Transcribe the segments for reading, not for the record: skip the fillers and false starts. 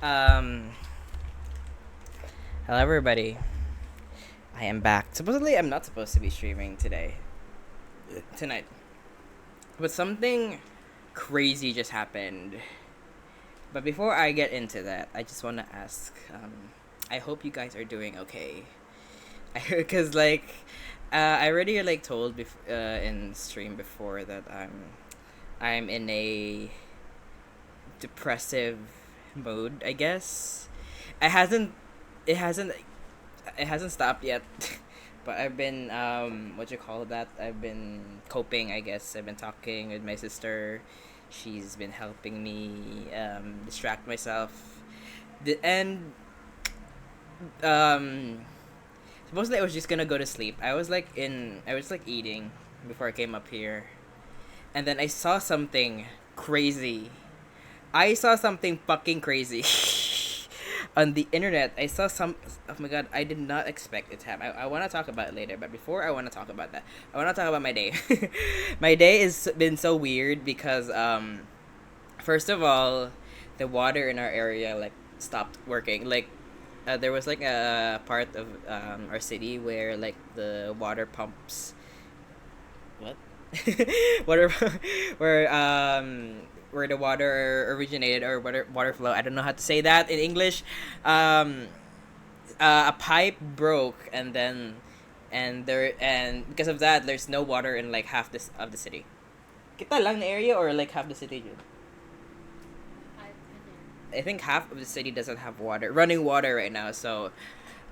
um, Hello everybody. I am back. Supposedly, I'm not supposed to be streaming tonight, but something crazy just happened. But before I get into that, I just want to ask. I hope you guys are doing okay. Because I already told in stream before that I'm in a depressive mode. I guess it hasn't it hasn't it hasn't stopped yet. But I've been what you call that? I've been coping. I guess I've been talking with my sister. She's been helping me distract myself. And um supposedly I was just gonna go to sleep. I was eating before I came up here, and then I saw something crazy. I saw something fucking crazy on the internet. I saw some. Oh my god! I did not expect it to happen. I want to talk about it later, but before I want to talk about that, I want to talk about my day. My day has been so weird because first of all, the water in our area stopped working. There was a part of our city where the water pumps. What? water where where the water originated, or water flow. I don't know how to say that in English. Um, a pipe broke, and because of that, there's no water in half this of the city. Kita lang na area or half the city, Jud? I think half of the city doesn't have running water right now. So,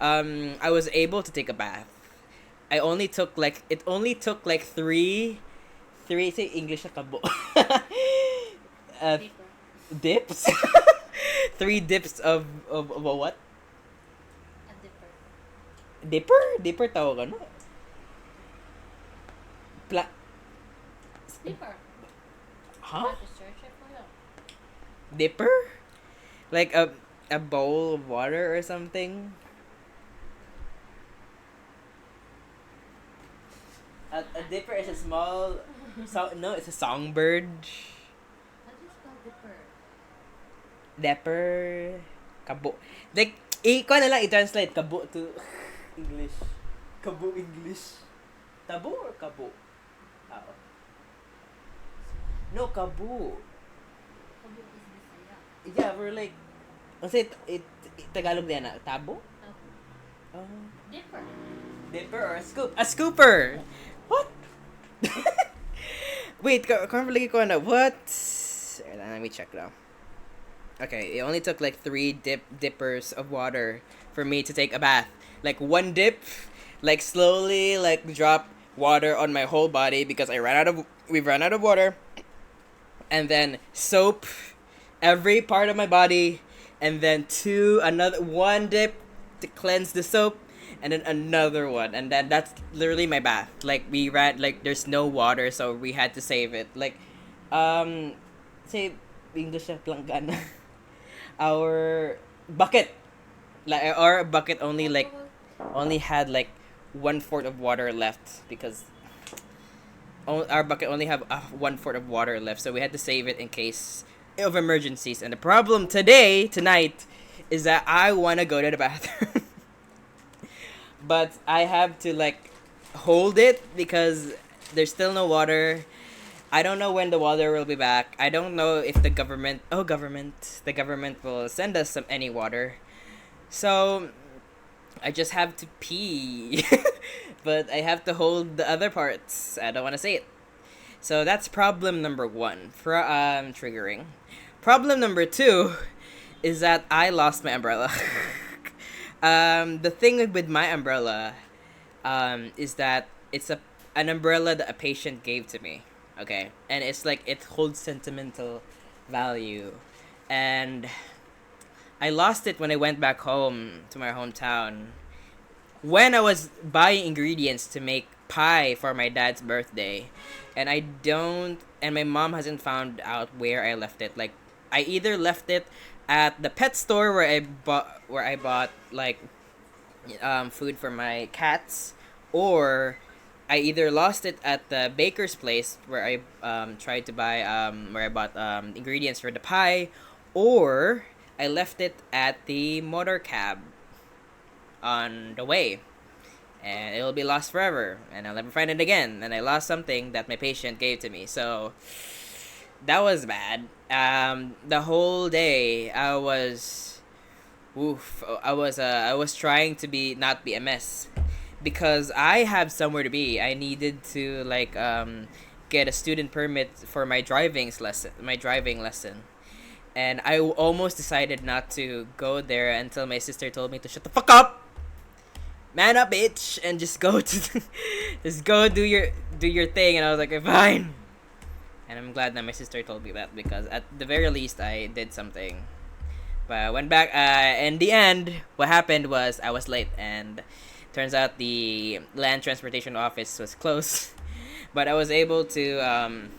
I was able to take a bath. It only took three say English na kabo. uh, Dips. Three dips of a what? A dipper. Dipper tawag ano? Pla- Dipper. huh? Have to search it for you. Dipper? Like a bowl of water or something? A dipper is a small no, it's a songbird. How do you spell dipper? Dapper. Kabo. Ikaw na lang i-translate kabo to English. Kabo English. Tabo or kabo? Oo. No, kabo. Kabo is Bisaya. Yeah, we're kasi Tagalog din na. Tabo? Tabo. Oh. Dipper. Dipper or a scoop? A scooper! What? Wait, lagi ko na. What? Let me check now. Okay, it only took three dippers of water for me to take a bath. One dip, slowly drop water on my whole body because we've run out of water, and then soap every part of my body, and then one dip to cleanse the soap, and then another one, and then that's literally my bath. We ran there's no water, so we had to save it. Say English na planggana. Our bucket, our bucket only had 1/4 of water left because our bucket only have 1/4 of water left, so we had to save it in case of emergencies. And the problem tonight, is that I want to go to the bathroom, but I have to hold it because there's still no water. I don't know when the water will be back. I don't know if the government will send us any water. So I just have to pee. But I have to hold the other parts. I don't want to say it. So that's problem number 1 for triggering. Problem number 2 is that I lost my umbrella. The thing with my umbrella is that it's an umbrella that a patient gave to me. Okay, and it's it holds sentimental value, and I lost it when I went back home to my hometown when I was buying ingredients to make pie for my dad's birthday, and my mom hasn't found out where I left it. I either left it at the pet store where I bought food for my cats, or I either lost it at the baker's place where I tried to buy where I bought ingredients for the pie, or I left it at the motor cab on the way, and it will be lost forever, and I'll never find it again. And I lost something that my patient gave to me, so that was bad. The whole day I was trying to be not be a mess because I have somewhere to be. I needed to get a student permit for my driving lesson. And I almost decided not to go there until my sister told me to shut the fuck up, man up, bitch, and just go to, just go do your thing. And I was like, okay, fine. And I'm glad that my sister told me that because at the very least I did something. But I went back. In the end, what happened was I was late, and turns out the land transportation office was closed. But I was able to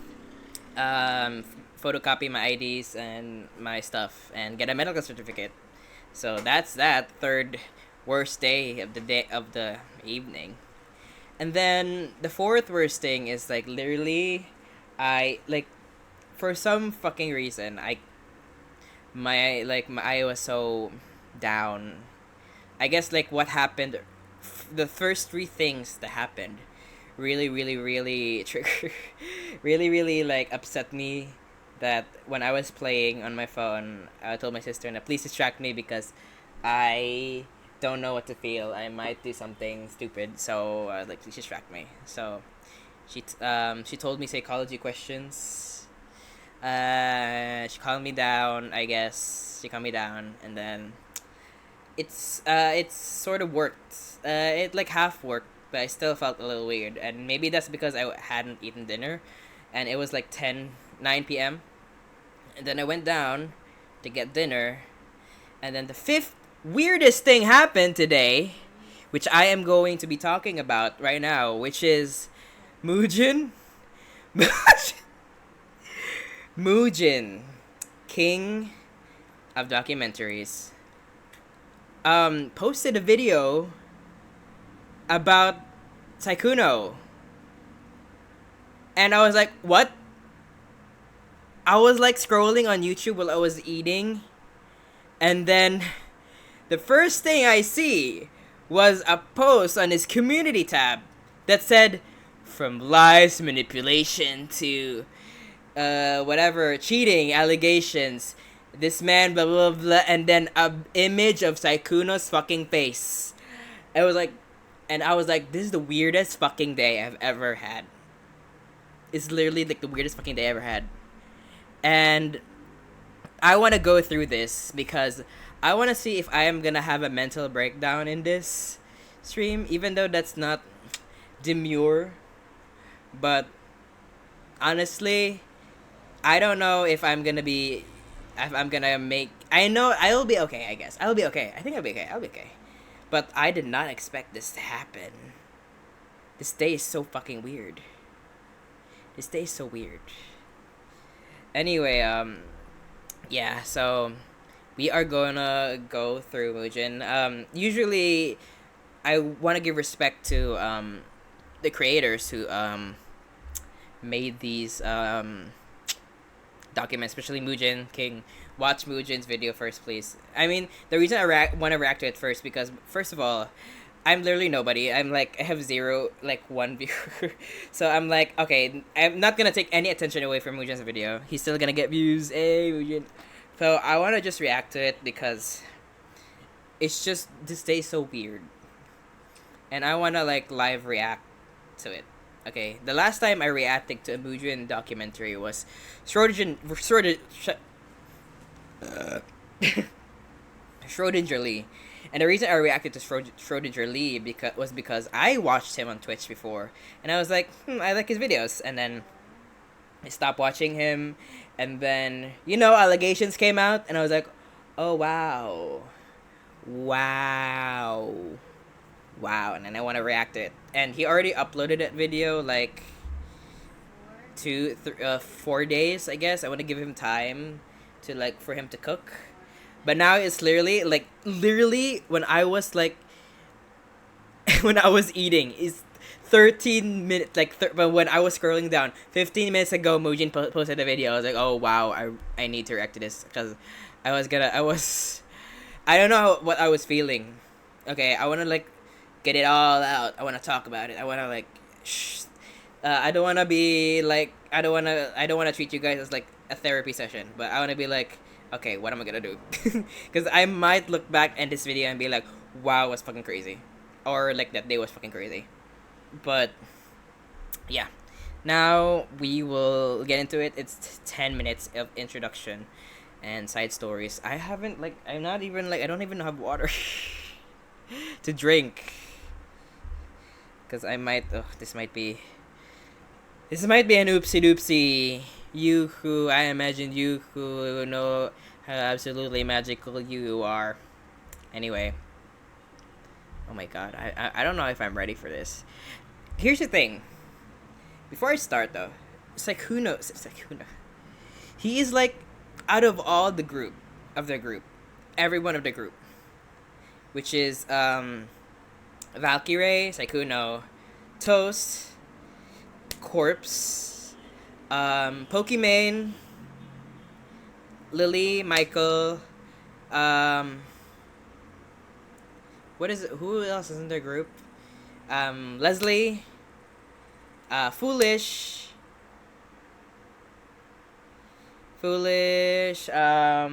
photocopy my IDs and my stuff and get a medical certificate. So that's that third worst day of the evening. And then the fourth worst thing is like literally I like for some fucking reason my eye was so down. I guess like what happened the first three things that happened really trigger really like upset me, that when I was playing on my phone, I told my sister to please distract me because I don't know what to feel. I might do something stupid, so please distract me. So she told me psychology questions. She calmed me down. I guess she calmed me down, and then it's sort of worked. It like half worked, but I still felt a little weird, and maybe that's because I hadn't eaten dinner, and it was like 9 p.m. And then I went down to get dinner. And then the fifth weirdest thing happened today, which I am going to be talking about right now, which is Mujin. Mujin, king of documentaries, posted a video about Sykkkuno. And I was like, what? I was like scrolling on YouTube while I was eating, and then the first thing I see was a post on his community tab that said, from lies, manipulation to whatever, cheating, allegations, this man, blah blah blah, and then a image of Sykkkuno's fucking face. I was like, this is the weirdest fucking day I've ever had. It's literally like the weirdest fucking day I ever had. And I want to go through this because I want to see if I am going to have a mental breakdown in this stream, even though that's not demure. But honestly, I don't know if I'm going to be, if I'm going to make, I know I'll be okay, I guess. I'll be okay. I think I'll be okay. I'll be okay. But I did not expect this to happen. This day is so fucking weird. This day is so weird. Anyway, yeah, so we are gonna go through Mujin. Usually, I want to give respect to the creators who made these documents, especially Mujin King. Watch Mujin's video first, please. I mean, the reason I want to react to it first because, first of all, I'm literally nobody. I'm like, I have zero, like, one viewer. So I'm like, okay, I'm not gonna take any attention away from Mujin's video. He's still gonna get views. Hey, Mujin. So I wanna just react to it because it's just, this day is so weird. And I wanna, like, live react to it. Okay, the last time I reacted to a Mujin documentary was Schrodinger Lee. And the reason I reacted to Schrodinger Lee because I watched him on Twitch before, and I was like, I like his videos. And then I stopped watching him, and then allegations came out, and I was like, oh wow, and then I want to react to it. And he already uploaded that video like 4 days, I guess. I want to give him time to for him to cook. But now it's literally when I was when I was eating, is 13 minutes, like, but when I was scrolling down, 15 minutes ago, Mujin posted a video. I was like, oh wow, I need to react to this because I don't know what I was feeling. Okay, I want to like get it all out. I want to talk about it. I want to like, I don't want to be like, I don't want to treat you guys as like a therapy session, but I want to be like, okay, what am I gonna do? Because I might look back at this video and be like, wow, it was fucking crazy, or like that day was fucking crazy. But yeah, now we will get into it. It's 10 minutes of introduction and side stories. I'm not even like, I don't even have water to drink. Because I might, this might be an oopsie doopsie. I imagine you who know how absolutely magical you are. Anyway. Oh my god, I don't know if I'm ready for this. Here's the thing. Before I start though, sykkkuno. He is like, out of all the group, everyone of the group, which is Valkyrie, sykkkuno, Toast, Corpse, Pokimane, Lily, Michael, who else is in their group? Leslie, Foolish, I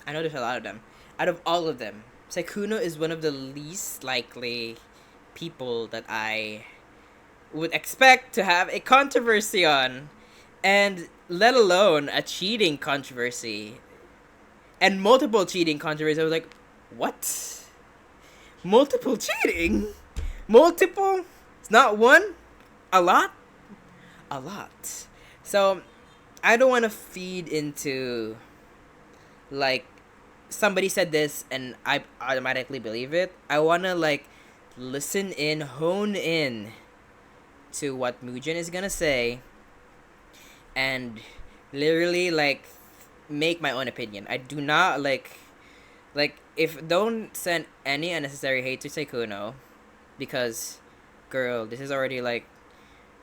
know there's a lot of them. Out of all of them, sykkkuno is one of the least likely people that I would expect to have a controversy on, and let alone a cheating controversy, and multiple cheating controversies. I was like, what? Multiple cheating? Multiple? It's not one? A lot? A lot. So, I don't want to feed into, like, somebody said this and I automatically believe it. I want to, like, listen in, hone in to what Mujin is gonna say, and literally, like, make my own opinion. I do not, like, don't send any unnecessary hate to sykkkuno, because, girl, this is already, like,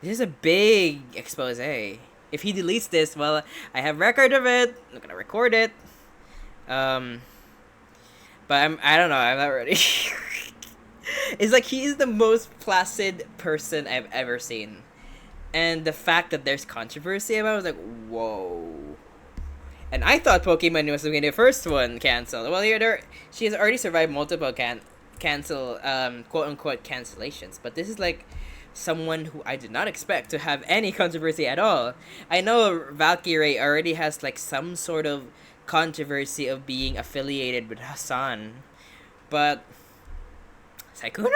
this is a big expose. If he deletes this, well, I have record of it. I'm gonna record it. But I don't know, I'm not ready. It's like, he is the most placid person I've ever seen. And the fact that there's controversy about it, I was like, whoa. And I thought Pokemon was going to be the first one canceled. Well, she has already survived multiple cancel, quote-unquote cancellations. But this is like someone who I did not expect to have any controversy at all. I know Valkyrie already has like some sort of controversy of being affiliated with Hassan. But sykkkuno?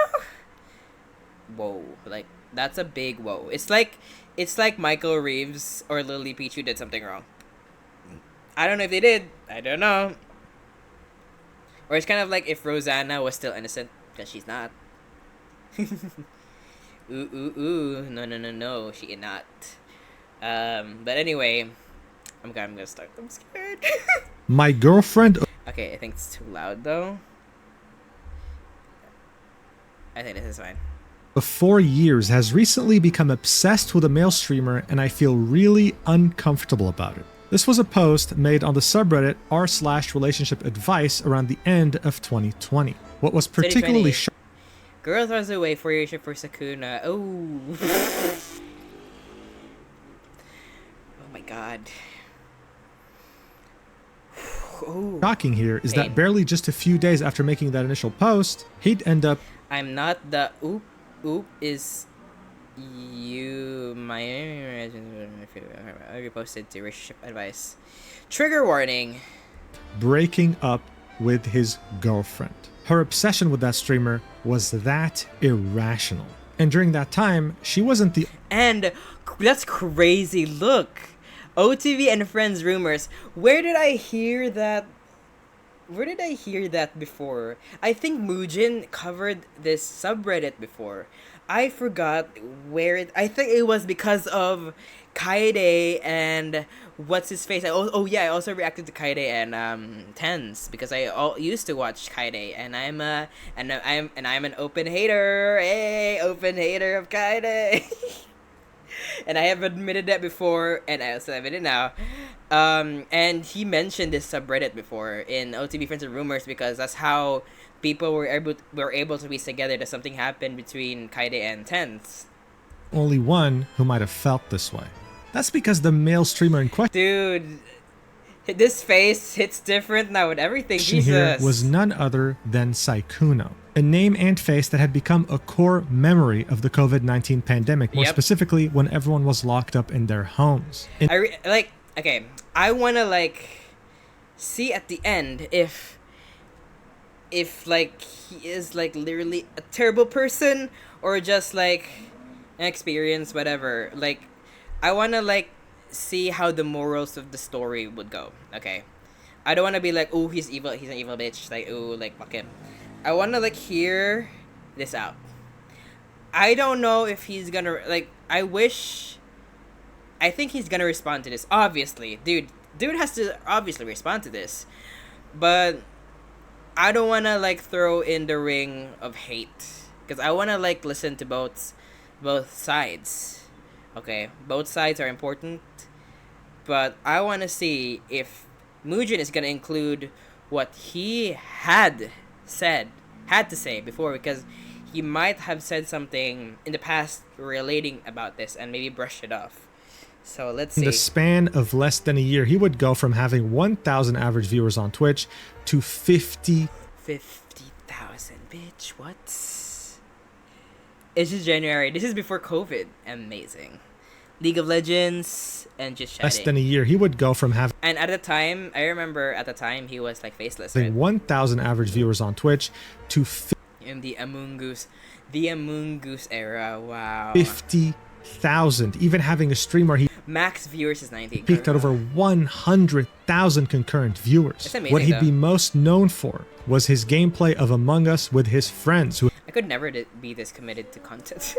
Whoa. Like, that's a big whoa. It's like Michael Reeves or Lily Pichu did something wrong. I don't know if they did. I don't know. Or it's kind of like if Rosanna was still innocent, because she's not. Ooh. No. She is not. But anyway, I'm gonna start. I'm scared. My girlfriend. Okay, I think it's too loud though. I think this is fine. Of 4 years has recently become obsessed with a male streamer, and I feel really uncomfortable about it. This was a post made on the subreddit r/relationship advice around the end of 2020. What was particularly shocking. Girl runs away for your ship for sykkkuno. Oh. Oh my god. Shocking here is that barely just a few days after making that initial post, he'd end up. I'm not the oop is you. My I reposted to relationship advice. Trigger warning. Breaking up with his girlfriend. Her obsession with that streamer was that irrational. And during that time, she wasn't the. And that's crazy. Look. OTV and Friends rumors. Where did I hear that before? I think Mujin covered this subreddit before. I forgot where it. I think it was because of Kaede and what's his face. I also reacted to Kaede and Tens because used to watch Kaede, and I'm an open hater. Hey, open hater of Kaede. And I have admitted that before, and I also admit it now. And he mentioned this subreddit before in OTB Friends and Rumors because that's how people were able to piece together that something happened between Kaede and Tens. Only one who might have felt this way. That's because the male streamer in question Dude, this face hits different now with everything. here Jesus. was none other than Sykkkuno, a name and face that had become a core memory of the COVID-19 pandemic, more Yep. specifically when everyone was locked up in their homes. In I want to see at the end if he is literally a terrible person or just an experience, whatever. I want to see how the morals of the story would go. Okay, I don't want to be oh, he's evil, he's an evil bitch, fuck him. I want to hear this out. I don't know if he's gonna I think he's gonna respond to this. Obviously, dude has to obviously respond to this, but I don't want to throw in the ring of hate because I want to listen to both sides. Okay, both sides are important, but I want to see if Mugen is gonna include what he had to say before, because he might have said something in the past relating about this and maybe brushed it off. So let's see. the span of less than a year, he would go from having 1,000 average viewers on Twitch to 50,000. 50,000, bitch. What? It's just January. This is before COVID. Amazing. League of Legends and just chatting. Less than a year, he would go from having And at the time, I remember at the time he was faceless, right? 1,000 average viewers on Twitch to In the Among Us era. Wow. 50,000. Even having a stream where he Max viewers is 90. peaked at over 100,000 concurrent viewers. That's amazing, What he'd though. be most known for was his gameplay of Among Us with his friends, who I could never be this committed to content.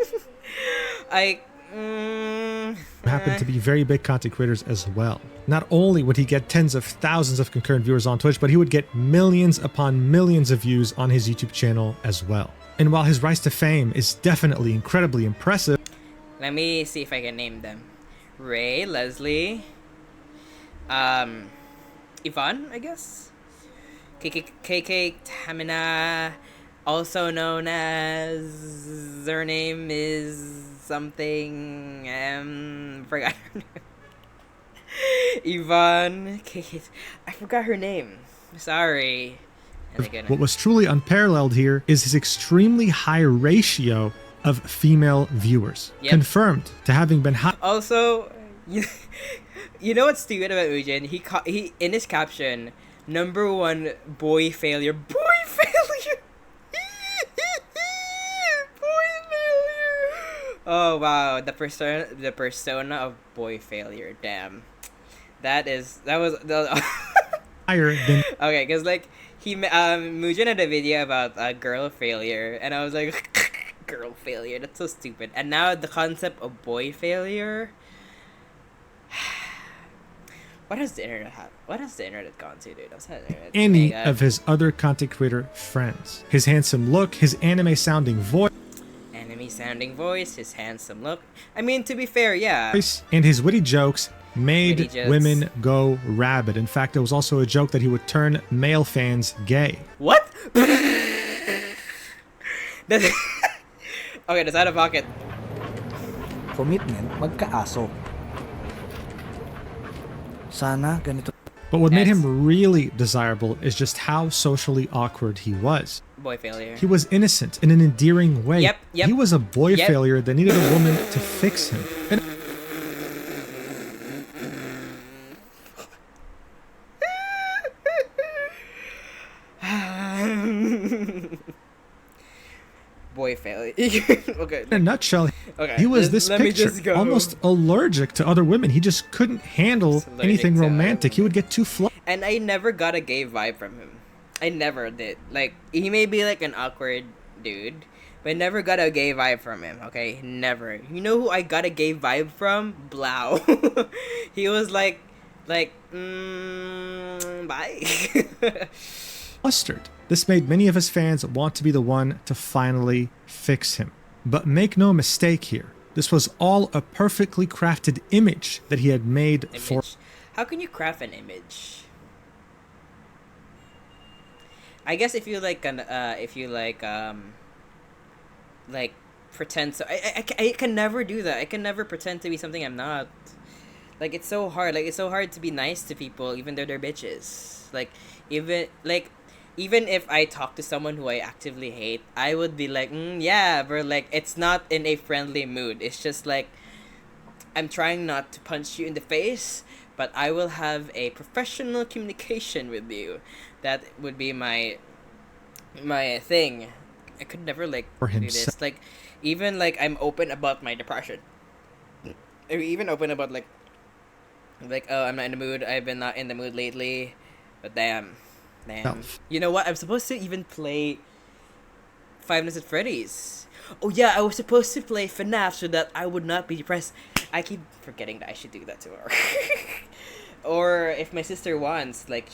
happened to be very big content creators as well. Not only would he get tens of thousands of concurrent viewers on Twitch, but he would get millions upon millions of views on his YouTube channel as well. And while his rise to fame is definitely incredibly impressive, Let me see if I can name them. Ray, Leslie, Yvonne, I guess. KK Tamina, also known as, her name is something, forgot her name. Yvonne, I forgot her name. Sorry. Oh my goodness. what was truly unparalleled here is his extremely high ratio of female viewers, Yep. confirmed to having been Also, you know what's stupid about Mugen? He in his caption, #1 boy failure. Boy failure. Boy failure. Oh wow, the persona of boy failure. Damn. That was higher than okay, cuz Mugen had a video about girl failure, and I was like girl failure, that's so stupid. And now the concept of boy failure. What has the internet gone to, dude? What's that internet? any Oh my God. of his other content creator friends. His handsome look, his anime sounding voice, enemy sounding voice, his handsome look. I mean, to be fair, yeah. and his witty jokes made Witty jokes. women go rabid. In fact, there was also a joke that he would turn male fans gay. What? That's okay, that's out of pocket. Commitment, magkaaso. Sana ganito. But what made Yes. him really desirable is just how socially awkward he was. Boy failure. He was innocent in an endearing way. Yep. He was a boy Yep. failure that needed a woman to fix him. And Boy failure. Okay. in a nutshell, Okay. he was just- this let me picture, just go. almost allergic to other women. He just couldn't handle Just allergic anything to romantic. He would get too flustered. And I never got a gay vibe from him. I never did. He may be an awkward dude, but I never got a gay vibe from him. Okay, never. You know who I got a gay vibe from? Blau. He was bye. Flustered. This made many of his fans want to be the one to finally fix him. But make no mistake here, this was all a perfectly crafted image that he had made for. Image. How can you craft an image? I guess if you like pretend so I can never do that. I can never pretend to be something I'm not. Like it's so hard. Like it's so hard to be nice to people even though they're bitches. Even if I talk to someone who I actively hate, I would be like, yeah, but like it's not in a friendly mood. It's just like I'm trying not to punch you in the face, but I will have a professional communication with you. That would be my thing. I could never like For do himself. this. Like even like I'm open about my depression. Or even open about like oh, I'm not in the mood. I've been not in the mood lately. But damn. Self. You know what? I'm supposed to even play Five Nights at Freddy's. Oh yeah, I was supposed to play FNAF so that I would not be depressed. I keep forgetting that I should do that to her. Or if my sister wants, like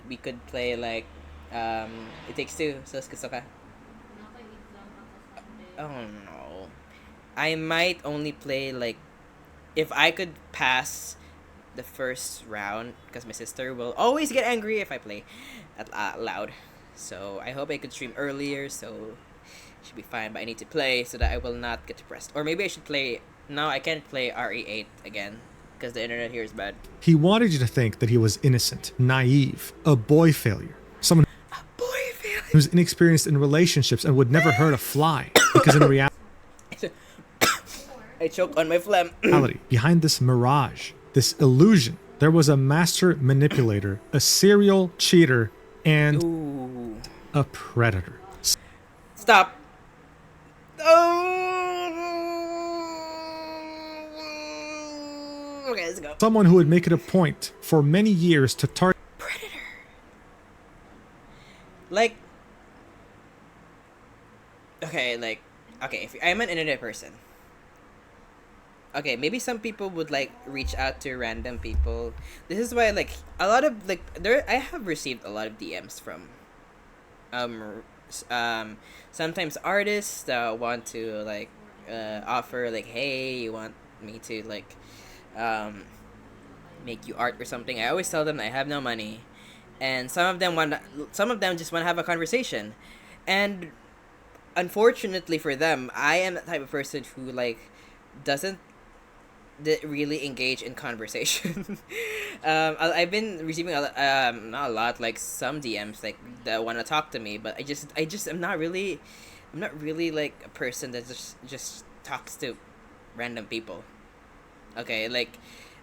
we could play like It Takes Two. So gusto ka? Nakait lang ako Sunday. Oh no. I might only play like if I could pass the first round because my sister will always get angry if I play loud. So I hope I could stream earlier so it should be fine, but I need to play so that I will not get depressed. Or maybe I should play. No, I can't play RE8 again because the internet here is bad. He wanted you to think that he was innocent, naive, a boy failure, someone Boy, fail. who's inexperienced in relationships and would never hurt a fly. Because in I choke on my phlegm. reality, behind this mirage, this illusion, there was a master manipulator, a serial cheater, and Ooh. a predator. Stop. Oh. Okay, let's go. Someone who would make it a point for many years to target Predator. Like. Okay, if I'm an internet person. Okay, maybe some people would like reach out to random people. This is why like a lot of like I have received a lot of DMs from sometimes artists that want to like offer like, hey, you want me to like make you art or something. I always tell them I have no money, and some of them just want to have a conversation, and unfortunately for them, I am the type of person who like doesn't really engage in conversation. I've been receiving not a lot, like some DMs like that want to talk to me, but I'm not really like a person that just talks to random people. Okay, like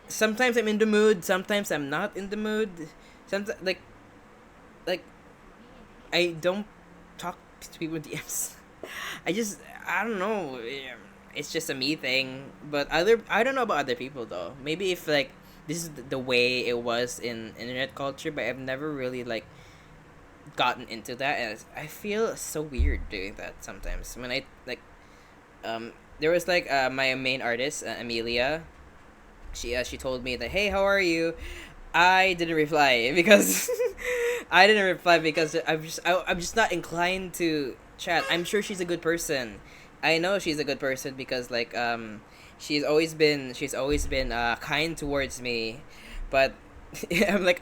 sometimes I'm in the mood, sometimes I'm not in the mood. Sometimes like I don't talk to people in DMs. I don't know. It's just a me thing, but I don't know about other people though. Maybe if like this is the way it was in internet culture, but I've never really like gotten into that, and I feel so weird doing that sometimes. When I like, there was like my main artist Amelia. She told me that, hey, how are you? I didn't reply because I'm just not inclined to chat. I'm sure she's a good person. I know she's a good person because like she's always been kind towards me, but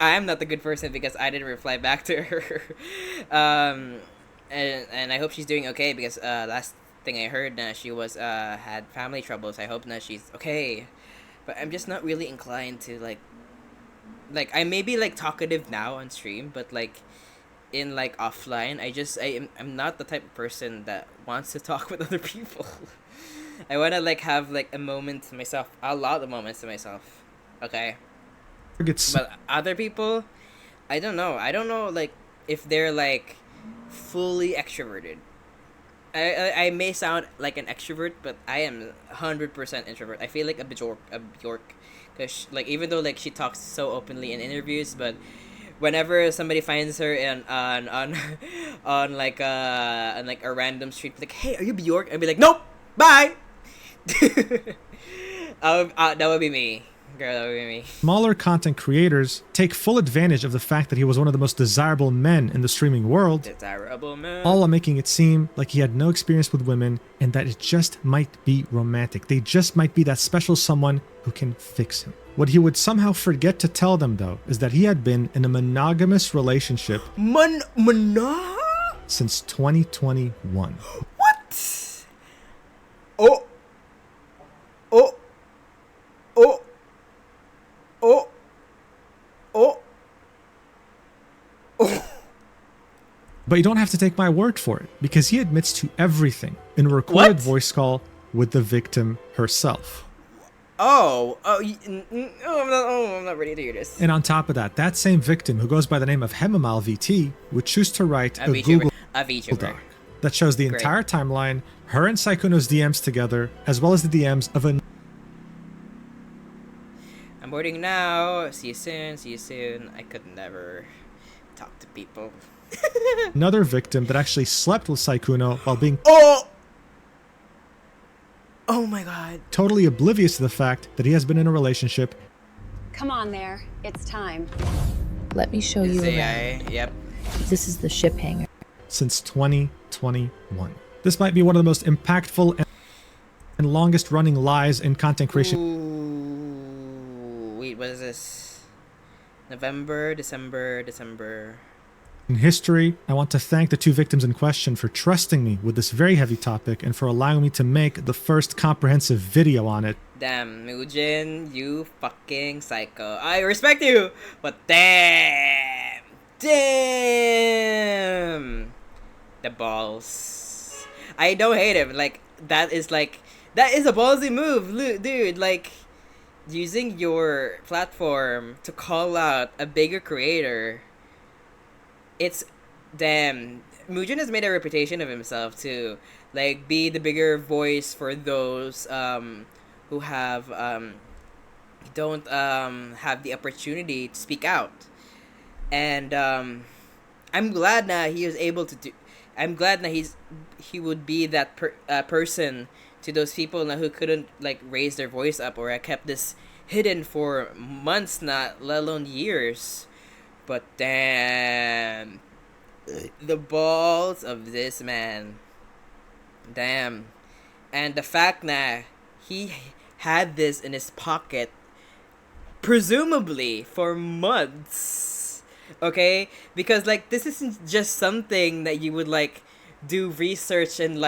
I'm not the good person because I didn't reply back to her. And I hope she's doing okay because last thing I heard she was had family troubles. I hope that she's okay, but I'm just not really inclined to like I may be like talkative now on stream, but like in like offline I'm not the type of person that wants to talk with other people. I want to like have like a lot of moments to myself. Okay, but other people, I don't know like if they're like fully extroverted. I may sound like an extrovert, but I am 100% introvert. I feel like a Bjork, because like even though like she talks so openly in interviews, but whenever somebody finds her in on on like a random street, like, hey, are you Bjork? I'd be like, nope, bye. That would be me, girl. That would be me. Smaller content creators take full advantage of the fact that he was one of the most desirable men in the streaming world, Desirable man. all while making it seem like he had no experience with women and that it just might be romantic. They just might be that special someone who can fix him. What he would somehow forget to tell them, though, is that he had been in a monogamous relationship since 2021. What? Oh. Oh. Oh. Oh. Oh. Oh. But you don't have to take my word for it, because he admits to everything in a recorded What? voice call with the victim herself. Oh. I'm not ready to hear this. And on top of that same victim, who goes by the name of Hemamal VT, would choose to write a Google Doc that shows the Great. entire timeline, her and Sykkkuno's DMs together, as well as the DMs of I'm boarding now. See you soon. See you soon. I could never talk to people. another victim that actually slept with Sykkkuno while being Oh. Oh my god. totally oblivious to the fact that he has been in a relationship. Come on there. It's time. Let me show you It's around. AI. Yep. This is the ship hangar. Since 2021. This might be one of the most impactful and longest running lies in content creation Ooh. Wait, what is this? November, December. in history. I want to thank the two victims in question for trusting me with this very heavy topic and for allowing me to make the first comprehensive video on it. Damn, Muujin, you fucking psycho. I respect you, but damn. The balls. I don't hate him. That is a ballsy move, dude. Like, using your platform to call out a bigger creator. It's damn. Muujin has made a reputation of himself to be the bigger voice for those who have don't have the opportunity to speak out. And I'm glad that he was able to do. I'm glad that he would be that person to those people now who couldn't raise their voice up or kept this hidden for months, not let alone years. But damn, the balls of this man. Damn. And the fact that he had this in his pocket, presumably for months. Okay? Because this isn't just something that you would do research in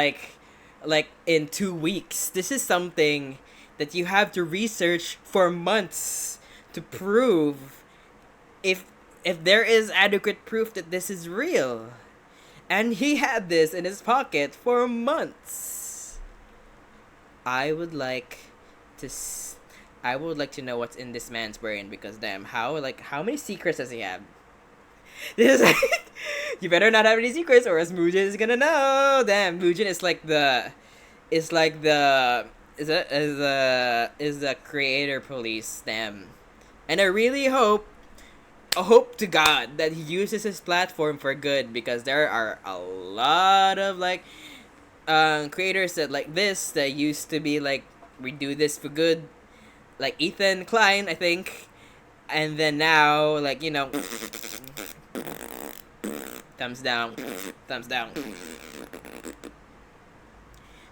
in 2 weeks. This is something that you have to research for months to prove if there is adequate proof that this is real. And he had this in his pocket for months. I would like to know what's in this man's brain, because damn, how many secrets does he have? This is you better not have any secrets or else Muujin is gonna know. Damn, Muujin is the creator police. Damn. And I really hope to God that he uses his platform for good, because there are a lot of creators that this that used to be we do this for good, like Ethan Klein, I think, and then now thumbs down.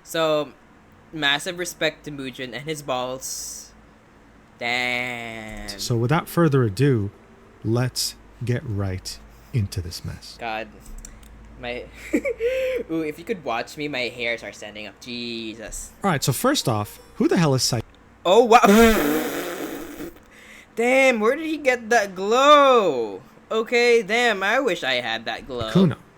So massive respect to Muujin and his balls. Damn. So without further ado, let's get right into this mess. God, my ooh, if you could watch me, my hairs are standing up. Jesus. All right, so first off, who the hell is Sykkkuno? Oh wow. Damn, where did he get that glow? Okay, damn, I wish I had that glow.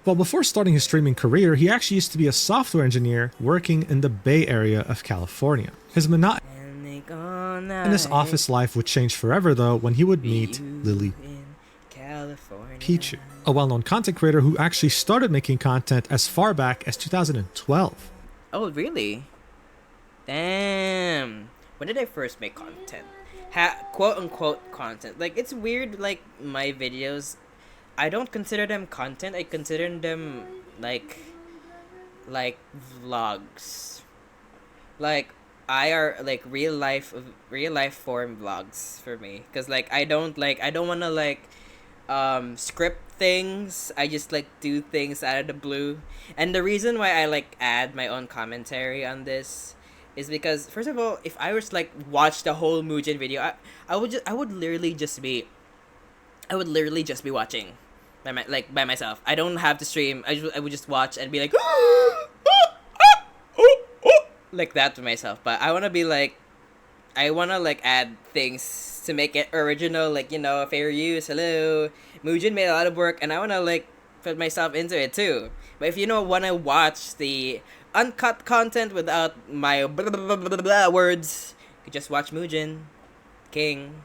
Well, before starting his streaming career, he actually used to be a software engineer working in the Bay Area of California. His monotonous office life would change forever, though, when he would meet Lily Pichu, a well-known content creator who actually started making content as far back as 2012. Oh, really? Damn. When did I first make content? Quote-unquote content. It's weird, my videos I don't consider them content. I consider them like vlogs. Like I are like real life form vlogs for me, because like I don't want to like script things. I just like do things out of the blue. And the reason why I like add my own commentary on this is because, first of all, if I was like watch the whole Mugen video, I would literally just be watching by myself. I don't have to stream. I would just watch and be like like that to myself. But I want to be like, I want to like add things to make it original, like, you know, fair use. Hello, Mugen made a lot of work, and I want to like put myself into it too. But if you don't want to watch the uncut content without my blah, blah, blah, blah, blah words, you could just watch Mugen. King.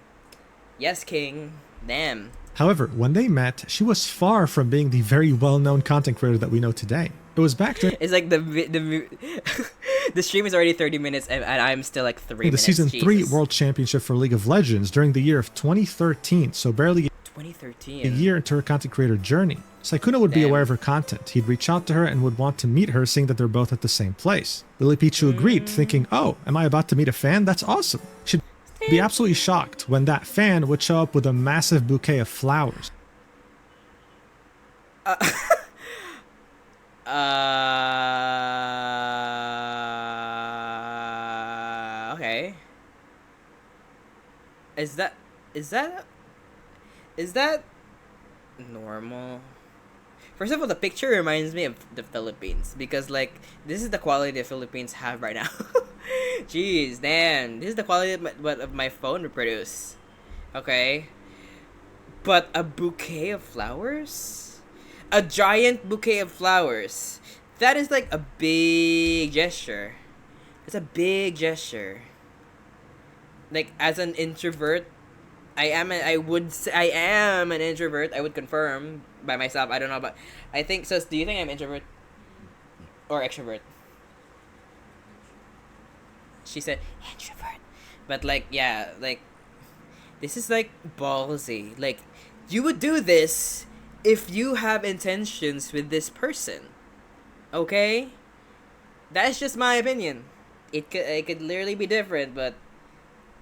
Yes, King. Damn. However, when they met, she was far from being the very well-known content creator that we know today. It was back during It's like the stream is already 30 minutes, and I'm still like 3 the minutes. Season 3 Jesus. World Championship for League of Legends during the year of 2013, so barely 2013. a year into her content creator journey. Sykkkuno would be Damn. aware of her content. He'd reach out to her and would want to meet her, seeing that they're both at the same place. Lily Pichu agreed, thinking, oh, am I about to meet a fan? That's awesome. She'd be absolutely shocked when that fan would show up with a massive bouquet of flowers. Okay. Is that normal? First of all, the picture reminds me of the Philippines, because like this is the quality the Philippines have right now. Jeez, damn, this is the quality of my phone reproduce. Okay, but a bouquet of flowers, a giant bouquet of flowers. That is like a big gesture. It's a big gesture. Like, as an introvert, I am an introvert. I would confirm by myself. I don't know, but I think so. Do you think I'm introvert or extrovert? She said introvert, but like, yeah, like this is like ballsy. Like, you would do this if you have intentions with this person. Okay, that's just my opinion. It could literally be different, but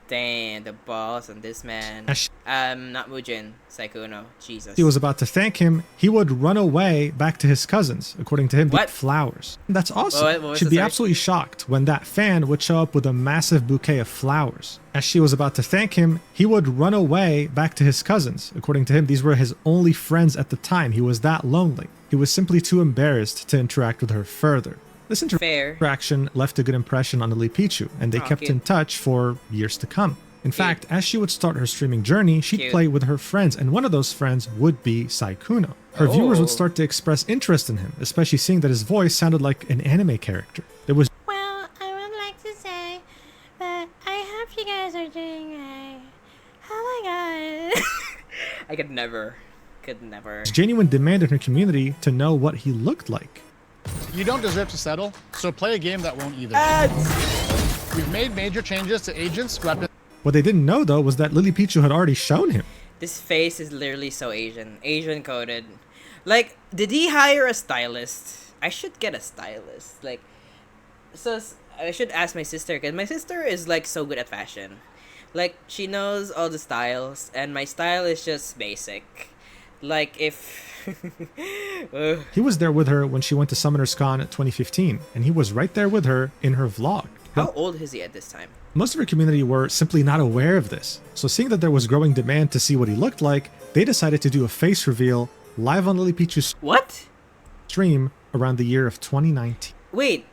damn, the balls on this man. Not Mugen, Sykkkuno. Jesus. He was about to thank him. He would run away back to his cousins, according to him. What? Flowers. That's awesome. What was She'd the be story? absolutely shocked when that fan would show up with a massive bouquet of flowers. As she was about to thank him, he would run away back to his cousins. According to him, these were his only friends at the time. He was that lonely. He was simply too embarrassed to interact with her further. This Fair. interaction left a good impression on Lily Pichu, and they Aw, kept cute. in touch for years to come. In fact, as she would start her streaming journey, she'd Cute. play with her friends, and one of those friends would be Sykkkuno. Her viewers would Oh. start to express interest in him, especially seeing that his voice sounded like an anime character. There was Well, I would like to say that I hope you guys are doing right. Oh my god. I could never. genuine demand in her community to know what he looked like. You don't deserve to settle, so play a game that won't either. We've made major changes to agents, weapons, What they didn't know, though, was that Lily Pichu had already shown him. This face is literally so Asian coded. Like, did he hire a stylist? I should get a stylist. Like, so I should ask my sister, because my sister is like so good at fashion. Like, she knows all the styles, and my style is just basic. Like, if Ugh. He was there with her when she went to Summoners Con 2015, and he was right there with her in her vlog. How old is he at this time? Most of her community were simply not aware of this, so seeing that there was growing demand to see what he looked like, they decided to do a face reveal live on Lily Pichu's What? stream around the year of 2019. Wait,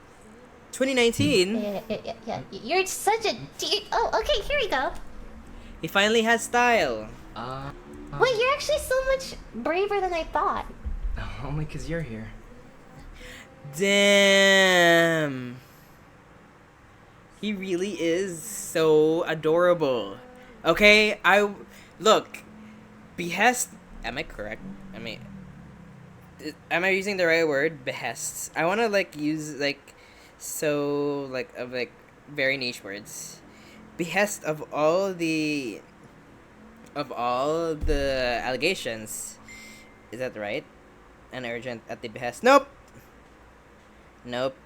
2019? Yeah. You're such a dear. Oh, okay, here we go. He finally has style. Wait, you're actually so much braver than I thought. Only because you're here. Damn. He really is so adorable. Okay, look. Behest. Am I correct? Am I using the right word? Behest. I want to like use like very niche words. Behest of all the allegations. Is that right? An urgent at the behest. Nope. Nope.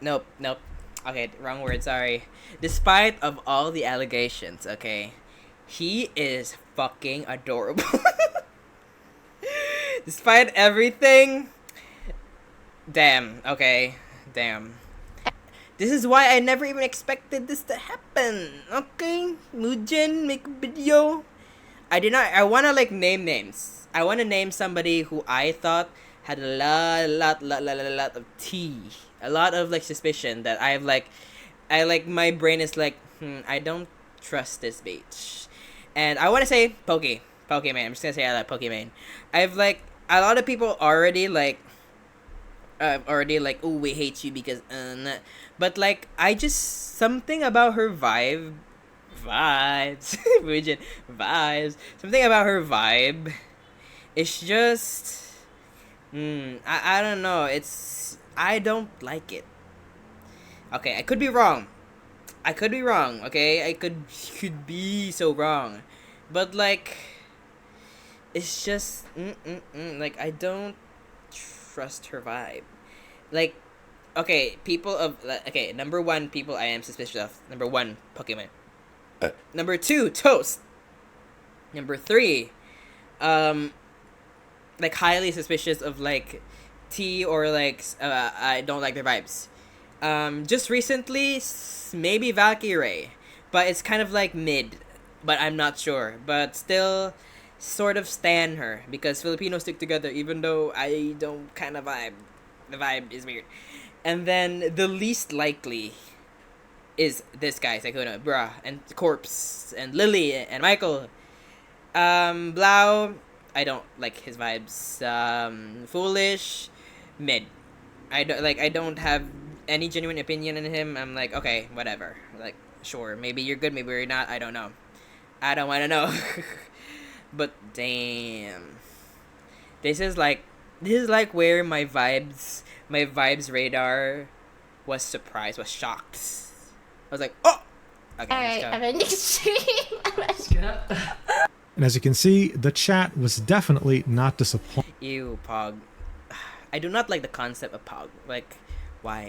Nope. Nope. Okay, wrong word. Sorry. Despite of all the allegations, okay, he is fucking adorable. Despite everything, damn. Okay, damn. This is why I never even expected this to happen. Okay, Mujin, make a video. I did not. I wanna like name names. I wanna name somebody who I thought had a lot of tea, a lot of like suspicion that my brain is like, I don't trust this bitch, and I wanna say Pokemon. I'm just gonna say I like Pokemon. I've like a lot of people already like. Oh, we hate you because but like I just something about her vibes Virgin vibes, something about her vibe, it's just I don't know, it's I don't like it. Okay, I could be wrong, okay, I could be so wrong, but like it's just like I don't trust her vibe. Like, okay, number one, people I am suspicious of. Number one, Pokemon. Number two, Toast. Number three, like highly suspicious of like T or like I don't like their vibes. Just recently, maybe Valkyrie, but it's kind of like mid, but I'm not sure. But still, sort of stan her because Filipinos stick together even though I don't kind of vibe. The vibe is weird. And then the least likely is this guy, Sykkkuno, bruh, and Corpse, and Lily, and Michael. Blau, I don't like his vibes. Foolish, mid. I don't have any genuine opinion in him. I'm like, okay, whatever. Like, sure, maybe you're good, maybe you're not. I don't know. I don't want to know. But damn, this is like where my vibes radar was surprised, was shocked. I was like, oh, okay. Alright, I'm ending stream. And as you can see, the chat was definitely not disappointed. Ew, Pog. I do not like the concept of Pog. Like, why?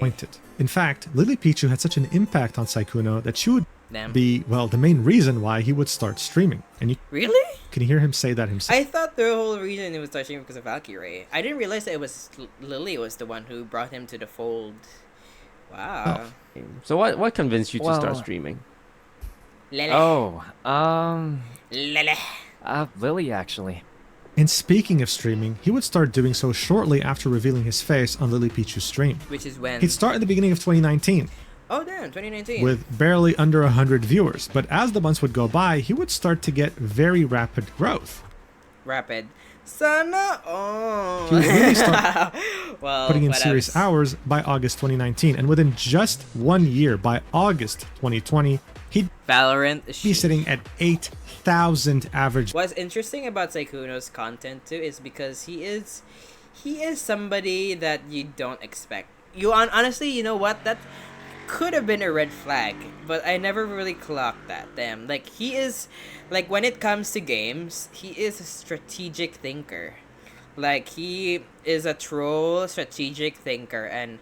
In fact, Lily Pichu had such an impact on Sykkkuno that she would Damn. be, well, the main reason why he would start streaming. And you Really? can hear him say that himself. I thought the whole reason it was starting because of Valkyrie. I didn't realize that it was Lily was the one who brought him to the fold. Wow. So what convinced you to start streaming? Lele. Lele. Lily, actually. And speaking of streaming, he would start doing so shortly after revealing his face on Lily Pichu's stream. Which is when? He'd start at the beginning of 2019. Oh damn, 2019. With barely under 100 viewers, but as the months would go by, he would start to get very rapid growth. Rapid. Sana all. He would really start well, putting in whatevs. serious hours by August 2019, and within just 1 year, by August 2020, he'd Valorant. be sitting at 8,000 average. What's interesting about Sykkkuno's content too is because he is somebody that you don't expect. Honestly, you know what? That could have been a red flag, but I never really clocked that. Damn, like he is, like when it comes to games, he is a strategic thinker. Like he is a troll strategic thinker, and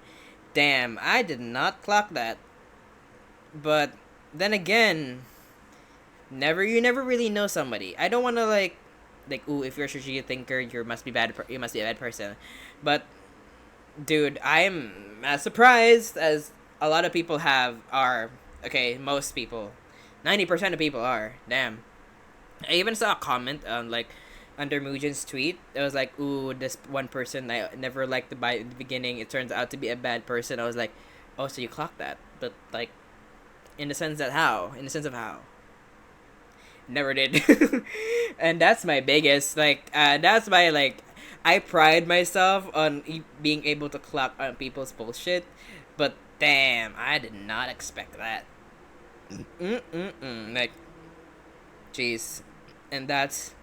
damn, I did not clock that. But then again, you never really know somebody. I don't want to like ooh, if you're a strategic thinker, you must be a bad person. But dude, I'm as surprised as a lot of people are. Okay, most people, 90% of people are. Damn. I even saw a comment on like under Mujin's tweet. It was like, ooh, this one person I never liked the beginning, it turns out to be a bad person. I was like, oh, so you clocked that, but like in the sense of how never did. And that's my biggest that's my like I pride myself on being able to clock on people's bullshit, but damn, I did not expect that. Like, jeez, and that's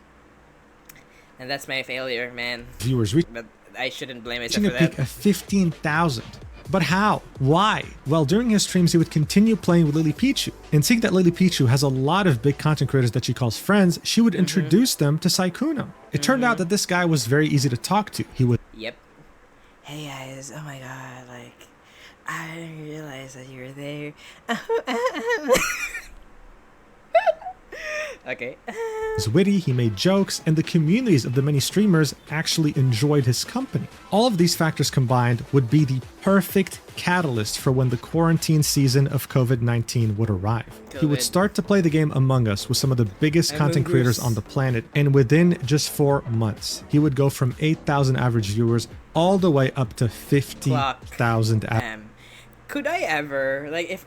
my failure, man. Viewers But I shouldn't blame myself reaching for a peak that. of 15,000. But how? Why? Well, during his streams, he would continue playing with Lily Pichu. And seeing that Lily Pichu has a lot of big content creators that she calls friends, she would introduce them to sykkkuno. It turned out that this guy was very easy to talk to. He would Yep. Hey guys, oh my god, like, I didn't realize that you were there. Okay. was witty, he made jokes, and the communities of the many streamers actually enjoyed his company. All of these factors combined would be the perfect catalyst for when the quarantine season of COVID-19 would arrive. He would start to play the game Among Us with some of the biggest content creators on the planet, and within just 4 months, he would go from 8,000 average viewers all the way up to 50,000 average. Could I ever, like, if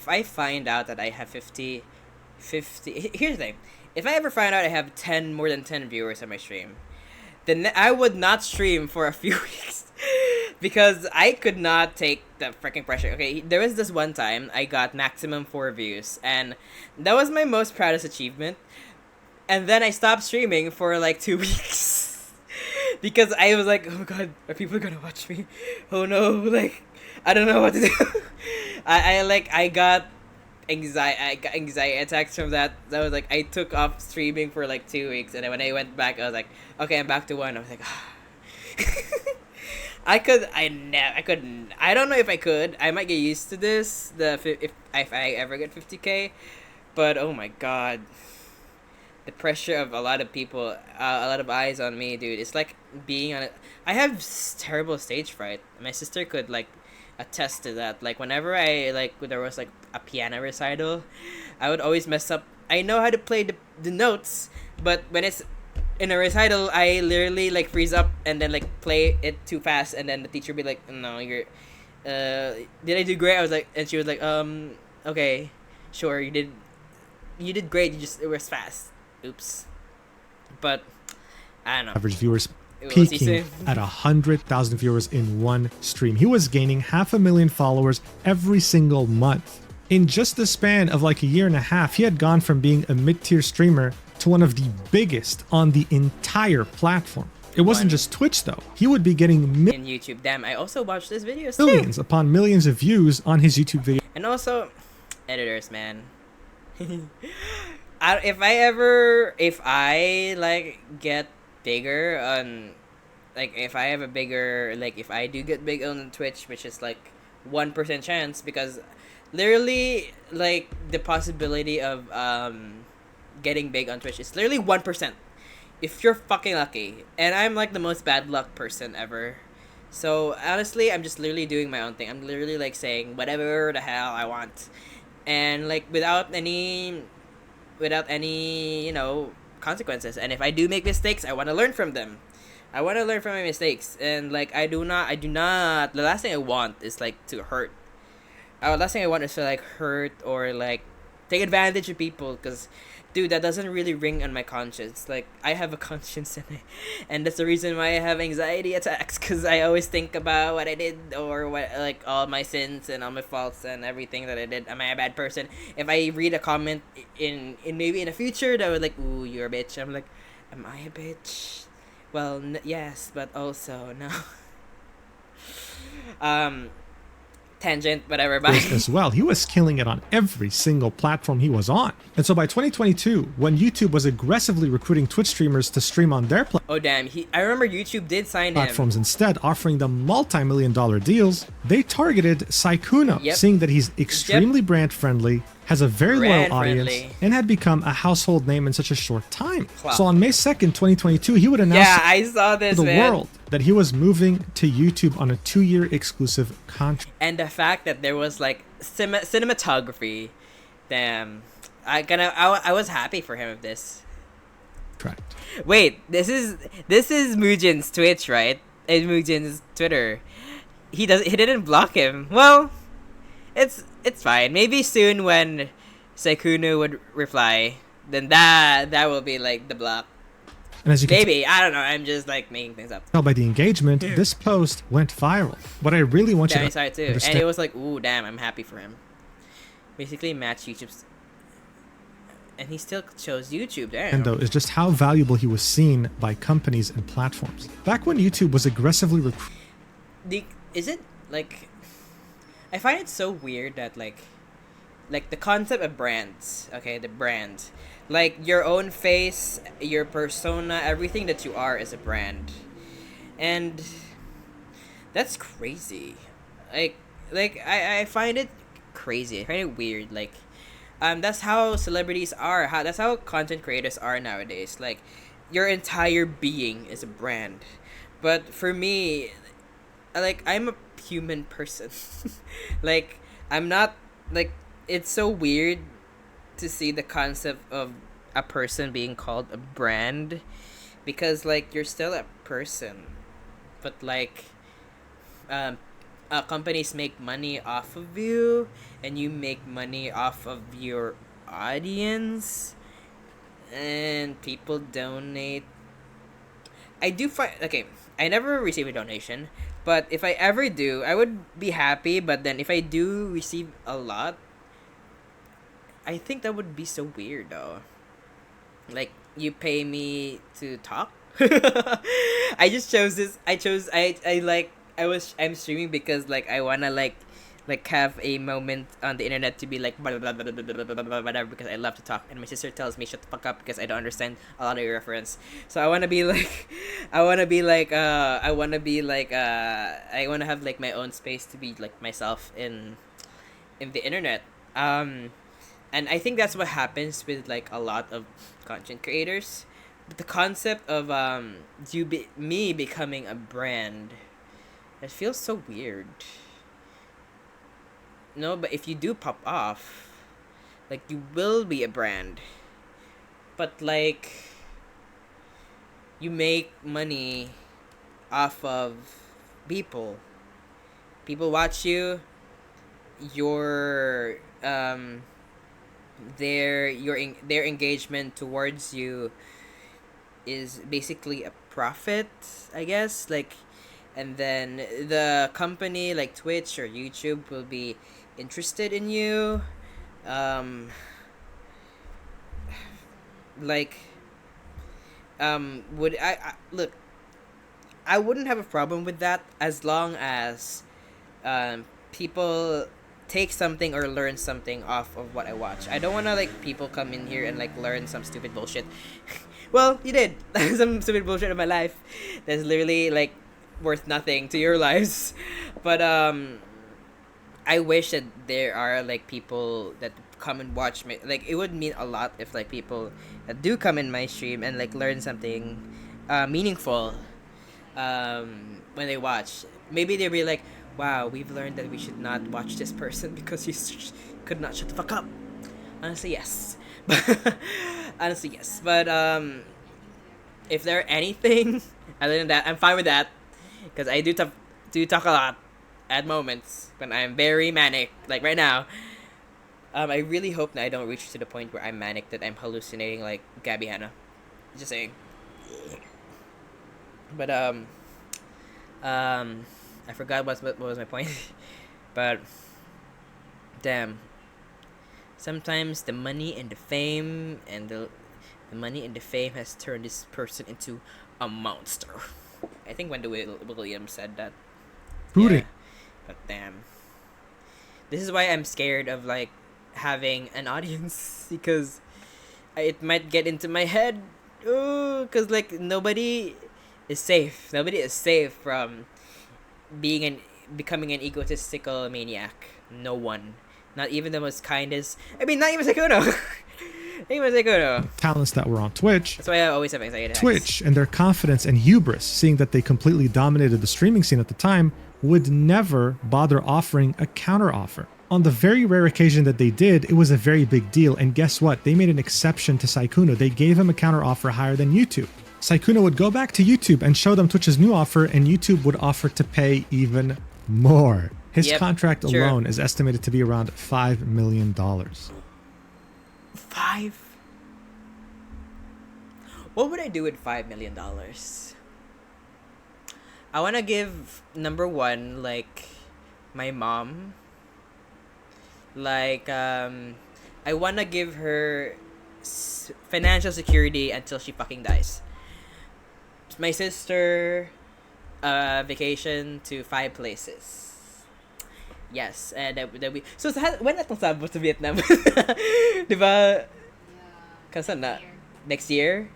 I find out that I have 50, here's the thing, if I ever find out I have more than 10 viewers on my stream, then I would not stream for a few weeks because I could not take the freaking pressure. Okay, there was this one time I got maximum 4 views, and that was my most proudest achievement. And then I stopped streaming for like 2 weeks because I was like, oh god, are people gonna watch me? Oh no, like, I don't know what to do. I got anxiety attacks from that. That was like, I took off streaming for like 2 weeks, and then when I went back, I was like, okay, I'm back to 1. I was like, I couldn't. I don't know if I could. I might get used to this. If I ever get 50K, but oh my god, the pressure of a lot of people, a lot of eyes on me, dude. It's like being on it. I have terrible stage fright. My sister could like attest to that. Like whenever there was like a piano recital, I would always mess up. I know how to play the notes, but when it's in a recital, I literally like freeze up and then like play it too fast, and then the teacher would be like, no, you're did I do great? I was like, and she was like, okay, sure, you did great, it was fast. Oops. But I don't know, average viewers peaking at 100,000 viewers in one stream. He was gaining 500,000 followers every single month. In just the span of like a year and a half, he had gone from being a mid-tier streamer to one of the biggest on the entire platform. It wasn't just Twitch though. He would be getting in YouTube. Damn, I also watched this video too. Millions upon millions of views on his YouTube video. And also, editors, man. If I like get bigger on, like if I have a bigger, like if I do get big on Twitch, which is like 1% chance, because literally like the possibility of getting big on Twitch is literally 1%. If you're fucking lucky. And I'm like the most bad luck person ever. So honestly, I'm just literally doing my own thing. I'm literally like saying whatever the hell I want. And like without any, you know, consequences. And if I do make mistakes, I want to learn from them. I want to learn from my mistakes. And like I do not, the last thing I want is like to hurt. Last thing I want is to like hurt or like take advantage of people, because dude, that doesn't really ring on my conscience. Like, I have a conscience, and that's the reason why I have anxiety attacks, because I always think about what I did, or what, like, all my sins and all my faults and everything that I did. Am I a bad person? If I read a comment in maybe in the future that would like, ooh, you're a bitch, I'm like, am I a bitch? Well, yes, but also no. Tangent, whatever, bye. As well, he was killing it on every single platform he was on. And so by 2022, when YouTube was aggressively recruiting Twitch streamers to stream on their oh damn, I remember YouTube did sign platforms instead, offering them multi-million-dollar deals, they targeted sykkkuno, seeing that he's extremely brand friendly, has a very loyal audience, and had become a household name in such a short time. So on May 2nd, 2022, he would announce I saw this, to the world that he was moving to YouTube on a 2-year exclusive contract. And the fact that there was like cinematography, damn, I was happy for him with this. Correct. Wait, this is Mujin's Twitch, right? And Mujin's Twitter. He didn't block him. Well, it's fine. Maybe soon when sykkkuno would reply, then that will be like the block. And as you can maybe, I don't know, I'm just like making things up. Tell by the engagement, this post went viral. What I really want you to understand, and it was like, ooh, damn, I'm happy for him. Basically match YouTube's, and he still chose YouTube, damn. And though is just how valuable he was seen by companies and platforms. Back when YouTube was aggressively is it like, I find it so weird that like the concept of brands, okay, the brand, like your own face, your persona, everything that you are is a brand, and that's crazy. Like I find it crazy. I find it weird. Like that's how celebrities are. That's how content creators are nowadays. Like your entire being is a brand. But for me, like I'm a human person. Like I'm not like it's so weird to see the concept of a person being called a brand because like you're still a person. But like um companies make money off of you and you make money off of your audience and people donate. I do find okay, I never receive a donation, but if I ever do, I would be happy, but then if I do receive a lot, I think that would be so weird though. Like you pay me to talk. I just chose this. I'm streaming because like I wanna like have a moment on the internet to be like blah, blah, blah, blah, blah, blah, blah, blah, whatever because I love to talk and my sister tells me shut the fuck up because I don't understand a lot of your reference. So I wanna be like I wanna have like my own space to be like myself in the internet. And I think that's what happens with like a lot of content creators. But the concept of me becoming a brand, it feels so weird. No, but if you do pop off, like you will be a brand. But like you make money off of people. People watch you, your their engagement towards you is basically a profit, I guess. Like and then the company like Twitch or YouTube will be interested in you. Like would I look, I wouldn't have a problem with that as long as people take something or learn something off of what I watch. I don't want to like people come in here and like learn some stupid bullshit. Well, you did some stupid bullshit in my life that's literally like worth nothing to your lives. But I wish that there are like people that come and watch me. Like it would mean a lot if like people that do come in my stream and like learn something meaningful when they watch. Maybe they'll be like, wow, we've learned that we should not watch this person because he could not shut the fuck up. Honestly, yes. Honestly, yes. But if there anything other than that, I'm fine with that because I do talk a lot at moments when I'm very manic, like right now. I really hope that I don't reach to the point where I'm manic that I'm hallucinating like Gabby Hanna. Just saying. But I forgot what was my point. But damn. Sometimes the money and the fame and the money and the fame has turned this person into a monster. I think Wendy Williams said that. Booty. Yeah. But damn. This is why I'm scared of like having an audience because it might get into my head. Ooh, because like nobody is safe. Nobody is safe from becoming an egotistical maniac. No one. Not even the most kindest. I mean, not even Sykkkuno. Not even Sykkkuno. Talents that were on Twitch. That's why I always have anxiety attacks. Twitch and their confidence and hubris, seeing that they completely dominated the streaming scene at the time, would never bother offering a counteroffer. On the very rare occasion that they did, it was a very big deal, and guess what? They made an exception to Sykkkuno. They gave him a counteroffer higher than YouTube. Sykkkuno would go back to YouTube and show them Twitch's new offer, and YouTube would offer to pay even more. His contract alone is estimated to be around $5 million. 5? What would I do with $5 million? I want to give number one, like, my mom. Like, I want to give her financial security until she fucking dies. My sister, vacation to 5 places. Yes, and that we... So, when natong sabot sa Vietnam? Di ba? Kasan na? Next year?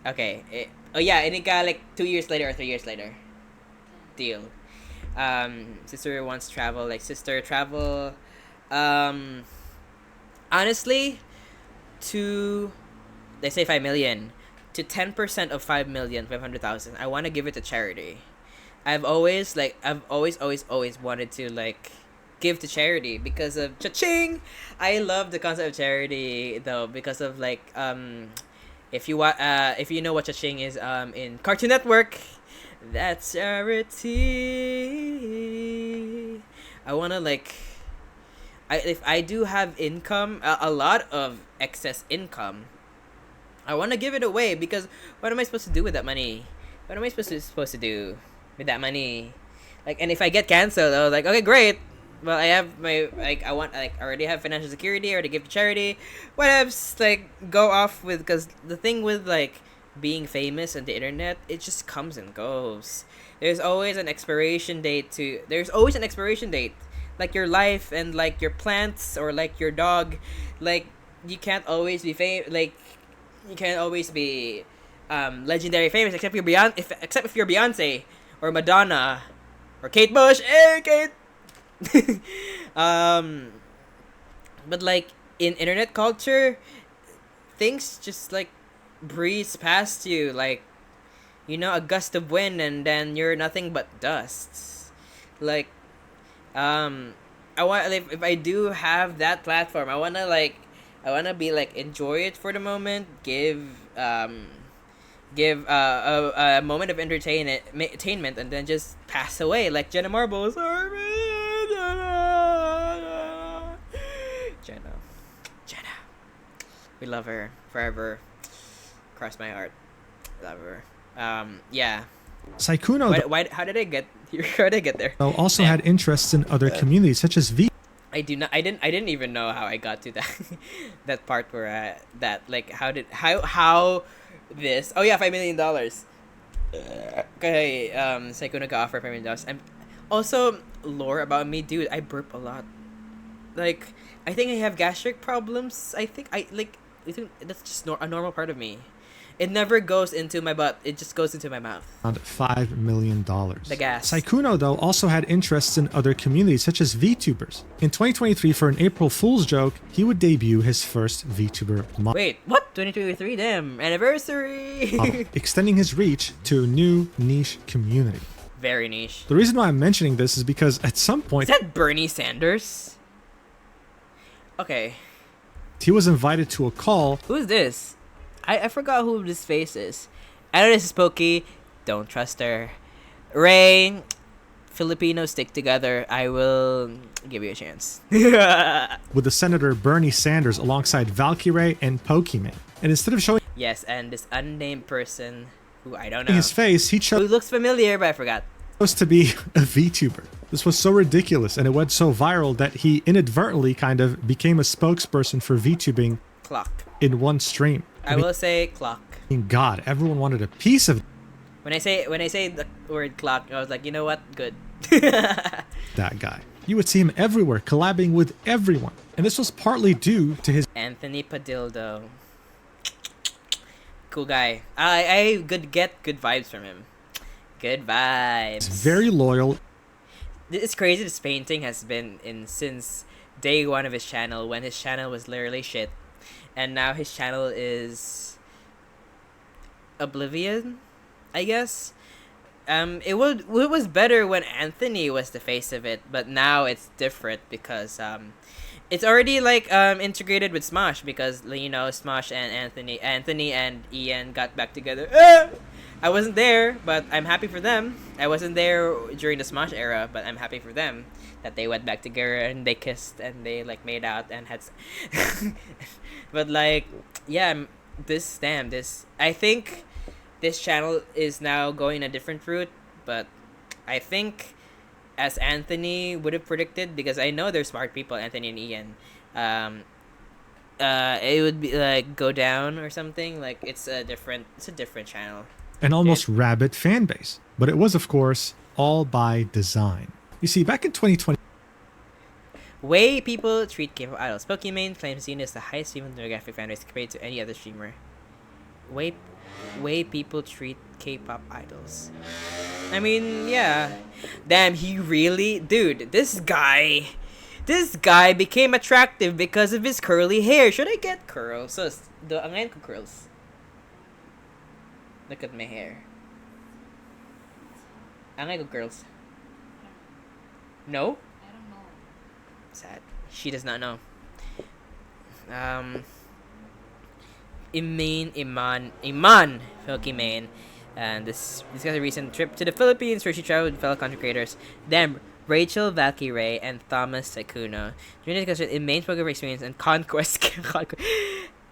Okay. Oh yeah, and it got like 2 years later or 3 years later. Deal. Sister wants to travel, like sister travel. Honestly, to they say 5 million to 10% of 5,500,000. I want to give it to charity. I've always wanted to like give to charity because of cha-ching. I love the concept of charity though because of like if you know what cha-ching is in Cartoon Network, that's charity. I want to like if I do have income, a lot of excess income, I want to give it away because what am I supposed to do with that money? What am I supposed to do with that money? Like, and if I get canceled, I was like, okay, great. Well, I have my like I already have financial security. I already give to charity. What else? Like go off with because the thing with like being famous on the internet, it just comes and goes. There's always an expiration date like your life and like your plants or like your dog. Like you can't always be legendary famous except if you're Beyonce or Madonna or Kate Bush. Hey Kate. But like in internet culture, things just like breeze past you, like a gust of wind, and then you're nothing but dust. Like I want, like, if I do have that platform, I wanna be like enjoy it for the moment, give a moment of entertainment, and then just pass away like Jenna Marbles. Jenna, we love her forever. Cross my heart, love her. Yeah. Sykkkuno How did I get here? How did I get there? also had interests in other communities such as I didn't even know how I got to that that part where how this. Oh yeah, $5 million. Okay, Sykkkuno got offered $5 million. I'm also lore about me, dude. I burp a lot. Like I think I have gastric problems. I think that's just a normal part of me. It never goes into my butt. It just goes into my mouth. around $5 million. The gas. Sykkkuno, though, also had interests in other communities, such as VTubers. In 2023, for an April Fool's joke, he would debut his first VTuber model. Wait, what? 2023? Damn, anniversary! Extending his reach to a new niche community. Very niche. The reason why I'm mentioning this is because at some point... Is that Bernie Sanders? Okay. He was invited to a call... Who's this? I forgot who this face is. I know this is Pokey. Don't trust her. Ray, Filipinos stick together. I will give you a chance. with the Senator Bernie Sanders alongside Valkyrie and Pokemon. And instead of showing yes, and this unnamed person who I don't know his face, he who chose looks familiar, but I forgot. to be a VTuber. This was so ridiculous and it went so viral that he inadvertently kind of became a spokesperson for VTubing Clock. in one stream. I will say clock. God, everyone wanted a piece of When I say the word clock, I was like, you know what? Good. that guy. You would see him everywhere, collabing with everyone. And this was partly due to his Anthony Padildo. Cool guy. I get good vibes from him. Good vibes. very loyal. It's crazy this painting has been in since day one of his channel, when his channel was literally shit. And now his channel is Oblivion, I guess. It was better when Anthony was the face of it, but now it's different because it's already like integrated with Smosh because Smosh and Anthony and Ian got back together. I wasn't there, but I'm happy for them. I wasn't there during the Smosh era, but I'm happy for them that they went back together and they kissed and they like made out and had but like yeah, I think this channel is now going a different route, but I think as Anthony would have predicted, because I know they're smart people, Anthony and Ian, it would be like go down or something. Like it's a different channel. An almost rabid fan base. But it was, of course, all by design. You see, back in 2020, Way people treat K-pop idols. Pokimane claims Xeno is the highest female demographic fan base compared to any other streamer. Way people treat K-pop idols. I mean, yeah. Damn, he really, dude. This guy became attractive because of his curly hair. Should I get curls? So, ang ngayon ko curls. Look at my hair. Ang ngayon ko curls. No? Sad. She does not know. Iman Pokimane, and this got a recent trip to the Philippines where she traveled with fellow content creators. Them, Rachel Valkyrie and Thomas Sykkkuno. During the discussion, Iman's Pokemon experience and conquest claimed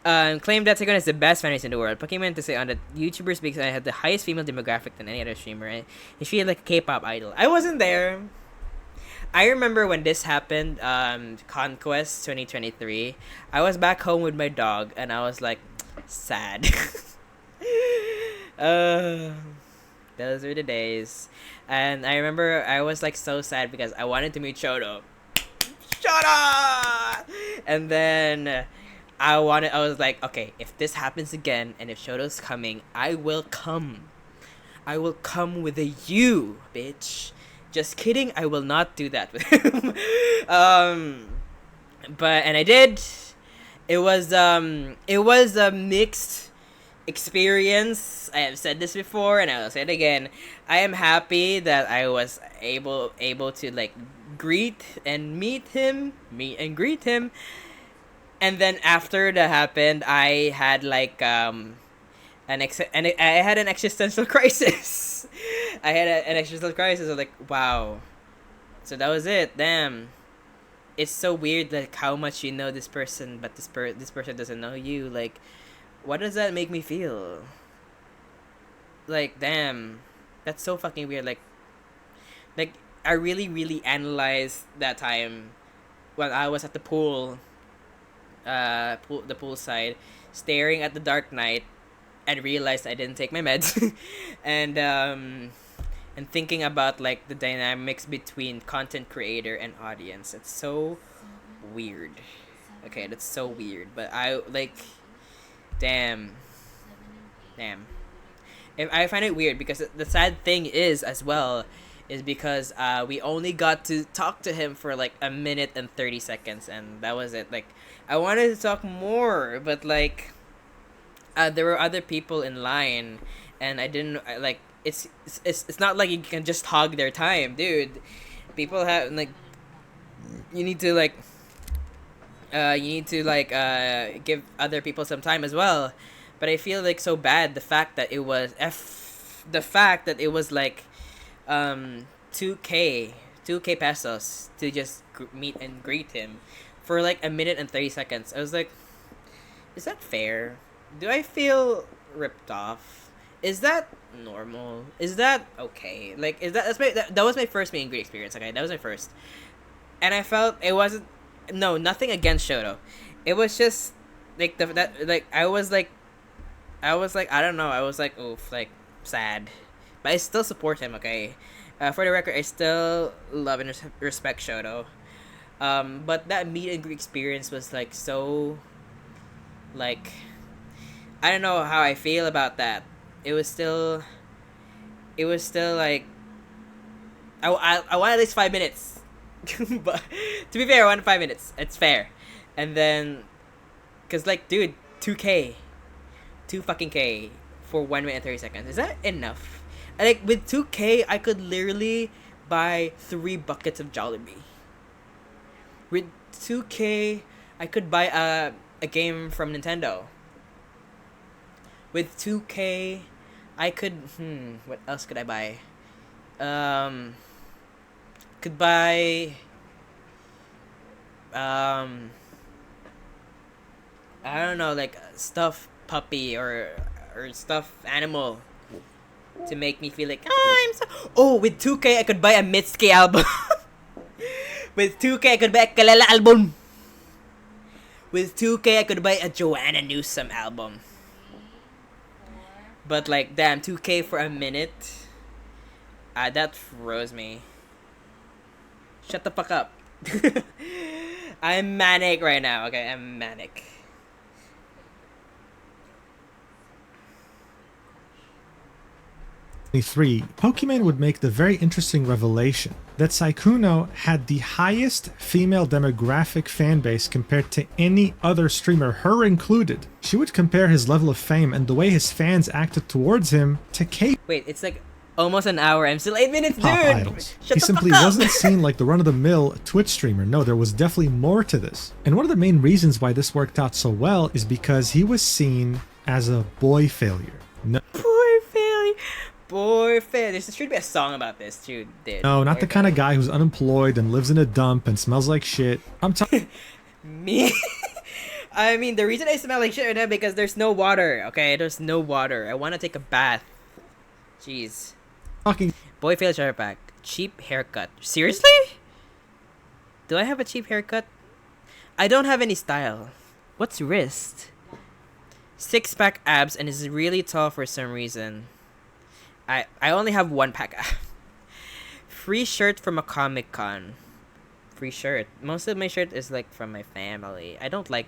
that Sykkkuno is the best fan base in the world. Pokemon to say on the YouTuber speaks I had the highest female demographic than any other streamer, and she treated like a K-pop idol. I wasn't there. I remember when this happened, Conquest 2023. I was back home with my dog, and I was like, sad. Those were the days. And I remember I was like so sad because I wanted to meet Shoto. Shoto! And then I was like, okay, if this happens again, and if Shoto's coming, I will come. I will come with a U, bitch. Just kidding, I will not do that with him. And I did. It was a mixed experience. I have said this before and I will say it again. I am happy that I was able to like meet and greet him. And then after that happened, I had like I had an existential crisis. I had an existential crisis. I was like, wow. So that was it. Damn. It's so weird, like how much you know this person, but this person doesn't know you. Like, what does that make me feel? Like, damn, that's so fucking weird. Like I really analyzed that time when I was at the pool, the poolside, staring at the dark night, and realized I didn't take my meds, and thinking about like the dynamics between content creator and audience. It's so weird. Okay, that's so weird. But I like, damn. If I find it weird because the sad thing is as well is because we only got to talk to him for like a minute and 30 seconds, and that was it. Like, I wanted to talk more, but like there were other people in line, and I didn't like. It's not like you can just hog their time, dude. People have like, you need to give other people some time as well. But I feel like so bad the fact that it was like 2k pesos to just meet and greet him for like a minute and 30 seconds. I was like, is that fair? Do I feel ripped off? Is that normal? Is that okay? Like, that was my first meet and greet experience. Okay, that was my first, and I felt it wasn't. No, nothing against Shoto. It was just like I was like I don't know. I was like, oof, like sad, but I still support him. Okay, for the record, I still love and respect Shoto. But that meet and greet experience was like so, like, I don't know how I feel about that. It was still like I want at least 5 minutes. But to be fair, I wanted 5 minutes. It's fair. And then, cause like, dude, 2K for 1 minute and 30 seconds. Is that enough? And like with 2K, I could literally buy 3 buckets of Jollibee. With 2K, I could buy a game from Nintendo. With 2K, I could what else could I buy? Could buy I don't know, like stuffed puppy or stuffed animal to make me feel like with 2K I could buy a Mitsuki album. With 2K I could buy a Kalala album. With 2K I could buy a Joanna Newsom album. But like, damn, 2K for a minute, that froze me. Shut the fuck up. I'm manic right now, okay? I'm manic. Pokimane would make the very interesting revelation that Sykkkuno had the highest female demographic fan base compared to any other streamer, her included. She would compare his level of fame and the way his fans acted towards him to K. Wait, it's like almost an hour. I'm still 8 minutes, dude. Pop idols. Shut He the simply fuck up. wasn't seen like the run-of-the-mill Twitch streamer. No, there was definitely more to this. And one of the main reasons why this worked out so well is because he was seen as a boy failure. No, Boy failure. Boy failure. There should be a song about this, dude. no, not Boy the kind of failure. guy who's unemployed and lives in a dump and smells like shit. I'm talking. Me? I mean, the reason I smell like shit right now because there's no water, okay? There's no water. I want to take a bath. Jeez. Boy failure shower pack. Cheap haircut. Seriously? Do I have a cheap haircut? I don't have any style. What's wrist? 6-pack abs and is really tall for some reason. I only have 1-pack ab. Free shirt from a Comic Con. Free shirt. Most of my shirt is like from my family. I don't like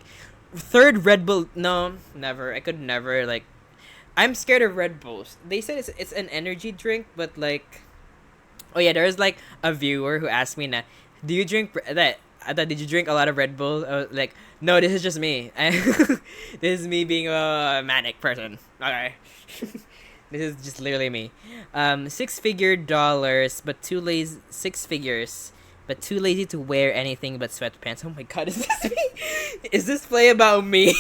third Red Bull. No, never. I could never like. I'm scared of Red Bulls. They said it's an energy drink, but like, oh yeah, there's like a viewer who asked me, "Na, do you drink that? Did you drink a lot of Red Bull?" I was like, no, this is just me. This is me being a manic person. Okay. This is just literally me. 6-figure dollars, but too lazy. 6 figures, but too lazy to wear anything but sweatpants. Oh my god, is this me? Is this play about me?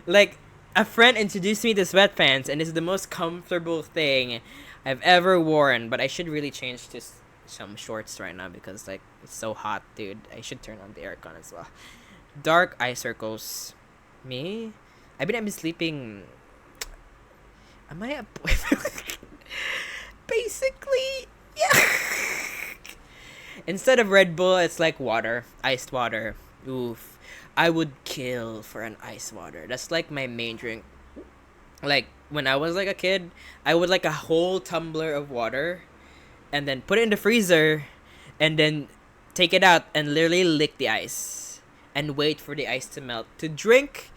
Like, a friend introduced me to sweatpants, and it's the most comfortable thing I've ever worn. But I should really change to some shorts right now because like it's so hot, dude. I should turn on the aircon as well. Dark eye circles. Me? I've been sleeping. Am I a boyfriend? Basically, yeah. Instead of Red Bull, it's like water. Iced water. Oof. I would kill for an ice water. That's like my main drink. Like, when I was like a kid, I would like a whole tumbler of water and then put it in the freezer and then take it out and literally lick the ice and wait for the ice to melt to drink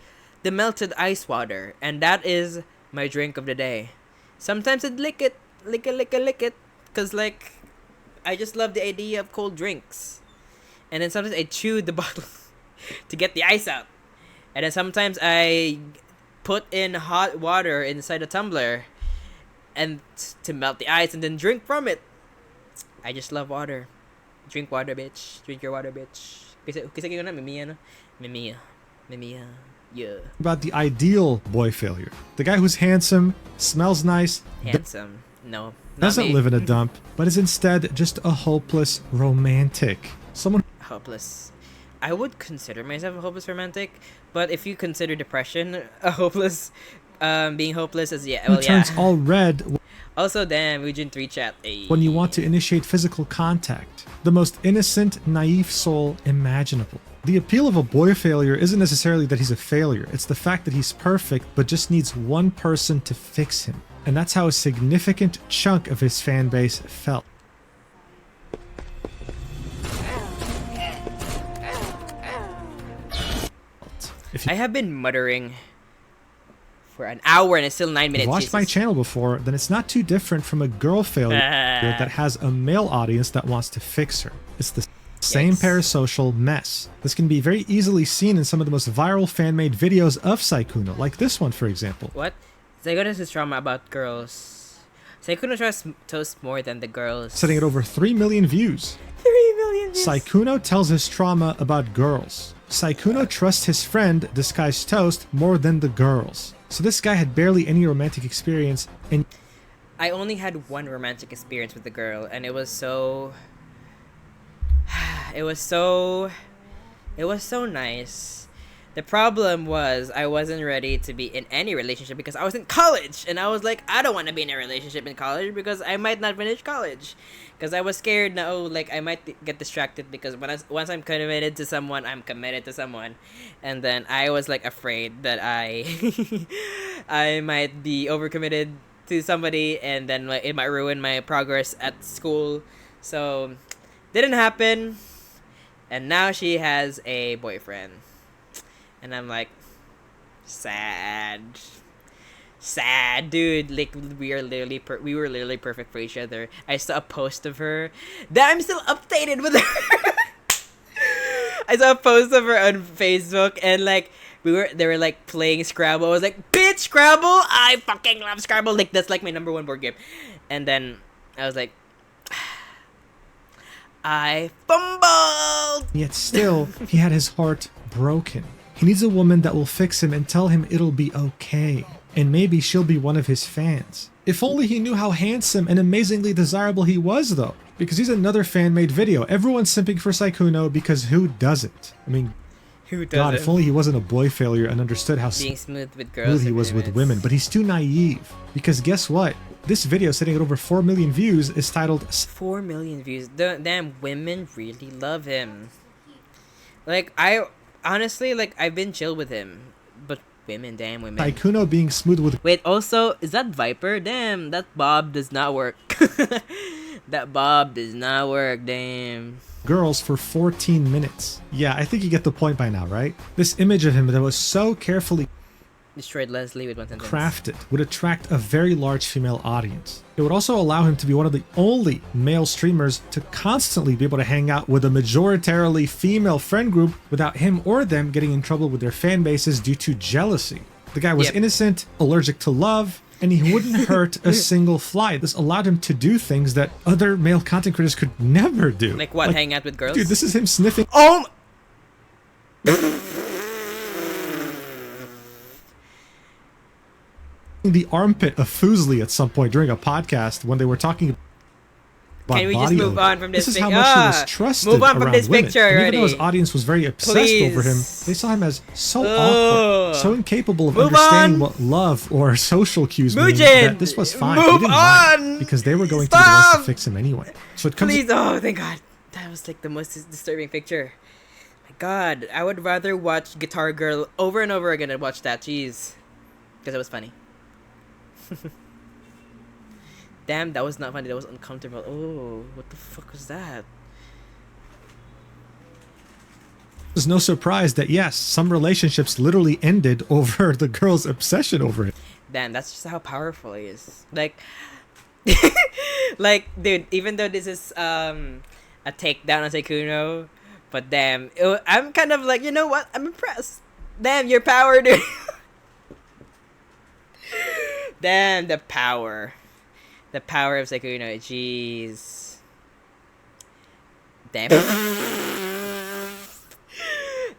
the melted ice water. And that is my drink of the day. Sometimes I'd lick it, because like I just love the idea of cold drinks. And then sometimes I chew the bottle to get the ice out. And then sometimes I put in hot water inside a tumbler and to melt the ice and then drink from it. I just love water. Drink water, bitch. Drink your water, bitch. Kasi yun na, Mimiya. Yeah. About the ideal boy failure. The guy who's handsome, smells nice, Handsome. No. Not doesn't me. live in a dump, but is instead just a hopeless romantic. Someone Hopeless. I would consider myself a hopeless romantic, but if you consider depression a hopeless, being hopeless as who well, turns yeah. all red Also, damn, Region 3 chat. Ayy. when you want to initiate physical contact. The most innocent, naive soul imaginable. The appeal of a boy failure isn't necessarily that he's a failure, it's the fact that he's perfect but just needs one person to fix him. And that's how a significant chunk of his fan base felt. If I have been muttering for an hour and it's still 9 minutes. you've watched my Jesus. channel before, then it's not too different from a girl failure that has a male audience that wants to fix her. It's the same Yikes. parasocial mess. This can be very easily seen in some of the most viral fan-made videos of Sykkkuno, like this one for example. What? Sykkkuno has trauma about girls. Sykkkuno trusts toast more than the girls. Setting at over 3 million views. 3 million views. Sykkkuno tells his trauma about girls. Sykkkuno trusts his friend, Disguised Toast, more than the girls. So this guy had barely any romantic experience, and I only had one romantic experience with the girl, and it was so nice. The problem was I wasn't ready to be in any relationship because I was in college, and I was like, I don't want to be in a relationship in college because I might not finish college. Because I was scared na, oh, like I might get distracted because once I'm committed to someone, I'm committed to someone. And then I was like afraid that I I might be overcommitted to somebody and then like, it might ruin my progress at school. So Didn't happen. And now she has a boyfriend. And I'm like, sad. Sad, dude. Like, we were literally perfect for each other. I saw a post of her that I'm still updated with her. I saw a post of her on Facebook, and like they were like playing Scrabble. I was like, bitch, Scrabble! I fucking love Scrabble. Like, that's like my #1 board game. And then I was like, I fumbled. Yet still, he had his heart broken. He needs a woman that will fix him and tell him it'll be okay. And maybe she'll be one of his fans. If only he knew how handsome and amazingly desirable he was, though. Because he's another fan-made video. Everyone's simping for Sykkkuno because who doesn't? I mean, Who doesn't? God, if only he wasn't a boy failure and understood how Being smooth with girls. smooth he was with women. But he's too naive. Because guess what? This video, sitting at over 4 million views, is titled 4 million views. Damn, women really love him. Like, honestly, like, I've been chill with him. But women, damn women. Sykkkuno being smooth with Wait, also, is that Viper? Damn, that bob does not work. That bob does not work, damn. girls for 14 minutes. Yeah, I think you get the point by now, right? This image of him that was so carefully Destroyed Leslie with one sentence. crafted would attract a very large female audience. It would also allow him to be one of the only male streamers to constantly be able to hang out with a majoritarily female friend group without him or them getting in trouble with their fan bases due to jealousy. The guy was innocent, allergic to love, and he wouldn't hurt a single fly. This allowed him to do things that other male content creators could never do. Like what? Hang out with girls? Dude, this is him sniffing Oh! the armpit of Fuslie at some point during a podcast when they were talking about Can we just body move odor. on from this This is how pic- much he Ah! was trusted Move on from around this women. picture And even though already. his audience was very obsessed over him, Please. they saw him as so Ugh. awkward, so incapable of Move understanding on. what love or social cues mean Mujin, that this was fine. They move didn't mind on. because they were going to be the ones Stop. to fix him anyway. So it comes Please, oh, thank God. That was like the most disturbing picture. My God, I would rather watch Guitar Girl over and over again than watch that. Jeez. Because it was funny. Damn, that was not funny. That was uncomfortable. Oh, what the fuck was that? It's no surprise that yes, some relationships literally ended over the girl's obsession over it. Damn, that's just how powerful he is. Like, like, dude, even though this is a takedown on Sykkkuno, but damn, I'm kind of like, you know what? I'm impressed. Damn, your power, dude. Damn, the power. The power of Sykkkuno. Jeez. Damn.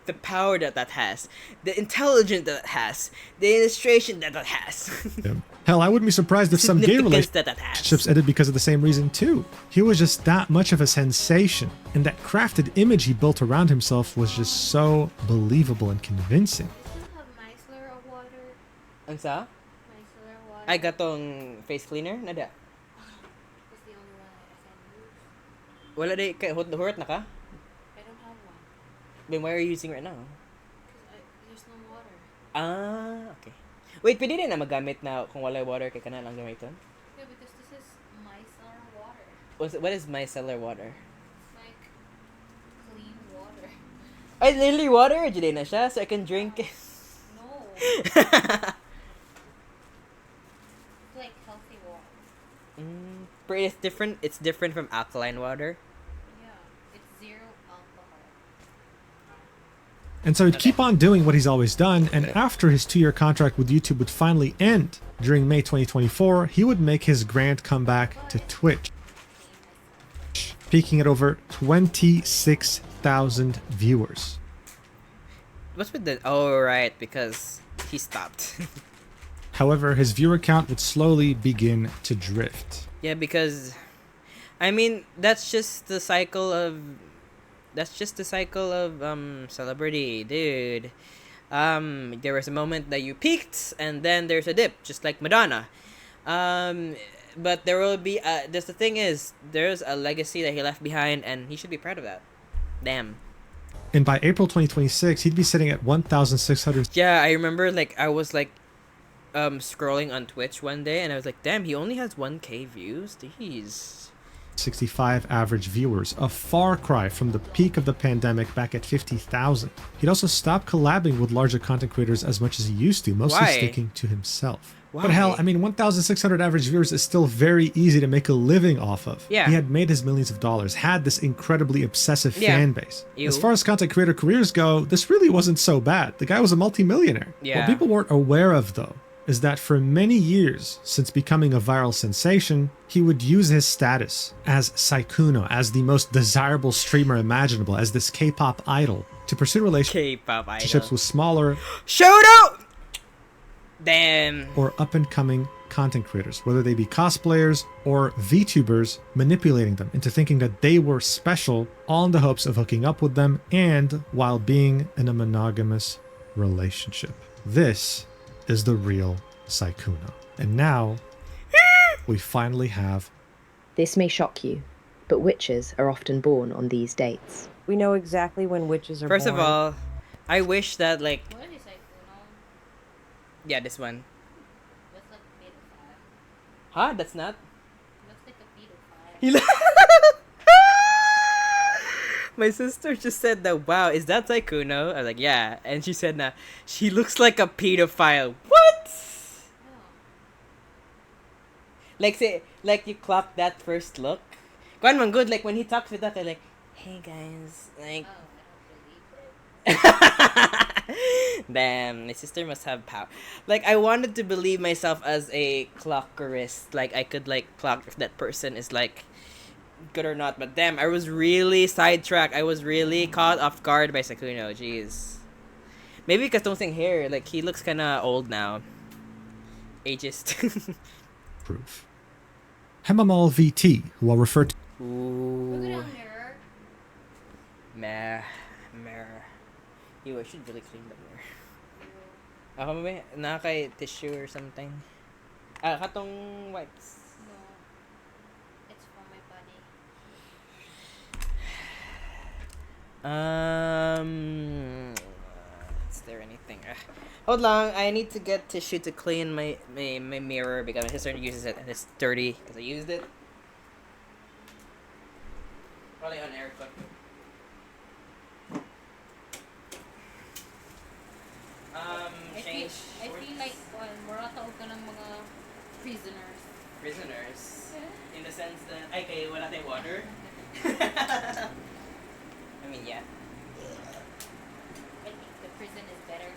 The power that has. The intelligence that has. The illustration that has. Yeah. Hell, I wouldn't be surprised if some gay Significance that relationships has. ended because of the same reason too. He was just that much of a sensation, and that crafted image he built around himself was just so believable and convincing. Ang sa? I got tong face cleaner. Nada. Wala day. Hurot na ka? I don't have one. Then why are you using right now? There's no water. Ah, okay. Wait, pwede rin na magamit na kung wala water kay kana lang gamiton? Yeah, because this is micellar water. What is micellar water? Like clean water. Ay, literally water? Dili na siya so I can drink it. No. Like healthy water. But it's different. It's different from alkaline water. Yeah. It's zero alcohol. And so he'd keep on doing what he's always done, and after his 2-year contract with YouTube would finally end during May 2024, he would make his grand comeback to Twitch, peaking at over 26,000 viewers. What's with the? Oh right, because he stopped. However, his viewer count would slowly begin to drift. Yeah, because, I mean, that's just the cycle of celebrity, dude. There was a moment that you peaked, and then there's a dip, just like Madonna. But there will be. Just the thing is, there's a legacy that he left behind, and he should be proud of that. Damn. And by April 2026, he'd be sitting at 1,600. Yeah, I remember. Like I was like, scrolling on Twitch one day, and I was like, damn, he only has 1K views. Jeez. 65 average viewers, a far cry from the peak of the pandemic back at 50,000. He'd also stopped collabing with larger content creators as much as he used to, mostly Why? sticking to himself. Why? But hell, I mean, 1,600 average viewers is still very easy to make a living off of. Yeah. He had made his millions of dollars, had this incredibly obsessive Yeah. fan base. Ew. As far as content creator careers go, this really wasn't so bad. The guy was a multimillionaire. Yeah. What people weren't aware of, though, is that for many years since becoming a viral sensation, he would use his status as sykkkuno, as the most desirable streamer imaginable, as this K-pop idol, to pursue relationships K-pop idol. with smaller Shout out! Damn. or up-and-coming content creators, whether they be cosplayers or VTubers, manipulating them into thinking that they were special, all in the hopes of hooking up with them and while being in a monogamous relationship. This is the real sykkkuno. And now, we finally have... This may shock you, but witches are often born on these dates. We know exactly when witches are First born. of all, I wish that like... What is sykkkuno? Yeah, this one. Looks like a pedophile. Huh? That's not? Looks like a pedophile. He My sister just said that, wow, is that sykkkuno? I was like, yeah. And she said, nah, she looks like a pedophile. What? Like, say, like you clock that first look. Kwan man good, like when he talks with that, they're like, hey guys, like... Damn, my sister must have power. Like, I wanted to believe myself as a clockerist. Like, I could, like, clock if that person is, like, good or not. But damn, I was really sidetracked. I was really caught off guard by sykkkuno. Jeez. Maybe because don't think hair. Like, he looks kind of old now. Ageist. proof. Hemamal VT, who I'll refer to Ooh. Look at a mirror. Mirror. Ew, I should really clean the mirror. Ako may nakakay tissue or something. Katong wipes. No. It's from my body. Is there anything? Hold long, I need to get tissue to clean my mirror because my sister uses it and it's dirty because I used it. Probably on air cook. Change I feel like mura taog ka ng mga prisoners. prisoners. In the sense that, ay, kaya wala tayong water. I mean, yeah. I think the prison is better.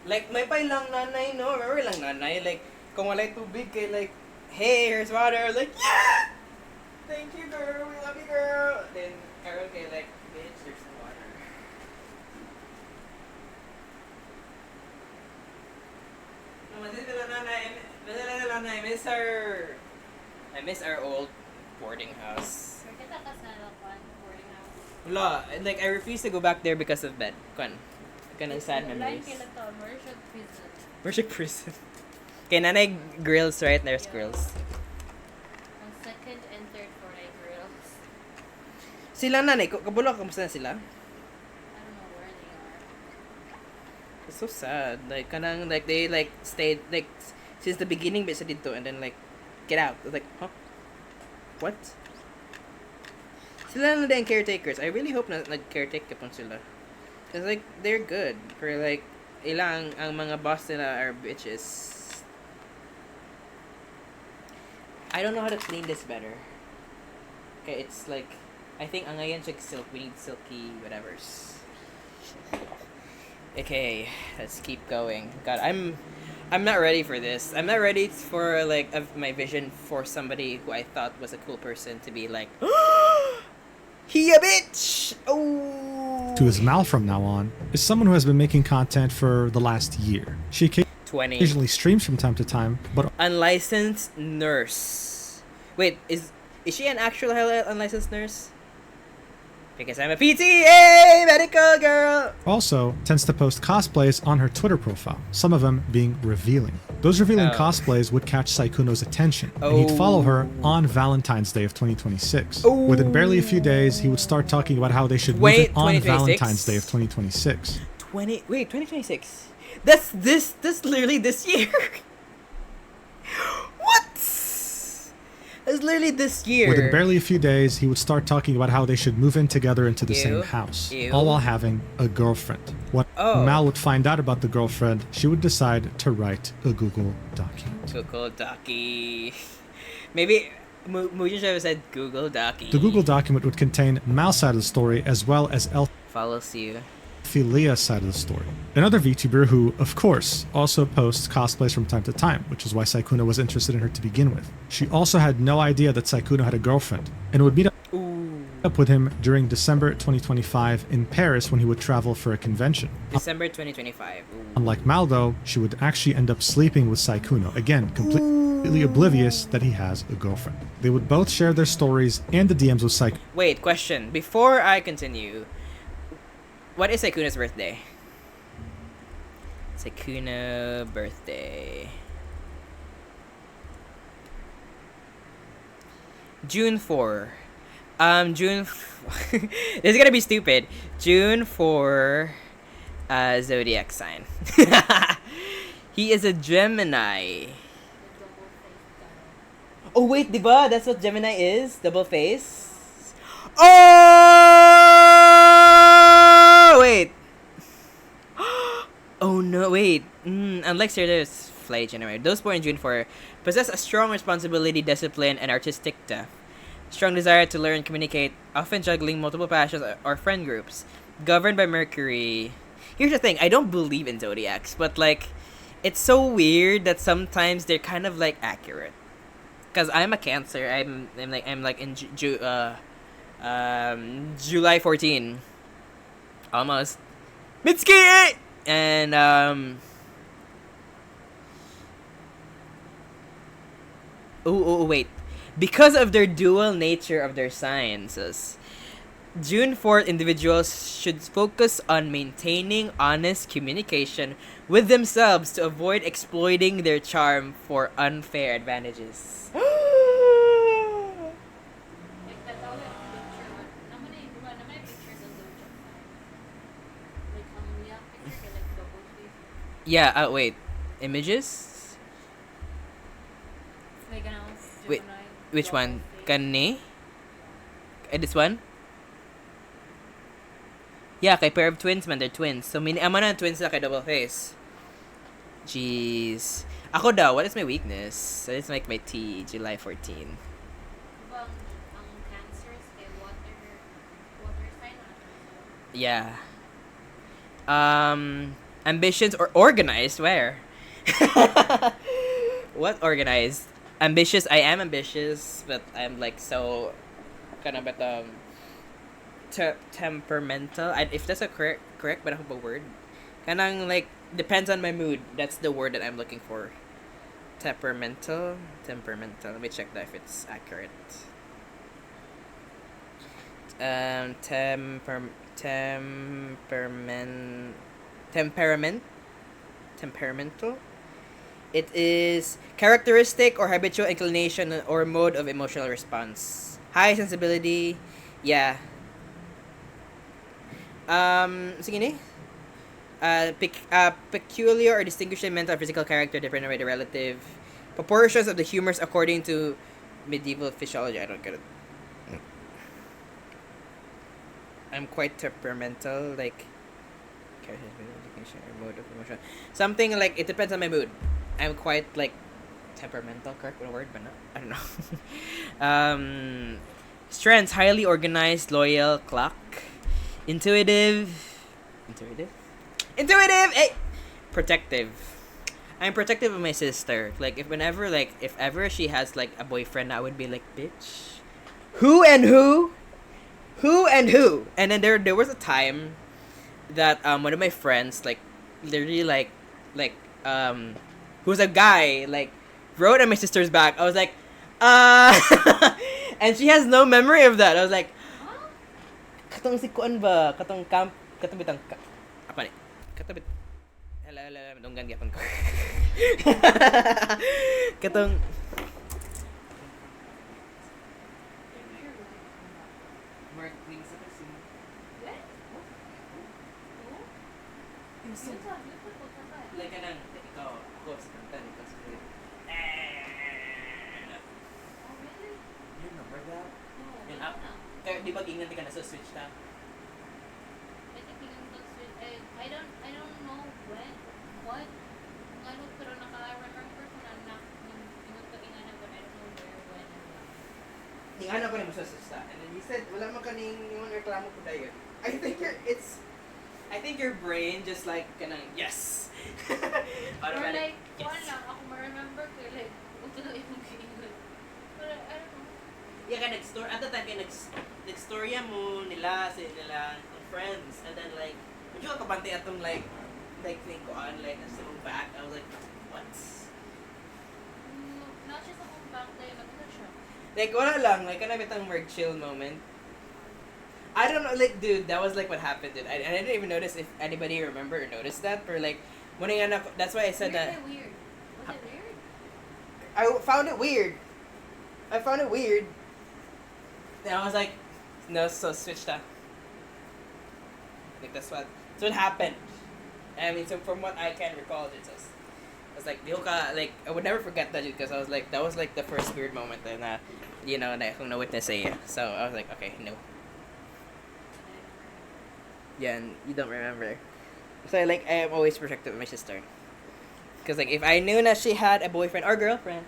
Like, may pay lang nanay, no? Remember lang nanay? Like, kung wala'y tubig, kay like, hey, here's water. Like, yeah! Thank you, girl. We love you, girl. Then, Carol kay like, bitch, there's no water. I miss her. I miss our old boarding house. Kita ka sa boarding house. Wala. Like, I refuse to go back there because of that. Kanang sad memories. Line kila to, Merchant Prison. Merchant Prison. Kay nanay grills, right? There's grills. On second and third floor ay grills. Sila nanay, kabulok, kamusta na sila? I don't know where they are. It's so sad. Like, kanang, like, they, like, stayed, like, since the beginning, bisa dito, and then, like, get out. I was like, huh? What? Sila na din caretakers. I really hope na nag-caretake kapon sila. Cause, like, they're good. For, like, ilang, ang mga boss nila are bitches. I don't know how to clean this better. Okay, it's like, I think ang ngayon siya silk. We need silky whatevers. Okay, let's keep going. God, I'm not ready for this. I'm not ready for like of my vision for somebody who I thought was a cool person to be like, he a bitch. Oh. to his mouth from now on is someone who has been making content for the last year. She 20. occasionally streams from time to time, but Unlicensed nurse. Wait, is she an actual unlicensed nurse? Because I'm a PTA medical girl. also tends to post cosplays on her Twitter profile, some of them being revealing. Those revealing cosplays would catch sykkkuno's attention, and he'd follow her on Valentine's Day of 2026. Within barely a few days, he would start talking about how they should move it on 2026? Valentine's Day of 2026. 2026. That's literally this year. What? It's literally this year. Within barely a few days, he would start talking about how they should move in together into the same house, all while having a girlfriend. When Mal would find out about the girlfriend, she would decide to write a Google document. Google Docky. Maybe Muji should have said Google Docky. The Google document would contain Mal's side of the story as well as follows you. Leah's side of the story. Another VTuber who, of course, also posts cosplays from time to time, which is why Sykkkuno was interested in her to begin with. She also had no idea that Sykkkuno had a girlfriend, and would meet up with him during December 2025 in Paris when he would travel for a convention. December 2025. Unlike Mal, though, she would actually end up sleeping with Sykkkuno, again, completely oblivious that he has a girlfriend. They would both share their stories and the DMs with Sykkkuno. Wait, question. Before I continue, what is Sykkkuno's birthday? Sykkkuno birthday. June 4. This is gonna be stupid. June 4, zodiac sign. He is a Gemini. Oh wait, diba? That's what Gemini is? Double face? Oh wait. Oh no, wait. Unlike Sirius flight generator, those born in June 4 possess a strong responsibility, discipline, and artistic depth. Strong desire to learn, communicate, often juggling multiple passions or friend groups. Governed by Mercury. Here's the thing, I don't believe in zodiacs, but like, it's so weird that sometimes they're kind of like accurate. Cause I'm a Cancer. I'm like in July 14. Almost. Mitsuki! And wait. Because of their dual nature of their sciences, June 4th individuals should focus on maintaining honest communication with themselves to avoid exploiting their charm for unfair advantages. Yeah, wait. Images? Wait, which one? Kani? This one? Yeah, kay pair of twins man, they're twins. So, ama na twins na kay double face. Jeez. Ako daw, what is my weakness? So, it's like my T, July 14. Yeah. Ambitions or organized? Where? What organized? Ambitious. I am ambitious, but I'm like so kind of temperamental. If that's a correct but a word. Kanang like depends on my mood. That's the word that I'm looking for. Temperamental. Let me check that if it's accurate. Temperamental. It is characteristic or habitual inclination or mode of emotional response. High sensibility. Yeah. Sige ni. Peculiar or distinguishing mental or physical character different by the relative proportions of the humors according to medieval physiology. I don't get it. I'm quite temperamental, like or mode of emotion. Something like it depends on my mood. I'm quite like temperamental, correct word, but no, I don't know. Strengths: highly organized, loyal, clock, intuitive, hey! Protective. I'm protective of my sister. Like if ever she has like a boyfriend, I would be like, bitch, who? And then there was a time that one of my friends like literally like who's a guy like wrote on my sister's back. I was like, and she has no memory of that. I was like, katong si kuan ba? Katong camp katabitang apa ni? Katabit. Hala donggan gyapon ko. Katong like kanang ikaw ako sa kanta ikaw sa mag-ingat ka na sa switch ta. I don't know when, what, ano, pero naka-remember ko na ingat ko ingana, but I don't know where, when, and what. Ingana ko na mo sa switch ta. And then he said, wala man kaning yung reklamo ko dayon. I think your brain just like kanang yes. Or Automatic. like, wala, ako ma-remember ko, like, ito na yung mag-ingat. But I don't know. Yeah, ka nag-store at the time ka nag-storya mo nila ang friends, and then like medyo kapante atong like think ko on like as move back. I was like, what? Not just akong back day, mag-ingat siya. Like wala lang, like kana bitang more chill moment. I don't know, like dude, that was like what happened, dude. I didn't even notice if anybody remember or noticed that, or like when that's why I said that. Weird. Was it weird? I found it weird. And I was like, no, so switched up. Like that's what happened. I mean, so from what I can recall, it was like, like I would never forget that because I was like, that was like the first weird moment that na akong na-witness eh. So I was like, okay, no. Yeah, and you don't remember. So like, I am always protective of my sister. Because like, if I knew that she had a boyfriend or girlfriend,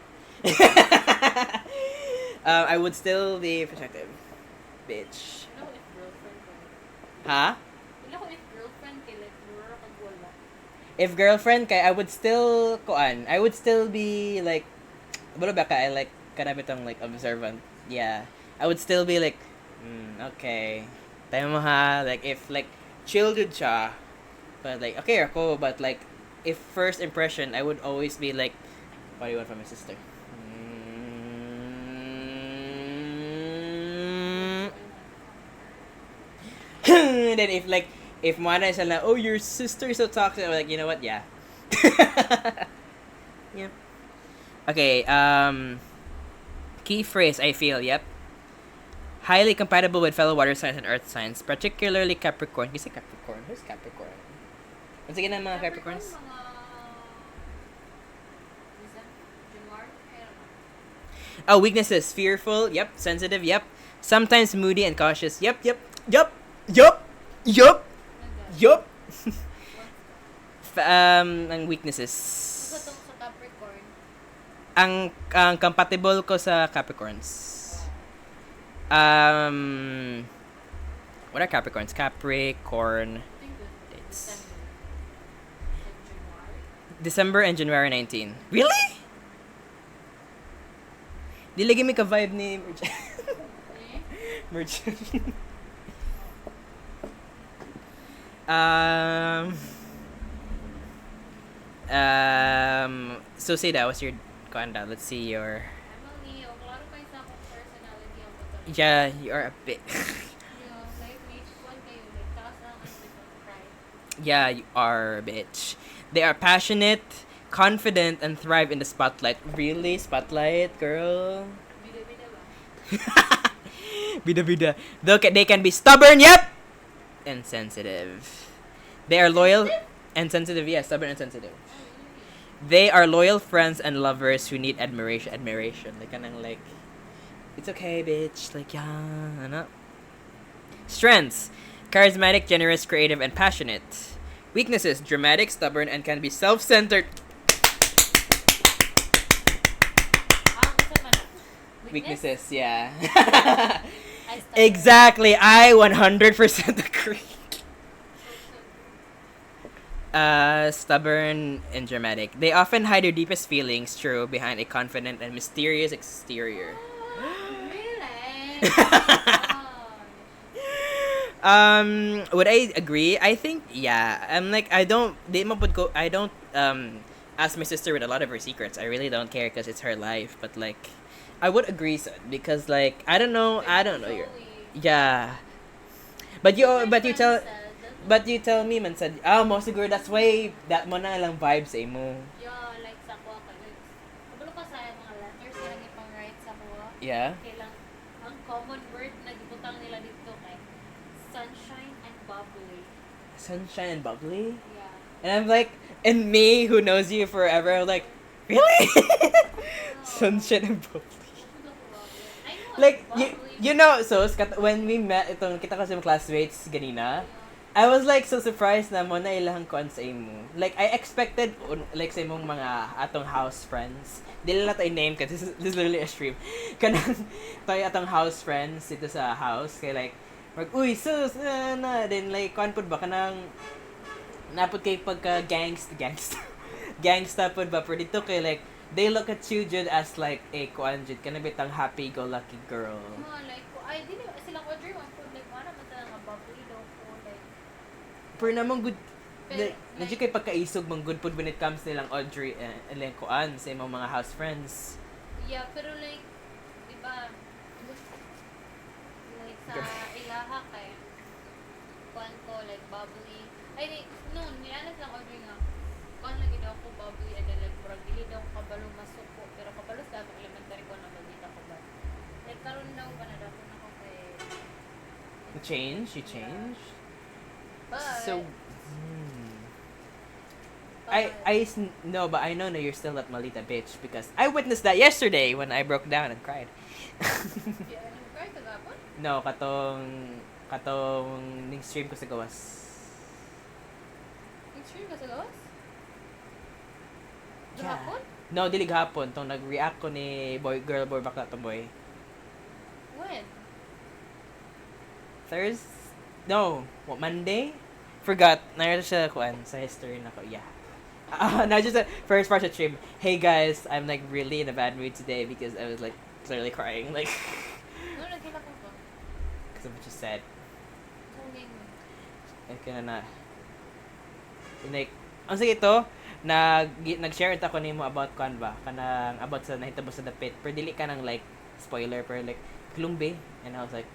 I would still be protective. Bitch. Ano if girlfriend ko? Huh? Wala ko if girlfriend kay like mura kag wala. If girlfriend kay, I would still be like, wala ba ka, I like, kanabitang like observant. Yeah. I would still be like, okay. Tayo mo ha, like if like, chill dude siya. But like, okay ako, but like, if first impression, I would always be like, what do you want from my sister? And then if Moana is like, oh, your sister is so toxic, I'm like, you know what? Yeah. Yep. Okay. Key phrase. I feel. Yep. Highly compatible with fellow water signs and earth signs, particularly Capricorn. You say Capricorn. Who's Capricorn? Once again, mga Capricorns. Oh, weaknesses. Fearful. Yep. Sensitive. Yep. Sometimes moody and cautious. Yep. Ang weaknesses. Sa Capricorn. Ang compatible ko sa Capricorns. What are Capricorns? Capricorn dates. December and January 19. Really? Di lagi may ka-vibe ni Merchant. So say that, what's your conda? Let's see your... Yeah, you are a bit... Yeah, you are a bitch. They are passionate, confident, and thrive in the spotlight. Really? Spotlight, girl? Bida. They can be stubborn, yep! And sensitive. They are loyal and sensitive, yeah, stubborn and sensitive. They are loyal friends and lovers who need admiration. Like, kanang like, it's okay, bitch. Like, yeah, ano? Strengths. Charismatic, generous, creative, and passionate. Weaknesses. Dramatic, stubborn, and can be self-centered. Weaknesses, yeah. Exactly. I 100% agree. Stubborn and dramatic. They often hide their deepest feelings, true, behind a confident and mysterious exterior. Would I agree? I think yeah. I'm like I don't ask my sister with a lot of her secrets. I really don't care because it's her life. But like, I would agree because like I don't know you. Yeah. But you tell me man said mo siguro that's why that mo na lang vibes sa imo. Yeah, like sa ko like kabalo pa sa mga letters nga ipang write sa ko. Yeah. Kailang ang common word na gibutang nila dito kay sunshine and bubbly. Sunshine and bubbly? Yeah. And I'm like, and me who knows you forever, I'm like, really? Sunshine and bubbly. I know Like, you know, so, when we met, itong kita kasi yung classmates ganina, I was like so surprised na mo na ilang kuan sa imo. Like, I expected, like, sa imong mga atong house friends, di lang tayo name kasi this is literally a stream. Kanang, tayo atong house friends dito sa house, kaya like, uy, sus, then like, kuan po ba, kanang, napod kay pagka gangsta po ba, pero dito kay like, they look at you Jud as like a kuan Jud kana bitang happy-go-lucky girl. Like, I dili sila ko dream ang food like mana man ta nga bubbly daw ko like. Pero namang good like, medyo kay pagkaisog mang good food when it comes nilang Audrey and like kuan sa imong mga house friends. Yeah, pero like, di ba, like sa ilaha kay, kuan ko, like, bubbly. Ay, no, nianas lang Audrey nga, kuan lagi daw ko bubbly, and then like, murag dili daw ko kabalo masuko, pero kabalo sa ako elementary ko na magita ko ba. Like, karon daw ba na daw ko na ko kay... You changed? But, So, no, but I know that you're still that Malita bitch because I witnessed that yesterday when I broke down and cried. yeah, anong cry ka gapon? No, katong ning stream ko sa gawas. Extreme ka sa gawas? Yeah. Gahapon? No, dili gahapon. Tong nag-react ko ni girl boy bakla tong boy. When? Monday? Forgot. Narito siya kuan sa history na ko. Yeah. Not just the first part of the stream. Hey guys, I'm like really in a bad mood today because I was like clearly crying like No, nagkita ko ba? because of what you said. Hunging mo. Like na. Like, ang sige to, nag-share ta ko nimo about kuan ba? Kanang about sa nahitabo sa dapit. Pero dili ka nang like spoiler pero like klumbe and I was like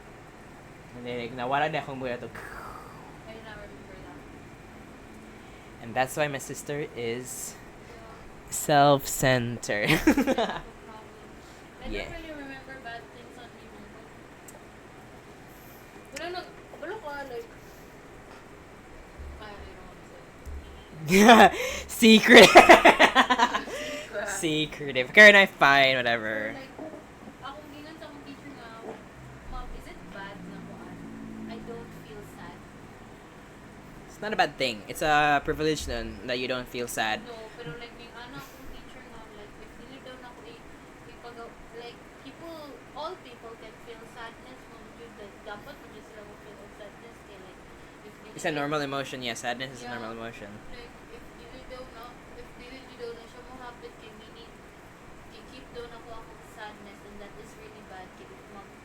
and then like nawala na akong buya to. I did not remember that. And that's why my sister is self-centered. No problem. I Yeah. don't really remember bad things on me, man. Pero kabalo ko, like, I don't want to say. Secret. Secretive. Karen, I fine, whatever. Like, akong gingan sa akong teacher nga, Mom, is it bad na kuan? I don't feel sad. It's not a bad thing. It's a privilege then that you don't feel sad. No, pero like, yung akong teacher nga, like, if dili daw na ako like, all people can feel sadness kung yun, like, dapat mo dyan sila mo feel of sadness, kaya like, if dili It's a normal emotion. Yeah, sadness is a normal emotion. Like, if dili daw na siya mo happen kay meaning i-keep daw na ko akong sadness and that is really bad kay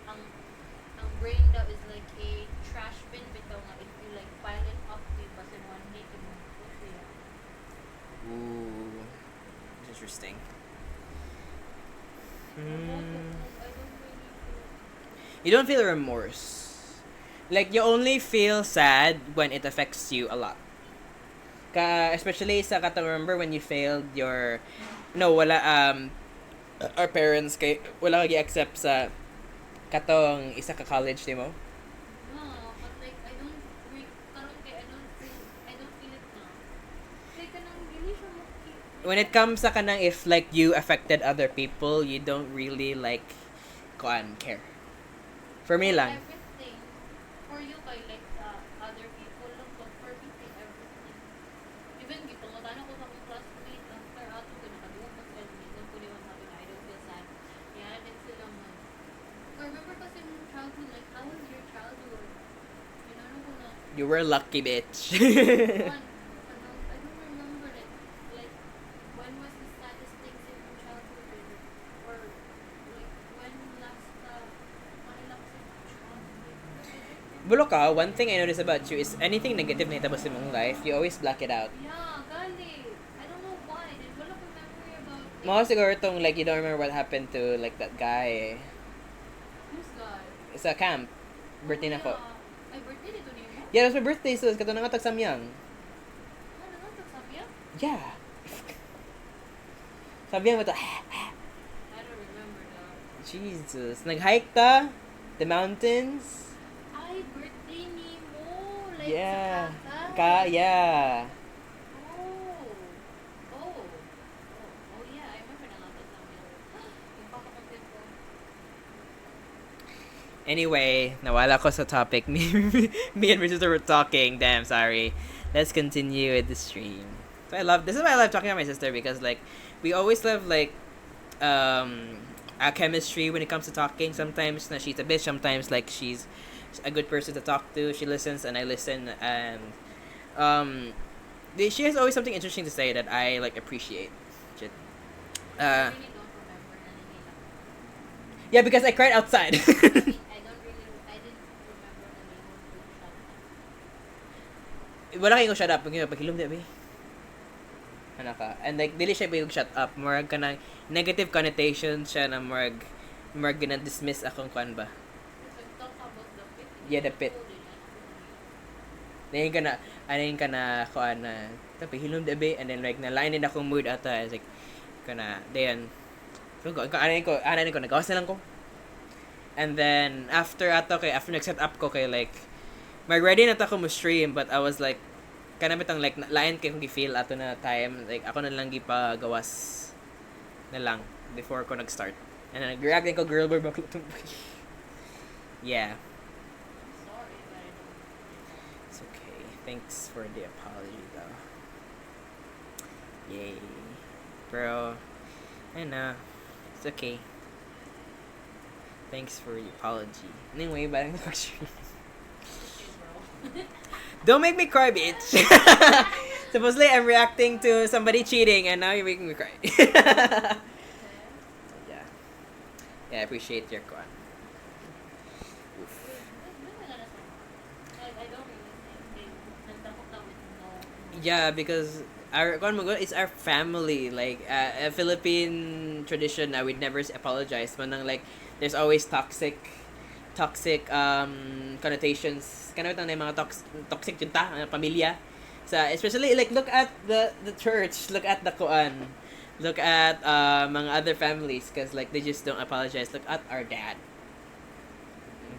ang brain daw is like a trash bin bitaw nga if you like pile it up to basta one day to mo push it. Ooh, interesting. I don't really feel You don't feel remorse. Like, you only feel sad when it affects you a lot. Especially sa katong remember when you failed your... No, wala, our parents, wala kag-accept sa katong isa ka college, di mo? no, but like I don't karon kay I don't feel it na. Like kanang dili siya mo When it comes sa kanang if like you affected other people, you don't really like care. For me lang. everything for you kay like other people lang but for me kay everything. Even gipangutana ko sa akong classmate after ato ko nakaduwa ko sa me kung kuno man sabi na I don't feel sad. Yan din sila man. I remember kasi nung childhood like how was your childhood? You know ko na You were lucky, bitch. one I don't remember like when was the saddest things in your childhood or like when last mahilak sa childhood. Bulo ka, one thing I notice about you is anything negative na hitabo sa mong life, you always black it out. Yeah, gali. I don't know why. There's wala ko memory about it. Mga siguro tong like you don't remember what happened to like that guy. Who's God? Sa camp. Birthday na ko. Ay, birthday dito niyo mo? Yeah, it was my birthday, so kato na nga tagsamyang. Ano nga ito, Samya? Yeah. Samyang mo to. I don't remember that. Jesus. Nag-hike ta? The mountains? Ay, birthday ni mo. Like, Yeah. sa Tagay. Yeah. Oh, yeah. I remember na nga ito, Samya. Yung baka content ko. Anyway, nawala ko sa topic. Me and my sister were talking. Damn, sorry. Let's continue with the stream. This is why I love talking to my sister, because like we always love like a chemistry when it comes to talking. Sometimes na she's a bitch, sometimes like she's a good person to talk to. She listens and I listen, and she has always something interesting to say that I like appreciate. Shit. I really don't remember na nila. Yeah, because I cried outside. I didn't remember na nila Wala kayong shut up. Paghilom di ba? Ano ka? And like, dili siya ba yung shut up. More ka ng negative connotation siya na more gina-dismiss akong kwan ba? talk about the pit. Yeah, the pit. Nahin ka na kuan na hilom di ba? And then like, nalain din akong mood ata. It's like, kana, dayan. So, anayin ko, nagawas na lang ko. And then, after nag-set up ko kay like, mag-ready na ako mo stream, but I was like, kanabitang like, lain kay kong gi-feel ato na time, like, ako na lang gipagawas na lang before ko nag-start. And then, nag-react din ko, girl, boy, bakit itong yeah. Sorry, but I don't. It's okay. Thanks for the apology, though. Yay. Bro, I know. It's okay. Thanks for the apology. Anyway, parang nag-stream. Don't make me cry, bitch. Supposedly, I'm reacting to somebody cheating, and now you're making me cry. Yeah. Yeah, I appreciate your cry. I don't really think nagtakot na with no. Yeah, because it's our family. Like, a Philippine tradition na we'd never apologize. Manang like, there's always toxic connotations. Kana na yung mga toxic junta, pamilya. So, especially like look at the church, look at the Quran, look at mga other families, because like they just don't apologize. Look at our dad.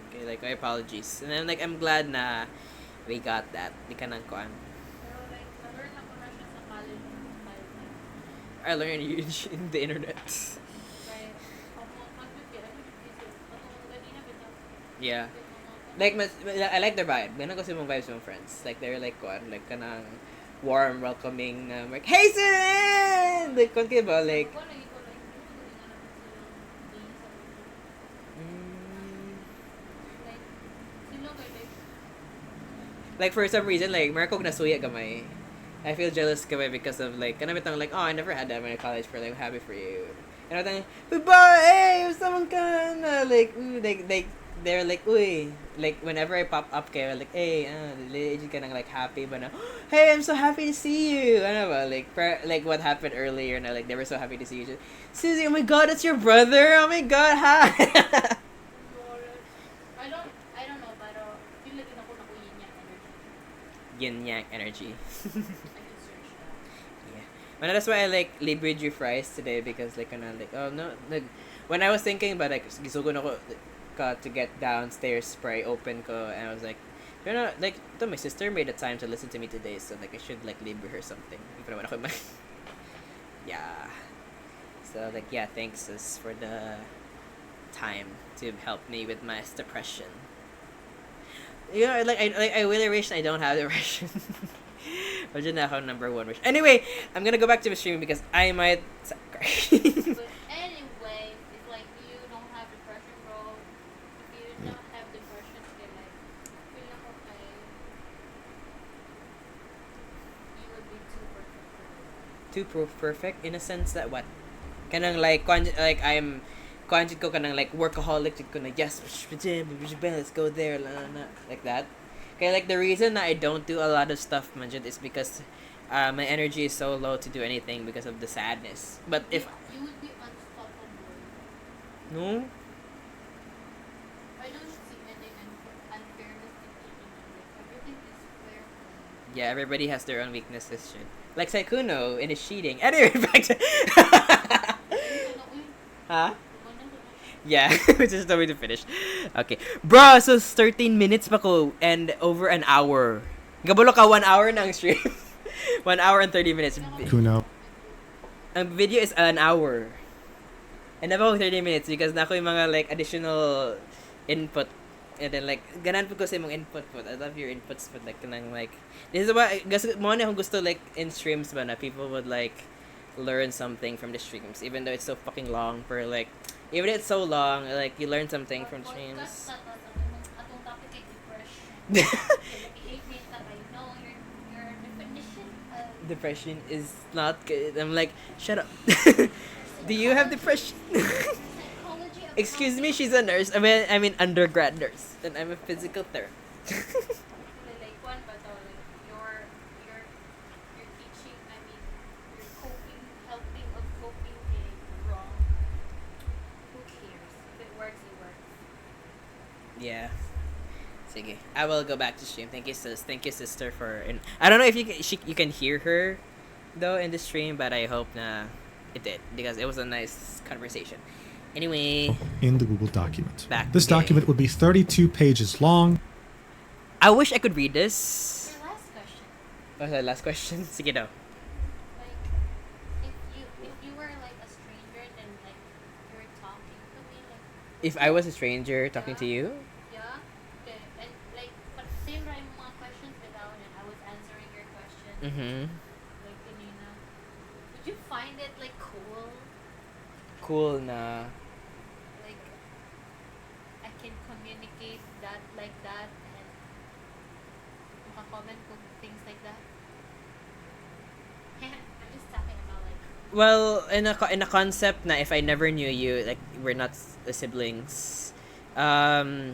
Okay, like my apologies. And then like I'm glad na we got that. Di ka nang Quran. Pero like, na-learn ako na siya sa college. I learned in the internet. Like, Yeah. Like, I like their vibe. Ganun kasi mong vibes ng friends. Like, they're like, like, kanang warm, welcoming, like, hey, Sin! Like, kung kayo ba, like, like, for some reason, like, Marco nasuya gamay. I feel jealous gamay because of, like, kanabitang, like, oh, I never had that in college for, like, I'm happy for you. And I'm like, bye, hey, someone can, like, ooh, they're like, uy, like, whenever I pop up kayo, like, hey, legit ka nang, like, happy ba na, hey, I'm so happy to see you, ano ba, like, what happened earlier, na, like, they were so happy to see you, Susie, oh my god, that's your brother, oh my god, hi! I don't know, pero feel like ako Yin yang energy. I can search that. Yeah. But that's why I like Libridge fries today, because like like, oh no, like when I was thinking about like gisugon ako to get downstairs, pray open ko, and I was like, you know, like my sister made the time to listen to me today, so like I should like libre her something. Yeah. So like yeah, thanks sis for the time to help me with my depression. You know, I really wish I don't have depression. But yun na ako number one wish. Anyway, I'm gonna go back to the streaming because I might But anyway, it's like you don't have depression, bro. If you don't have depression, okay, like feel like okay, you would be too perfect for it. too perfect in a sense that what? Kanang like I'm conjugate ko kanang like workaholic ko na yes, let's go there, like that. Okay, like the reason that I don't do a lot of stuff manjud is because my energy is so low to do anything because of the sadness. But if You would be unstoppable. no, I don't see any unfairness in eating. Like everything is fair. yeah, everybody has their own weaknesses. Shit. Like Sykkkuno in his cheating. Anyway, back to huh? Yeah, we just told me to finish. Okay. Bro, so 13 minutes pa ko and over an hour. Gabalo ka 1 hour ng stream. 1 hour and 30 minutes. Kuno. Ang video is an hour. And about 30 minutes because na ko yung mga like additional input. And then like ganan po ko sa imong input po. I love your inputs po like kanang like this is why mo na akong gusto like in streams ba na people would like learn something from the streams even though it's so fucking long for like even if it's so long like you learn something from streams. Atong topic ay depression. No, your definition of Depression is not good. I'm like, shut up. Do you have depression? psychology of Excuse me, she's a nurse. I mean undergrad nurse, and I'm a physical therapist. like one but like your teaching, I mean your coping, helping of coping is wrong. Who cares? If it works, it works. Yeah. Sige. I will go back to stream. Thank you, sis. Thank you, sister, for. And I don't know if you can hear her, though, in the stream, but I hope na it did because it was a nice conversation. Anyway, In the Google document. Back This again. document would be 32 pages long. I wish I could read this. Your last question. What's the last question? Sige daw. Like if you were like a stranger then like you're talking to me like If I was a stranger talking to you, yeah, okay, and like but same right mga questions without and I was answering your question like kanina, would you find it like cool na. like I can communicate that like that and maka-comment kung things like that? I'm just talking about like Well, in a concept na if I never knew you, like we're not siblings, garo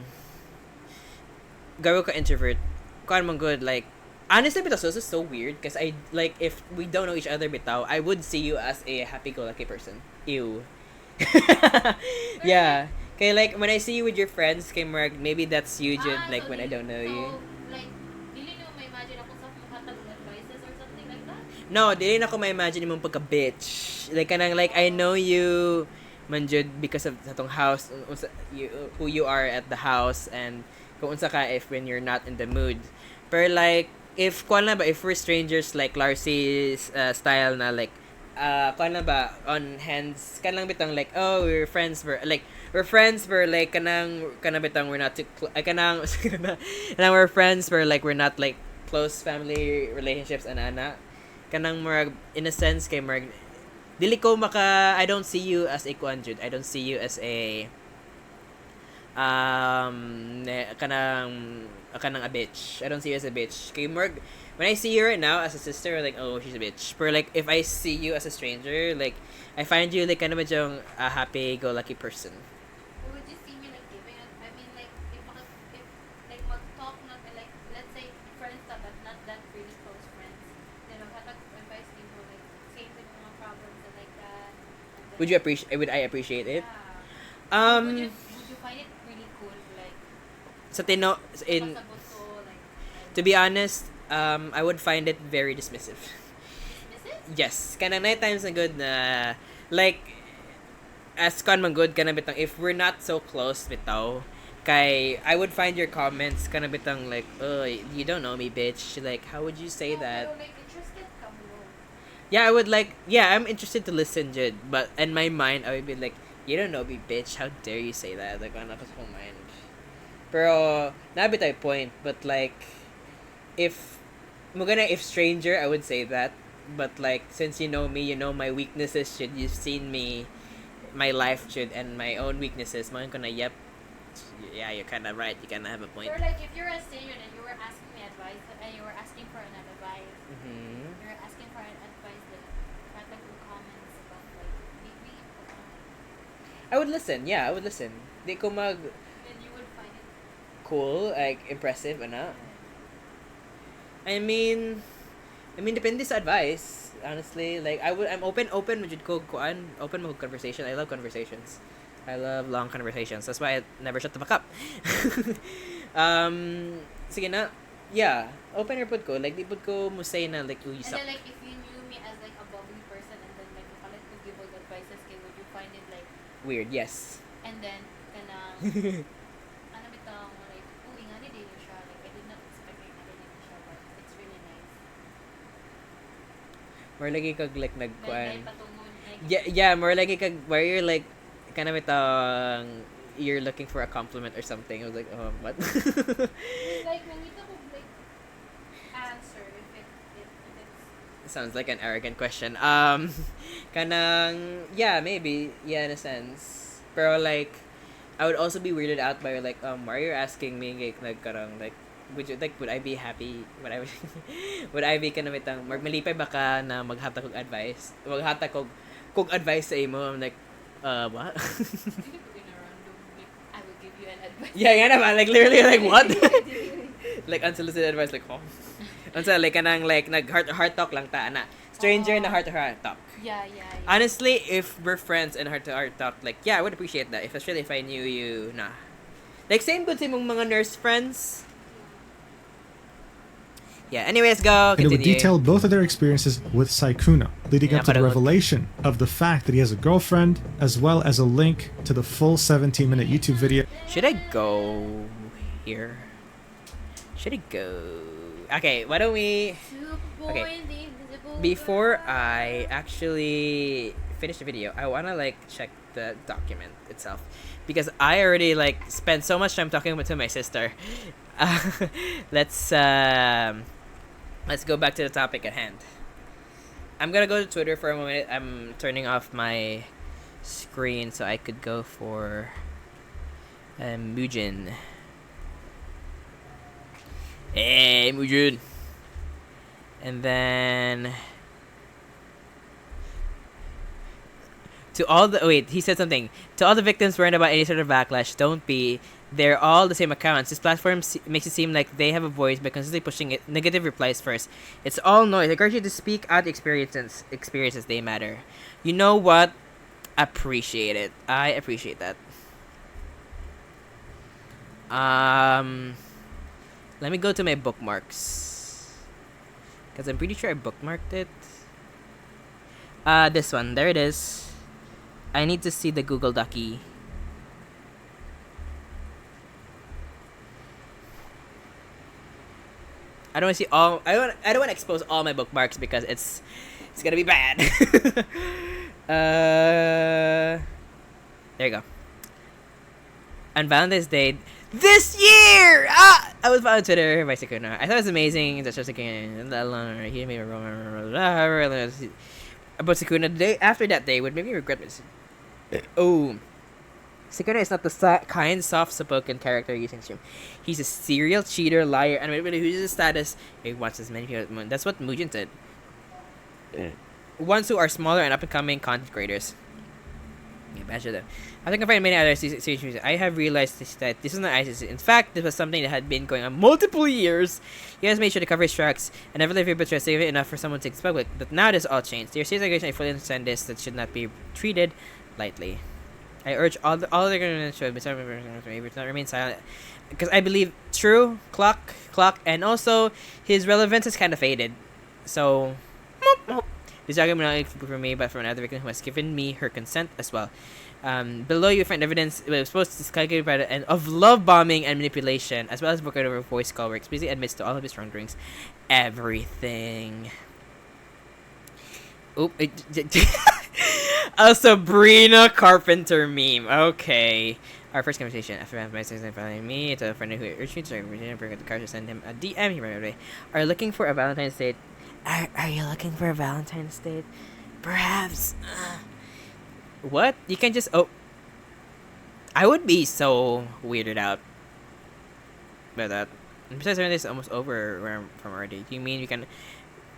ka introvert, kuan man good like. Honestly, bitaw, this is so weird because I like if we don't know each other bitaw, I would see you as a happy-go-lucky person. Ew. Yeah. Okay, like when I see you with your friends, kay Mark, maybe that's you, Jud, like so when I don't know you. like dili nyo ma-imagine ako sa mukhatag advices or something like that? No, dili na ko ma-imagine mong pagka-bitch. Like, kanang, like, I know you, manjud, because of satong house, who you are at the house, and kung unsa ka if when you're not in the mood. Pero, like, if, kuan na ba, if we're strangers, like, Larcy's style na, like, kuan na ba, on hands, kanang bitang, like, oh, we're friends, we're friends, but, like, kanang bitang, we're not too, kanang we're friends, but, like, we're not, like, close family relationships, ana kanang murag in a sense kay murag dili ko I don't see you as a kuanjud. I don't see you as a kanang a bitch. I don't see you as a bitch. Kay murag when I see you right now as a sister, like oh she's a bitch. But like if I see you as a stranger, like I find you like kind of a happy-go-lucky person. Or would you see me like giving it? I mean like if like mag-talk not like let's say friends ta but not that really close friends. Then maghatag advice people like same thing mga problems and like that. And then, Would I appreciate it? yeah. Would you find it really cool like Sa tino in pasabot ko like to be honest, I would find it very dismissive. dismissive? Yes, kanang night times na good na like as kan man good kana bitang if we're not so close bitaw kay I would find your comments kana bitang like oh you don't know me bitch like how would you say that. Pero like interested ka mo. Yeah, I would like yeah I'm interested to listen Jud but in my mind I would be like you don't know me bitch how dare you say that like ano ko sa akong mind pero nabitay point but like if if stranger I would say that but like since you know me you know my weaknesses should you've seen me my life should and my own weaknesses mo ko na yep yeah you're kind of right you kind of have a point. Or like if you're a stranger and you were asking me advice and you were asking for an advice you're asking for an advice like hatag ko comments about like maybe I would listen yeah I would listen di ko mag then you would find it cool like impressive ana. I mean depende sa advice honestly like I'm open majud ko kuan open mo conversation I love conversations I love long conversations that's why I never shut the fuck up. Sige na yeah open your pud ko like di pud ko mo say na like you and suck then like if you knew me as like a bubbly person and then like kapalit ko give all advices kay would you find it like weird yes and then kanang ano bitaw mo like oh ingani din siya like I did not expect ingani din siya but it's really nice more lagi kag like like nagkuan patungon like yeah more lagi kag where you're like kind of itong you're looking for a compliment or something. I was like, what? Like, nangita ko, like, answer if it's... Sounds like an arrogant question. Kanang, yeah, maybe. Yeah, in a sense. Pero like, I would also be weirded out by like, why are you asking me like, karang, like, would I be happy? Would I be kind of itang, malipay ba ka na maghatag kog advice? Maghatag kog advice sa imo. I'm like, what? Hindi ko in a random, like, I will give you an advice. Yeah, naman. Like, literally, like, what? Like, unsolicited advice, like, oh. Unsa, like, kanang, like, heart talk lang ta, na. Stranger na heart-to-heart talk. Yeah. Honestly, if we're friends and heart-to-heart talk, like, yeah, I would appreciate that. Especially if I knew you, nah. Like, same good sa mong mga nurse friends. Yeah, anyways, go. And it would Continue. detail both of their experiences with Sykkkuno, leading up to the revelation of the fact that he has a girlfriend, as well as a link to the full 17-minute YouTube video. Should I go here? Should I go? Okay, why don't we... Okay. Before I actually finish the video, I wanna like check the document itself because I already like spent so much time talking to my sister. Let's go back to the topic at hand. I'm gonna go to Twitter for a moment. I'm turning off my screen so I could go for Mujin. Hey, Mujin. And then to all the he said something. To all the victims worried about any sort of backlash, don't be. They're all the same accounts. This platform makes it seem like they have a voice by constantly pushing it negative replies first. It's all noise. I encourage you to speak out experiences they matter. You know what? Appreciate it. I appreciate that. Let me go to my bookmarks. Because I'm pretty sure I bookmarked it. This one. There it is. I need to see the Google Docy. I don't want to see all. I don't want to expose all my bookmarks because it's gonna be bad. There you go. On Valentine's Day this year, I was found on Twitter by Sykkkuno. I thought it was amazing. That's just again. He made me about Sykkkuno. The day after that day would make me regret this. Oh. Sykkkuno is not the kind, soft-spoken character using stream. He's a serial cheater, liar, and who uses status. He wants as many people. That's what Mujin said. Ones who are smaller and up-and-coming content creators. Yeah, badge them. I think I find many other situations. I have realized that this is not ISIS. In fact, this was something that had been going on multiple years. He has made sure to cover his tracks and never let people save it enough for someone to expect it. But now this all changed. Their serious allegation, I fully understand this, that should not be treated lightly. I urge all the government should not remain silent, because I believe true clock, and also his relevance has kind of faded. So, this argument not only for me, but from another victim who has given me her consent as well. Below you find evidence supposed to calculate by the end of love bombing and manipulation, as well as broken over voice call where explicitly admits to all of his wrongdoings. Everything. Oop. A Sabrina Carpenter meme. Okay. Our first conversation after my sister following me to a friend who urged me to bring the car to send him a DM. He right away. Are you looking for a Valentine's date? Are you looking for a Valentine's date? Perhaps. What? You can just I would be so weirded out by that. And besides, this is almost over from already. Do you mean we can?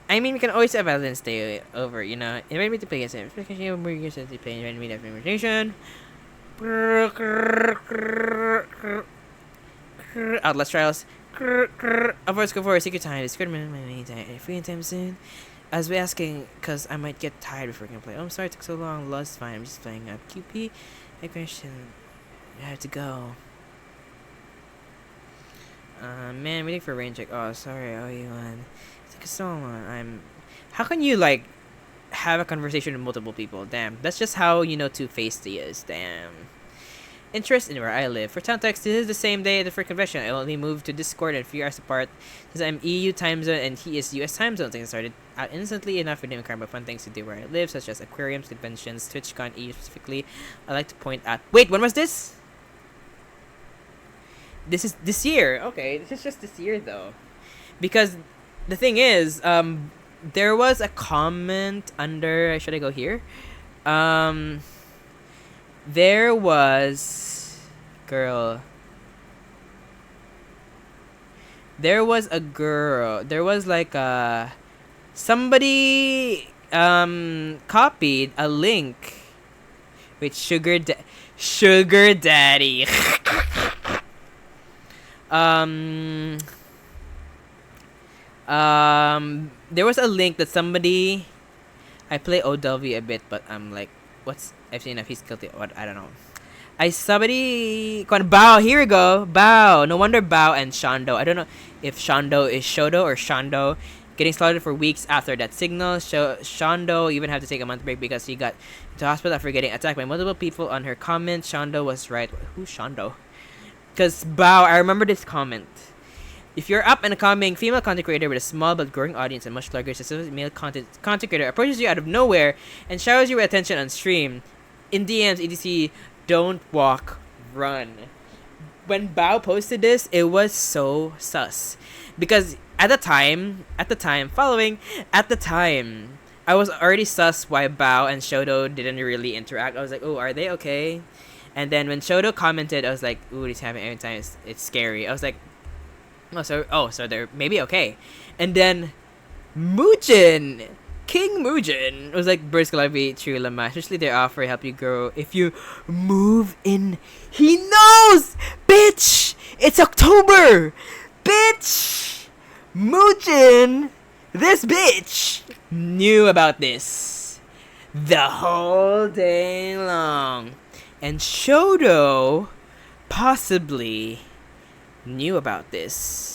I mean, we can always have Valentine's Day over, you know. Invite me to play a game. Especially when we're used to play. Invite me to have an invitation. Outlast Trials. Of course, go for a secret time. It's good minute. Free time soon. I was asking, because I might get tired before we can play. Oh, I'm sorry it took so long. Love's fine. I'm just playing up. QP. My question. I have to go. Man, waiting for a rain check. Oh, sorry. I owe you one. So long. How can you like have a conversation with multiple people? Damn, that's just how you know two-faced he is. Damn. Interest in where I live. For context, this is the same day as the first convention. I only moved to Discord and 3 hours apart since I'm EU time zone and he is US time zone. Things started out innocently enough with him crime, but fun things to do where I live, such as aquariums, conventions, TwitchCon EU specifically. I like to point out. Wait, when was this? this is this year. Okay, this is just this year though, because the thing is, there was a comment under. Should I go here? There was, girl. There was a girl. There was like a somebody copied a link with sugar daddy. There was a link that somebody. I play OW a bit, but I'm like, what's I've seen if he's guilty. What I don't know. Somebody Bao. Here we go. Bao. No wonder Bao and Shondo. I don't know if Shondo is Shodo or Shondo. Getting slaughtered for weeks after that signal. Shondo even had to take a month break because he got to hospital after getting attacked by multiple people on her comment. Shondo was right. Who's Shondo? Because Bao, I remember this comment. If you're up and coming female content creator with a small but growing audience and much larger successful male content creator approaches you out of nowhere and showers you with attention on stream, in DMs, etc., don't walk, run. When Bao posted this, it was so sus. Because at the time, I was already sus why Bao and Shodo didn't really interact. I was like, oh, are they okay? And then when Shodo commented, I was like, ooh, this happening every time. It's scary. I was like, so they're maybe okay. And then King Muujin was like, birds can be true lama. Especially their offer help you grow if you move in. He knows, bitch. It's October, bitch. Muujin, this bitch knew about this the whole day long, and Shodo possibly knew about this.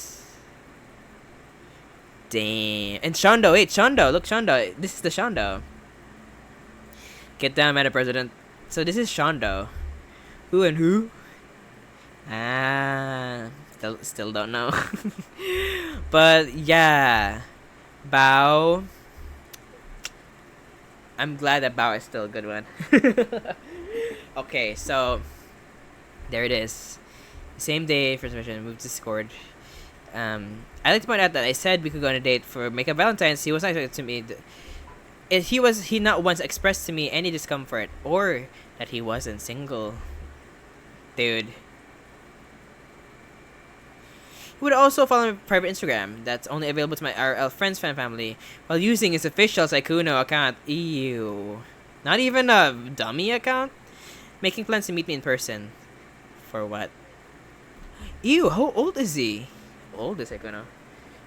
Damn. And Shondo, wait, Shondo, look, Shondo. This is the Shondo. Get down, Madam President. So this is Shondo. Who and who? Still don't know. But yeah, Bao. I'm glad that Bao is still a good one. Okay, so there it is. Same day, first mission, moved to Discord. I like to point out that I said we could go on a date for Makeup Valentine's. He was not to me. He not once expressed to me any discomfort or that he wasn't single. Dude. He would also follow my private Instagram that's only available to my RL friends fan family while using his official sykkkuno account. Ew. Not even a dummy account? Making plans to meet me in person. For what? Ew, how old is he? Old is Sykkkuno?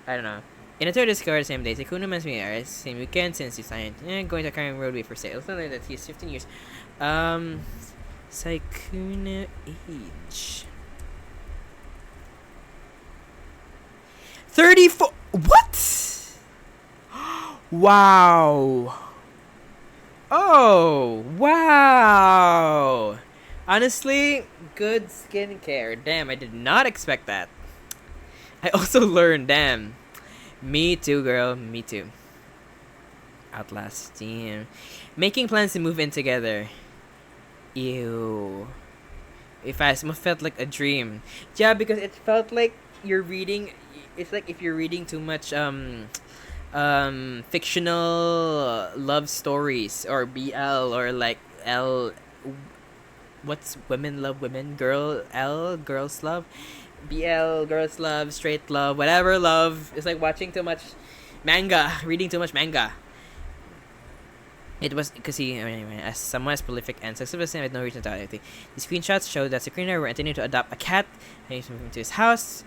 I don't know. In a third Discord the same day, Sykkkuno mentions me alright, same weekend since he signed. Going to Carrying Roadway for sale. It's not like that he's 15 years. Sykkkuno age. 34. What? Wow. Oh, wow. Honestly, good skincare. Damn, I did not expect that. I also learned, damn. Me too, girl. Me too. Outlast. Damn. Making plans to move in together. Ew. It felt like a dream. Yeah, because it felt like you're reading. It's like if you're reading too much fictional love stories or BL or like L. What's women love women? Girls love. BL, girls love, straight love, whatever love. It's like watching too much manga, reading too much manga. It was because anyway, as someone as prolific and successful with no reason to anything. The screenshots showed that Sykkkuno were intending to adopt a cat and he's moving to his house.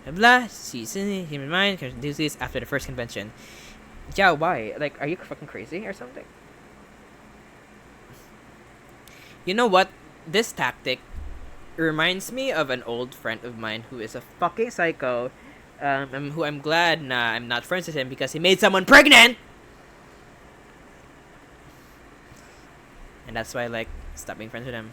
Blah blah. She's in him in mind because do this after the first convention. Yeah, why? Like, are you fucking crazy or something? You know what? This tactic reminds me of an old friend of mine who is a fucking psycho. Who I'm glad I'm not friends with him because he made someone pregnant. And that's why I like stop being friends with him.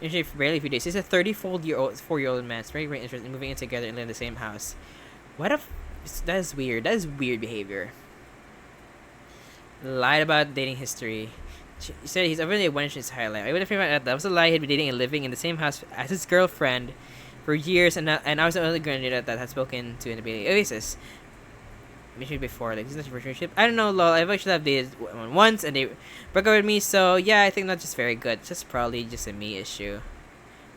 Usually barely a few days. He's a 4-year-old man. It's very interested in moving in together and live in the same house. That is weird. That is weird behavior. Lied about dating history. She said he's already one inch in his highlight. I would have figured out that was a lie. He'd been dating and living in the same house as his girlfriend for years, and I was the only girl that had spoken to in the Bailey Oasis. Maybe before, like, this is not your first relationship. I don't know, lol. I've actually have dated one once, and they broke up with me, so yeah, I think that's just very good. It's just probably just a me issue.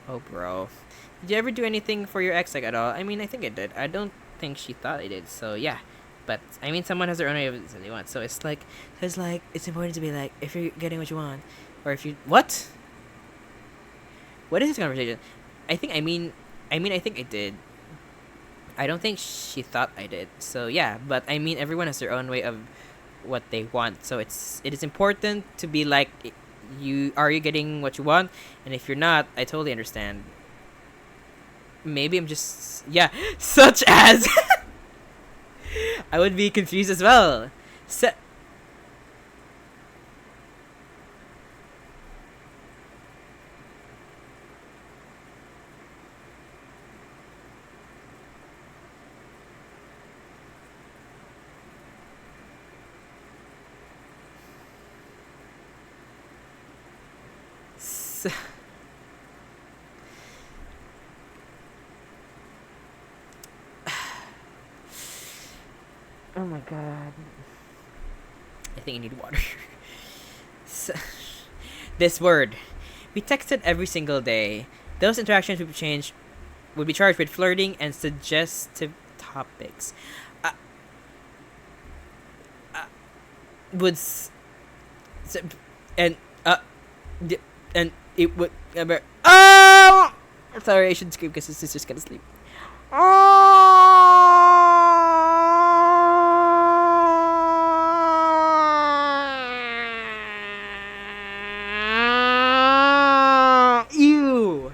Oh, bro. Did you ever do anything for your ex, like, at all? I mean, I think I did. I don't think she thought I did, so yeah. But, I mean, someone has their own way of what they want, so it's like, it's important to be like, if you're getting what you want, or if you, what? What is this conversation? I think I did. I don't think she thought I did. So yeah, but I mean everyone has their own way of what they want. So it is important to be like, you getting what you want? And if you're not, I totally understand. Maybe I'm just, yeah, such as I would be confused as well. Oh my god. I think I need water. This word. We texted every single day. Those interactions would be charged with flirting and suggestive topics. And it would sorry, I should scream because his sister's gonna sleep. Ew.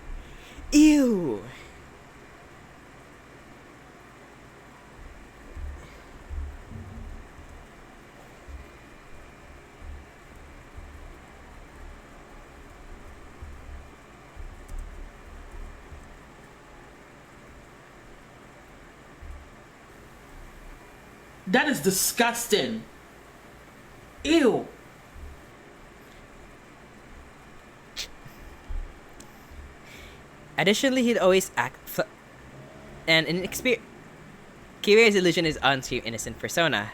That is disgusting. Ew. Additionally, he'd always act and Kiri's illusion is on-screen innocent persona.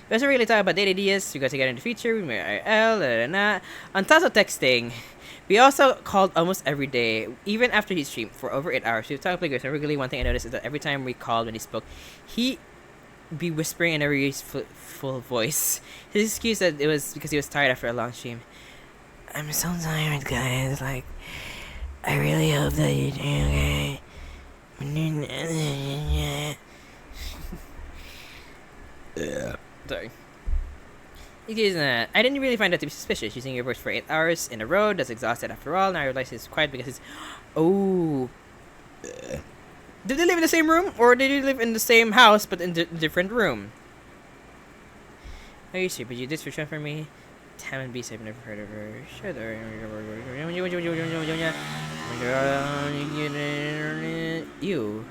We also really talk about date ideas. We got together in the future. We met IRL. On top of texting, we also called almost every day, even after he streamed for over 8 hours. We talked like this. Regularly, one thing I noticed is that every time we called when he spoke, he be whispering in a really full voice. His excuse that it was because he was tired after a long stream. I'm so tired, guys. Like, I really hope that you're doing okay. Yeah. Sorry. Excuse me. I didn't really find that to be suspicious. Using your voice for 8 hours in a row, that's exhausted after all. Now I realize he's quiet because he's... Oh. Did they live in the same room? Or did they live in the same house but in different room? Are you serious? But you did switch on for me? Tam and Beast, I've never heard of her. Shut up. Ew.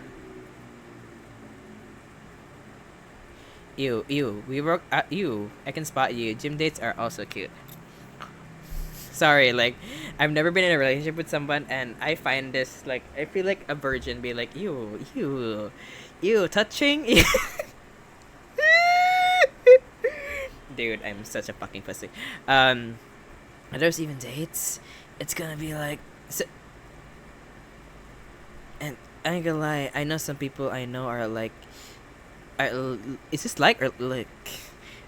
Ew. We work at you. I can spot you. Gym dates are also cute. Sorry, like, I've never been in a relationship with someone, and I find this, like, I feel like a virgin be like, ew, touching? Dude, I'm such a fucking pussy. Are there's even dates? It's gonna be like, and I ain't gonna lie, I know some people I know are like, is this like, or like,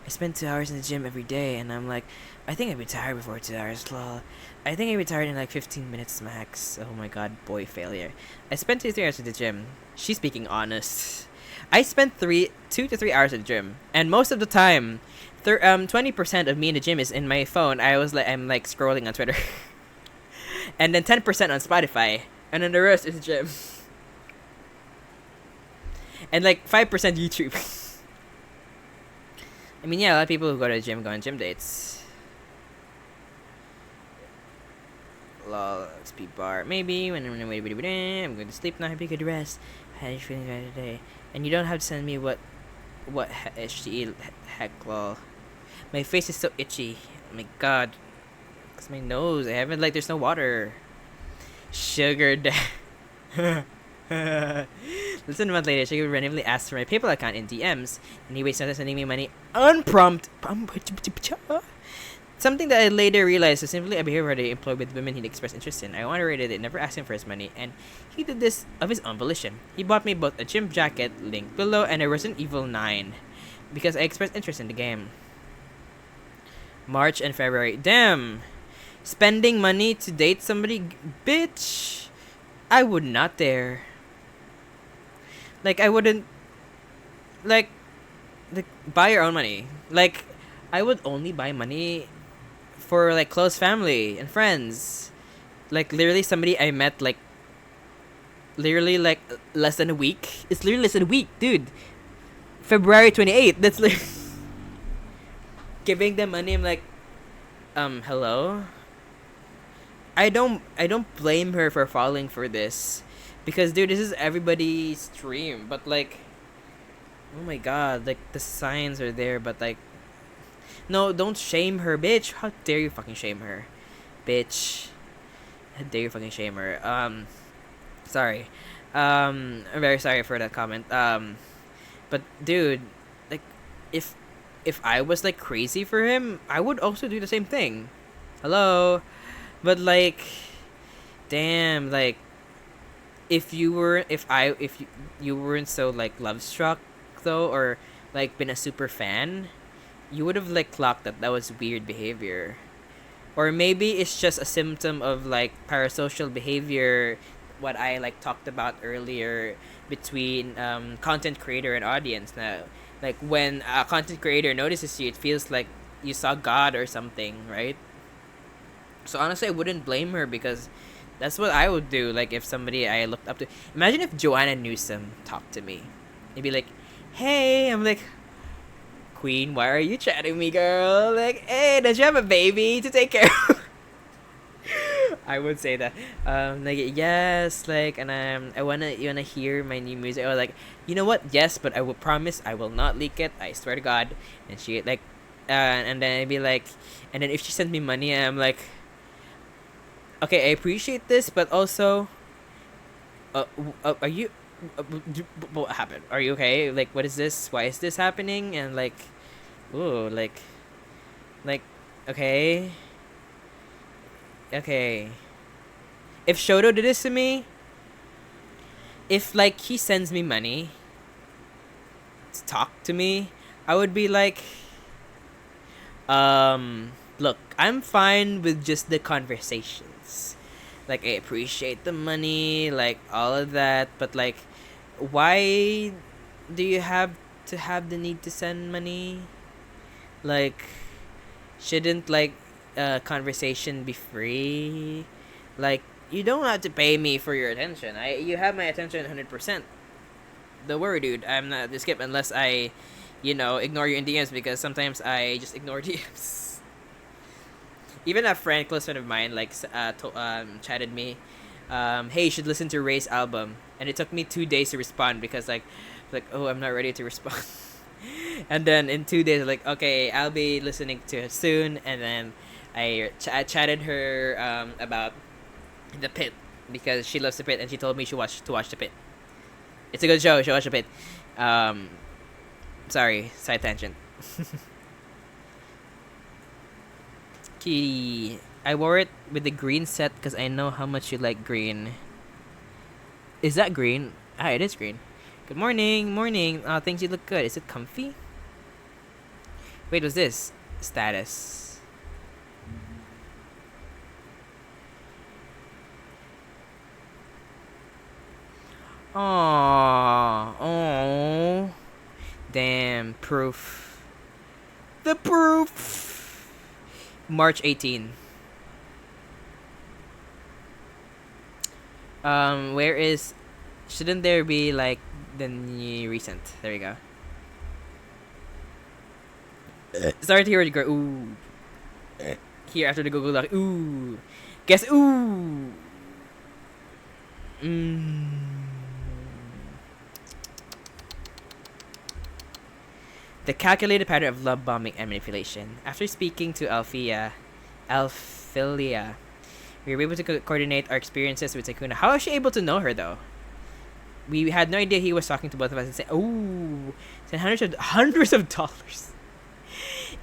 I spend 2 hours in the gym every day, and I'm like, I think I'd be tired before 2 hours, lol. I think I'd be tired in like 15 minutes max. Oh my god, boy failure. I spent 2 to 3 hours at the gym. She's speaking honest. I spent 2 to 3 hours at the gym, and most of the time, 20% of me in the gym is in my phone. I'm like scrolling on Twitter. And then 10% on Spotify, and then the rest is gym. And like 5% YouTube. I mean, yeah, a lot of people who go to the gym go on gym dates. Lol, speed bar. Maybe when I'm going to sleep now. I have a good rest. I had a feeling right today. And you don't have to send me what HTE heck lol. My face is so itchy. Oh my god. Cause my nose. I haven't like. There's no water. Sugar daddy. Listen, a month later, Sugar randomly asks for my PayPal account in DMs, and he wastes no time sending me money unprompted. Something that I later realized is simply a behavior that I employ with women he'd expressed interest in. I underrated it, never asked him for his money, and he did this of his own volition. He bought me both a gym jacket, linked below, and a Resident Evil 9, because I expressed interest in the game. March and February. Damn! Spending money to date somebody? Bitch! I would not dare. Like, I wouldn't... Like, buy your own money. Like, I would only buy money for, like, close family and friends. Like, literally somebody I met, like, literally, like, less than a week. It's literally less than a week, dude. February 28th. That's, like... Giving them money, I'm like... hello? I don't blame her for falling for this. Because, dude, this is everybody's dream. But, like... Oh my god, like, the signs are there, but, like... No, don't shame her, bitch. How dare you fucking shame her? Bitch. How dare you fucking shame her? Sorry. I'm very sorry for that comment. But, dude, like, if I was, like, crazy for him, I would also do the same thing. Hello? But, like... Damn, like... If you weren't so like love struck though, or like been a super fan, you would have like clocked that was weird behavior. Or maybe it's just a symptom of like parasocial behavior, what I like talked about earlier between content creator and audience. Now, like when a content creator notices you, it feels like you saw God or something, right? So honestly, I wouldn't blame her, because that's what I would do, like, if somebody I looked up to... Imagine if Joanna Newsom talked to me. They'd be like, hey, I'm like, Queen, why are you chatting me, girl? Like, hey, don't you have a baby to take care of? I would say that. Like, yes, like, and you wanna hear my new music? I was like, you know what? Yes, but I will promise I will not leak it. I swear to God. And she, like, and then I'd be like, and then if she sent me money, I'm like... Okay, I appreciate this, but also, are you, what happened? Are you okay? Like, what is this? Why is this happening? And like, ooh, like, okay. If Shoto did this to me, if like he sends me money to talk to me, I would be like, look, I'm fine with just the conversations. Like, I appreciate the money, like, all of that, but, like, why do you have to have the need to send money? Like, shouldn't, like, conversation be free? Like, you don't have to pay me for your attention. You have my attention 100%. Don't worry, dude. I'm not just skip unless I, ignore you in DMs, because sometimes I just ignore DMs. Even a close friend of mine, like, chatted me, hey, you should listen to Ray's album. And it took me 2 days to respond, because, like, oh, I'm not ready to respond. And then in 2 days, like, okay, I'll be listening to it soon. And then I chatted her about The Pit, because she loves The Pit, and she told me to watch The Pit. It's a good show. You should watch The Pit. Sorry, side tangent. I wore it with the green set because I know how much you like green. Is that green? It is green. Good morning. Things you look good. Is it comfy? Wait, what's this? Status. Oh. Damn, proof. The proof. March 18. Where is... Shouldn't there be, like, the new recent? There we go. Sorry to hear it go. Ooh. Here after the Google Doc. Ooh. Guess. Ooh. The calculated pattern of love bombing and manipulation. After speaking to Alfia, Alphilia. We were able to coordinate our experiences with Sykkkuno. How was she able to know her though? We had no idea he was talking to both of us and say, "Oh, send hundreds of dollars."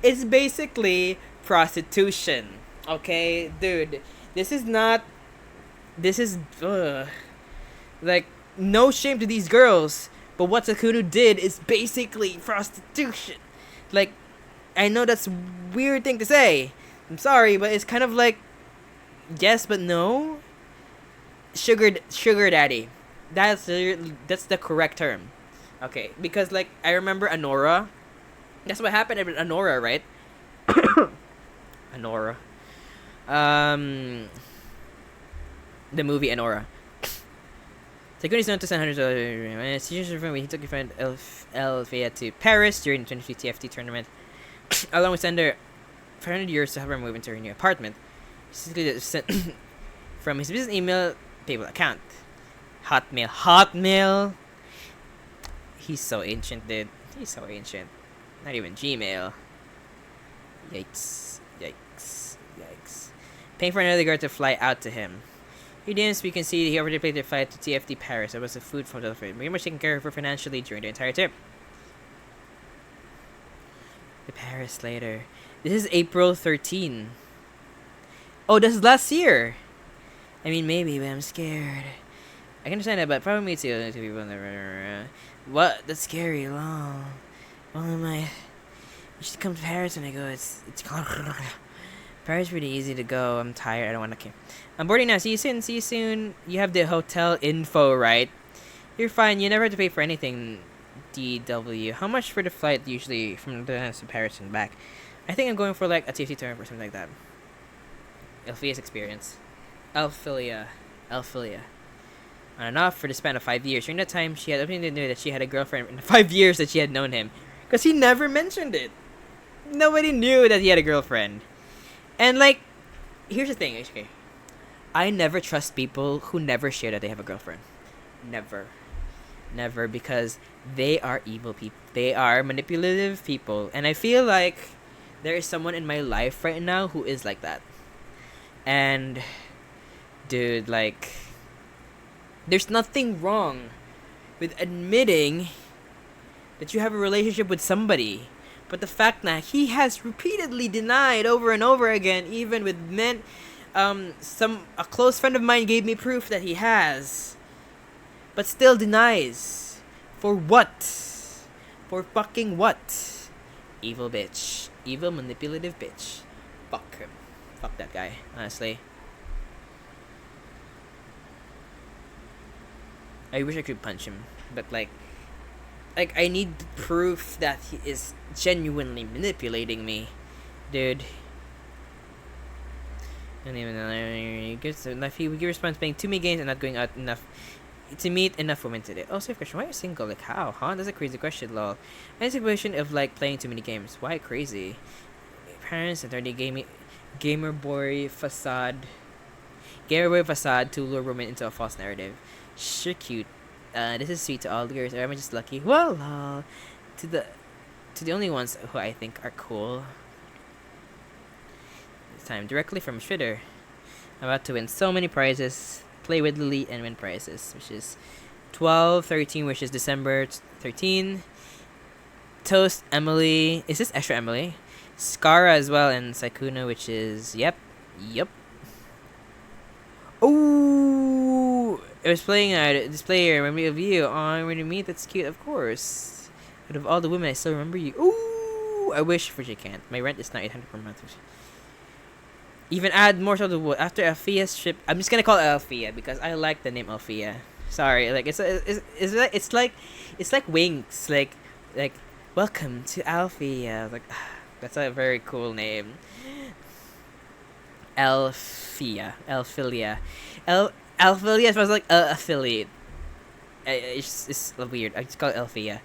It's basically prostitution. Okay, dude. This is not. This is like no shame to these girls, but what Sykkkuno did is basically prostitution. Like, I know that's a weird thing to say. I'm sorry, but it's kind of like yes, but no. Sugar daddy. That's the correct term. Okay, because like I remember Anora. That's what happened with Anora, right? Anora. The movie Anora. Sykkkuno is known to send hundreds of dollars. He took his friend Elfia to Paris during the 2050 TFT tournament, along with sender 500 euros to help her move into her new apartment. Basically, sent from his business email PayPal account. Hotmail. He's so ancient, dude. He's so ancient. Not even Gmail. Yikes. Paying for another girl to fly out to him. He didn't speak and see he already paid their flight to TFT Paris. It was a food from the very much taking care of her financially during the entire trip. To Paris later. This is April 13. Oh, this is last year. I mean, maybe, but I'm scared. I can understand that, but probably me too. Two people never. What? That's scary. Long. Well, you should come to Paris when I go. It's Paris is pretty easy to go. I'm tired. I don't want to care. I'm boarding now. See you soon. You have the hotel info, right? You're fine. You never have to pay for anything. DW. How much for the flight usually from the to Paris and back? I think I'm going for like a TFT tournament or something like that. Elphia's experience. Alphilia. On and off for the span of 5 years. During that time, she had openly knew that she had a girlfriend in the 5 years that she had known him. Because he never mentioned it. Nobody knew that he had a girlfriend. And like, here's the thing, okay. I never trust people who never share that they have a girlfriend. Never, because they are evil people. They are manipulative people. And I feel like there is someone in my life right now who is like that. And, dude, like, there's nothing wrong with admitting that you have a relationship with somebody. But the fact that he has repeatedly denied over and over again, even with men, a close friend of mine gave me proof that he has, but still denies. For what? For fucking what? Evil bitch. Evil manipulative bitch. Fuck him. Fuck that guy, honestly. I wish I could punch him, but like I need proof that he is genuinely manipulating me, dude. I don't even know. He would give response playing too many games and not going out enough to meet enough women today. Oh, safe question. Why are you single? Like how? Huh? That's a crazy question, lol. Any situation of like playing too many games. Why crazy? Parents and 30 gamer boy facade to lure women into a false narrative. Sure cute. This is sweet to all the girls, or am I just lucky? Well, to the only ones who I think are cool. This time, directly from Shredder. I'm about to win so many prizes. Play with Lily and win prizes, which is 12/13, which is December 13. Toast Emily. Is this extra Emily? Scara as well, and Sykkkuno, which is yep. Oh, I was playing this player. Remember of you? Oh, I remember me. That's cute, of course. Out of all the women, I still remember you. Ooh, I wish, which I can't. My rent is not 800 per month. Even add more to the wood after Alfia's trip. I'm just gonna call it Alfia because I like the name Alfia. Sorry, like it's like wings, like welcome to Alfia. Like that's a very cool name. Alfilia. Alphilia smells like affiliate. It's weird. I just call it Alfia.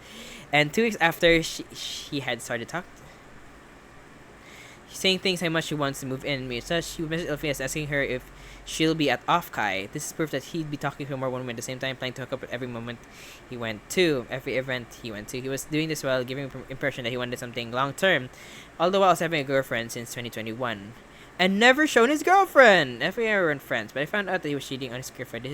And 2 weeks after she had started talking, saying things how much she wants to move in. So she messaged Alfia asking her if she'll be at Offkai. This is proof that he'd be talking to more women at the same time, planning to hook up at every moment he went to, every event he went to. He was doing this while giving impression that he wanted something long term, all the while having a girlfriend since 2021. and never shown his girlfriend. If we ever weren't friends, but I found out that he was cheating on his girlfriend.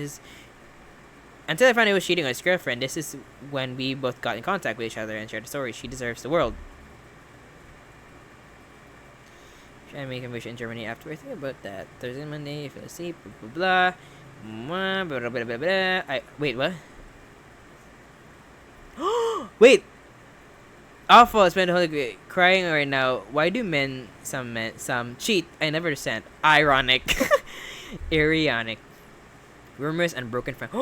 Until I found out he was cheating on his girlfriend, this is when we both got in contact with each other and shared the story. She deserves the world. Should I make a wish in Germany afterwards? Think about that. Thursday, Monday, fell asleep, blah blah blah. Blah, blah, blah, blah, blah. Wait, what? Wait! Awful, I spent the whole day crying right now. Why do some cheat? I never understand. Ironic. Ironic. Rumors and broken friends.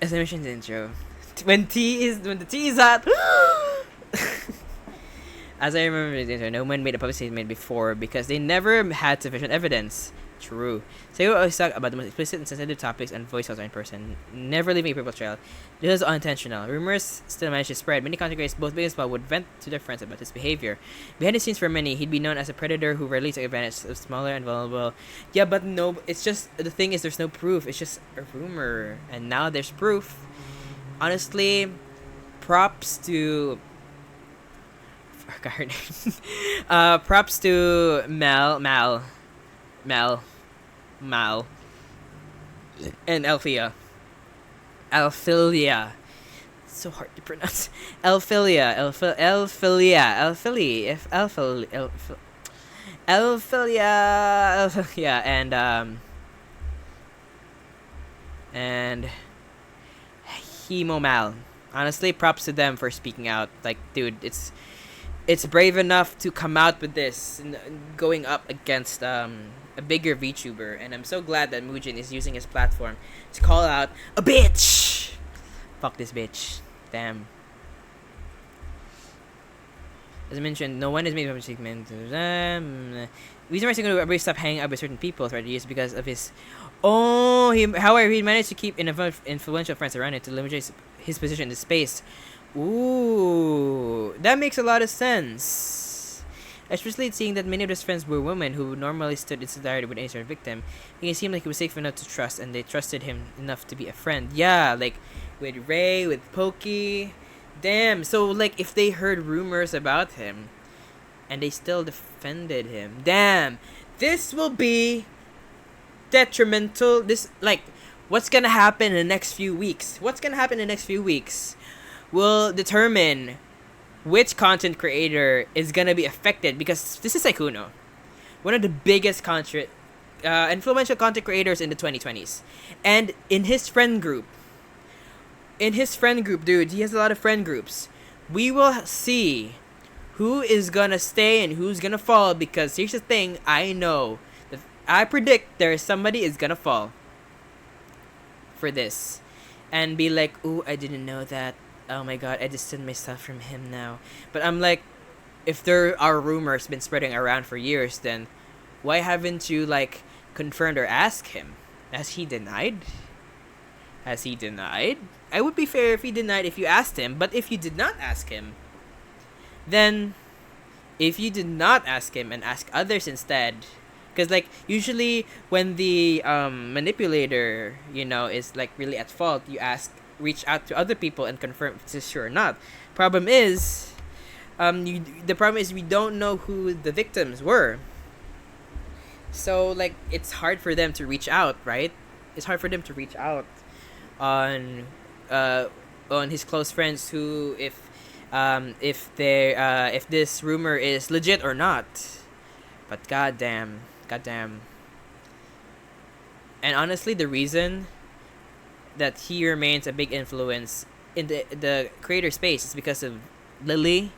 As I mentioned in the intro, when the tea is hot. As I remember in the intro, no one made a public statement before because they never had sufficient evidence. True. So you always talk about the most explicit and sensitive topics and voice out in person, never leaving a paper trail. This is unintentional. Rumors still managed to spread. Many content creators, both big and small, would vent to their friends about his behavior. Behind the scenes for many, he'd be known as a predator who rarely took advantage of smaller and vulnerable. Yeah, but no, it's just, the thing is there's no proof. It's just a rumor. And now there's proof. Honestly, props to... I forgot her name. Props to Mal, and Althea. Alphilia. So hard to pronounce. Alphilia, and Hemomal. Honestly, props to them for speaking out. Like, dude, it's brave enough to come out with this, going up against a bigger VTuber, and I'm so glad that Mujin is using his platform to call out a bitch. Fuck this bitch. Damn. As I mentioned, no one has made a public statement. Reason why Sykkkuno stopped hanging out with certain people throughout the years because of his. However, he managed to keep influential friends around him to limit his position in the space. Ooh, that makes a lot of sense. Especially seeing that many of his friends were women who normally stood in solidarity with any sort of victim. It seemed like he was safe enough to trust, and they trusted him enough to be a friend. Yeah, like with Ray, with Pokey. Damn, so like if they heard rumors about him and they still defended him. Damn, this will be detrimental. This, like, what's gonna happen in the next few weeks? What's gonna happen in the next few weeks will determine which content creator is gonna be affected, because this is Sykkkuno, one of the biggest influential content creators in the 2020s, and in his friend group, dude, he has a lot of friend groups. We will see who is gonna stay and who's gonna fall, because here's the thing, I predict somebody is gonna fall for this and be like, ooh, I didn't know that. Oh my god, I distanced myself from him now. But I'm like, if there are rumors been spreading around for years, then why haven't you, like, confirmed or asked him? Has he denied? I would be fair if he denied if you asked him, but if you did not ask him, then if you did not ask him and ask others instead, because, like, usually when the manipulator, is, like, really at fault, reach out to other people and confirm if it's true or not. Problem is, the problem is we don't know who the victims were. So, like, it's hard for them to reach out, right? It's hard for them to reach out on his close friends who, if this rumor is legit or not. But goddamn. And honestly, the reason that he remains a big influence in the creator space is because of Lily.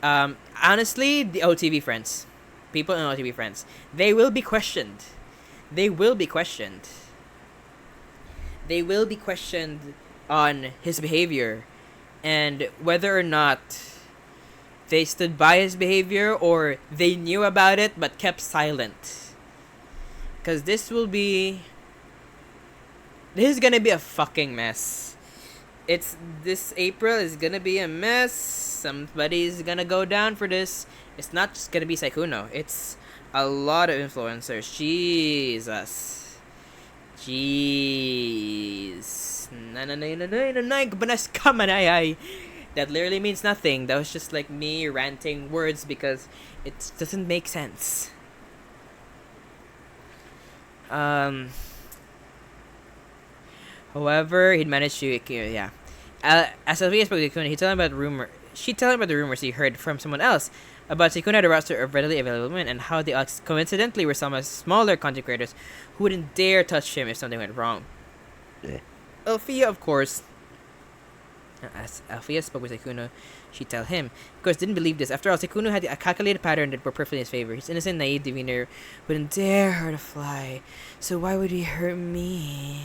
Honestly, the OTV friends, people in OTV friends, they will be questioned. They will be questioned on his behavior and whether or not they stood by his behavior or they knew about it but kept silent. Because this is gonna be a fucking mess. This April is gonna be a mess. Somebody's gonna go down for this. It's not just gonna be Sykkkuno. It's a lot of influencers. Jeez. That literally means nothing. That was just like me ranting words because it doesn't make sense. However, he'd managed to, yeah. As Sophia spoke to Kuna, he told him about the rumor. She told him about the rumors he heard from someone else about Sykkkuno had a roster of readily available women and how they coincidentally were some of smaller content creators who wouldn't dare touch him if something went wrong. Alfia, of course. As Alfia spoke with Sykkkuno, she tell him. Of course, didn't believe this. After all, Sykkkuno had a calculated pattern that worked perfectly in his favor. His innocent, naive demeanor wouldn't dare hurt a fly. So why would he hurt me?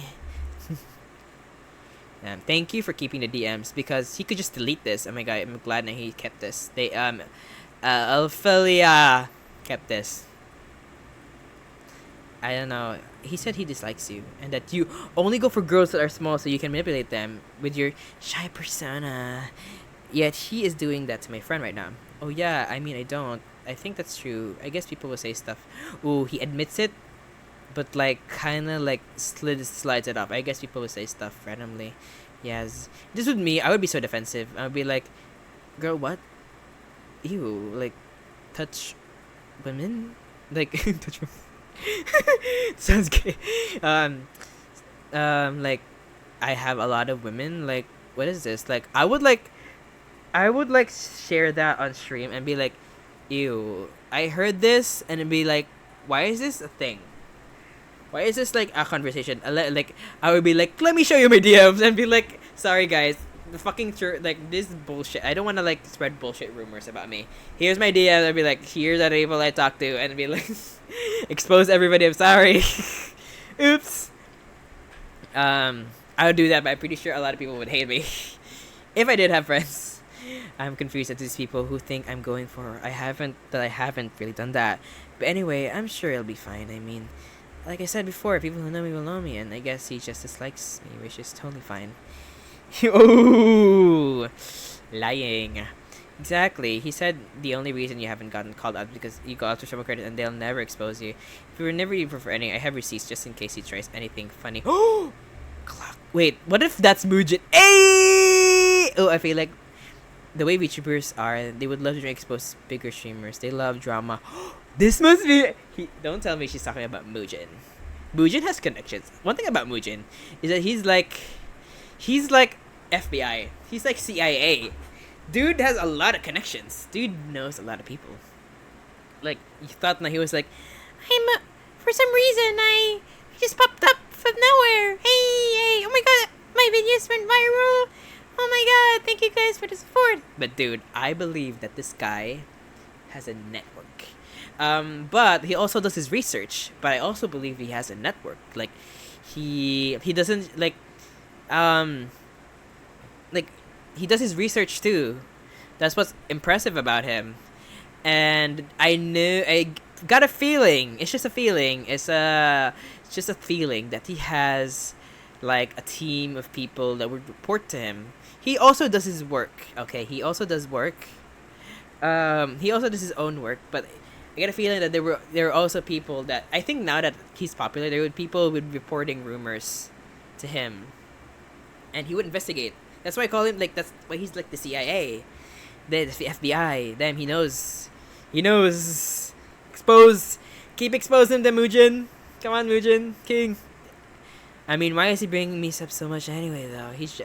Thank you for keeping the DMs because he could just delete this. Oh my god, I'm glad that he kept this. Alphelia kept this. I don't know. He said he dislikes you and that you only go for girls that are small so you can manipulate them with your shy persona. Yet he is doing that to my friend right now. Oh yeah, I mean I don't. I think that's true. I guess people will say stuff. Ooh, he admits it, but like kinda like slides it off. I guess people will say stuff randomly. Yes. This would me, I would be so defensive. I would be like, girl, what? Ew, like touch women? Like touch women. Sounds gay. Like I have a lot of women, like what is this? Like I would like share that on stream and be like, ew, I heard this and it'd be like, why is this a thing? Why is this like a conversation? Like I would be like, let me show you my DMs and be like, sorry guys, the fucking like this bullshit. I don't want to like spread bullshit rumors about me. Here's my DMs. I'd be like, here's the people I talk to, and be like, expose everybody. I'm sorry. Oops. I would do that, but I'm pretty sure a lot of people would hate me if I did have friends. I'm confused at these people who think I'm going for. I haven't really done that. But anyway, I'm sure it'll be fine. I mean, like I said before, people who know me will know me, and I guess he just dislikes me, which is totally fine. Ooh, lying. Exactly. He said the only reason you haven't gotten called out because you go after someone credit and they'll never expose you. If you were never even for any, I have receipts just in case he tries anything funny. Oh, wait. What if that's Mujin? Hey! Oh, I feel like the way VTubers are, they would love to expose bigger streamers. They love drama. This must be. Don't tell me she's talking about Mujin. Mujin has connections. One thing about Mujin is that he's like FBI. He's like CIA. Dude has a lot of connections. Dude knows a lot of people. Like you thought that he was like, for some reason I just popped up from nowhere. Hey, oh my god, my videos went viral. Oh my god, thank you guys for the support. But dude, I believe that this guy has a network. But he also does his research. But I also believe he has a network. Like he doesn't like he does his research too. That's what's impressive about him. And I got a feeling. It's just a feeling. It's just a feeling that he has like a team of people that would report to him. He also does his work. Okay, he also does work. He also does his own work, but I get a feeling that there are also people that I think now that he's popular, there would people would reporting rumors to him, and he would investigate. That's why I call him like that's why he's like the CIA, the FBI. Damn, he knows. Keep exposing them, Mujin. Come on, Mujin, King. I mean, why is he bringing me up so much anyway, though? He's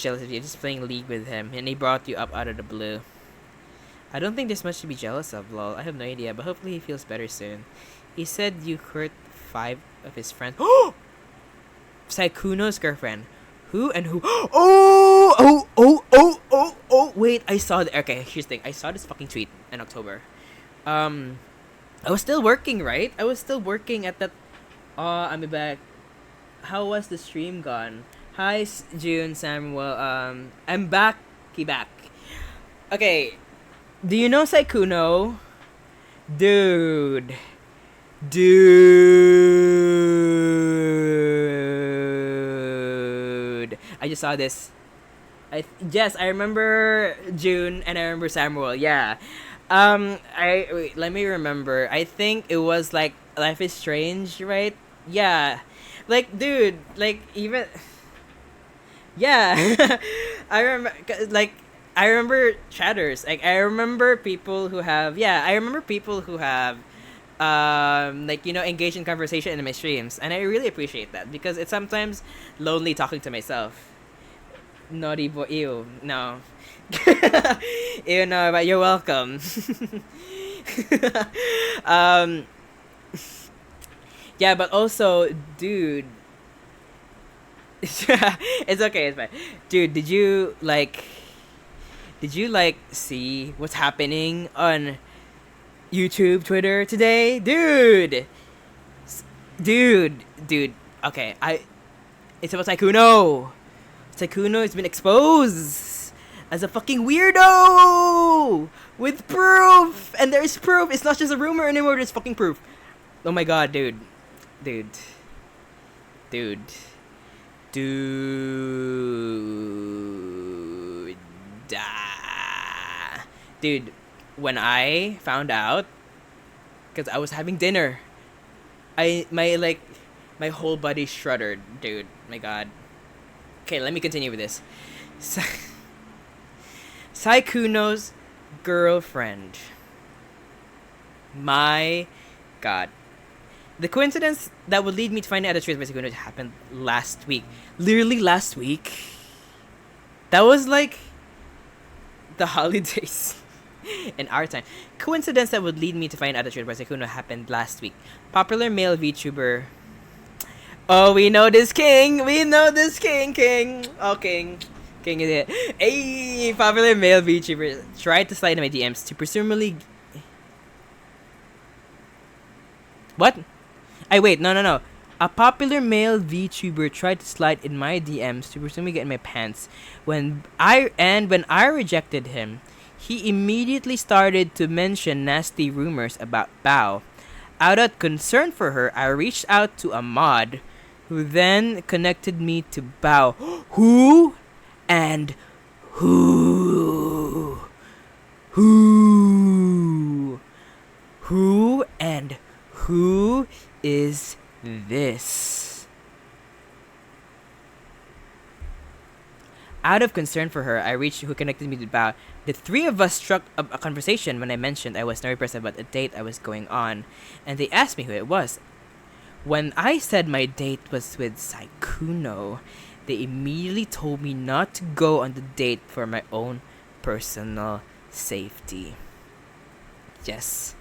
jealous of you. Just playing League with him, and he brought you up out of the blue. I don't think there's much to be jealous of, lol. I have no idea, but hopefully he feels better soon. He said you hurt 5 of his friends. Oh! Sykkkuno's girlfriend. Who and who? Oh! Wait, I saw the. Okay, here's the thing. I saw this fucking tweet in October. I was still working, right? I was still working at that. I'm back. How was the stream gone? Hi, June, Samuel. I'm back. Back. Okay. Do you know Sykkkuno? Dude. I just saw this. Yes, I remember June and I remember Samuel. Yeah. Wait, let me remember. I think it was like Life is Strange, right? Yeah. Like, dude, like even. Yeah. I remember like I remember chatters. Like I remember people who have like engage in conversation in my streams, and I really appreciate that because it's sometimes lonely talking to myself. Naughty boy, ew, no, ew, no, but you're welcome. um, yeah, but also, dude, it's okay, it's fine, dude. Did you see what's happening on YouTube, Twitter today, dude? Dude. Okay, it's about Sykkkuno. Sykkkuno has been exposed as a fucking weirdo with proof, and there's proof. It's not just a rumor anymore. There's fucking proof. Oh my god, dude. Dude, when I found out, because I was having dinner, my whole body shuddered, dude. My god. Okay, let me continue with this. Sykkkuno's girlfriend. My god. The coincidence that would lead me to find out the truth about Sykkkuno happened last week. Literally last week. That was like the holidays in our time. Coincidence that would lead me to find out the truth about Sykkkuno happened last week. Popular male VTuber. Oh, we know this king. King. Oh, king is it. Hey, popular male VTuber tried to slide in my DMs to presumably. What? Wait, no. A popular male VTuber tried to slide in my DMs to presumably get in my pants. When I rejected him, he immediately started to mention nasty rumors about Bao. Out of concern for her, I reached out to a mod who then connected me to Bao. Who and who? Who and who is this? Out of concern for her, I reached who connected me to Bao. The three of us struck a conversation when I mentioned I was nervous about a date I was going on, and they asked me who it was. When I said my date was with Sykkkuno, they immediately told me not to go on the date for my own personal safety. Yes.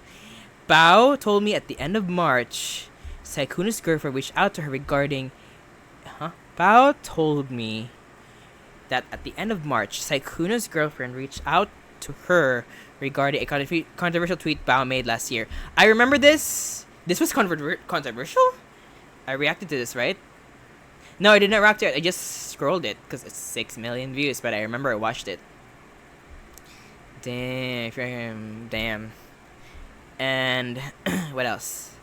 Bao told me at the end of March, Sykkkuno's girlfriend reached out to her regarding... Bao told me that at the end of March, Sykkkuno's girlfriend reached out to her regarding a controversial tweet Bao made last year. I remember this. This was controversial? I reacted to this, right? No, I did not react to it. I just scrolled it because it's 6 million views, but I remember I watched it. Damn. And what else?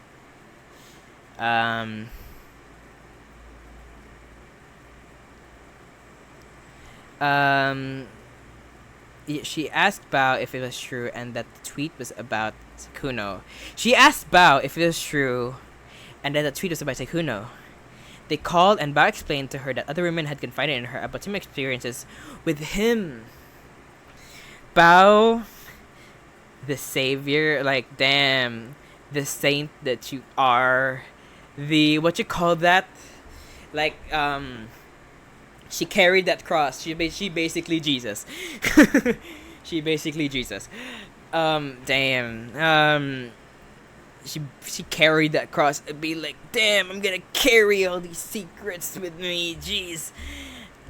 She asked Bao if it was true and that the tweet was about Sykkkuno. She asked Bao if it was true and that the tweet was about Sykkkuno. They called and Bao explained to her that other women had confided in her about some experiences with him. Bao, the savior, like damn, the saint that you are, the what you call that, like she carried that cross. She basically Jesus. She basically Jesus. Damn. She carried that cross and be like, damn, I'm gonna carry all these secrets with me. Jeez.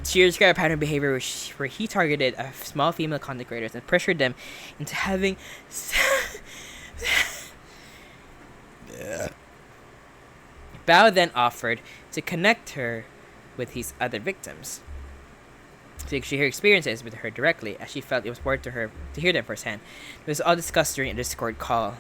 She described a pattern of behavior where he targeted a small female content creators and pressured them into having. Bao then offered to connect her with his other victims, so she could share experiences with her directly, as she felt it was important to her to hear them firsthand. It was all discussed during a Discord call.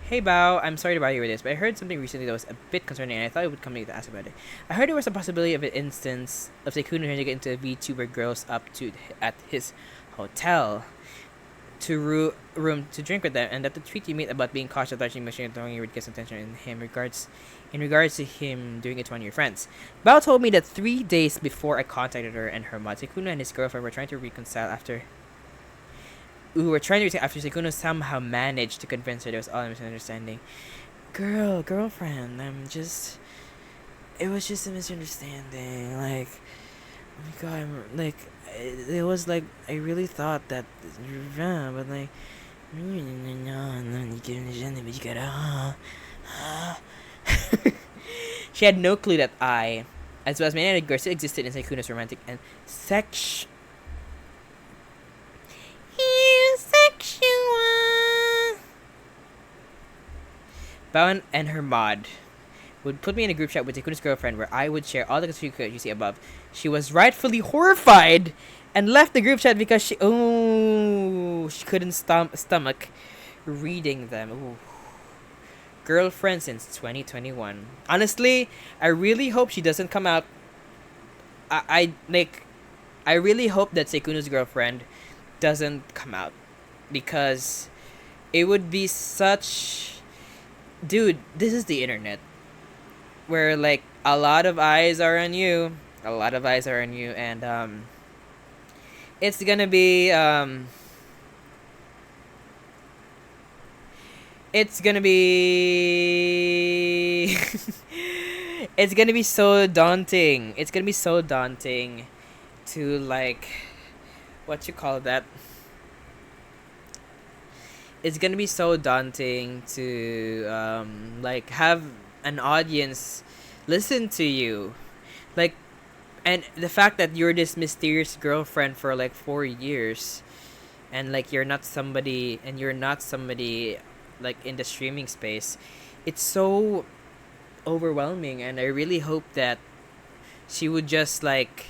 Hey Bao, I'm sorry to bother you with this, but I heard something recently that was a bit concerning and I thought it would come to you to ask about it. I heard there was a possibility of an instance of Sykkkuno trying to get into VTuber girls up to at his hotel room to drink with them, and that the tweet you made about being cautious, touching, machine, throwing your kiss attention in regards to him doing it to one of your friends. Bao told me that 3 days before I contacted her and her mod, Sykkkuno and his girlfriend were trying to reconcile after Sykkkuno somehow managed to convince her there was all a misunderstanding. Girlfriend, it was just a misunderstanding. Like, oh my god, it was like, I really thought that, but like, she had no clue that I, as well as many other girls, still existed in Sykkkuno's romantic and sexual. Bowen and her mod would put me in a group chat with Sykkkuno's girlfriend where I would share all the secrets you see above. She was rightfully horrified and left the group chat because she couldn't stomach reading them. Ooh. Girlfriend since 2021. Honestly, I really hope she doesn't come out. I really hope that Sykkkuno's girlfriend doesn't come out, because it would be such... Dude, this is the internet, where like a lot of eyes are on you, and it's gonna be it's gonna be it's gonna be so daunting. It's gonna be so daunting to, like, what you call that? It's gonna be so daunting to like have an audience listen to you, like, and the fact that you're this mysterious girlfriend for like 4 years, and like you're not somebody like in the streaming space. It's so overwhelming, and I really hope that she would just like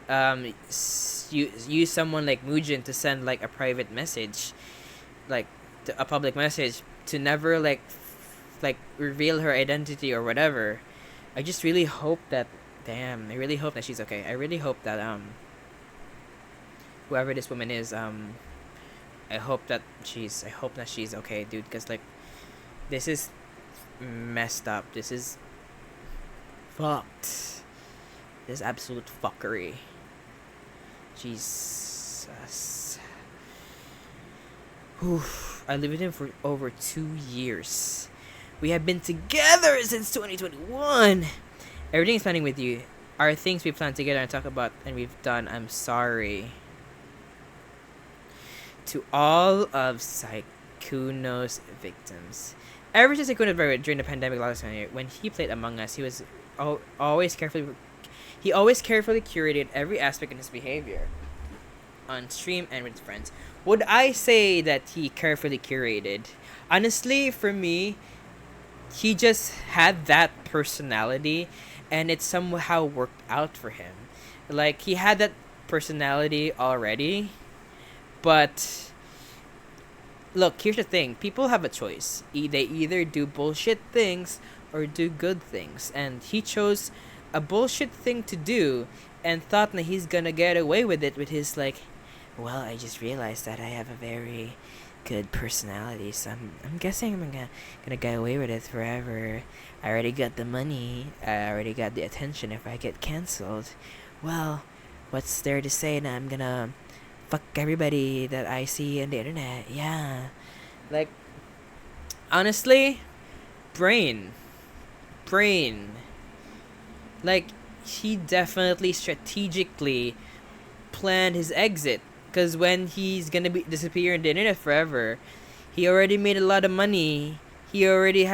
use someone like Mujin to send like a private message, like a public message, to never like reveal her identity or whatever. I just really hope that I really hope that she's okay. I really hope that whoever this woman is, I hope that she's okay, dude, because like this is messed up. This is fucked. This is absolute fuckery. Jesus. Oof. I lived with him for over 2 years. We have been together since 2021. Everything is planning with you. Are things we planned together and talk about and we've done. I'm sorry. To all of Sykkkuno's victims. Ever since Sykkkuno during the pandemic last year, when he played Among Us, he was always carefully curated every aspect of his behavior on stream and with friends. Would I say that he carefully curated? Honestly, for me, he just had that personality, and it somehow worked out for him. Like, he had that personality already, but look, here's the thing. People have a choice. They either do bullshit things or do good things, and he chose a bullshit thing to do and thought that he's gonna get away with it with his like, well, I just realized that I have a very good personality, so I'm guessing I'm gonna get away with it forever. I already got the money. I already got the attention if I get cancelled. Well, what's there to say that I'm gonna fuck everybody that I see on the internet? Yeah. Like, honestly, brain. Like, he definitely strategically planned his exit. Because when he's gonna disappear in the internet forever, he already made a lot of money. He already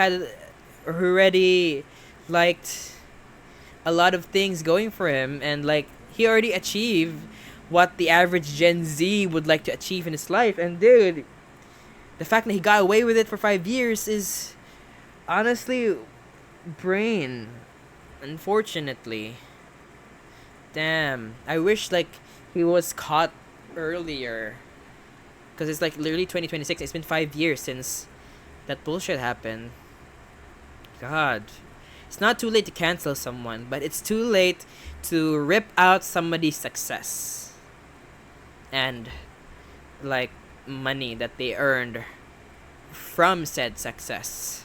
liked a lot of things going for him, and like he already achieved what the average Gen Z would like to achieve in his life. And dude, the fact that he got away with it for 5 years is honestly brain. Unfortunately, damn. I wish like he was caught earlier, because it's like literally 2026. It's been 5 years since that bullshit happened. God, it's not too late to cancel someone, but it's too late to rip out somebody's success and like money that they earned from said success.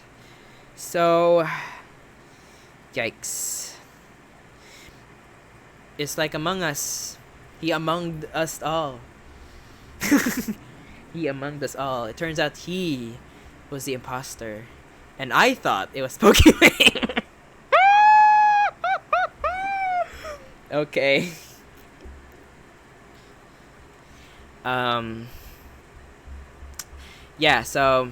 So, yikes. It's like Among Us. He amonged us all. He amonged us all. It turns out he was the imposter. And I thought it was Pokemon. Okay. Yeah, so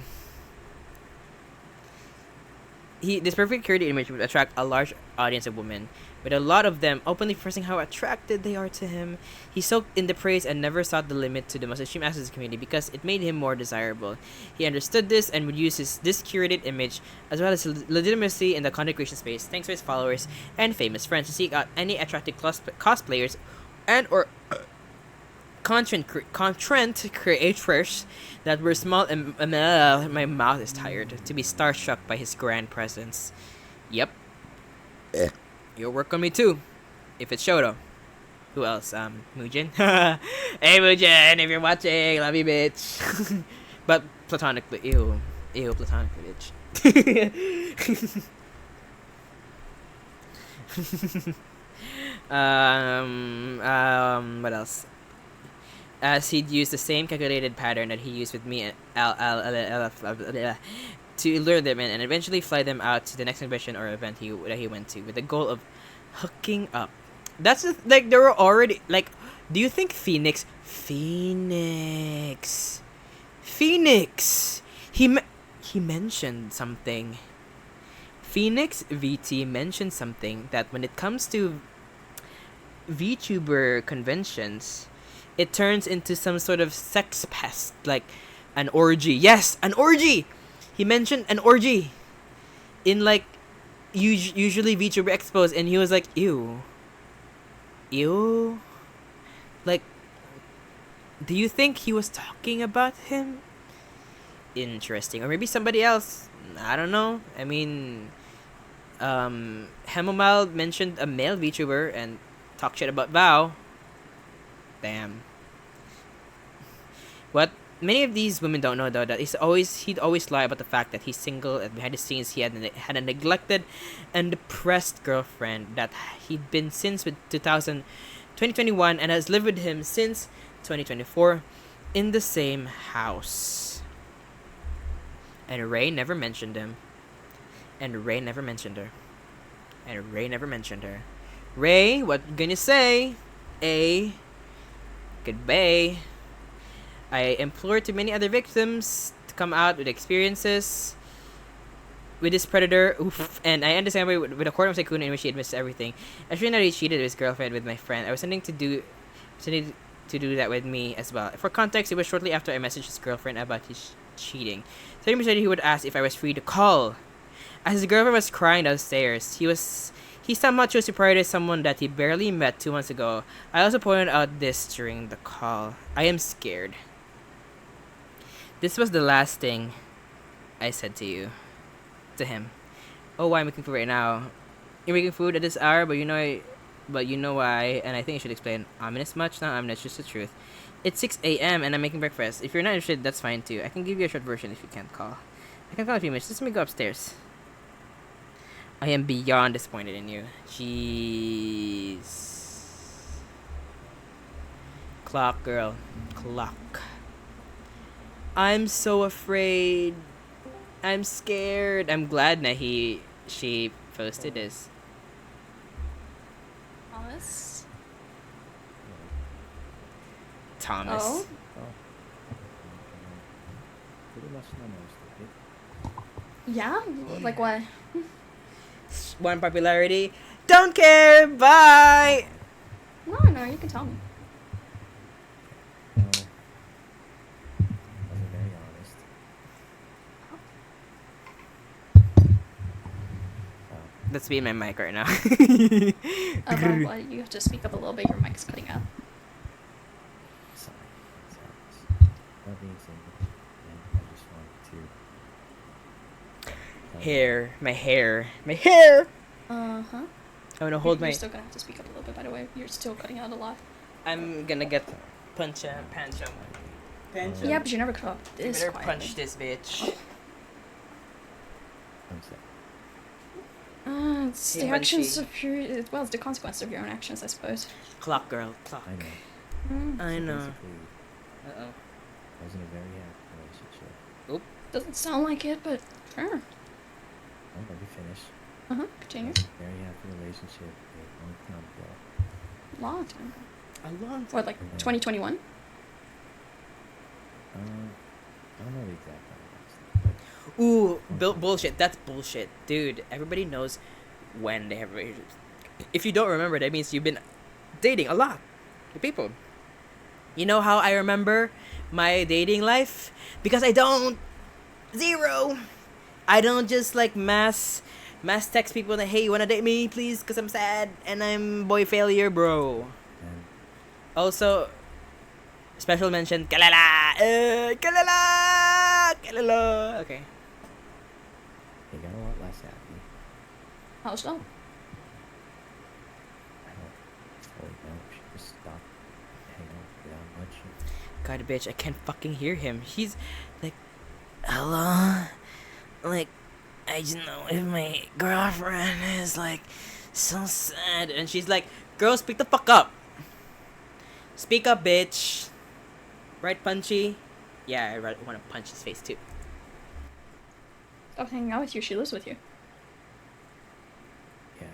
this perfect curated image would attract a large audience of women, with a lot of them openly expressing how attracted they are to him. He soaked in the praise and never sought the limit to the most extreme aspects of the community because it made him more desirable. He understood this and would use this curated image as well as legitimacy in the content creation space, thanks to his followers and famous friends, to seek out any attractive cosplayers and or content creators that were small and my mouth is tired to be starstruck by his grand presence. Yep. You'll work on me too, if it's Shoto. Who else? Mujin. Hey Mujin, if you're watching, love you, bitch. But platonically, ew, platonically, bitch. What else? As he'd use the same calculated pattern that he used with me to lure them in and eventually fly them out to the next exhibition or event that he went to, with the goal of hooking up. That's like they were already like. Do you think Phoenix? He mentioned something. Phoenix VT mentioned something that when it comes to VTuber conventions, it turns into some sort of sex pest, like an orgy. Yes, an orgy! He mentioned an orgy in like usually VTuber expos, and he was like, ew. Like, do you think he was talking about him? Interesting. Or maybe somebody else. I don't know. I mean, Hemomal mentioned a male VTuber and talked shit about Bao. Damn. What many of these women don't know, though, that he'd always lie about the fact that he's single, and behind the scenes he had a neglected and depressed girlfriend that he'd been since 2021 and has lived with him since 2024 in the same house. And Ray never mentioned him. And Ray never mentioned her. And Ray never mentioned her. Ray, what you gonna say? Goodbye. I implored to many other victims to come out with experiences with this predator. Oof. And I understand with a court of sykkkuno in which he admits everything. Actually, not he cheated with his girlfriend with my friend. I was sending to do that with me as well. For context, it was shortly after I messaged his girlfriend about his cheating. So he said he would ask if I was free to call. As his girlfriend was crying downstairs, he somehow chose to prioritize someone that he barely met 2 months ago. I also pointed out this during the call. I am scared. This was the last thing I said to him. Oh, why I'm making food right now? You're making food at this hour, but you know why, and I think I should explain. Ominous much? Not ominous, just the truth. It's 6 a.m. and I'm making breakfast. If you're not interested, that's fine too. I can give you a short version if you can't call. I can call in a few minutes. Just let me go upstairs. I am beyond disappointed in you. Jeez. Clock, girl. Clock. I'm so afraid. I'm scared. I'm glad that she posted this. Thomas. Oh? Yeah? Like what? One popularity. Don't care. Bye. No, you can tell me. Let's be in my mic right now. Well, you have to speak up a little bit. Your mic's cutting out. My hair. Uh-huh. I'm gonna hold You're still gonna have to speak up a little bit, by the way. You're still cutting out a lot. I'm gonna get punch. Pinch Yeah, but you never come up You this better quietly. punch this bitch. It's Hey, the actions Munchie. of your... Well, it's the consequence of your own actions, I suppose. Clock, girl. Clock. I know. I So know. basically, Uh-oh. I was in a very happy relationship. Oop. Doesn't sound like it, but sure. Oh, let me finish. Continue. I was in a very happy relationship a long time ago. Long time. A long time. What, like 2021? I don't know the exact time. Ooh, bullshit. That's bullshit. Dude, everybody knows when they have relationships. If you don't remember, that means you've been dating a lot with people. You know how I remember my dating life? Because I don't. Zero. I don't just like mass text people that, hey, you wanna date me, please? Because I'm sad and I'm boy failure, bro. Also, special mention, kalala! Kalala! Kalala! Okay. They got a lot less happy. How so? I don't fully know. She just stopped hanging out without much. God, bitch, I can't fucking hear him. He's like, hello? Like, I just know if my girlfriend is like so sad. And she's like, girl, speak the fuck up. Speak up, bitch. Right, Punchy? Yeah, I want to punch his face too. Stop hanging out with you. She lives with you. Yeah.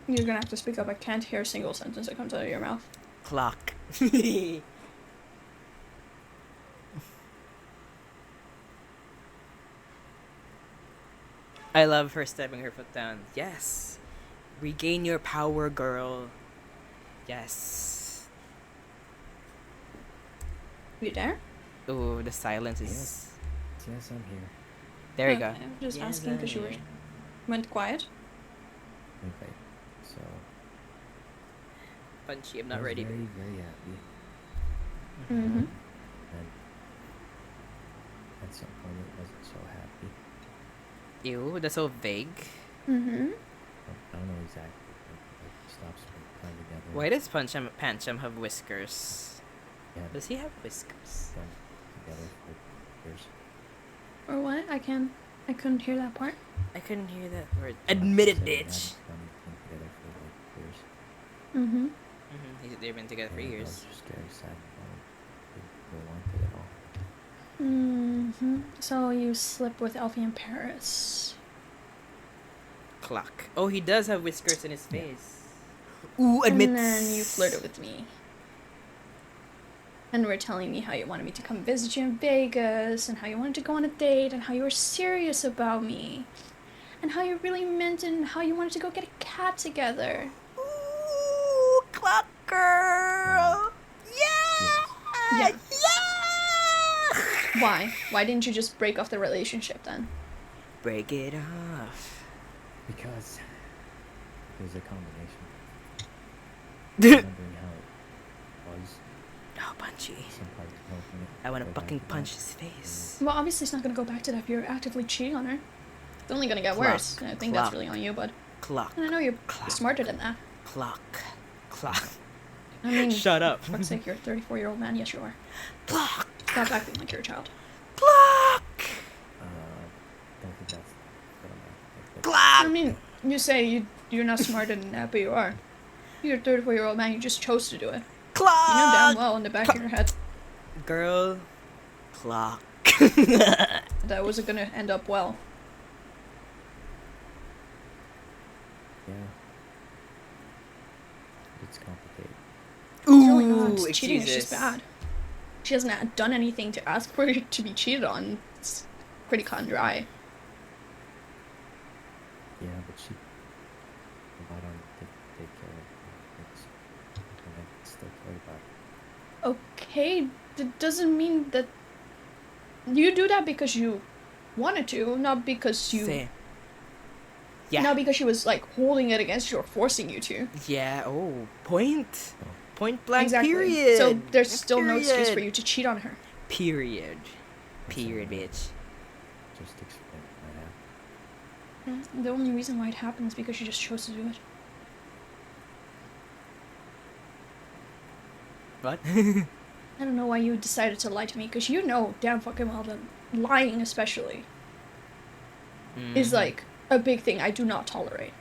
You're gonna have to speak up. I can't hear a single sentence that comes out of your mouth. Clock. I love her stepping her foot down. Yes. Regain your power, girl. Yes. You there? Ooh, the silence is... Yes, I'm here. There you go. I'm just Yes, asking because you I'm here. went quiet. Okay, so Punchy, I'm I not was ready. very, very happy. Mm-hmm. And at some point, it wasn't so happy. Ew, that's so vague. Mm-hmm. I don't know exactly. Like, stop spending time together. Why does Pancham have whiskers? Yeah, Does he have whiskers? been together for years. Or what? I couldn't hear that part. I couldn't hear that word. Admit it, So we bitch! haven't been together for like years. Mm-hmm. They've been together for And I years. was just very sad. Didn't want it at all. Mm-hmm. So you slept with Elfie in Paris. Clock. Oh, he does have whiskers in his face. Ooh, admits. And then you flirted with me. And were telling me how you wanted me to come visit you in Vegas, and how you wanted to go on a date, and how you were serious about me, and how you really meant it, and how you wanted to go get a cat together. Ooh, Clock girl! Yeah! Yeah. Yeah! Why? Why didn't you just break off the relationship then? Break it off. Because it was a combination. Dude. Remembering how it was. Oh, Punchy. Some part of helping it I want to go back fucking to punch that. his face. Well, obviously it's not gonna go back to that if you're actively cheating on her. It's only gonna get Clock. worse. And I think that's Clock. really on you, bud. Clock. And I know you're Clock. smarter than that. Clock. Clock. I mean, Shut up. for fuck's sake, you're a 34-year-old man. Yes, you are. Clock. Stop acting like you're a child. Clock. Don't think that's what I'm at. Clock. I mean, you say you're not smarter than that, but you are. You're a 34-year-old man. You just chose to do it. Clock. You know damn well in the back of your head Girl. Clock. that wasn't gonna end up well. Yeah. It's complicated. It's really not. Ooh, Cheating is just excuses. bad. She hasn't done anything to ask for you to be cheated on. It's pretty cut and dry. Yeah, but she relied on to take care of things. And I still care about it. Okay, that doesn't mean that you do that because you wanted to, not because you. Say. Yeah. Not because she was like holding it against you or forcing you to. Yeah. Oh, point. Point blank. Exactly. Period. So there's still no excuse for Period. you to cheat on her. Period. Period, bitch. Just explain what happened. The only reason why it happened is because she just chose to do it. What? I don't know why you decided to lie to me, because you know damn fucking well that lying, especially, is like a big thing I do not tolerate.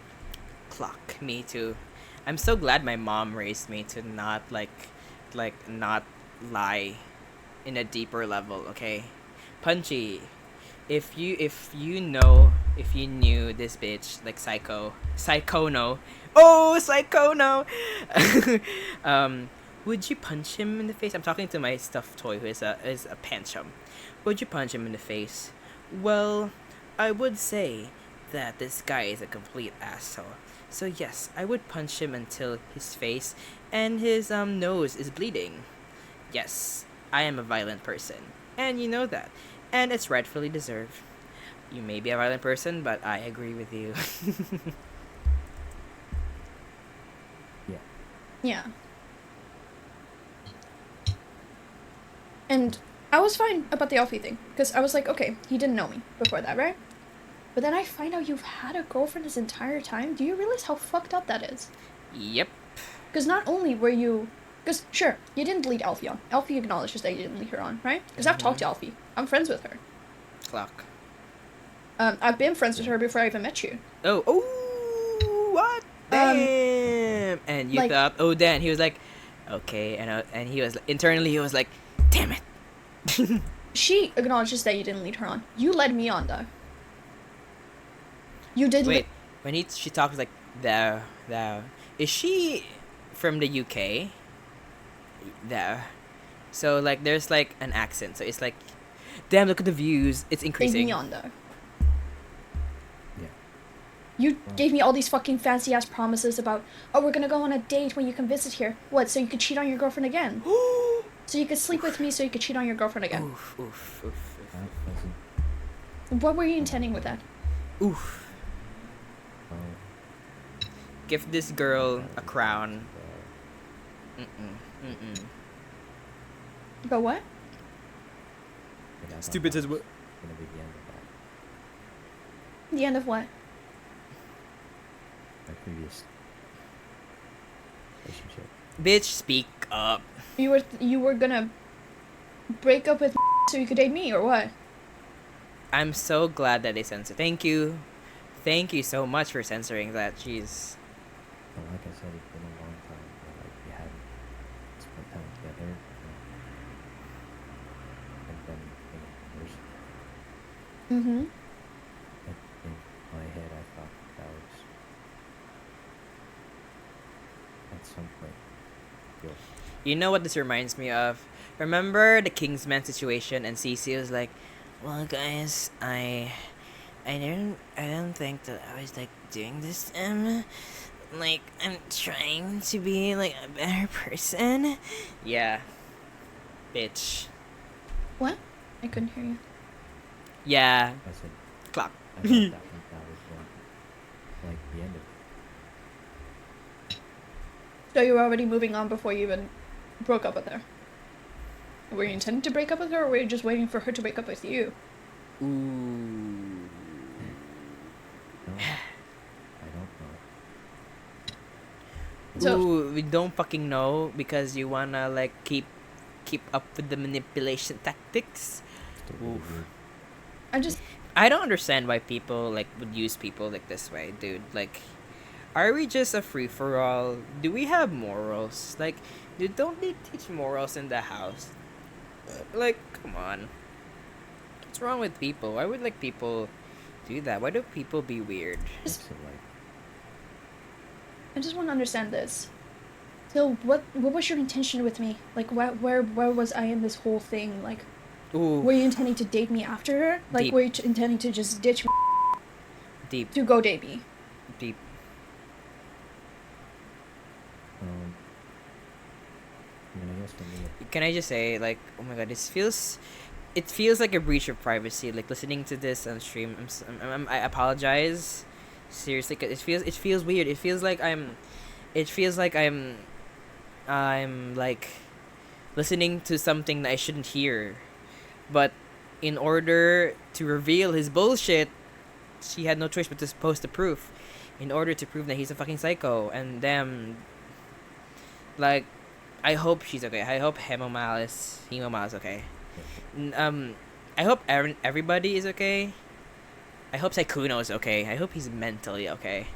Clock. Me too. I'm so glad my mom raised me to not not lie in a deeper level, okay? Punchy. If you knew this bitch, like sykkkuno. Oh, sykkkuno. Would you punch him in the face? I'm talking to my stuffed toy who is a panchum. Would you punch him in the face? Well, I would say that this guy is a complete asshole. So yes, I would punch him until his face and his nose is bleeding. Yes, I am a violent person, and you know that, and it's rightfully deserved. You may be a violent person, but I agree with you. Yeah. And I was fine about the Alfie thing, because I was like, okay, he didn't know me before that, right? But then I find out you've had a girlfriend this entire time. Do you realize how fucked up that is? Yep. Because not only were you... Because, sure, you didn't lead Alfie on. Alfie acknowledges that you didn't lead her on, right? Because I've talked to Alfie. I'm friends with her. Clock. I've been friends with her before I even met you. Oh, what? Damn. And you thought, oh, Dan. He was like, okay. And he was, internally, he was like, damn it. She acknowledges that you didn't lead her on. You led me on, though. You did. Wait, when she talks like thou, is she from the UK? Thou. So like there's like an accent. So it's like, damn, look at the views. It's increasing. Lead me on, though. You gave me all these fucking fancy ass promises about, oh, we're gonna go on a date when you come visit here. What, so you could cheat on your girlfriend again? So you could sleep with me so you could cheat on your girlfriend again. Oof. What were you intending with that? Oof. Give this girl a crown. But what? Stupid as what? The end of what? My previous relationship. Bitch, speak up. You were gonna break up with so you could date me, or what? I'm so glad that they censored. Thank you so much for censoring that. Jeez. But like I said, it's been a long time. Like we hadn't spent time together. And then first, in my head, I thought that was at some point. You know what this reminds me of? Remember the Kingsman situation, and Cece was like, "Well, guys, I don't think that I was like doing this. Like I'm trying to be like a better person." Yeah, bitch. What? I couldn't hear you. Yeah. I said, Clock. I thought that was like the end of it. So you were already moving on before you even broke up with her? Were you intending to break up with her, or were you just waiting for her to break up with you? Ooh. No, I don't know. So, Ooh, we don't fucking know because you wanna like keep up with the manipulation tactics. Oof. I don't understand why people like would use people like this way, dude. Like, are we just a free for all? Do we have morals? Like, dude, don't they teach morals in the house? Like, come on. What's wrong with people? Why would like people do that? Why do people be weird? I just want to understand this. So what was your intention with me? Like where was I in this whole thing? Like, ooh, were you intending to date me after her? Like, deep. were you intending to just ditch me Deep. to go date me? Deep. I mean, I guess for me, Can I just say, like, oh my god, it feels like a breach of privacy. Like listening to this on stream, I apologize, seriously. 'Cause it feels weird. It feels like I'm like listening to something that I shouldn't hear. But in order to reveal his bullshit, she had no choice but to post the proof, in order to prove that he's a fucking psycho. And them, like, I hope she's okay. I hope Hemomal is okay. I hope everybody is okay. I hope Sykkkuno is okay. I hope he's mentally okay.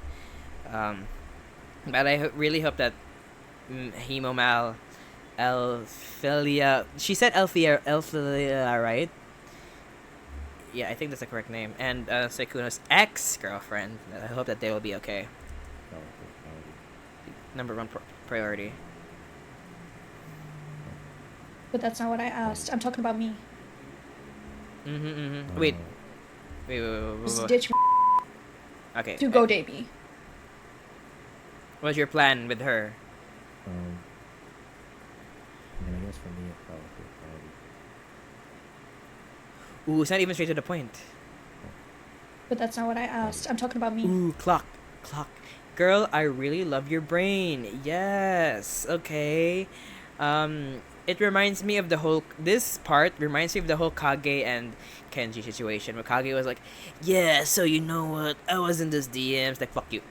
But I really hope that Hemomal, Elphilia. She said Elphilia, right? Yeah, I think that's the correct name. And Sykkkuno's ex-girlfriend. I hope that they will be okay. Number one priority. But that's not what I asked. I'm talking about me. Wait. Just ditch me Okay. to go date me. What's your plan with her? I mean, I guess for me, it's probably priority. Ooh, it's not even straight to the point. But that's not what I asked. I'm talking about me. Ooh, clock. Girl, I really love your brain. Yes. Okay. It reminds me of this part reminds me of the whole Kage and Kenji situation where Kage was like, yeah, so you know what? I was in this DMs, like, fuck you.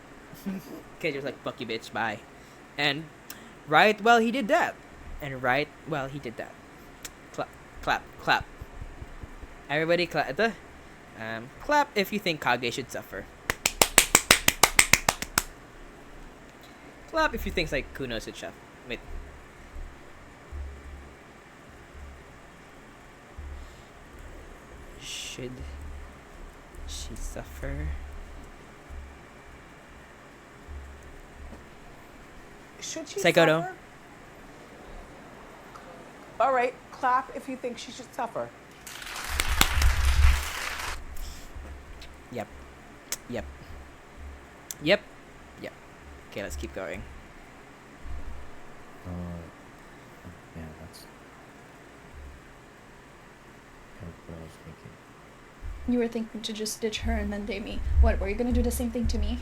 Kenji was like, fuck you, bitch, bye. And he did that. Clap. Everybody clap. Clap if you think Kage should suffer. Clap if you think Sykkkuno should suffer. Wait. Should she suffer? Should she Sykkkuno. suffer? All right, clap if you think she should suffer. Yep. Okay, let's keep going. Yeah, that's kind of what I was thinking. You were thinking to just ditch her and then date me. What, were you gonna do the same thing to me?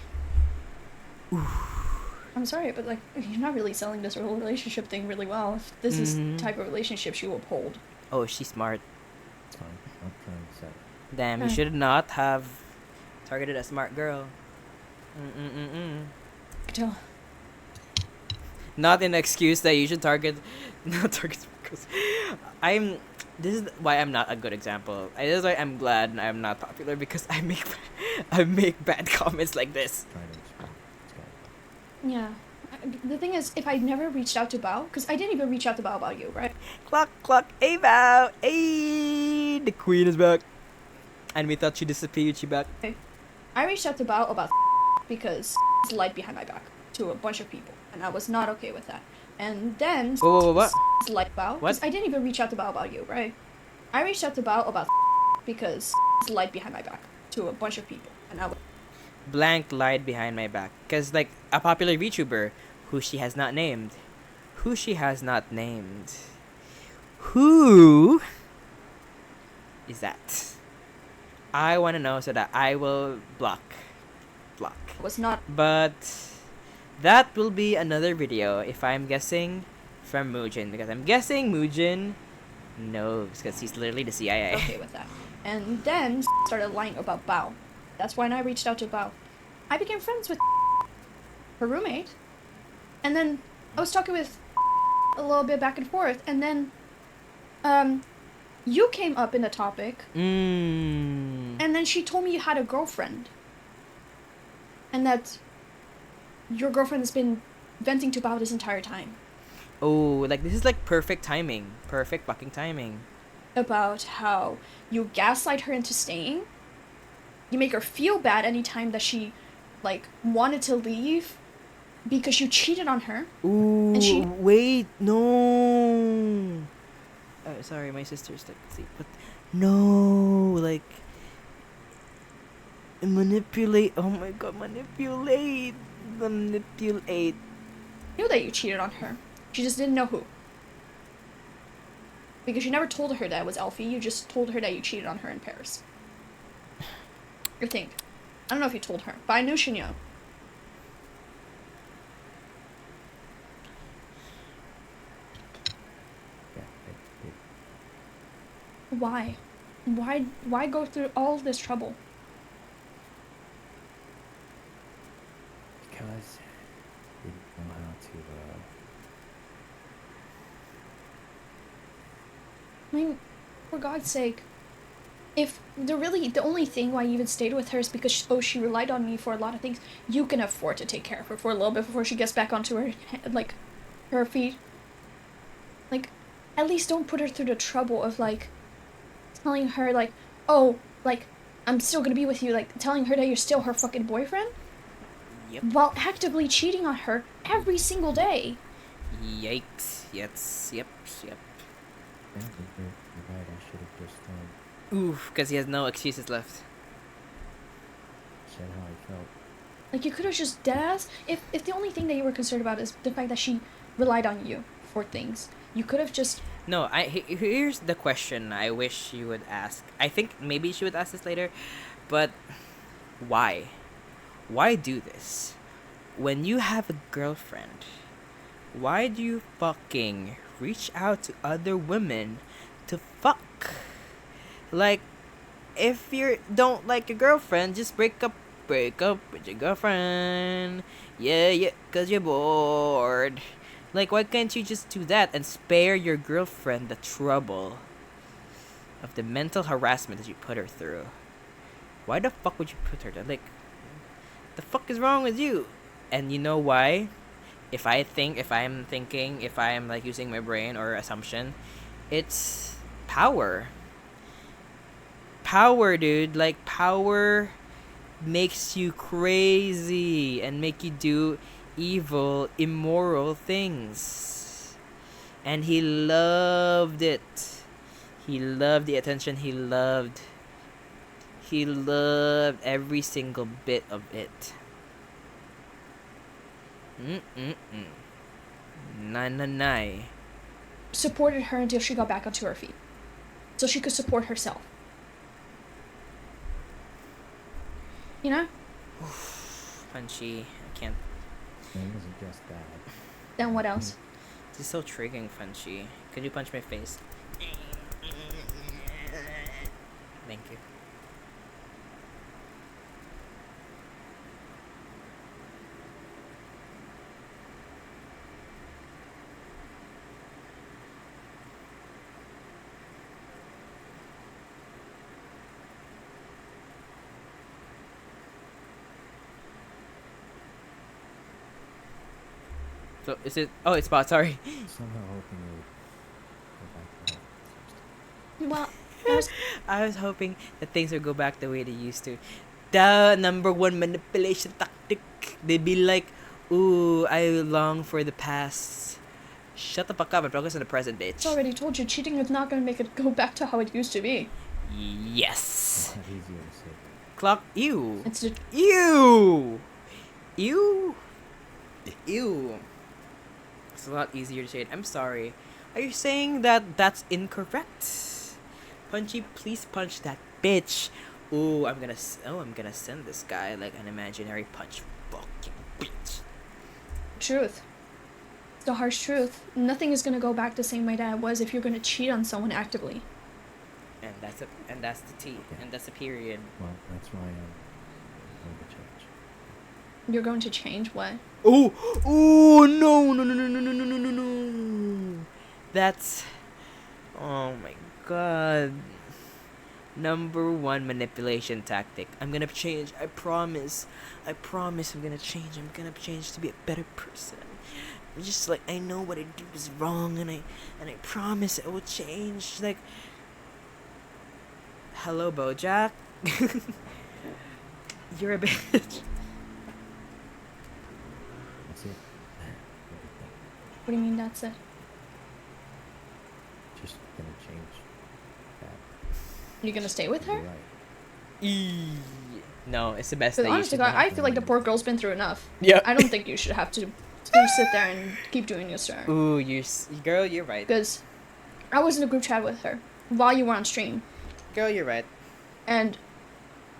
I'm sorry, but like, you're not really selling this whole relationship thing really well. If this is the type of relationship you uphold. Oh, she's smart. It's fine. I'm trying to set. Damn, you should not have targeted a smart girl. Tell. Not an excuse that you should not target girls. This is why I'm not a good example. This is why I'm glad I'm not popular, because I make bad comments like this. Trying to explain. It's kind of. Yeah. The thing is, if I never reached out to Bao, because I didn't even reach out to Bao about you, right? Clock, hey Bao, hey, the queen is back. And we thought she disappeared, she back. Okay. I reached out to Bao about because lied behind my back to a bunch of people, and I was not okay with that. And then What? like Bao, because I didn't even reach out to Bao about you, right? I reached out to Bao about because lied behind my back to a bunch of people, and I was Blank lied behind my back. Because, like, a popular VTuber who she has not named. Who is that? I want to know so that I will block. was not. But that will be another video if I'm guessing from Muujin, because I'm guessing Muujin knows, because he's literally the CIA. Okay with that. And then started lying about Bao. That's when I reached out to Bao. I became friends with her roommate. And then I was talking with a little bit back and forth. And then you came up in the topic. And then she told me you had a girlfriend. And that your girlfriend has been venting to Bao this entire time. Oh, like, this is like perfect timing. Perfect fucking timing. About how you gaslight her into staying. You make her feel bad anytime that she, like, wanted to leave because you cheated on her. Ooh, and she... wait, no. Sorry, my sister's like asleep, but no, like, manipulate. Oh my god, manipulate. Knew that you cheated on her. She just didn't know who. Because you never told her that it was Elfie, you just told her that you cheated on her in Paris. I think. I don't know if you told her, but I knew she knew. Yeah, Why? Why go through all this trouble? because you didn't know how to I mean, for God's sake, if the only thing why you even stayed with her is because she relied on me for a lot of things, you can afford to take care of her for a little bit before she gets back onto her feet. Like, at least don't put her through the trouble of telling her oh, I'm still gonna be with you, telling her that you're still her fucking boyfriend. Yep. While actively cheating on her every single day. Yikes. Yes. Yep. Yeah, you're right. I should have just Oof, because he has no excuses left. said how I felt. Like, you could have just deadass. If the only thing that you were concerned about is the fact that she relied on you for things, you could have just. No, here's the question I wish you would ask. I think maybe she would ask this later, but why? Why do this? When you have a girlfriend, why do you fucking reach out to other women to fuck? Like, if you don't like your girlfriend, just break up with your girlfriend. Yeah, cause you're bored. Like, why can't you just do that and spare your girlfriend the trouble of the mental harassment that you put her through? Why the fuck would you put her there? Like, the fuck is wrong with you? And you know why? If I'm using my brain or assumption, it's power. Power, dude. Like, power makes you crazy and make you do evil, immoral things. And he loved it. He loved the attention. He loved every single bit of it. Nai. Supported her until she got back onto her feet, so she could support herself. You know? Punchy. I can't. It wasn't just that. Then what else? This is so triggering, Punchy. Could you punch my face? Thank you. So is it? Oh, it's Spot. Sorry. Somehow hoping it would go back to that. Well, I was hoping that things would go back the way they used to. The number one manipulation tactic. They'd be like, "Ooh, I long for the past." Shut the fuck up and focus on the present, bitch. I already told you, cheating is not gonna make it go back to how it used to be. Yes. It's not easier to say. Clock. Ew. It's the Ew. Ew. Ew. It's a lot easier to say it. I'm sorry. Are you saying that that's incorrect? Punchy, please punch that bitch. Ooh, I'm gonna send this guy like an imaginary punch. Fucking bitch. truth. It's the harsh truth. Nothing is gonna go back the same way that it was if you're gonna cheat on someone actively. And that's the T. And that's the period. Well, that's why I'm going to change. You're going to change what? Oh no. That's, oh my god. Number one manipulation tactic. I'm gonna change. I promise I'm gonna change. I'm gonna change to be a better person. Just like, I know what I did was wrong, and I promise it will change. Like, hello, BoJack. You're a bitch. That's it. What do you mean that's it? Just gonna change that. You're gonna stay with her? You're right. No, it's the best Because that you honestly, should God, not. I feel like the poor girl's been through enough. Yep. I don't think you should have to sit there and keep doing this to her. Ooh, girl, you're right. Because I was in a group chat with her while you were on stream. Girl, you're right. And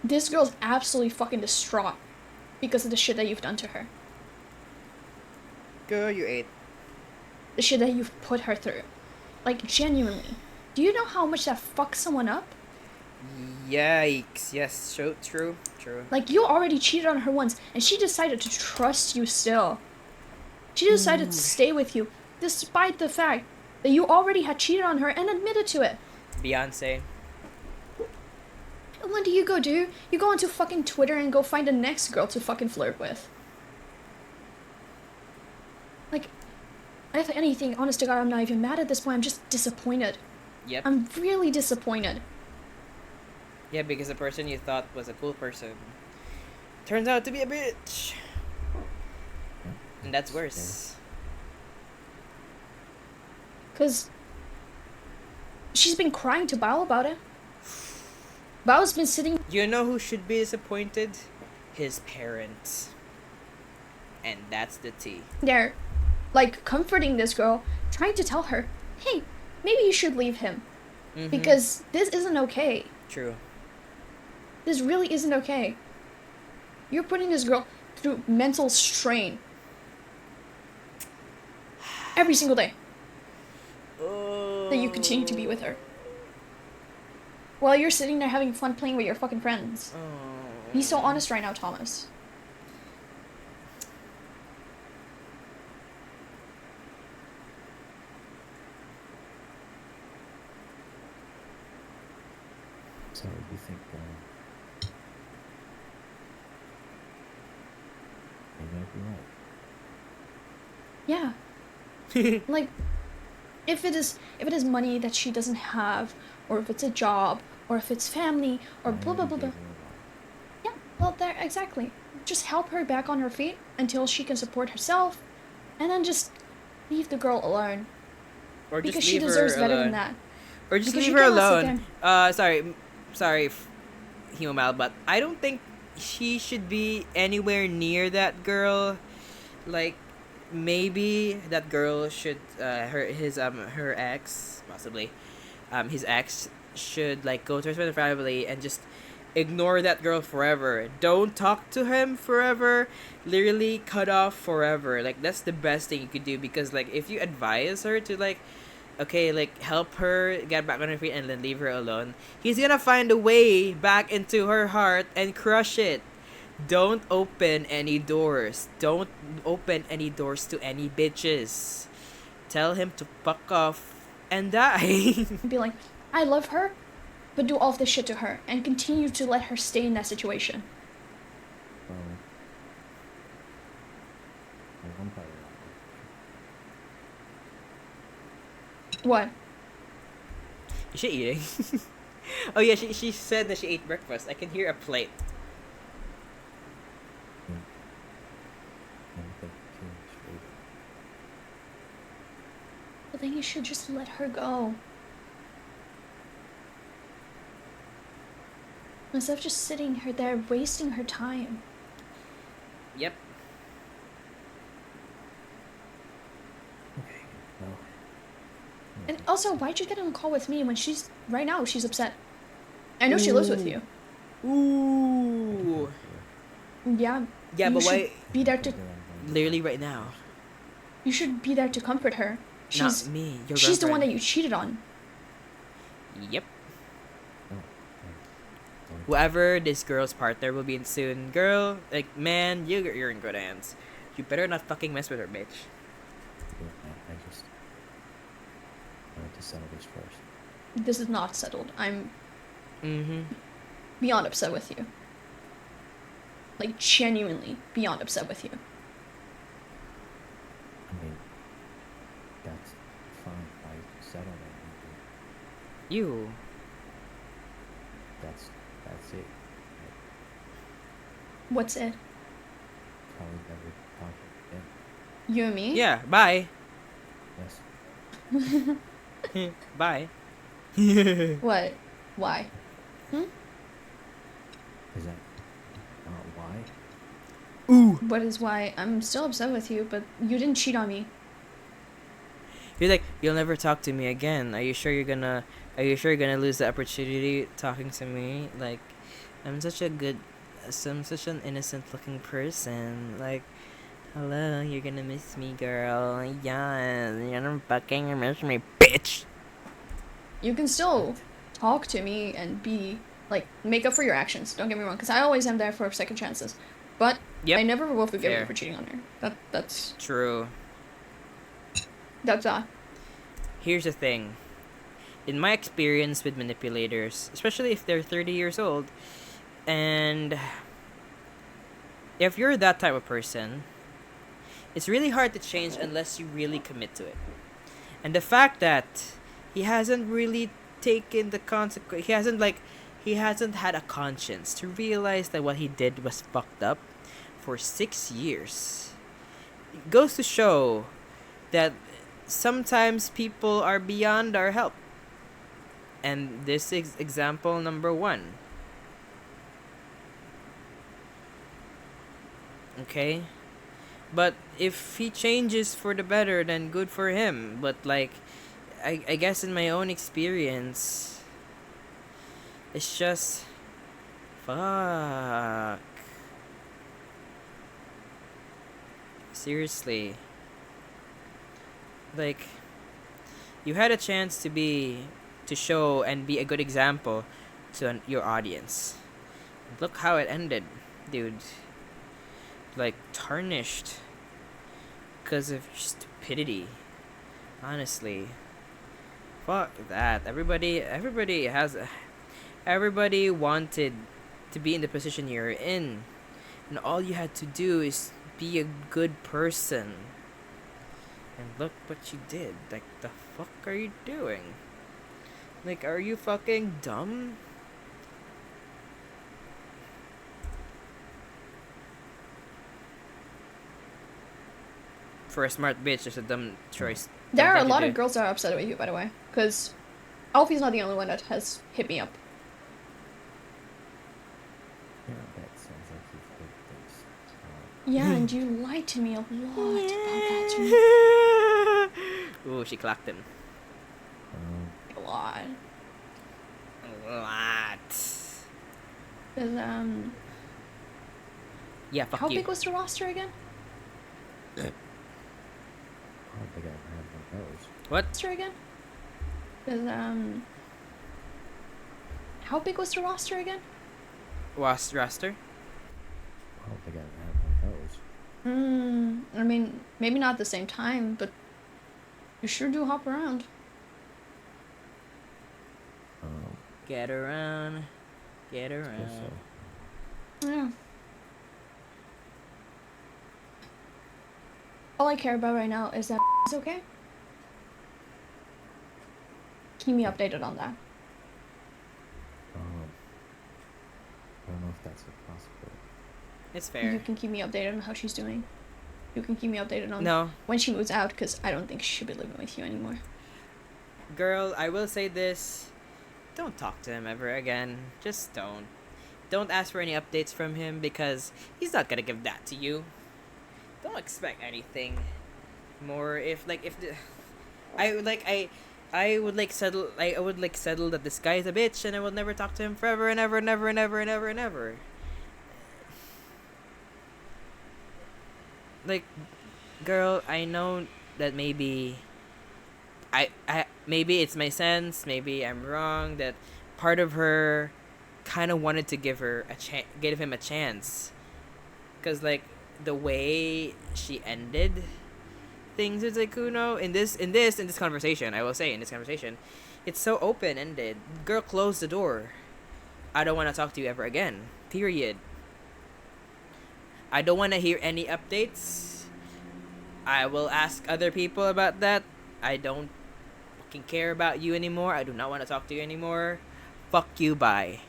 this girl's absolutely fucking distraught because of the shit that you've done to her. Girl, you ate. The shit that you've put her through. Like, genuinely. Do you know how much that fucks someone up? Yikes. Yes, true. Like, you already cheated on her once, and she decided to trust you still. She decided to stay with you, despite the fact that you already had cheated on her and admitted to it. Beyonce. And what do? You go onto fucking Twitter and go find the next girl to fucking flirt with. Like, if anything, honest to God, I'm not even mad at this point. I'm just disappointed. Yep. I'm really disappointed. Yeah, because the person you thought was a cool person turns out to be a bitch. And that's worse. Because she's been crying to Bao about it. Bao's been sitting... You know who should be disappointed? His parents. And that's the tea. There, like, comforting this girl, trying to tell her, hey, maybe you should leave him. Because this isn't okay. True. This really isn't okay. You're putting this girl through mental strain. Every single day. That you continue to be with her. While you're sitting there having fun playing with your fucking friends. Be so honest right now, Thomas. So you think they might be right? Yeah. Like, if it is money that she doesn't have, or if it's a job, or if it's family, or blah blah blah blah. Yeah, well, there, exactly. Just help her back on her feet until she can support herself, and then just leave the girl alone. Or just because leave she deserves her better alone. than that. Or just Because leave you her cannot sit alone. Sorry, Humal, but I don't think she should be anywhere near that girl. Like, maybe that girl should, her ex, possibly, his ex should, like, go to her family and just ignore that girl forever. Don't talk to him forever. Literally cut off forever. Like, that's the best thing you could do, because, like, if you advise her to, like, okay, like, help her get back on her feet and then leave her alone, he's gonna find a way back into her heart and crush it. Don't open any doors. Don't open any doors to any bitches. Tell him to fuck off and die. Be like, I love her, but do all of this shit to her, and continue to let her stay in that situation. What? Is she eating? Oh yeah, she said that she ate breakfast. I can hear a plate. Well, then you should just let her go. Instead of just sitting her there, wasting her time. Yep. Okay, well. And also, why'd you get on a call with me when right now she's upset? I know she lives with you. Ooh. Yeah. Yeah, you but should why? Be there to. Literally right now. You should be there to comfort her. Not me. Your She's the girlfriend. one that you cheated on. Yep. Whoever this girl's partner will be in soon, girl, like, man, you're in good hands. You better not fucking mess with her, bitch. I just wanted to settle this first. This is not settled. I'm Mm-hmm. beyond upset with you. Like, genuinely beyond upset with you. I mean, that's fine. I settled it. You. That's it. What's it? Probably never talk again. You and me? Yeah, bye. Yes. Bye. What? Why? Is that not why? Ooh. What is why? I'm still upset with you, but you didn't cheat on me. You're like, you'll never talk to me again. Are you sure you're gonna lose the opportunity talking to me? Like, I'm such an innocent looking person. Like, hello, you're gonna miss me, girl. Yeah, you're gonna fucking miss me, bitch. You can still talk to me and be, like, make up for your actions. Don't get me wrong, because I always am there for second chances. But I never will forgive you for cheating on her. That's true. That's here's the thing. In my experience with manipulators, especially if they're 30 years old, and if you're that type of person, it's really hard to change unless you really commit to it. And the fact that he hasn't really taken the consequence, he hasn't had a conscience to realize that what he did was fucked up for 6 years. It goes to show that sometimes people are beyond our help. And this is example number 1. Okay? But if he changes for the better, then good for him. But like, I guess in my own experience, it's just fuck. Seriously. Like, you had a chance to show and be a good example to your audience. Look how it ended, dude. Like, tarnished because of stupidity. Honestly, fuck that. Everybody wanted to be in the position you're in, and all you had to do is be a good person. And look what you did. Like, the fuck are you doing? Like, are you fucking dumb? For a smart bitch, it's a dumb choice. There Dumb are a thing to lot do. of girls that are upset with you, by the way, because Alfie's not the only one that has hit me up. Yeah, that sounds like you've heard things. Yeah, and you lied to me a lot about that too. Ooh, she clocked him. A lot. A lot. 'Cause, Yeah, fuck how you. big was the roster again? I don't think I have one of those. What? Roster again? 'Cause, how big was the roster again? Roster? I don't think I have one of those. I mean, maybe not at the same time, but you sure do hop around. Get around. Get Guess around. so. Yeah. All I care about right now is that it's okay. Keep me updated on that. I don't know if that's a possibility. It's fair. You can keep me updated on how she's doing. You can keep me updated on No. when she moves out, because I don't think she should be living with you anymore. Girl, I will say this. Don't talk to him ever again. Just don't. Don't ask for any updates from him because he's not gonna give that to you. Don't expect anything more. I would settle that this guy is a bitch and I will never talk to him forever and ever and ever and ever and ever and ever. Like, girl, I know that maybe maybe it's my sense, maybe I'm wrong, that part of her kind of wanted to give him a chance, because like the way she ended things with Sykkkuno in this conversation, I will say in this conversation, it's so open ended. Girl closed the door. I don't want to talk to you ever again. Period. I don't want to hear any updates. I will ask other people about that. I don't fucking care about you anymore. I do not want to talk to you anymore. Fuck you, bye.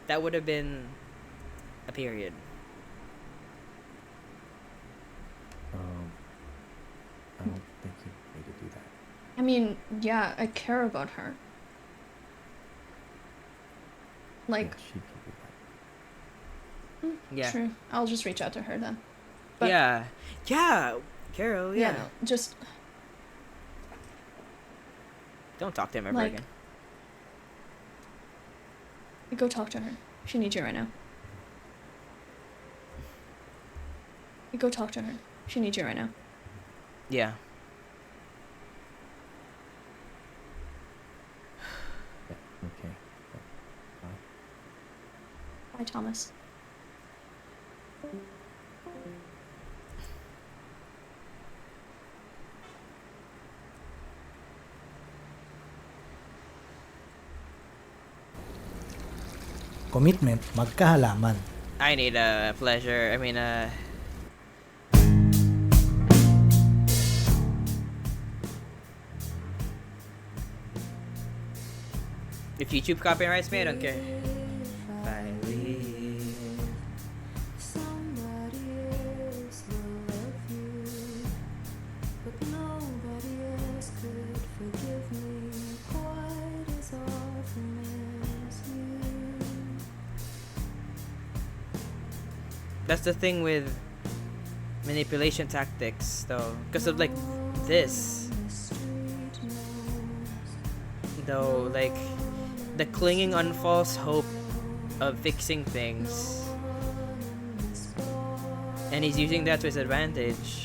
That would have been a period. I don't think you need to do that. I mean, yeah, I care about her. Like, Yeah, she can do that. Yeah. True. I'll just reach out to her then. But, Yeah, Carol. Yeah. no, just Don't talk to him ever Like- again. go talk to her. She needs you right now. Go talk to her. She needs you right now. Yeah. Yeah, okay. Bye. Bye, Thomas. commitment, magkahalaman. I need a pleasure. I mean, if YouTube copyrights me, I don't care. If I leave, that's the thing with manipulation tactics, though, because of like this, though, like the clinging on false hope of fixing things, and he's using that to his advantage.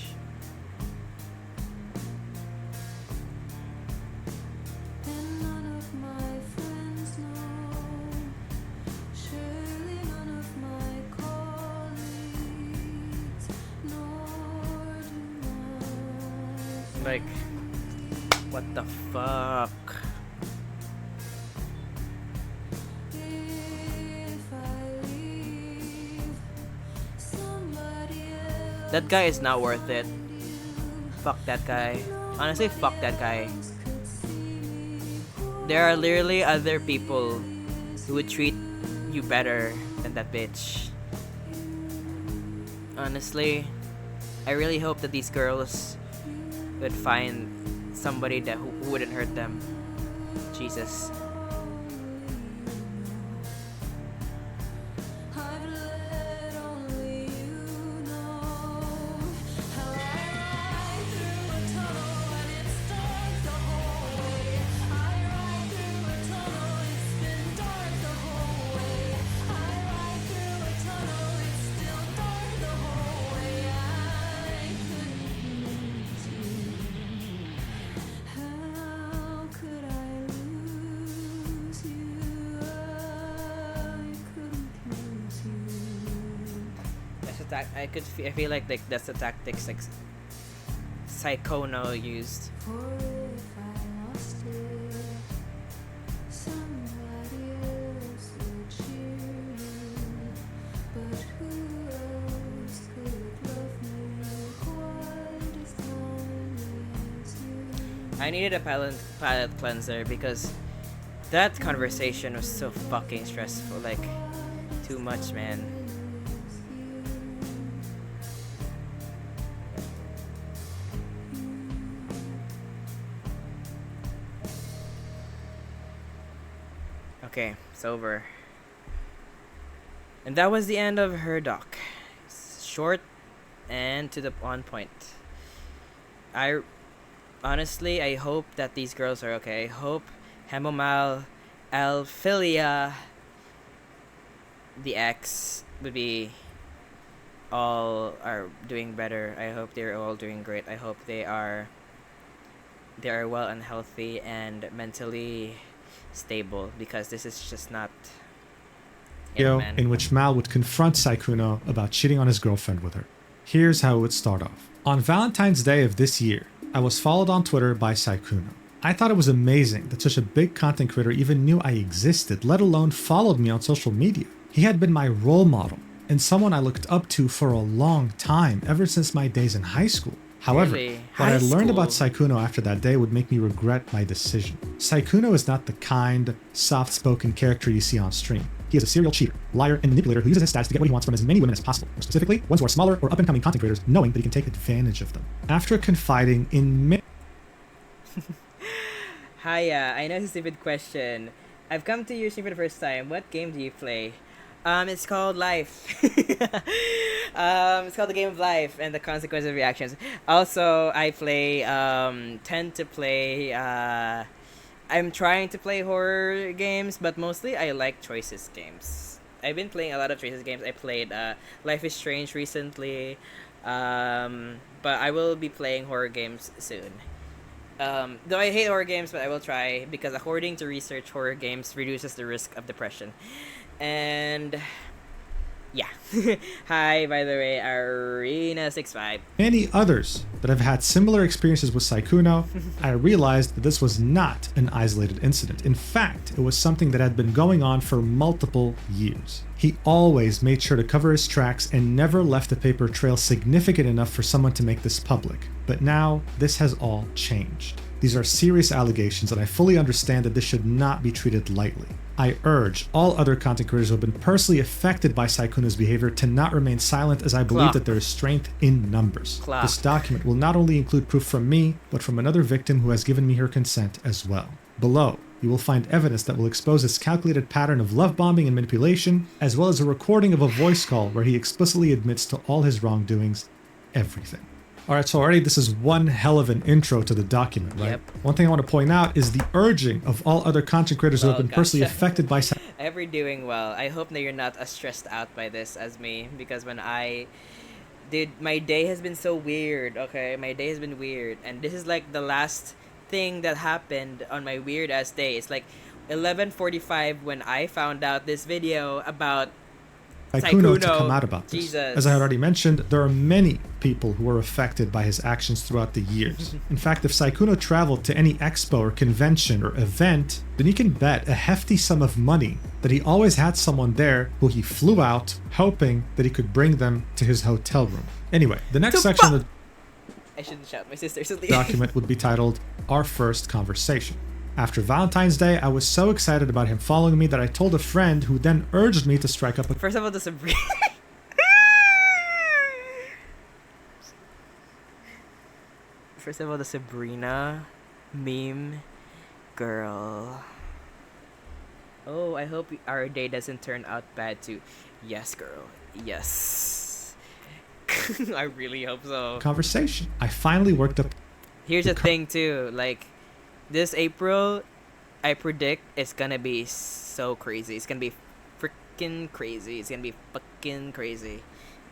Like, what the fuck? That guy is not worth it. Fuck that guy. Honestly, fuck that guy. There are literally other people who would treat you better than that bitch. Honestly, I really hope that these girls would find somebody that who wouldn't hurt them. Jesus. I feel like that's the tactics like Sykkkuno used. I needed a palate cleanser because that conversation was so fucking stressful. Like, too much, man. Okay, it's over. And that was the end of her doc. Short and to the on point. Honestly, I hope that these girls are okay. I hope Hemomal, Alphilia, the ex would be all are doing better. I hope they're all doing great. I hope they are well and healthy and mentally stable, because this is just not in which Mal would confront Sykkkuno about cheating on his girlfriend with her. Here's how it would start off. On Valentine's Day of this year, I was followed on Twitter by Sykkkuno. I thought it was amazing that such a big content creator even knew I existed, let alone followed me on social media. He had been my role model and someone I looked up to for a long time, ever since my days in high school. However, what I learned about Sykkkuno after that day would make me regret my decision. Sykkkuno is not the kind, soft-spoken character you see on stream. He is a serial cheater, liar, and manipulator who uses his stats to get what he wants from as many women as possible, or specifically, ones who are smaller or up-and-coming content creators, knowing that he can take advantage of them. After confiding in Hiya, I know it's a stupid question. I've come to your stream for the first time. What game do you play? It's called Life. It's called the game of life and the consequences of reactions. Also, I play, tend to play, I'm trying to play horror games, but mostly I like choices games. I've been playing a lot of choices games. I played, Life is Strange recently, but I will be playing horror games soon. Though I hate horror games, but I will try, because according to research, horror games reduces the risk of depression. And Yeah. Hi, by the way, Arena65. Many others that have had similar experiences with Sykkkuno, I realized that this was not an isolated incident. In fact, it was something that had been going on for multiple years. He always made sure to cover his tracks and never left a paper trail significant enough for someone to make this public. But now, this has all changed. These are serious allegations, and I fully understand that this should not be treated lightly. I urge all other content creators who have been personally affected by Sykkkuno's behavior to not remain silent, as I believe that there is strength in numbers. This document will not only include proof from me, but from another victim who has given me her consent as well. Below, you will find evidence that will expose his calculated pattern of love bombing and manipulation, as well as a recording of a voice call where he explicitly admits to all his wrongdoings, everything. Alright, so already this is one hell of an intro to the document, right? Yep. One thing I want to point out is the urging of all other content creators who have been personally affected by I hope you're doing well. I hope that you're not as stressed out by this as me, because when my day has been so weird, okay? My day has been weird, and this is like the last thing that happened on my weird ass day. It's like 11:45 when I found out this video about Sykkkuno to come out about this. Jesus. As I had already mentioned, there are many people who were affected by his actions throughout the years. In fact, if Sykkkuno traveled to any expo or convention or event, then you can bet a hefty sum of money that he always had someone there who he flew out, hoping that he could bring them to his hotel room. Anyway, the next section of I shouldn't shout. My sister's asleep. the document would be titled Our First Conversation. After Valentine's Day, I was so excited about him following me that I told a friend, who then urged me to strike up a... First of all, the Sabrina... First of all, the Sabrina meme girl. Oh, I hope our day doesn't turn out bad too. Yes, girl. Yes. I really hope so. Conversation. I finally worked up... Here's the thing too, like... This April, I predict it's gonna be so crazy. It's gonna be freaking crazy. It's gonna be fucking crazy.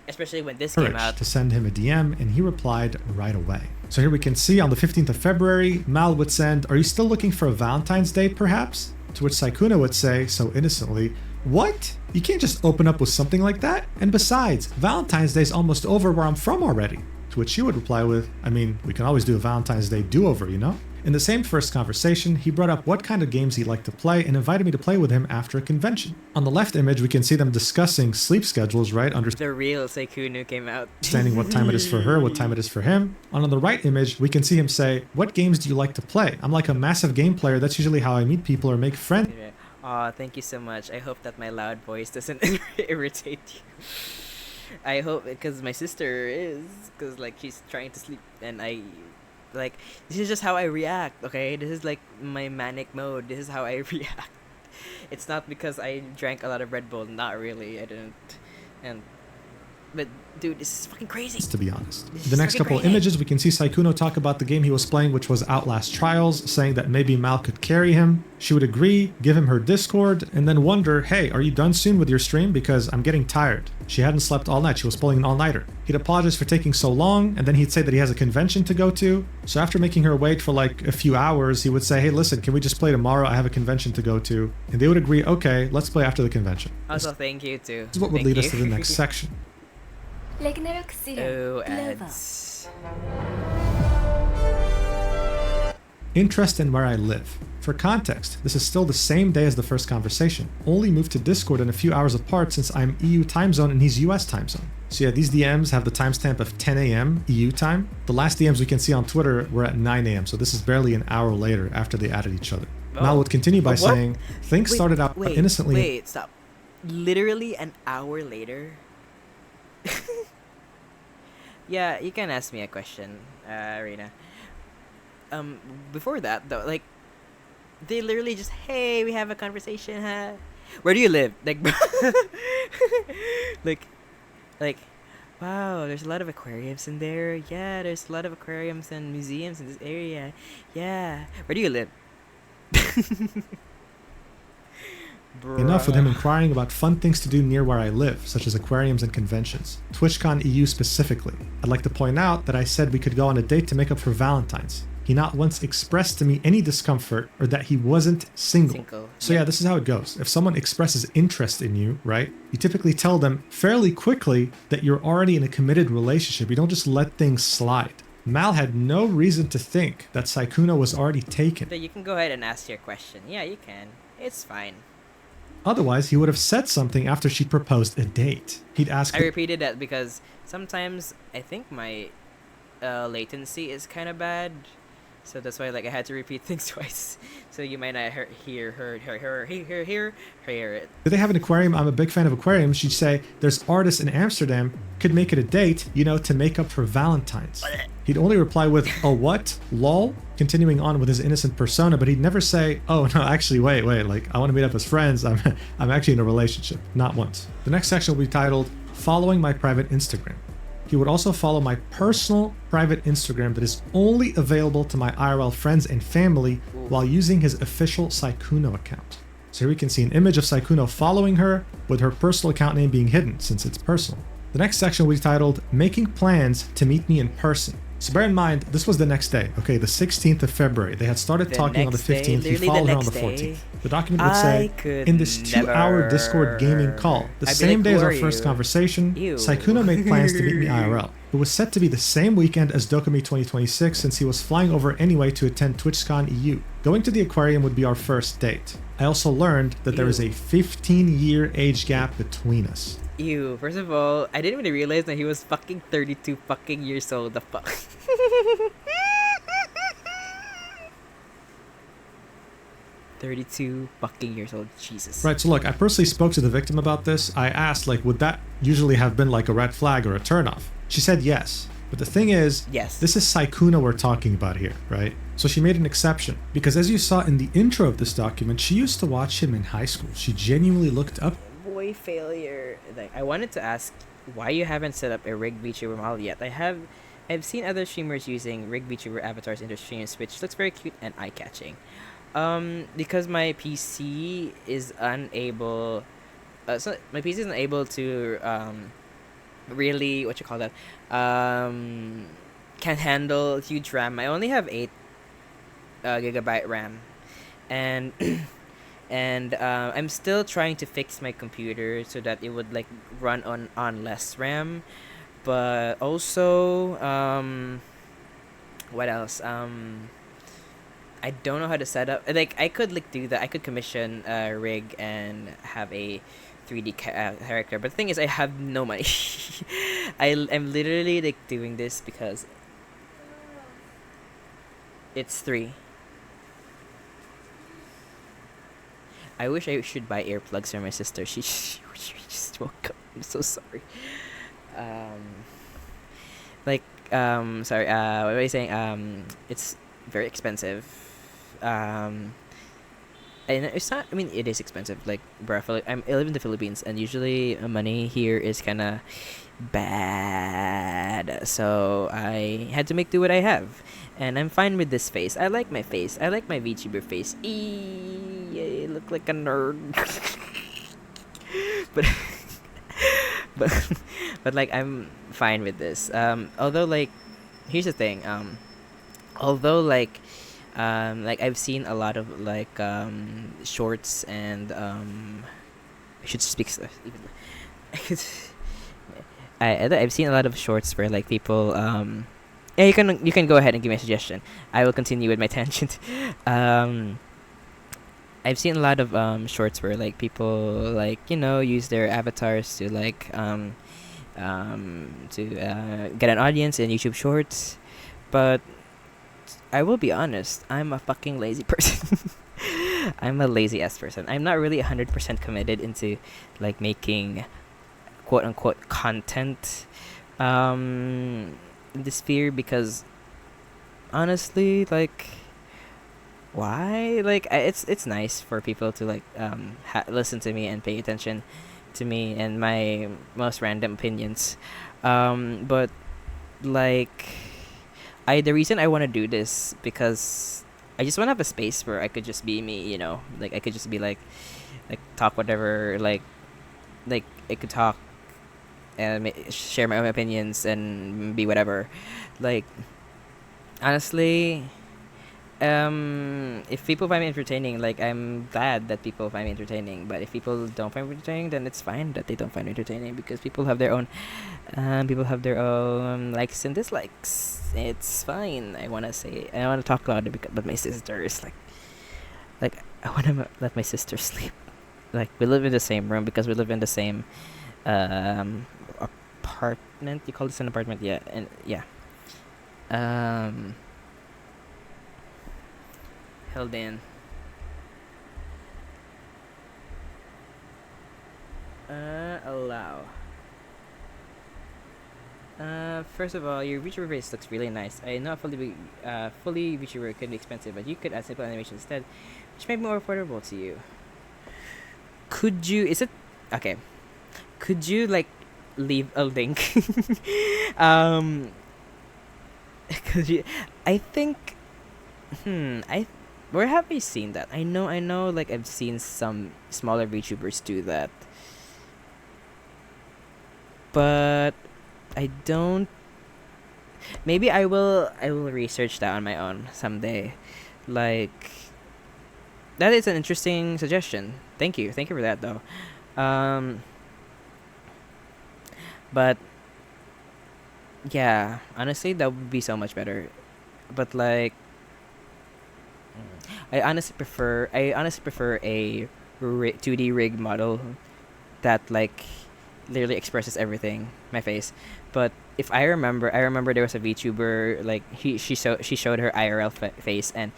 Especially when this came out. To send him a DM, and he replied right away. So here we can see on the 15th of February, Mal would send, "Are you still looking for a Valentine's Day, perhaps?" To which Sykkkuno would say, so innocently, "What? You can't just open up with something like that? And besides, Valentine's Day's almost over where I'm from already." To which she would reply with, "I mean, we can always do a Valentine's Day do-over, you know?" In the same first conversation, he brought up what kind of games he liked to play and invited me to play with him after a convention. On the left image, we can see them discussing sleep schedules, right? The real Sykkkuno came out. Understanding what time it is for her, what time it is for him. And on the right image, we can see him say, "What games do you like to play? I'm like a massive game player. That's usually how I meet people or make friends." Aw, thank you so much. I hope that my loud voice doesn't irritate you. I hope, because my sister is, because like she's trying to sleep, and like, this is just how I react, okay? This is like my manic mode. This is how I react. It's not because I drank a lot of Red Bull. Not really. I didn't. But dude, this is fucking crazy. To be honest. The next couple of images, we can see Sykkkuno talk about the game he was playing, which was Outlast Trials, saying that maybe Mal could carry him. She would agree, give him her Discord, and then wonder, "Hey, are you done soon with your stream? Because I'm getting tired." She hadn't slept all night. She was pulling an all-nighter. He'd apologize for taking so long, and then he'd say that he has a convention to go to. So after making her wait for like a few hours, he would say, "Hey, listen, can we just play tomorrow? I have a convention to go to." And they would agree, "Okay, let's play after the convention." Also, thank you too. This is what would lead us to the next section. Oh, ads. Interest in where I live. For context, this is still the same day as the first conversation, only moved to Discord and a few hours apart since I'm EU time zone and he's US time zone. So yeah, these DMs have the timestamp of 10 a.m. EU time. The last DMs we can see on Twitter were at 9 a.m., so this is barely an hour later after they added each other. Mal would continue by saying, "Things started out innocently." Wait, stop. Literally an hour later? Yeah, you can ask me a question, Rena. Before that, though, like, they literally just, "Hey, we have a conversation, huh? Where do you live?" Like, like, "Wow, there's a lot of aquariums in there. Yeah, there's a lot of aquariums and museums in this area. Yeah. Where do you live?" Enough with him inquiring about fun things to do near where I live, such as aquariums and conventions. TwitchCon EU specifically. I'd like to point out that I said we could go on a date to make up for Valentine's. he not once expressed to me any discomfort or that he wasn't single. So yeah, this is how it goes. If someone expresses interest in you, right, you typically tell them fairly quickly that you're already in a committed relationship. You don't just let things slide. Mal had no reason to think that Sykkkuno was already taken. So you can go ahead and ask your question. Yeah, you can. It's fine. Otherwise, he would have said something after she proposed a date. He'd ask. I repeated that because sometimes I think my latency is kind of bad, so that's why like I had to repeat things twice. So you might not hear it. Do they have an aquarium? I'm a big fan of aquariums. She'd say, there's artists in Amsterdam, could make it a date, you know, to make up for Valentine's. He'd only reply with, oh what? Lol? Continuing on with his innocent persona, but he'd never say, oh no, actually, wait, like, I want to meet up as friends. I'm actually in a relationship. Not once. The next section will be titled, Following My Private Instagram. He would also follow my personal private Instagram that is only available to my IRL friends and family while using his official sykkkuno account. So here we can see an image of Sykkkuno following her with her personal account name being hidden since it's personal. The next section will be titled Making Plans to Meet Me in Person. So bear in mind, this was the next day, okay, the 16th of February. They had started talking on the 15th, he followed her on the 14th. The document would say, in this 2-hour Discord gaming call, the same day as our first conversation, Sykkkuno made plans to meet me IRL. It was set to be the same weekend as Dokumi 2026 since he was flying over anyway to attend TwitchCon EU. Going to the aquarium would be our first date. I also learned that there is a 15-year age gap between us. Ew, first of all, I didn't really realize that he was fucking 32 fucking years old. The fuck? 32 fucking years old. Jesus. Right, so look, I personally spoke to the victim about this. I asked, like, would that usually have been like a red flag or a turnoff? She said yes. But the thing is, yes, this is Sykkkuno we're talking about here, right? So she made an exception. Because as you saw in the intro of this document, she used to watch him in high school. She genuinely looked up. Boy failure. Like, I wanted to ask why you haven't set up a rig VTuber model yet. I've seen other streamers using rig VTuber avatars in their streams, which looks very cute and eye-catching. Because my PC is unable, to really can handle huge RAM. I only have 8 gigabyte RAM, and and I'm still trying to fix my computer so that it would like run on less RAM. But also, what else? I don't know how to set up. Like, I could like do that. I could commission a rig and have a 3D character. But the thing is, I have no money. I'm literally like doing this because it's 3. I wish I should buy earplugs for my sister. She just woke up. I'm so sorry. Sorry. What were you saying? It's very expensive. And it's not. I mean, it is expensive. Like, bro, I live in the Philippines, and usually money here is kind of bad. So I had to make do what I have, and I'm fine with this face. I like my face. I like my VTuber face. I look like a nerd. but but like I'm fine with this. Although like, here's the thing. Although like I've seen a lot of like shorts and I should speak even. I've seen a lot of shorts where like people yeah, you can go ahead and give me a suggestion. I will continue with my tangent. I've seen a lot of shorts where like people like, you know, use their avatars to like get an audience in YouTube Shorts, but I will be honest, I'm a fucking lazy person. I'm a lazy ass person. I'm not really 100% committed into like making quote unquote content in this sphere because honestly, like, why? Like, it's nice for people to like listen to me and pay attention to me and my most random opinions, but like, the reason I want to do this because I just want to have a space where I could just be me, you know, like I could just be like talk whatever, like I could talk and share my own opinions and be whatever. Like, honestly, if people find me entertaining, like I'm glad that people find me entertaining. But if people don't find me entertaining, then it's fine that they don't find me entertaining because people have their own likes and dislikes. It's fine. I wanna talk about it because, but my sister is like I wanna let my sister sleep. Like we live in the same room because we live in the same apartment. You call this an apartment? Yeah, and yeah. Held in. Allow. First of all, your VTuber face looks really nice. I know fully VTuber could be expensive, but you could add simple animation instead, which may be more affordable to you. Could you? Is it okay? Could you like leave a link? Could you? I think. Where have I seen that? I know. Like I've seen some smaller VTubers do that, but I don't. Maybe I will. I will research that on my own someday. Like, that is an interesting suggestion. Thank you for that though. But yeah, honestly, that would be so much better. But like, I honestly prefer a 2D rig model that like literally expresses everything, my face. But if I remember there was a VTuber like she showed her IRL face and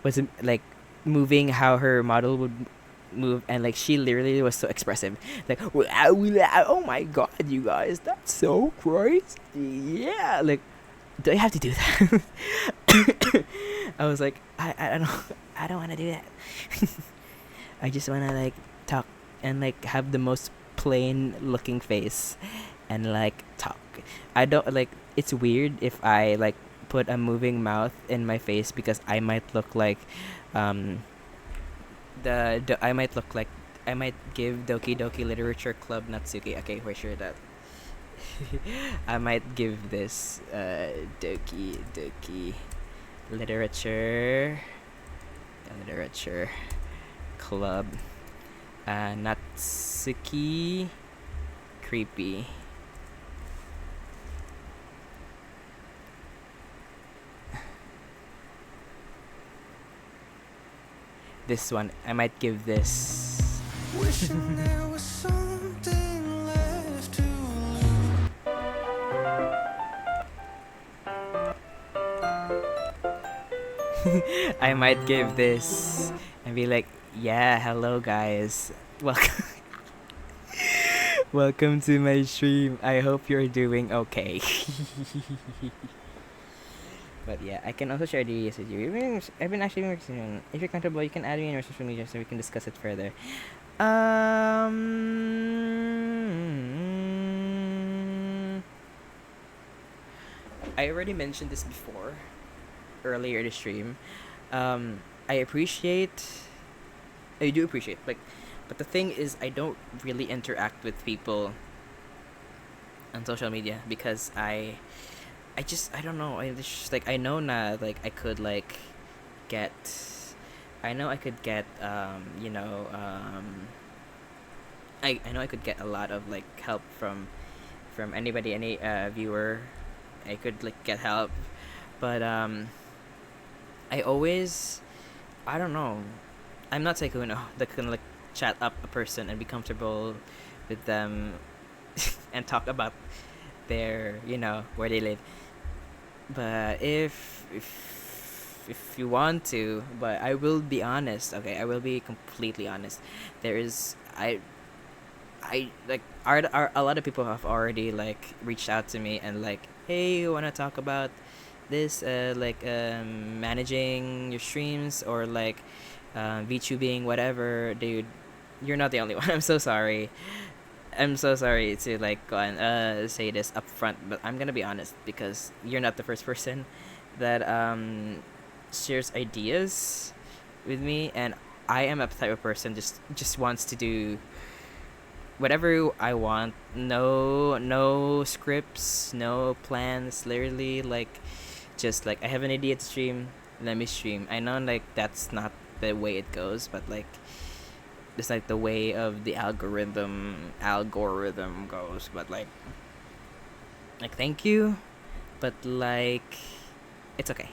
was like moving how her model would move, and like she literally was so expressive, like oh my god, you guys, that's so crazy. Yeah, like, do I have to do that? I was like, I don't want to do that. I just want to like talk and like have the most plain looking face and like talk. I don't like, it's weird if I like put a moving mouth in my face because I might look like I might look like I might give Doki Doki Literature Club Natsuki. Okay, for sure that I might give this Doki Doki Literature Club Natsuki creepy. This one, I might give this. Wishing there was something left to lose. I might give this and be like, yeah, hello guys. Welcome. Welcome to my stream. I hope you're doing okay. But yeah, I can also share ideas with you. I've been actually working. If you're comfortable, you can add me in your social media so we can discuss it further. I already mentioned this before, earlier in the stream. I do appreciate, like, but the thing is, I don't really interact with people on social media because I don't know. I just like, I know na like I could like get, I know I could get I know I could get a lot of like help from anybody, any viewer. I could like get help, but I don't know. I'm not sykkkuno that can like chat up a person and be comfortable with them and talk about their, where they live. But if you want to, but I will be honest, okay? I will be completely honest. There is I like a lot of people have already like reached out to me and like, hey, you wanna talk about this managing your streams or like VTubing, whatever, dude. You're not the only one. I'm so sorry to like go and say this up front, but I'm gonna be honest because you're not the first person that shares ideas with me, and I am a type of person just wants to do whatever I want. No scripts, no plans. Literally, like, just like I have an idea to stream. let me stream. I know like that's not the way it goes, but like it's like the way of the algorithm goes. But like thank you, but like it's okay.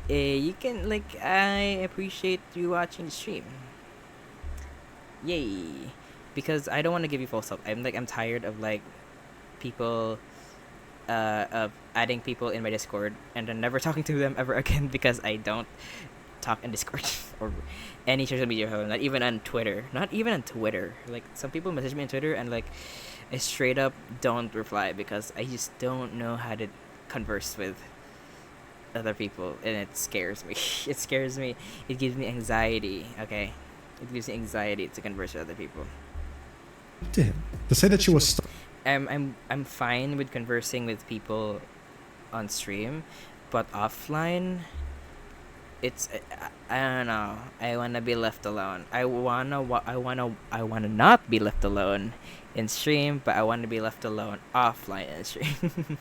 You can like I appreciate you watching the stream. Yay, because I don't want to give you false hope. I'm tired of like people of adding people in my Discord and then never talking to them ever again because I don't talk in Discord or any social media home, not even on Twitter. Not even on Twitter. Like some people message me on Twitter and like I straight up don't reply because I just don't know how to converse with other people and it scares me. It scares me. It gives me anxiety, okay? It gives me anxiety to converse with other people. To him to say that she was I'm fine with conversing with people on stream, but offline it's I don't know. I wanna be left alone. I wanna not be left alone in stream, but I wanna be left alone offline in stream.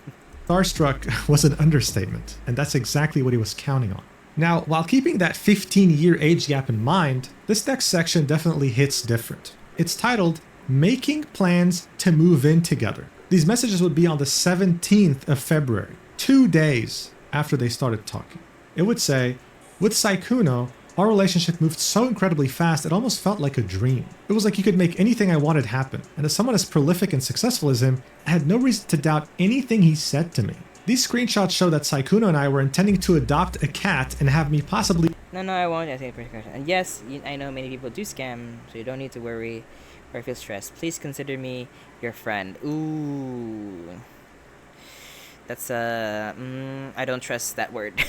starstruck was an understatement, and that's exactly what he was counting on. Now, while keeping that 15-year age gap in mind, this next section definitely hits different. It's titled Making Plans to Move In Together. These messages would be on the 17th of February, 2 days after they started talking. It would say, with Sykkkuno, our relationship moved so incredibly fast it almost felt like a dream. It was like he could make anything I wanted happen, and as someone as prolific and successful as him, I had no reason to doubt anything he said to me. These screenshots show that Sykkkuno and I were intending to adopt a cat and have me possibly... No, I won't ask any further question. And yes, I know many people do scam, so you don't need to worry or feel stressed. Please consider me your friend. Ooh. That's I don't trust that word.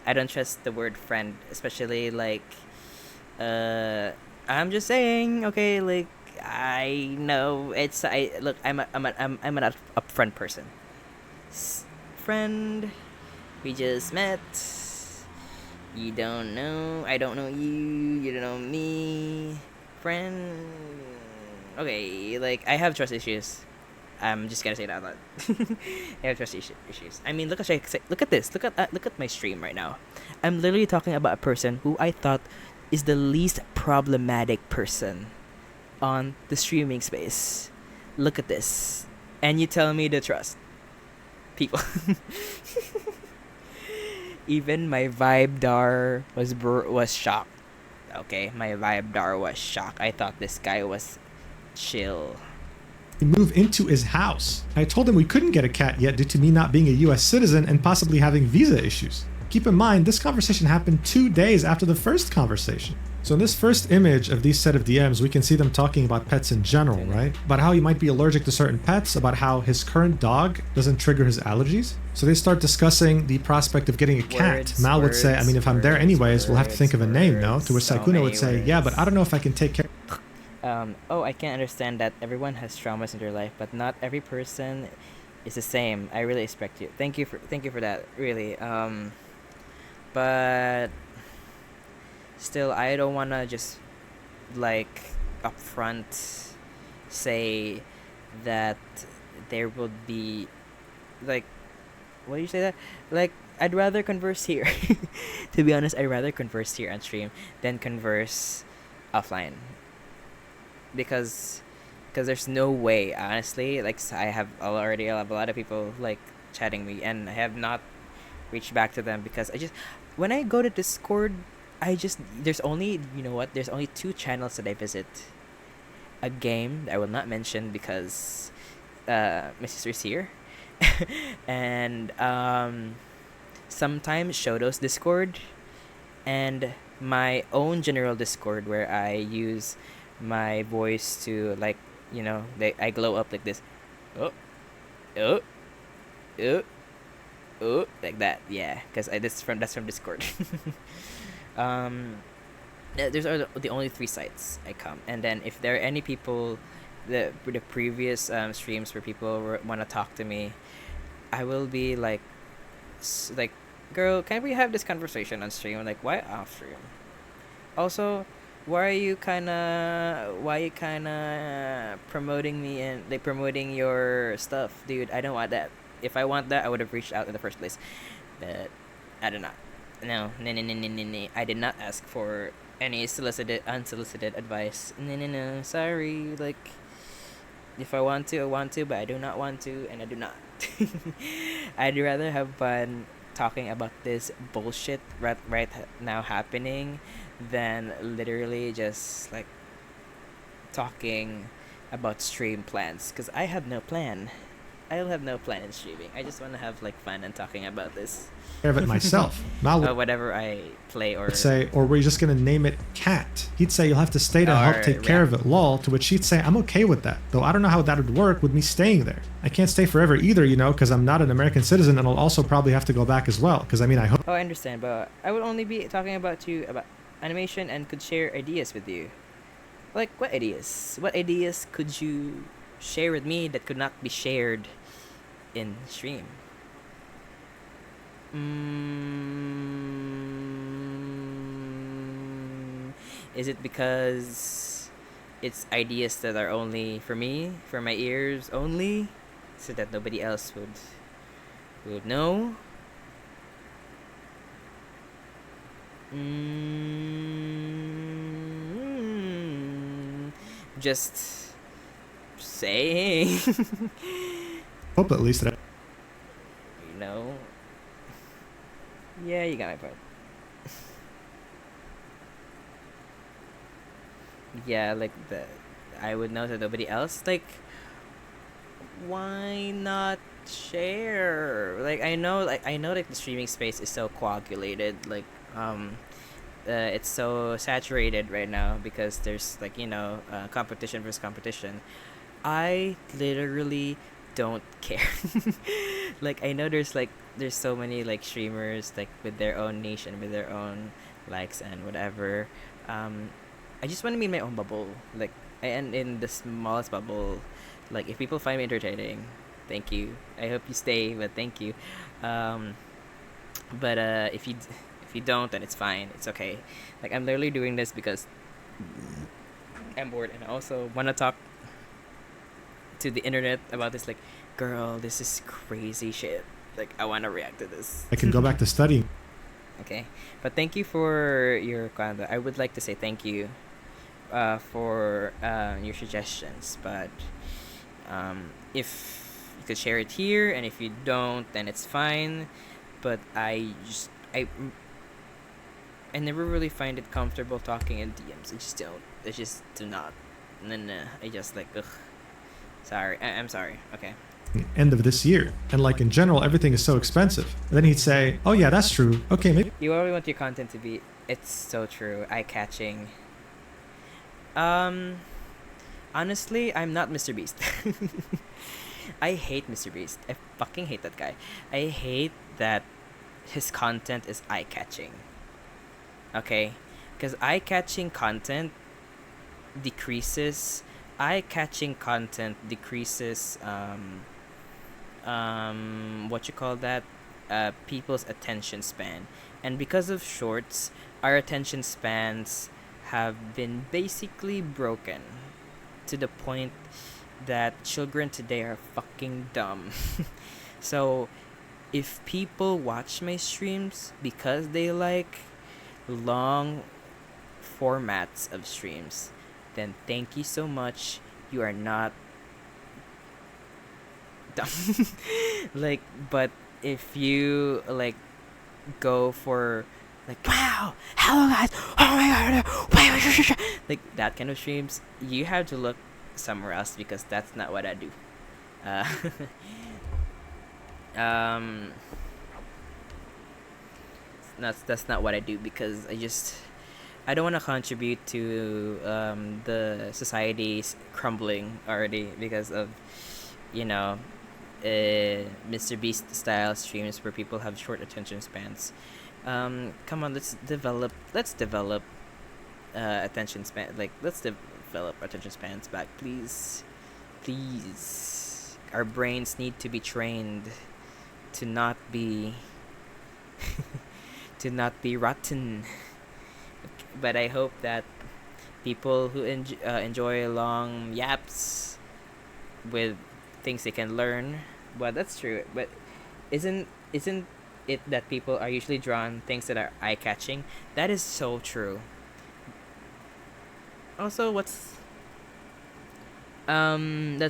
I don't trust the word friend, especially like I'm just saying, okay, like I know it's I'm an upfront person. Friend, we just met. You don't know, I don't know you, you don't know me. Friend. Okay, like I have trust issues. I'm just gonna say that out loud. I have trust issues. I mean, look at this. Look at my stream right now. I'm literally talking about a person who I thought is the least problematic person on the streaming space. Look at this, and you tell me to trust people. Even my vibe dar was shocked. Okay, my vibe dar was shocked. I thought this guy was chill. Move into his house. I told him we couldn't get a cat yet due to me not being a US citizen and possibly having visa issues. Keep in mind, this conversation happened 2 days after the first conversation. So in this first image of these set of DMs, we can see them talking about pets in general, right? About how he might be allergic to certain pets, about how his current dog doesn't trigger his allergies. So they start discussing the prospect of getting a cat. Mal would say, I mean, if I'm there anyways, we'll have to think of a name, no? To which Sykkkuno would say, yeah, but I don't know if I can take care. I can understand that everyone has traumas in their life, but not every person is the same. I really respect you. Thank you for that, really. But still, I don't wanna just like upfront say that there will be like, what do you say that? Like, I'd rather converse here. To be honest, I'd rather converse here on stream than converse offline. Because there's no way, honestly, like I have a lot of people like chatting me and I have not reached back to them because when I go to Discord, there's only 2 channels that I visit. A game that I will not mention because my sister's here. And sometimes Shoto's Discord and my own general Discord where I use my voice to I glow up like this. Oh like that, yeah, because that's from Discord. Those are the only 3 sites I come, and then if there are any people the previous streams where people want to talk to me, I will be like girl, can we have this conversation on stream? Like, why off stream? Also, why are you kind of promoting me and like promoting your stuff, dude? I don't want that. If I want that, I would have reached out in the first place, but I don't know. No, no, no, no, no, no, no. I did not ask for any unsolicited advice. No, no, no. Sorry. Like, if I want to, I want to, but I do not want to, and I do not. I'd rather have fun talking about this bullshit right now happening than literally just like talking about stream plans, because I have no plan. I'll have no plan in streaming. I just want to have like fun and talking about this. Care of it myself. Mal would Whatever I play or say, or were you just gonna name it Cat? He'd say, you'll have to stay to help take care of it, lol. To which she'd say, I'm okay with that, though I don't know how that would work with me staying there. I can't stay forever either, you know, because I'm not an American citizen, and I'll also probably have to go back as well, because I mean, I hope. Oh, I understand, but I would only be talking about animation and could share ideas with you. Like, what ideas? What ideas could you share with me that could not be shared in stream? Is it because it's ideas that are only for me, for my ears only, so that nobody else would know? Just saying. Hope at least that. You know. Yeah, you got my point. Yeah, like I would know that nobody else. Like, why not share? Like, I know like the streaming space is so coagulated. Like, it's so saturated right now because there's like, you know, competition versus competition. I literally don't care. Like, I know there's so many like streamers like with their own niche and with their own likes and whatever. I just want to be in my own bubble, like, and in the smallest bubble. Like, if people find me entertaining, thank you. I hope you stay, but thank you. But if you don't, then it's fine. It's okay. Like, I'm literally doing this because I'm bored, and I also want to talk to the internet about this. Like, girl, this is crazy shit. Like, I want to react to this. I can go back to studying. Okay, but thank you for your comment. I would like to say thank you for your suggestions, but if you could share it here, and if you don't, then it's fine. But I never really find it comfortable talking in DMs. I just do not. Nah. I just like, ugh. Sorry. I'm sorry. Okay. End of this year, and like in general, everything is so expensive. And then he'd say, oh yeah, that's true. Okay, maybe. You always want your content to be. It's so true. Eye-catching. Honestly, I'm not Mr. Beast. I hate Mr. Beast. I fucking hate that guy. I hate that his content is eye-catching. Okay? Because eye-catching content decreases what you call that, people's attention span. And because of shorts, our attention spans have been basically broken to the point that children today are fucking dumb. So if people watch my streams because they like long formats of streams, then thank you so much. You are not dumb. Like, but if you like go for like, wow, hello guys, oh my god, like that kind of streams, you have to look somewhere else, because that's not what I do. That's not what I do, because I don't want to contribute to the society's crumbling already because of, you know, Mr. Beast style streams where people have short attention spans. Come on, let's develop attention span. Like, let's develop attention spans back, please. Our brains need to be trained to not be rotten. But I hope that people who enjoy long yaps with things they can learn. Well, that's true. But isn't that people are usually drawn things that are eye catching. That is so true. Also, that's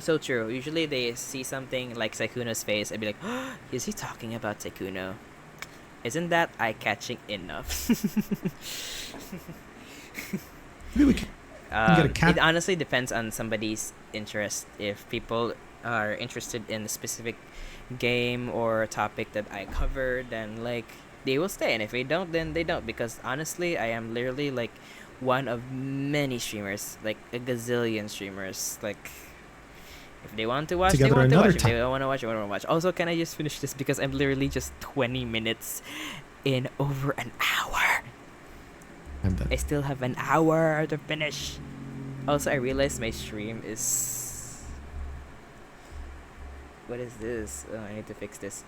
so true. Usually they see something like Sykkkuno's face and be like, oh, is he talking about Sykkkuno? Isn't that eye catching enough? Maybe we can get a cat. It honestly depends on somebody's interest. If people are interested in a specific game or topic that I cover, then like they will stay, and if they don't, then they don't. Because honestly, I am literally like one of many streamers, like a gazillion streamers. Like if they want to watch, Together they want to another watch. If time. they don't want to watch, they want to watch. Also, can I just finish this because I'm literally just 20 minutes in over an hour. I'm done. I still have an hour to finish. Also, I realized my stream is... What is this? Oh, I need to fix this.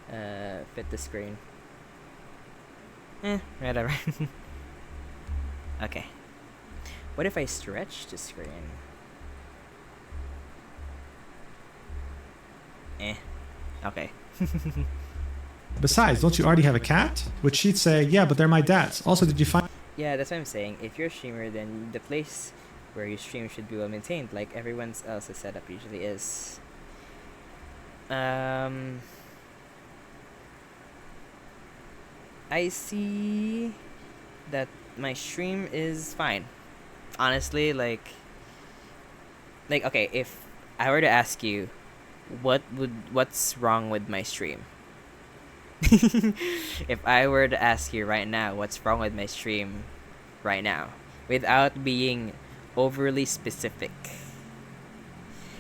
Fit the screen. Whatever. Okay. What if I stretch the screen? Okay. Besides, don't you already have a cat? Which she'd say, yeah, but they're my dad's. Also, did you find... Yeah, that's what I'm saying. If you're a streamer, then the place where you stream should be well maintained, like everyone else's setup usually is. I see that my stream is fine. Honestly, like okay, if I were to ask you, what's wrong with my stream? If I were to ask you right now, what's wrong with my stream right now, without being overly specific,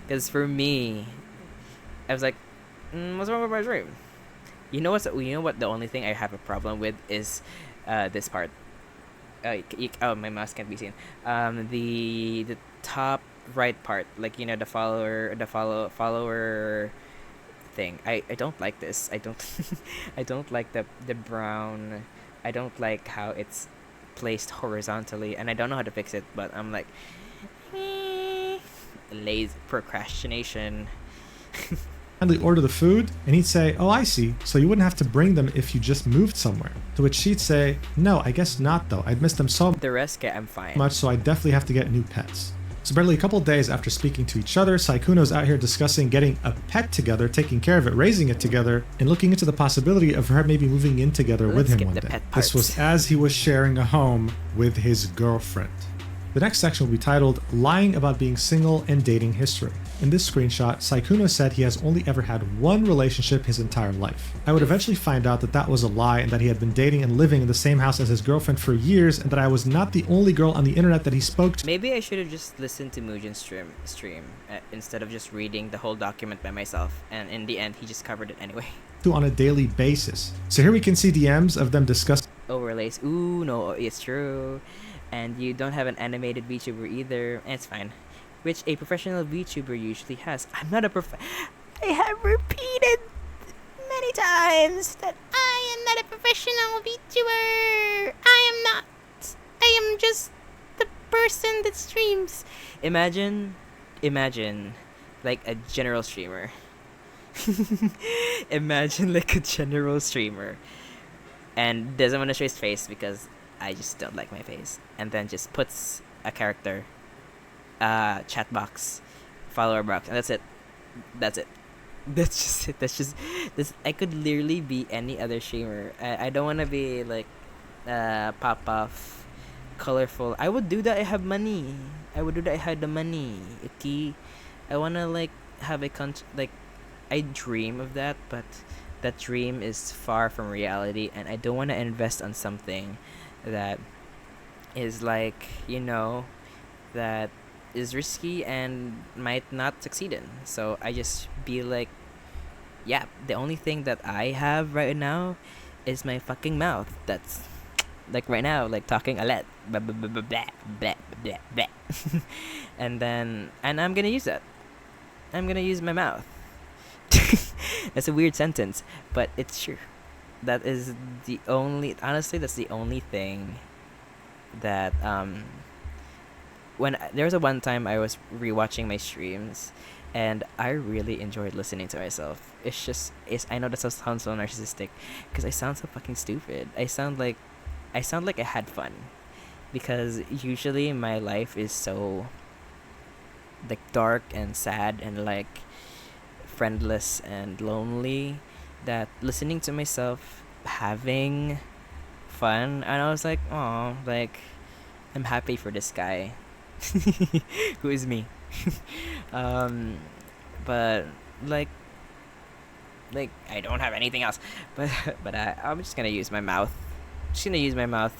because for me, I was like, what's wrong with my stream? You know what? The only thing I have a problem with is this part. Oh, my mouse can't be seen. The top right part, like the follower thing. I don't like this. I don't I don't like the brown. I don't like how it's placed horizontally, and I don't know how to fix it, but I'm like lazy procrastination. kindly order the food? And he'd say, oh, I see. So you wouldn't have to bring them if you just moved somewhere. To which she'd say, no, I guess not though. I'd miss them so The rest, I'm fine. much, so I definitely have to get new pets. So barely a couple of days after speaking to each other, Sykkkuno's out here discussing getting a pet together, taking care of it, raising it together, and looking into the possibility of her maybe moving in together with him one day. This was as he was sharing a home with his girlfriend. The next section will be titled Lying About Being Single and Dating History. In this screenshot, Sykkkuno said he has only ever had one relationship his entire life. I would eventually find out that that was a lie and that he had been dating and living in the same house as his girlfriend for years, and that I was not the only girl on the internet that he spoke to. Maybe I should have just listened to Mujin's stream instead of just reading the whole document by myself, and in the end he just covered it anyway. On a daily basis. So here we can see DMs of them discussing overlays. Ooh, no, it's true. And you don't have an animated VTuber either. And it's fine. Which a professional VTuber usually has. I'm not a I have repeated many times that I am not a professional VTuber. I am not. I am just the person that streams. Imagine like a general streamer. Imagine like a general streamer and doesn't want to show his face because I just don't like my face, and then just puts a character, chat box, follower box, and that's it. That's just it. This. I could literally be any other streamer. I don't want to be like pop off, colorful. I would do that. I have money. I would do that. I had the money. Okay, I wanna like have a like. I dream of that, but that dream is far from reality, and I don't want to invest on something that is like, that is risky and might not succeed in. So I just be like, yeah, the only thing that I have right now is my fucking mouth. That's like right now, like talking a lot, blah, blah, blah, blah, blah, blah, blah, blah. and I'm gonna use that. I'm gonna use my mouth. That's a weird sentence, but it's true. That is honestly, that's the only thing that when there was a one time I was rewatching my streams, and I really enjoyed listening to myself. I know that sounds so narcissistic, because I sound so fucking stupid. I sound like I had fun, because usually my life is so like dark and sad and like friendless and lonely, that listening to myself having fun, and I was like, oh, like I'm happy for this guy who is me. um but like I don't have anything else, but I'm just gonna use my mouth,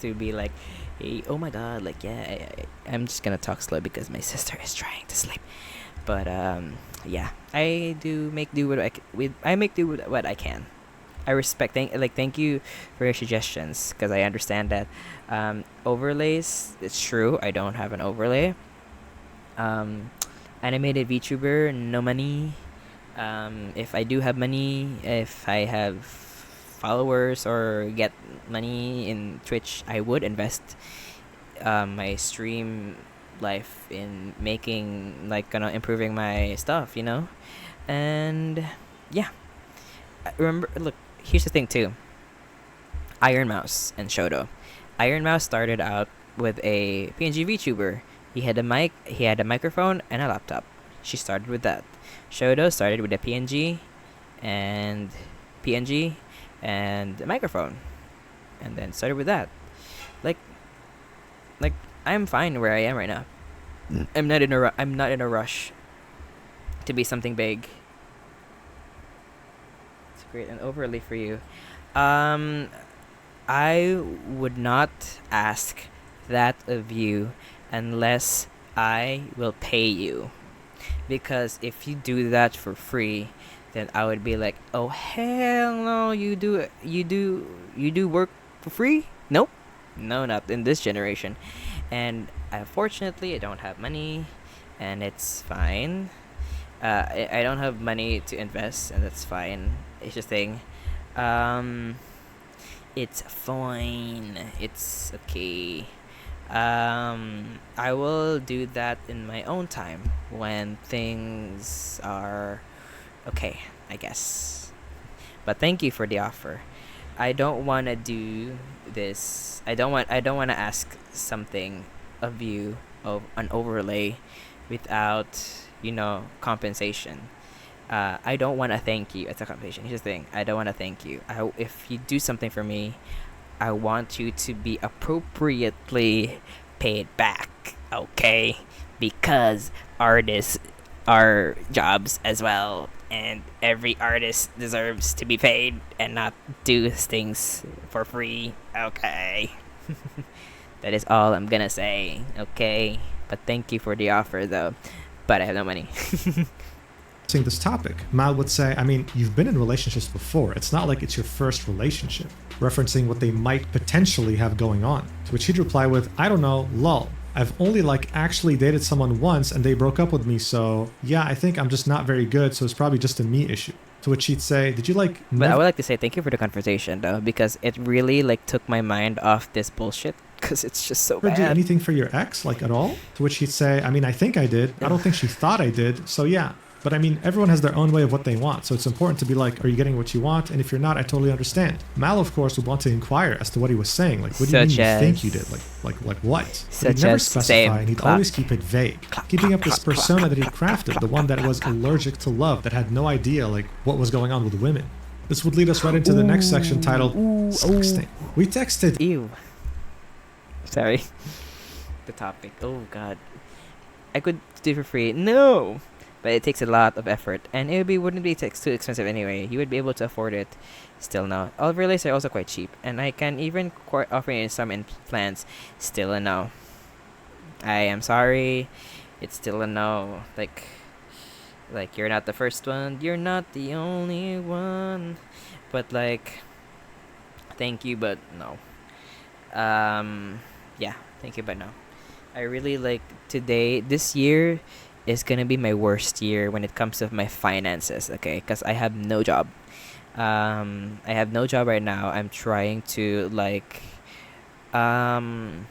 to be like, hey, oh my god, like, yeah, I'm just gonna talk slow because my sister is trying to sleep. But yeah, I do make do with I make do with what I can. I respect, thank you for your suggestions, because I understand that overlays, it's true, I don't have an overlay. Animated VTuber, no money. If I do have money, if I have followers or get money in Twitch, I would invest my stream life in making, like, improving my stuff, and yeah. Remember, look, here's the thing too. Iron Mouse and Shoto. Iron Mouse started out with a PNG VTuber. He had a microphone and a laptop. She started with that. Shoto started with a and a microphone, and then started with that. Like, I'm fine where I am right now. I'm not in a rush to be something big. It's great and overly for you. I would not ask that of you unless I will pay you. Because if you do that for free, then I would be like, oh hell no, you do work for free? Nope. No, not in this generation. And unfortunately, I don't have money, and it's fine. I don't have money to invest, and that's fine. It's just thing. It's fine. It's okay. I will do that in my own time when things are okay, I guess. But thank you for the offer. I don't want to do this. I don't want to ask something of you, of an overlay, without compensation. I don't want to thank you as a compensation. Here's the thing. I don't want to thank you. If you do something for me, I want you to be appropriately paid back, okay? Because artists are jobs as well, and every artist deserves to be paid and not do things for free, okay? That is all I'm gonna say, okay? But thank you for the offer, though. But I have no money. This topic, Mal would say, I mean, you've been in relationships before. It's not like it's your first relationship, referencing what they might potentially have going on. To which he'd reply with, I don't know, lol. I've only actually dated someone once and they broke up with me, so yeah, I think I'm just not very good, so it's probably just a me issue. To which he'd say, did you But I would like to say thank you for the conversation, though, because it really took my mind off this bullshit, because it's just so bad. do anything for your ex, at all? To which he'd say, I mean, I think I did. I don't think she thought I did, so yeah. But I mean, everyone has their own way of what they want, so it's important to be like, are you getting what you want? And if you're not, I totally understand. Mal, of course, would want to inquire as to what he was saying. Like, what do you mean you think you did? Like what? But he'd never specify, and he'd always keep it vague, keeping up this persona that he'd crafted, the one that was allergic to love, that had no idea, what was going on with women. This would lead us right into the next section titled Sexting. We texted. Ew. Sorry. The topic. Oh, God. I could do it for free. No! But it takes a lot of effort, and wouldn't be too expensive anyway. You would be able to afford it. Still no. Overlays are also quite cheap, and I can even offer you some in plans. Still a no. I am sorry. It's still a no. Like you're not the first one. You're not the only one. But thank you, but no. Yeah, thank you, but no. I really this year is gonna be my worst year when it comes to my finances, okay? Because I have no job. I have no job right now. I'm trying to I'm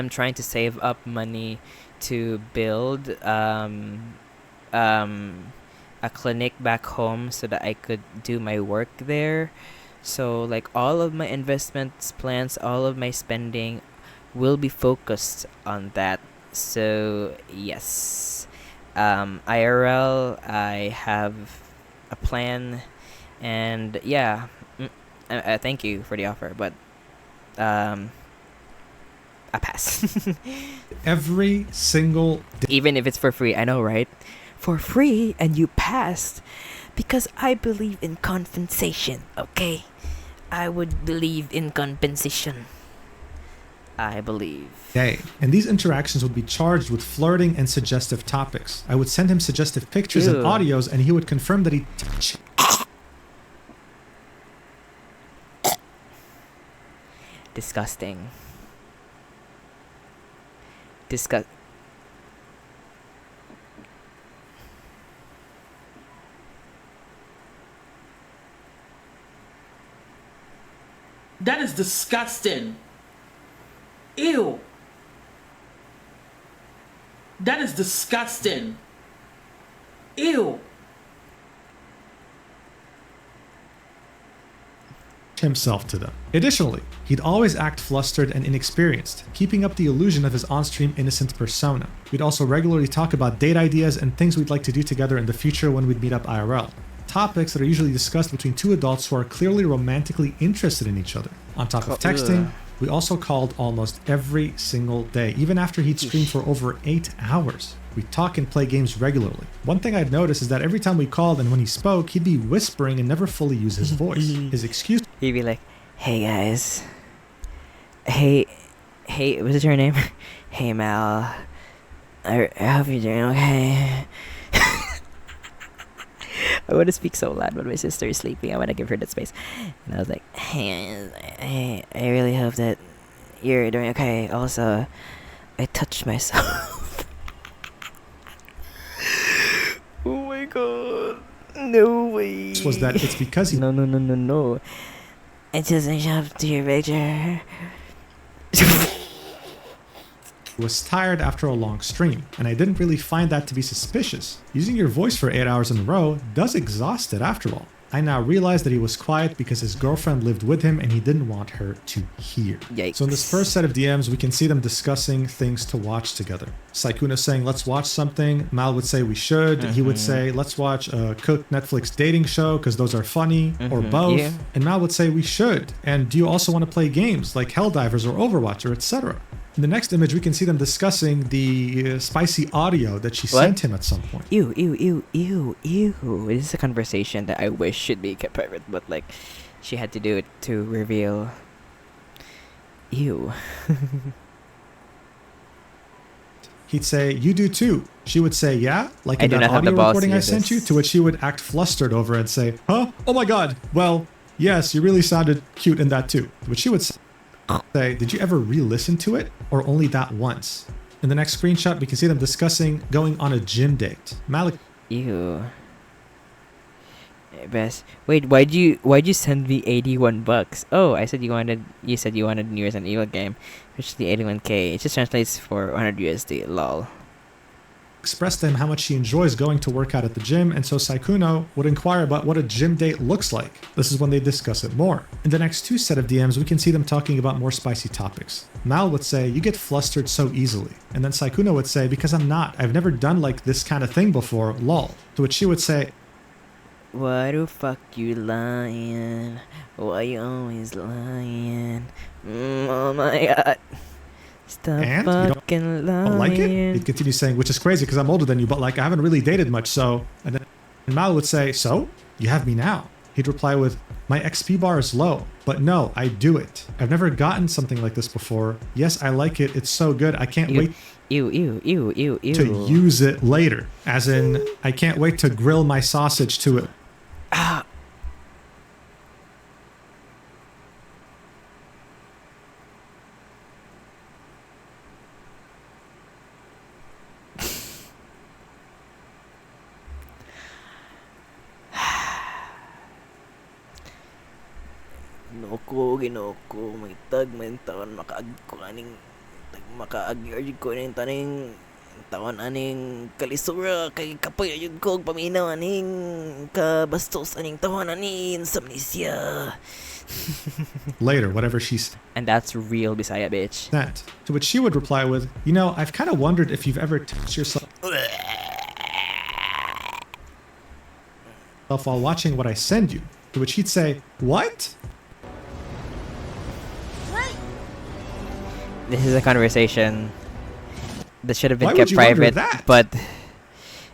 trying to save up money to build a clinic back home so that I could do my work there. So like all of my investments plans, all of my spending will be focused on that. So yes, IRL, I have a plan, and yeah, thank you for the offer, but I pass. Every single day. Even if it's for free, I know, right? For free, and you passed, because I believe in compensation. Okay, I would believe in compensation. I believe. Day. And these interactions would be charged with flirting and suggestive topics. I would send him suggestive pictures and Ew. audios, and he would confirm that he Disgusting. That is disgusting. Ew. That is disgusting. Ew. himself to them. Additionally, he'd always act flustered and inexperienced, keeping up the illusion of his on-stream innocent persona. We'd also regularly talk about date ideas and things we'd like to do together in the future when we'd meet up IRL. Topics that are usually discussed between two adults who are clearly romantically interested in each other. On top of texting, we also called almost every single day, even after he'd streamed for over 8 hours. We'd talk and play games regularly. One thing I'd notice is that every time we called and when he spoke, he'd be whispering and never fully use his voice. His excuse... He'd be like, hey guys. Hey, what's your name? Hey Mal. I hope you're doing okay. I want to speak so loud, but my sister is sleeping. I want to give her that space. And I was like, hey, I really hope that you're doing okay. Also, I touched myself. Oh my god. No way. was that it's because he... No. It doesn't have to your picture. was tired after a long stream, and I didn't really find that to be suspicious. Using your voice for 8 hours in a row does exhaust it after all. I now realize that he was quiet because his girlfriend lived with him and he didn't want her to hear. Yikes. So in this first set of DMs, we can see them discussing things to watch together. Sykkkuno saying, let's watch something. Mal would say we should. He would say, let's watch a cooked Netflix dating show because those are funny, or both. Yeah. And Mal would say we should. And do you also want to play games like Helldivers or Overwatch or etc.? In the next image, we can see them discussing the spicy audio that she sent him at some point. Ew. This is a conversation that I wish should be kept private, but like, she had to do it to reveal. Ew. He'd say, you do too. She would say, yeah, like I in do that not have the audio balls to recording I use sent this. you, to which she would act flustered over and say, huh? Oh my god, well, yes, you really sounded cute in that too. To which she would say, did you ever re-listen to it, or only that once? In the next screenshot, we can see them discussing going on a gym date. Malik... Ew. Best. Wait, why'd you send me $81? Oh, I said you said you wanted New Year's an Evil game, which is the 81k. It just translates for 100 USD. Lol. expressed to him how much she enjoys going to work out at the gym, and so Sykkkuno would inquire about what a gym date looks like. This is when they discuss it more. In the next two set of DMs, we can see them talking about more spicy topics. Mal would say, you get flustered so easily. And then Sykkkuno would say, because I'm not. I've never done like this kind of thing before, lol. To which she would say, why the fuck you lying? Why you always lying? Oh my god. Stop and you fucking don't like it? lying. He'd continue saying, which is crazy because I'm older than you, but like I haven't really dated much, so... And then Mal would say, so? You have me now. He'd reply with, my XP bar is low, but no, I do it. I've never gotten something like this before. Yes, I like it. It's so good. I can't wait Ew. to use it later. As in, I can't wait to grill my sausage to it. Ah. Ginoko, may tag, may taon, makaag ko aning, tag makaag ko ning taning Taon aning kalisura kay kapoy ayun ko paminaw aning kabastos aning taon aning samnisya. Later, whatever she And that's real Bisaya, bitch. sent. To which she would reply with, you know, I've kind of wondered if you've ever touched yourself while watching what I send you. To which he'd say, what? This is a conversation that should have been Why kept would you wonder private, that? but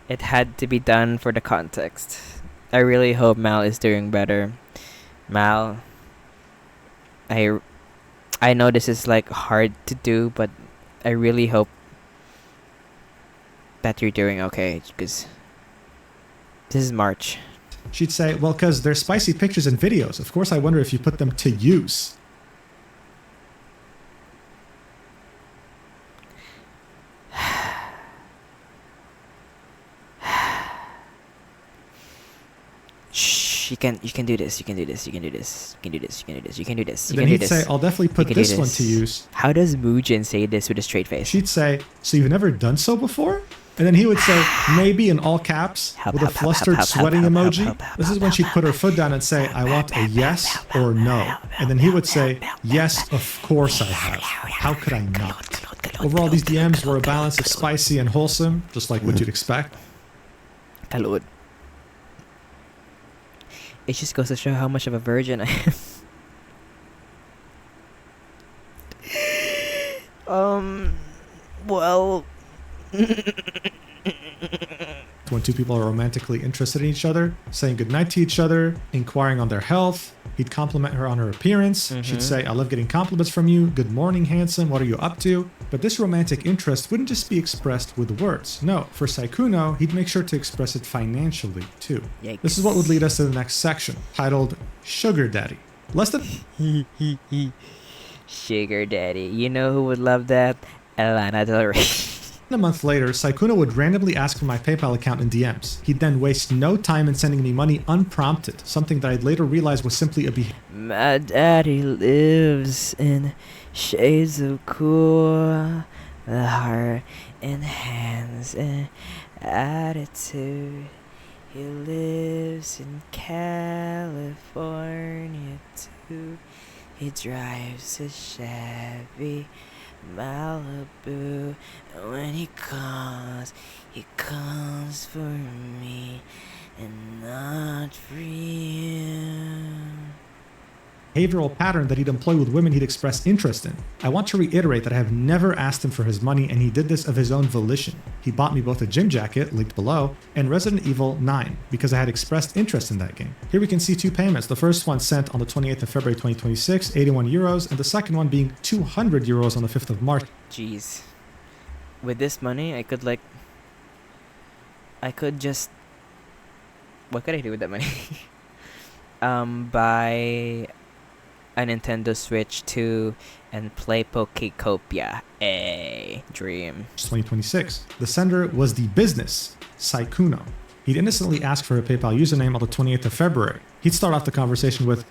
it had to be done for the context. I really hope Mal is doing better. Mal, I know this is like hard to do, but I really hope that you're doing okay, because this is March. She'd say, well, because they're spicy pictures and videos. Of course, I wonder if you put them to use. Shh, you can do this. You can do this. You can do this. You can do this. You can do this. You can do this. You And then can do he'd this. say, I'll definitely put You can do this one to use. How does Mujin say this with a straight face? She'd say, so you've never done so before? And then he would say, maybe in all caps, with a flustered sweating emoji. This is when she'd put her foot down and say, I want a yes or no. And then he would say, yes, of course I have. How could I not? Overall, these DMs were a balance of spicy and wholesome, just like what you'd expect. Kalod. It just goes to show how much of a virgin I am. Well... When two people are romantically interested in each other, saying goodnight to each other, inquiring on their health. He'd compliment her on her appearance. She'd say, I love getting compliments from you. Good morning, handsome. What are you up to? But this romantic interest wouldn't just be expressed with words. No, for Sykkkuno, he'd make sure to express it financially, too. Yikes. This is what would lead us to the next section, titled Sugar Daddy. Less than Sugar daddy. You know who would love that? Lana Del Rey. a month later, Sykkkuno would randomly ask for my PayPal account in DMs. He'd then waste no time in sending me money unprompted, something that I'd later realize was simply a behavior. My daddy lives in shades of cool, the heart and hands and attitude. He lives in California too. He drives a Chevy Malibu, and when he comes for me and not for you. Behavioral pattern that he'd employ with women he'd express interest in. I want to reiterate that I have never asked him for his money, and he did this of his own volition. He bought me both a gym jacket, linked below, and Resident Evil 9, because I had expressed interest in that game. Here we can see two payments. The first one sent on the 28th of February 2026, 81 euros, and the second one being 200 euros on the 5th of March. Jeez. With this money, I could just... What could I do with that money? Buy a Nintendo Switch 2 and play Pokecopia. Dream. 2026. The sender was the business, Sykkkuno. He'd innocently ask for a PayPal username on the 28th of February. He'd start off the conversation with,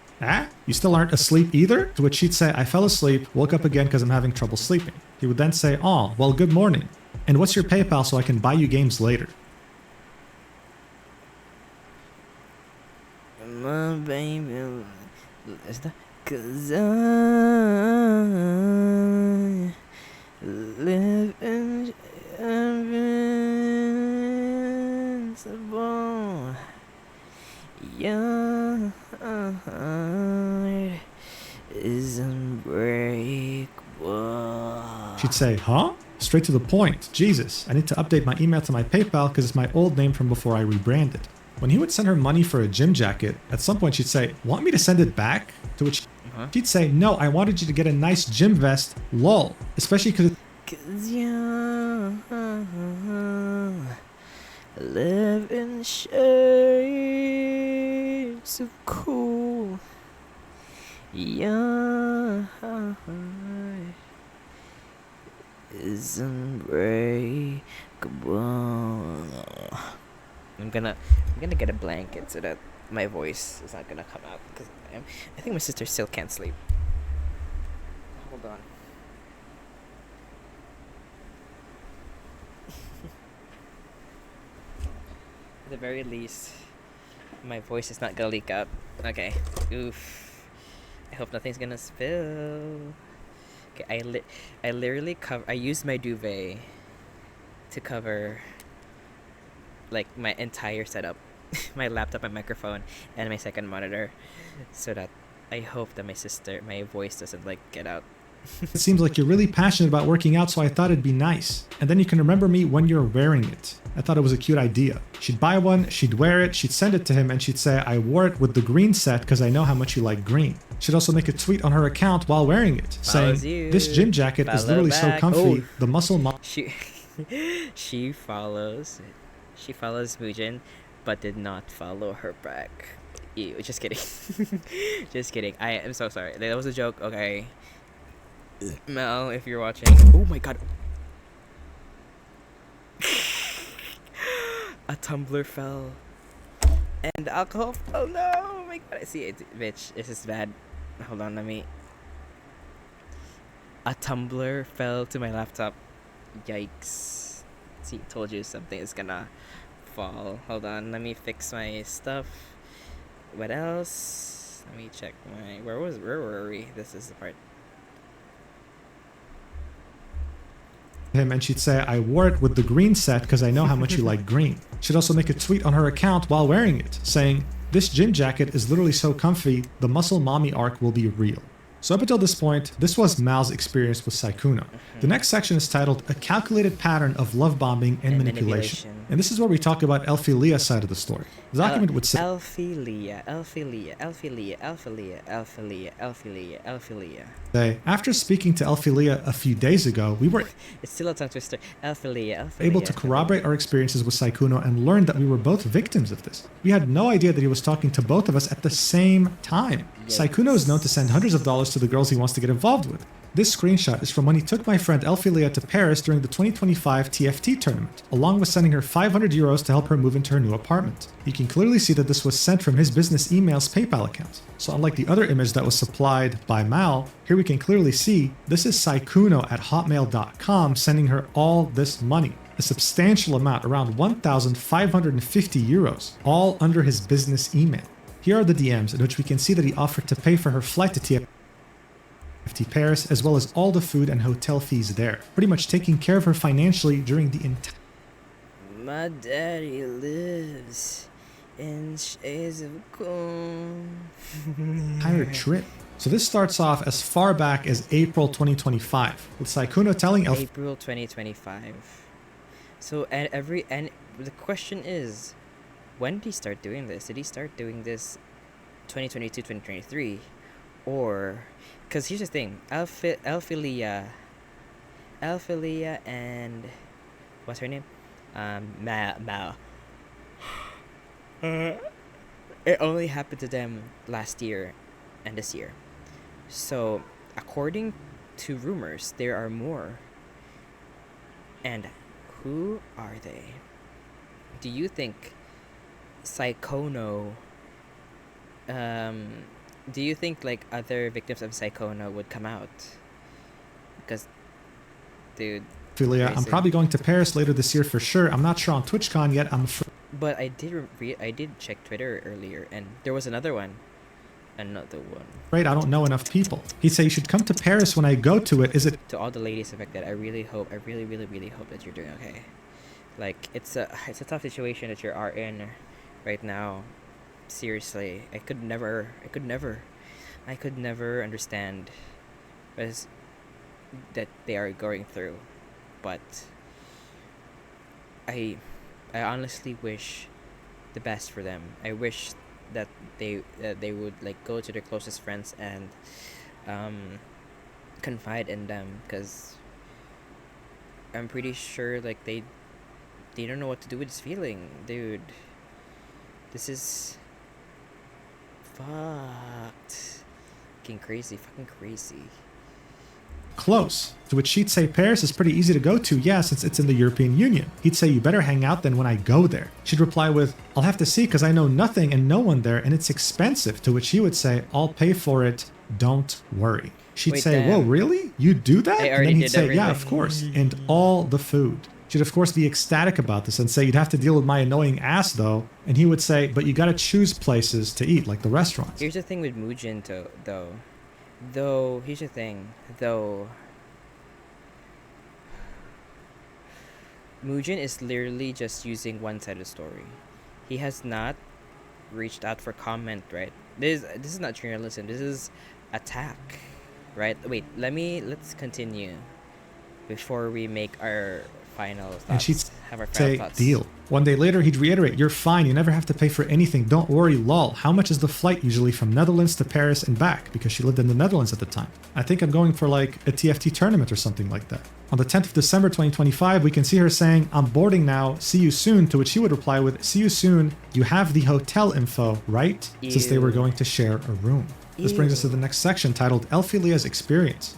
you still aren't asleep either? To which she'd say, I fell asleep, woke up again because I'm having trouble sleeping. He would then say, well, good morning. And what's your PayPal so I can buy you games later? My baby is the... 'Cause I live invincible. Your heart is unbreakable. She'd say, Straight to the point. Jesus, I need to update my email to my PayPal because it's my old name from before I rebranded. When he would send her money for a gym jacket, at some point she'd say, want me to send it back? To which she'd say, no, I wanted you to get a nice gym vest, lol. Especially because you live in shades of cool. Your heart is unbreakable. I'm gonna get a blanket so that my voice is not gonna come out because I think my sister still can't sleep. Hold on. At the very least, my voice is not gonna leak out. Okay. Oof. I hope nothing's gonna spill. Okay, I literally I used my duvet to cover like my entire setup, my laptop, my microphone, and my second monitor, so that I hope that my voice doesn't like get out. It seems like you're really passionate about working out, so I thought it'd be nice. And then you can remember me when you're wearing it. I thought it was a cute idea. She'd buy one, she'd wear it, she'd send it to him, and she'd say, I wore it with the green set because I know how much you like green. She'd also make a tweet on her account while wearing it, saying, this gym jacket is literally so comfy, the muscle She follows Mujin, but did not follow her back. Ew, just kidding. Just kidding. I am so sorry. That was a joke, okay. Mel, if you're watching. Oh my god. A tumbler fell. And alcohol. Oh no! Oh my god. See it, bitch. This is bad. Hold on, let me. A tumbler fell to my laptop. Yikes. See, told you something is gonna fall. Hold on, let me fix my stuff. What else? Let me check my. Where were we? This is the part. Him, and she'd say, I wore it with the green set because I know how much you like green. She'd also make a tweet on her account while wearing it, saying, this gym jacket is literally so comfy, the muscle mommy arc will be real. So up until this point, this was Mal's experience with sykkkuno. The next section is titled A Calculated Pattern of Love Bombing and Manipulation. And this is where we talk about Elphilia's side of the story. The document would say, Elphilia. after speaking to Elphilia a few days ago, we were it's still a tongue twister. able to corroborate our experiences with sykkkuno and learned that we were both victims of this. We had no idea that he was talking to both of us at the same time. Sykkkuno is known to send hundreds of dollars to the girls he wants to get involved with. This screenshot is from when he took my friend Elphilia to Paris during the 2025 TFT tournament, along with sending her 500 euros to help her move into her new apartment. You can clearly see that this was sent from his business email's PayPal account. So unlike the other image that was supplied by Mal, here we can clearly see this is sykkkuno at hotmail.com sending her all this money. A substantial amount, around 1,550 euros, all under his business email. Here are the DMs in which we can see that he offered to pay for her flight to TFT Paris, as well as all the food and hotel fees there, pretty much taking care of her financially during the My daddy lives in shades of entire trip. So this starts off as far back as April 2025, with sykkkuno telling April 2025. So and the question is, when did he start doing this? Did he start doing this 2022, 2023, or? Because here's the thing, Elphilia and what's her name? Mal. It only happened to them last year and this year. So, according to rumors, there are more. And who are they? Do you think sykkkuno do you think like other victims of sykkkuno would come out? Because, dude. Elphilia, I'm probably going to Paris later this year for sure. I'm not sure on TwitchCon yet. But I did check Twitter earlier, and there was another one. Right, I don't know enough people. He'd say you should come to Paris when I go to it. Is it to all the ladies affected? I really hope that you're doing okay. Like it's a tough situation that you are in right now. Seriously, I could never understand that they are going through, but I honestly wish the best for them. I wish that they would like go to their closest friends and confide in them, because I'm pretty sure like they don't know what to do with this feeling, dude. This is fucking crazy. Close. To which she'd say Paris is pretty easy to go to, yeah, since it's in the European Union. He'd say you better hang out then when I go there. She'd reply with, I'll have to see because I know nothing and no one there and it's expensive. To which he would say, I'll pay for it, don't worry. She'd say, whoa, really? You do that? And then he'd say, yeah, of course. And all the food. She'd of course be ecstatic about this and say, you'd have to deal with my annoying ass though. And he would say, but you gotta choose places to eat, like the restaurants. Here's the thing with Mujin, though. Here's the thing, though. Mujin is literally just using one side of the story. He has not reached out for comment, right? This is not journalism. This is attack, right? Wait, let's continue before we make our final thoughts. And she'd have our final say, thoughts. deal. One day later, he'd reiterate, you're fine, you never have to pay for anything, don't worry, lol. How much is the flight usually from Netherlands to Paris and back? Because she lived in the Netherlands at the time. I think I'm going for like a TFT tournament or something like that. On the 10th of December 2025, we can see her saying, I'm boarding now, see you soon, to which he would reply with, see you soon, you have the hotel info, right? Ew. Since they were going to share a room. This brings us to the next section titled Elphilia's Experience.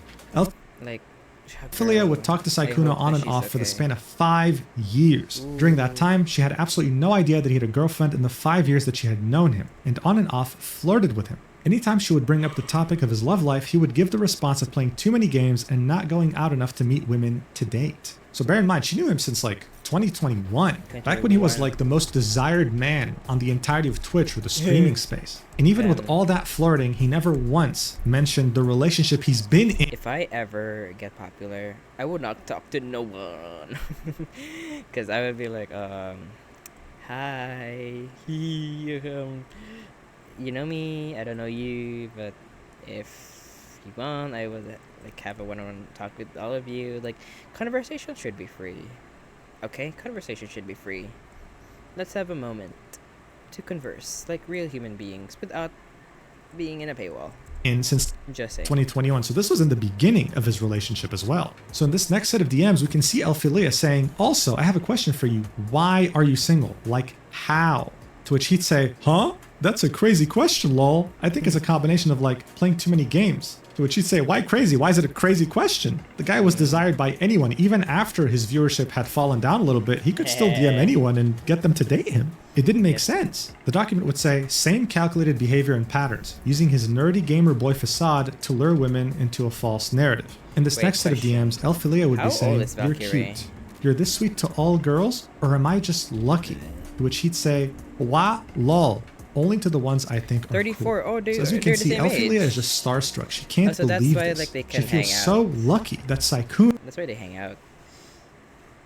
Philia would talk to Sykkkuno on and off for the span of 5 years. Ooh. During that time, she had absolutely no idea that he had a girlfriend in the 5 years that she had known him, and on and off flirted with him. Anytime she would bring up the topic of his love life, he would give the response of playing too many games and not going out enough to meet women to date. So bear in mind, she knew him since like 2021, back when he was like the most desired man on the entirety of Twitch or the streaming space. And even with all that flirting, he never once mentioned the relationship he's been in. If I ever get popular, I would not talk to no one. Because I would be like, hi, you know me, I don't know you, but if you want, I would like have a one-on-one talk with all of you. Like, conversation should be free. Okay? Conversation should be free. Let's have a moment to converse like real human beings without being in a paywall. Since Just saying. 2021. So this was in the beginning of his relationship as well. So in this next set of DMs, we can see Elphilia saying, also, I have a question for you. Why are you single? Like, how? To which he'd say, huh? That's a crazy question, lol. I think it's a combination of like playing too many games. To which he'd say, why crazy? Why is it a crazy question? The guy was desired by anyone. Even after his viewership had fallen down a little bit, he could still DM anyone and get them to date him. It didn't make sense. The document would say, same calculated behavior and patterns, using his nerdy gamer boy facade to lure women into a false narrative. In this next set of DMs, Elphilia would be saying, you're cute. You're this sweet to all girls, or am I just lucky? To which he'd say, wah, lol. Only to the ones I think are 34. cool. Oh, dude, so as you can see, Elphilia is just starstruck. She can't believe that's why, this. like, they can she feels hang so out. lucky that Sykkkuno. That's why they hang out.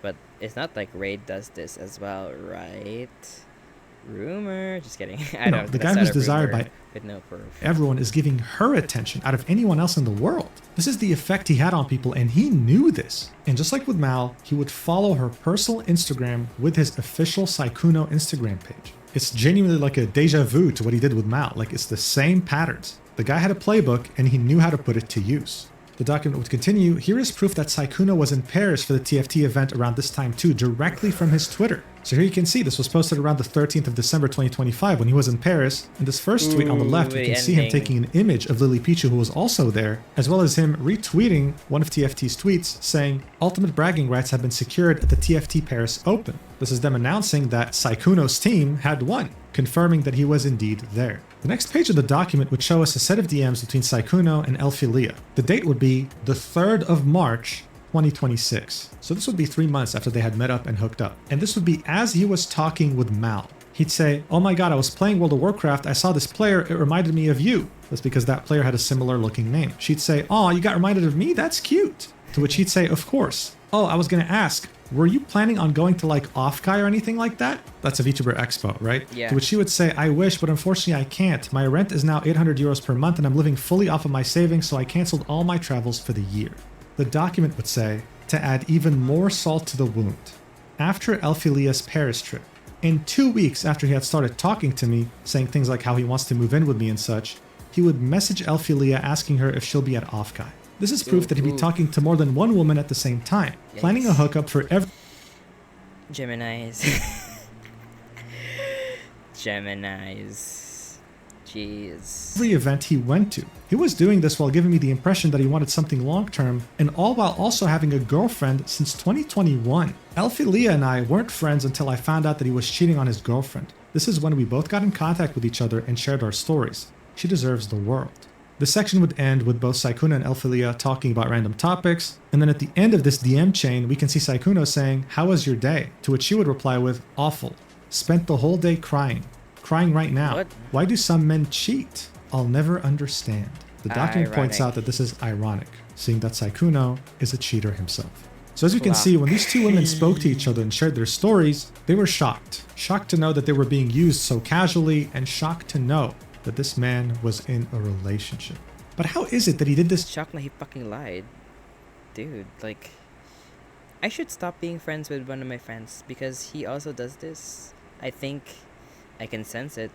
But it's not like Raid does this as well, right? Rumor. Just kidding. I know. The guy who's desired by with no proof. everyone is giving her attention out of anyone else in the world. This is the effect he had on people, and he knew this. And just like with Mal, he would follow her personal Instagram with his official Sykkkuno Instagram page. It's genuinely like a deja vu to what he did with Mal. Like, it's the same patterns. The guy had a playbook, and he knew how to put it to use. The document would continue. Here is proof that Sykkkuno was in Paris for the TFT event around this time too, directly from his Twitter. So here you can see this was posted around the 13th of December 2025 when he was in Paris. In this first tweet on the left, we can see him taking an image of Lily Pichu, who was also there, as well as him retweeting one of TFT's tweets saying, ultimate bragging rights have been secured at the TFT Paris Open. This is them announcing that Sykkkuno's team had won, confirming that he was indeed there. The next page of the document would show us a set of DMs between Sykkkuno and Elphilia. The date would be the 3rd of March, 2026. So this would be 3 months after they had met up and hooked up. And this would be as he was talking with Mal. He'd say, oh my god, I was playing World of Warcraft, I saw this player, it reminded me of you. That's because that player had a similar looking name. She'd say, oh, you got reminded of me? That's cute. To which he'd say, of course. Oh, I was gonna ask, were you planning on going to like Offkai or anything like that? That's a VTuber Expo, right? Yeah. To which she would say, I wish, but unfortunately I can't. My rent is now 800 euros per month and I'm living fully off of my savings, so I canceled all my travels for the year. The document would say, to add even more salt to the wound, after Elphilia's Paris trip, and 2 weeks after he had started talking to me, saying things like how he wants to move in with me and such, he would message Elphilia asking her if she'll be at Offkai. This is proof that he'd be talking to more than one woman at the same time, planning a hookup for every Geminis. Geminis. Jeez. every event he went to. He was doing this while giving me the impression that he wanted something long-term, and all while also having a girlfriend since 2021. Elphilia and I weren't friends until I found out that he was cheating on his girlfriend. This is when we both got in contact with each other and shared our stories. She deserves the world. The section would end with both Sykkkuno and Elphilia talking about random topics, and then at the end of this DM chain, we can see Sykkkuno saying, "How was your day?" To which she would reply with, "Awful. Spent the whole day crying. Crying right now. What? Why do some men cheat? I'll never understand." The document points out that this is ironic, seeing that Sykkkuno is a cheater himself. So as you can see, when these two women spoke to each other and shared their stories, they were shocked. Shocked to know that they were being used so casually, and shocked to know that this man was in a relationship. But how is it that he did this? Shocked that he fucking lied. Dude, like, I should stop being friends with one of my friends because he also does this. I think I can sense it.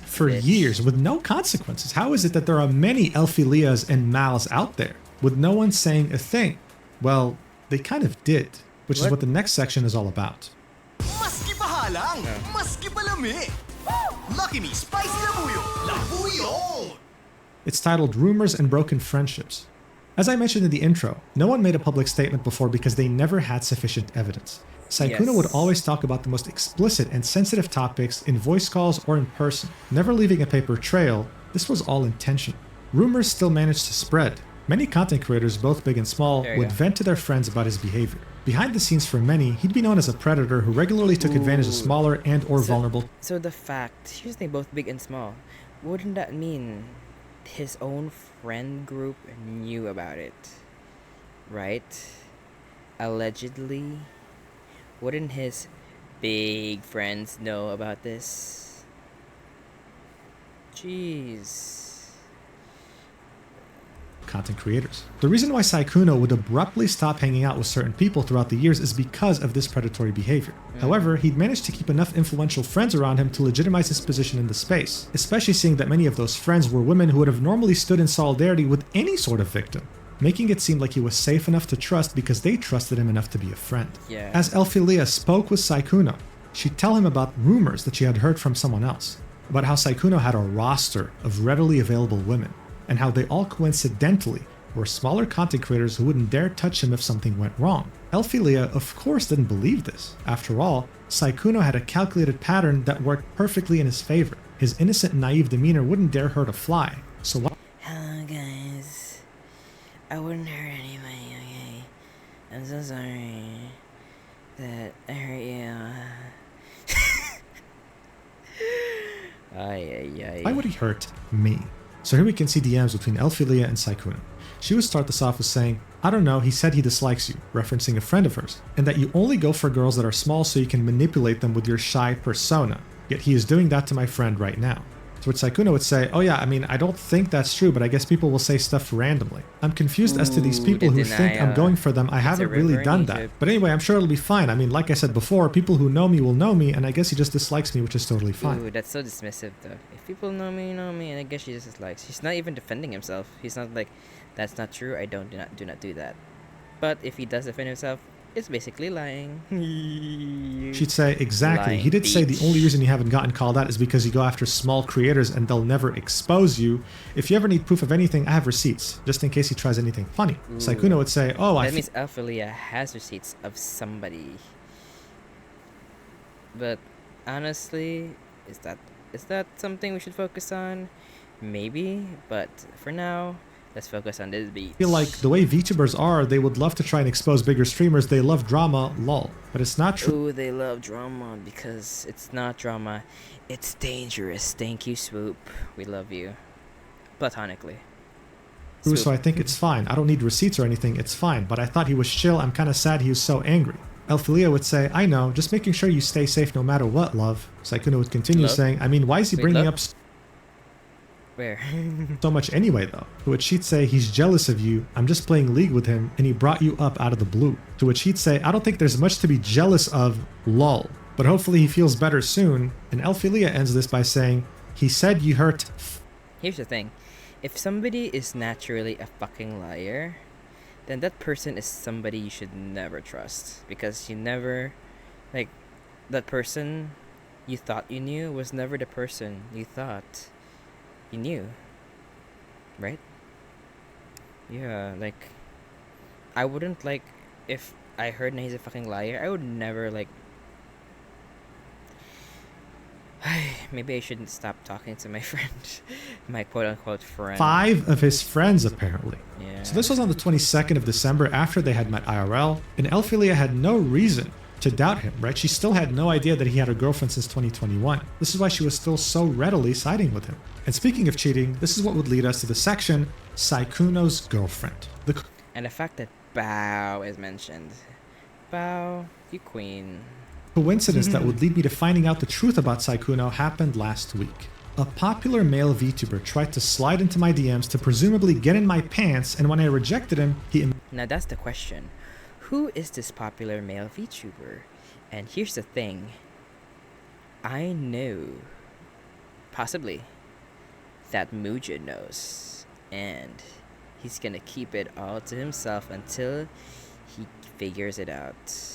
For years with no consequences. How is it that there are many Elphilias and Mals out there with no one saying a thing? Well, they kind of did, which is what the next section is all about. Maski pahalang, maski palami. Lucky me, spicy labuyo. Labuyo! It's titled Rumors and Broken Friendships. As I mentioned in the intro, no one made a public statement before because they never had sufficient evidence. Sykkkuno would always talk about the most explicit and sensitive topics in voice calls or in person, never leaving a paper trail. This was all intentional. Rumors still managed to spread. Many content creators, both big and small, would vent to their friends about his behavior. Behind the scenes for many, he'd be known as a predator who regularly took advantage of smaller and or vulnerable. So the fact, here's the thing, both big and small, wouldn't that mean his own friend group knew about it? Right? Allegedly? Wouldn't his big friends know about this? Jeez. Content creators. The reason why Sykkkuno would abruptly stop hanging out with certain people throughout the years is because of this predatory behavior. However, he'd managed to keep enough influential friends around him to legitimize his position in the space, especially seeing that many of those friends were women who would have normally stood in solidarity with any sort of victim, making it seem like he was safe enough to trust because they trusted him enough to be a friend. As Elphilia spoke with Sykkkuno, she'd tell him about rumors that she had heard from someone else, about how Sykkkuno had a roster of readily available women, and how they all coincidentally were smaller content creators who wouldn't dare touch him if something went wrong. Elphilia, of course, didn't believe this. After all, Sykkkuno had a calculated pattern that worked perfectly in his favor. His innocent, naive demeanor wouldn't dare hurt a fly. So why? Hello, guys. I wouldn't hurt anybody, okay? I'm so sorry that I hurt you. Why would he hurt me? So here we can see DMs between Elphilia and Sykkkuno. She would start this off with saying, "I don't know, he said he dislikes you," referencing a friend of hers, and that you only go for girls that are small so you can manipulate them with your shy persona. Yet he is doing that to my friend right now. To which Sykkkuno would say, "Oh yeah, I mean, I don't think that's true, but I guess people will say stuff randomly. I'm confused as to these people who think I'm going for them. I haven't really done that. But anyway, I'm sure it'll be fine. I mean, like I said before, people who know me, and I guess he just dislikes me, which is totally fine." Ooh, that's so dismissive though. If people know me, and I guess she just dislikes. He's not even defending himself. He's not like, "That's not true. I do not do that." But if he does defend himself, it's basically lying. She'd say, "Exactly. Lying He did say the bitch. only reason you haven't gotten called out is because you go after small creators and they'll never expose you. If you ever need proof of anything, I have receipts, just in case he tries anything funny." Sykkkuno would say, "Oh, that means Elphilia has receipts of somebody." But honestly, is that something we should focus on? Maybe, but for now, let's focus on this beat. I feel like the way VTubers are, they would love to try and expose bigger streamers. They love drama, lol. But it's not true. Ooh, they love drama because it's not drama. It's dangerous. Thank you, Swoop. We love you. Platonically. So I think it's fine. I don't need receipts or anything. It's fine. But I thought he was chill. I'm kind of sad he was so angry. Elphilia would say, "I know. Just making sure you stay safe no matter what, love." Sykkkuno would continue saying, "I mean, why is he bringing up where so much anyway, though?" To which she'd say, "He's jealous of you. I'm just playing League with him, and he brought you up out of the blue." To which he'd say, "I don't think there's much to be jealous of, lol. But hopefully he feels better soon." And Elphilia ends this by saying, "He said you hurt." Here's the thing. If somebody is naturally a fucking liar, then that person is somebody you should never trust. Because you never, like, that person you thought you knew was never the person you thought you knew. Right? Yeah, like, I wouldn't, like, if I heard he's a fucking liar, I would never, like, Maybe I shouldn't stop talking to my friend, my quote-unquote friend. 5 of his friends, apparently. Yeah. So this was on the 22nd of December after they had met IRL, and Elphilia had no reason to doubt him, right? She still had no idea that he had a girlfriend since 2021. This is why she was still so readily siding with him. And speaking of cheating, this is what would lead us to the section, Sykkkuno's girlfriend. And the fact that Bao is mentioned. Bao, you queen. Coincidence that would lead me to finding out the truth about Sykkkuno happened last week. A popular male VTuber tried to slide into my DMs to presumably get in my pants, and when I rejected him, he... Now that's the question. Who is this popular male VTuber? And here's the thing. I know, possibly, that Muja knows. And he's gonna keep it all to himself until he figures it out.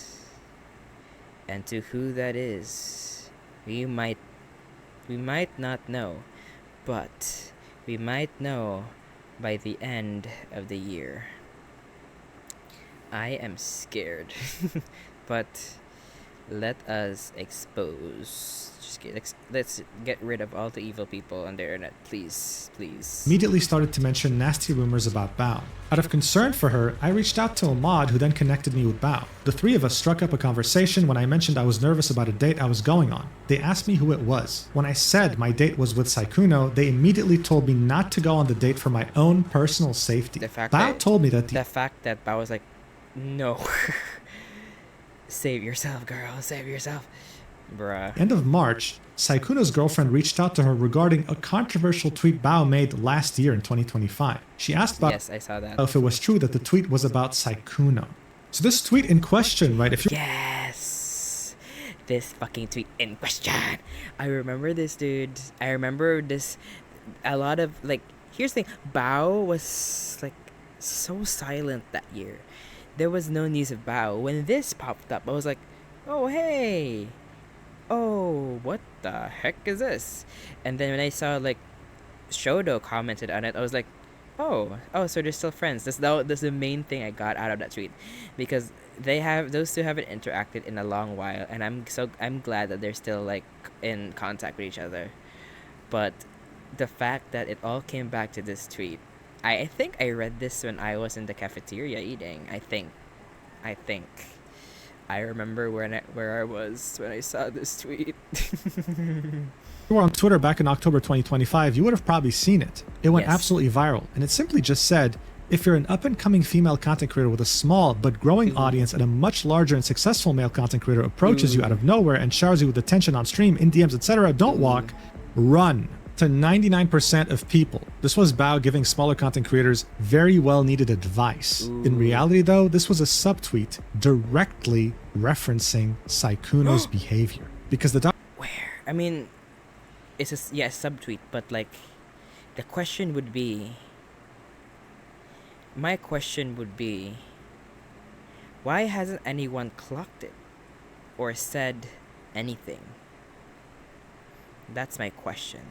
And to who that is, we might not know, but we might know by the end of the year. I am scared, but let us expose. Let's get rid of all the evil people on the internet, please, please. Immediately started to mention nasty rumors about Bao. Out of concern for her, I reached out to a mod who then connected me with Bao. The 3 of us struck up a conversation when I mentioned I was nervous about a date I was going on. They asked me who it was. When I said my date was with Sykkkuno, they immediately told me not to go on the date for my own personal safety. Bao told me that the fact that Bao was like, no. Save yourself, girl, save yourself. Bruh. End of March, Sykkkuno's girlfriend reached out to her regarding a controversial tweet Bao made last year in 2025. She asked Bao yes, I saw that. if it was true that the tweet was about Sykkkuno. So this tweet in question, right? If you Yes, this fucking tweet in question. I remember this, dude. I remember this. A lot of like. Here's the thing. Bao was like so silent that year. There was no news of Bao. When this popped up, I was like, oh hey. Oh, what the heck is this? And then when I saw like Shodo commented on it, I was like, oh, so they're still friends. That's the main thing I got out of that tweet, because those two haven't interacted in a long while, and I'm glad that they're still like in contact with each other. But the fact that it all came back to this tweet, I think I read this when I was in the cafeteria eating. I think. I remember where I was when I saw this tweet. you were on Twitter back in October 2025, you would have probably seen it. It went absolutely viral, and it simply just said, if you're an up-and-coming female content creator with a small but growing audience and a much larger and successful male content creator approaches you out of nowhere and showers you with attention on stream, in DMs, etc., don't walk, run. To 99% of people, this was Bao giving smaller content creators very well-needed advice. In reality, though, this was a subtweet directly referencing Sykkkuno's behavior. Because the Where? I mean, it's a subtweet, but like, the question would be... My question would be, why hasn't anyone clocked it? Or said anything? That's my question.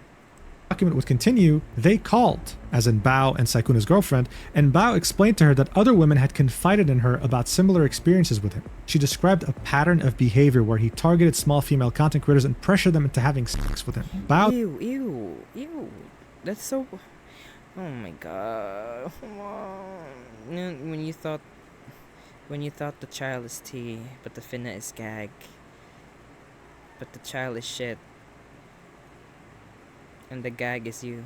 Document would continue, they called, as in Bao and Sykkkuno's girlfriend, and Bao explained to her that other women had confided in her about similar experiences with him. She described a pattern of behavior where he targeted small female content creators and pressured them into having sex with him. Bao... Ew. That's so... Oh my god. When you thought the child is tea, but the finna is gag. But the child is shit. And the gag is you.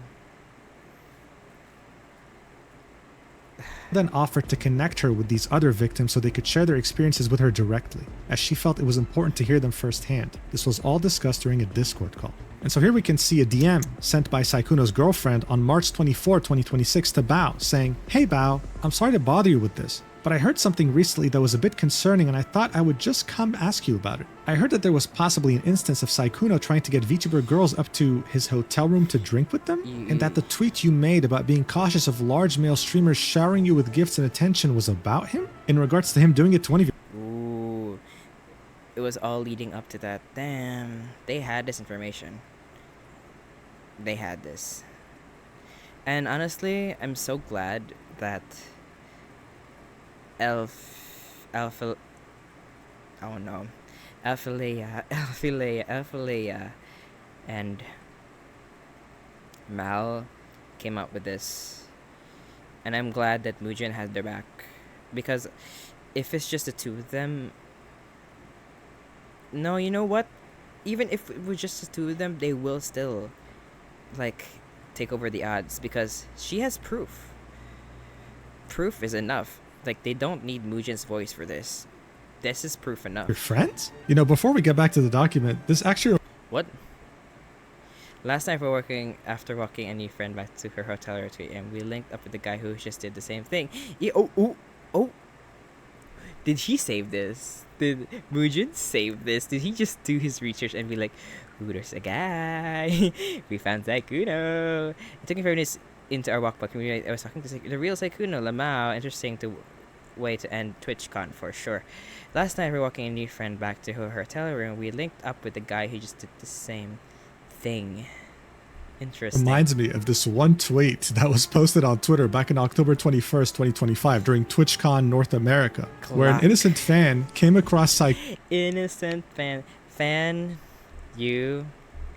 Then offered to connect her with these other victims so they could share their experiences with her directly, as she felt it was important to hear them firsthand. This was all discussed during a Discord call. And so here we can see a DM sent by Sykkkuno's girlfriend on March 24, 2026 to Bao, saying, "Hey Bao, I'm sorry to bother you with this, but I heard something recently that was a bit concerning and I thought I would just come ask you about it. I heard that there was possibly an instance of Sykkkuno trying to get VTuber girls up to his hotel room to drink with them, and that the tweet you made about being cautious of large male streamers showering you with gifts and attention was about him? In regards to him doing it to one of your..." Ooh. It was all leading up to that. Damn. They had this information. They had this. And honestly, I'm so glad that Alphalea And Mal came up with this. And I'm glad that Mujin had their back. Because if it's just the two of them... No, you know what? Even if it was just the two of them, they will still, like, take over the odds. Because she has proof. Proof is enough. Like, they don't need Mujin's voice for this. This is proof enough. Your friends? You know, before we get back to the document, this actually... What? Last night after walking a new friend back to her hotel at 2 a.m., we linked up with the guy who just did the same thing. Oh. Did he save this? Did Mujin save this? Did he just do his research and be like, ooh, there's a guy. We found Sykkkuno. It took me 5 minutes into our walk back. I was talking to the real Sykkkuno, Lamau. Interesting way to end TwitchCon for sure. Last night we were walking a new friend back to her hotel room. We linked up with the guy who just did the same thing. Interesting. Reminds me of this one tweet that was posted on Twitter back in October 21st, 2025 during TwitchCon North America, where an innocent fan came across Innocent fan, you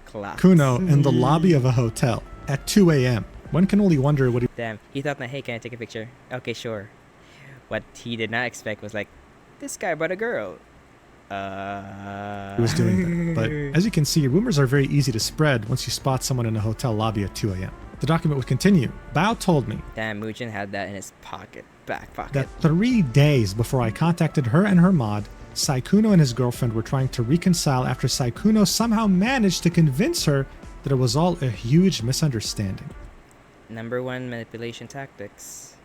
clap. Sykkkuno in the lobby of a hotel at 2 a.m. One can only wonder what he... Damn, he thought, hey, can I take a picture? Okay, sure. What he did not expect was like, this guy brought a girl. He was doing that. But as you can see, rumors are very easy to spread once you spot someone in a hotel lobby at 2 a.m. The document would continue. Bao told me Damn, Mujin had that in his back pocket. that 3 days before I contacted her and her mod, Sykkkuno and his girlfriend were trying to reconcile after Sykkkuno somehow managed to convince her that it was all a huge misunderstanding. Number 1 manipulation tactics.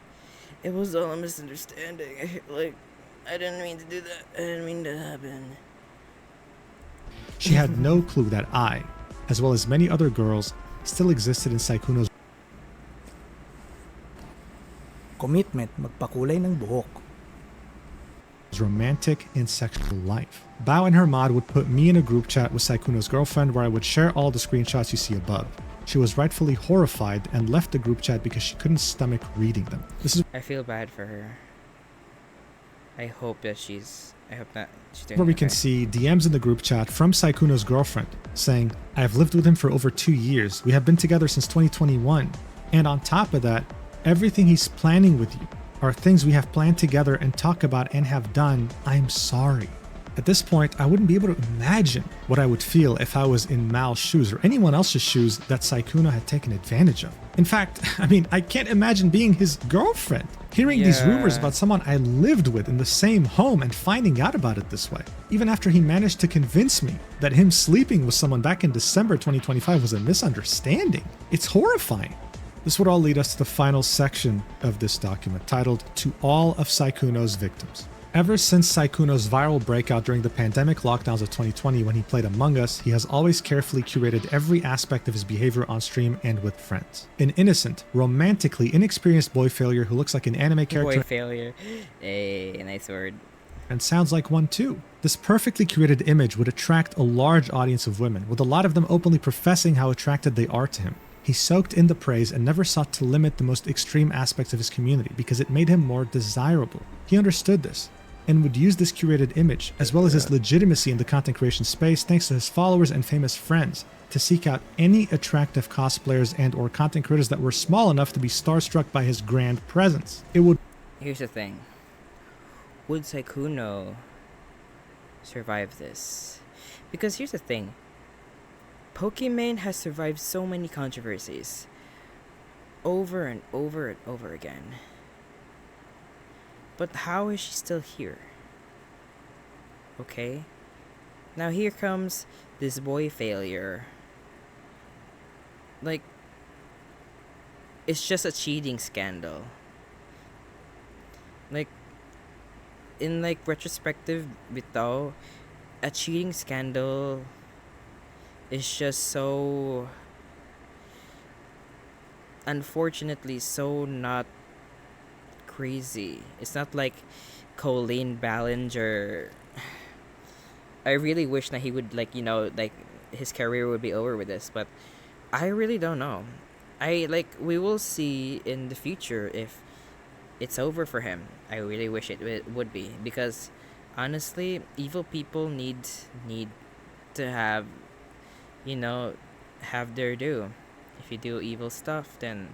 It was all a misunderstanding. Like, I didn't mean to do that. I didn't mean to happen. She had no clue that I, as well as many other girls, still existed in Sykkkuno's Commitment magpakulay ng buhok. romantic and sexual life. Bao and her mod would put me in a group chat with Sykkkuno's girlfriend where I would share all the screenshots you see above. She was rightfully horrified and left the group chat because she couldn't stomach reading them. I feel bad for her. I hope not she's doing where we okay. can see DMs in the group chat from Sykkkuno's girlfriend saying, I have lived with him for over 2 years. We have been together since 2021. And on top of that, everything he's planning with you are things we have planned together and talk about and have done. I'm sorry. At this point, I wouldn't be able to imagine what I would feel if I was in Mal's shoes or anyone else's shoes that Sykkkuno had taken advantage of. In fact, I can't imagine being his girlfriend. Hearing these rumors about someone I lived with in the same home and finding out about it this way. Even after he managed to convince me that him sleeping with someone back in December 2025 was a misunderstanding. It's horrifying. This would all lead us to the final section of this document, titled To All of Sykkkuno's Victims. Ever since Sykkkuno's viral breakout during the pandemic lockdowns of 2020 when he played Among Us, he has always carefully curated every aspect of his behavior on stream and with friends. An innocent, romantically inexperienced boy failure who looks like an anime character. Boy failure. Hey, nice word. And sounds like one too. This perfectly curated image would attract a large audience of women, with a lot of them openly professing how attracted they are to him. He soaked in the praise and never sought to limit the most extreme aspects of his community because it made him more desirable. He understood this and would use this curated image, as well as his legitimacy in the content creation space thanks to his followers and famous friends, to seek out any attractive cosplayers and or content creators that were small enough to be starstruck by his grand presence. Here's the thing. Would Sykkkuno survive this? Because here's the thing. Pokimane has survived so many controversies over and over and over again. But how is she still here? Okay? Now here comes this boy failure. Like, it's just a cheating scandal. Like, in like retrospective bitaw, a cheating scandal is just so, unfortunately, so not crazy. It's not like Colleen Ballinger. I really wish that he would his career would be over with this, but I really don't know. We will see in the future if it's over for him. I really wish it would be, because honestly, evil people need to have, have their due. If you do evil stuff, then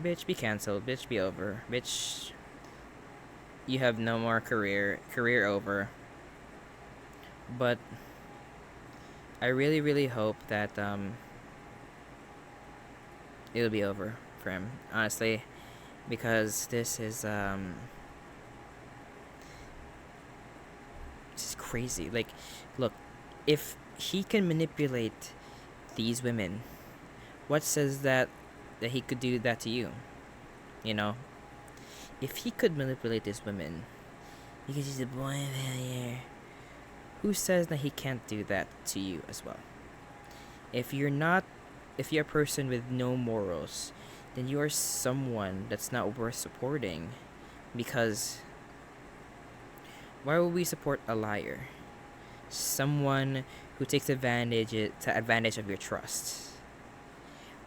bitch, be cancelled. Bitch, be over. Bitch, you have no more career. Career over. But I really, really hope that it'll be over for him, honestly, because this is crazy. Like, look, if he can manipulate these women, what says that he could do that to you? You know, if he could manipulate these women, he could use a boy failure. Who says that he can't do that to you as well? If you're a person with no morals, then you are someone that's not worth supporting, because why would we support a liar? Someone who takes advantage of your trust.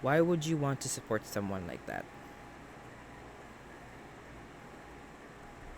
Why would you want to support someone like that?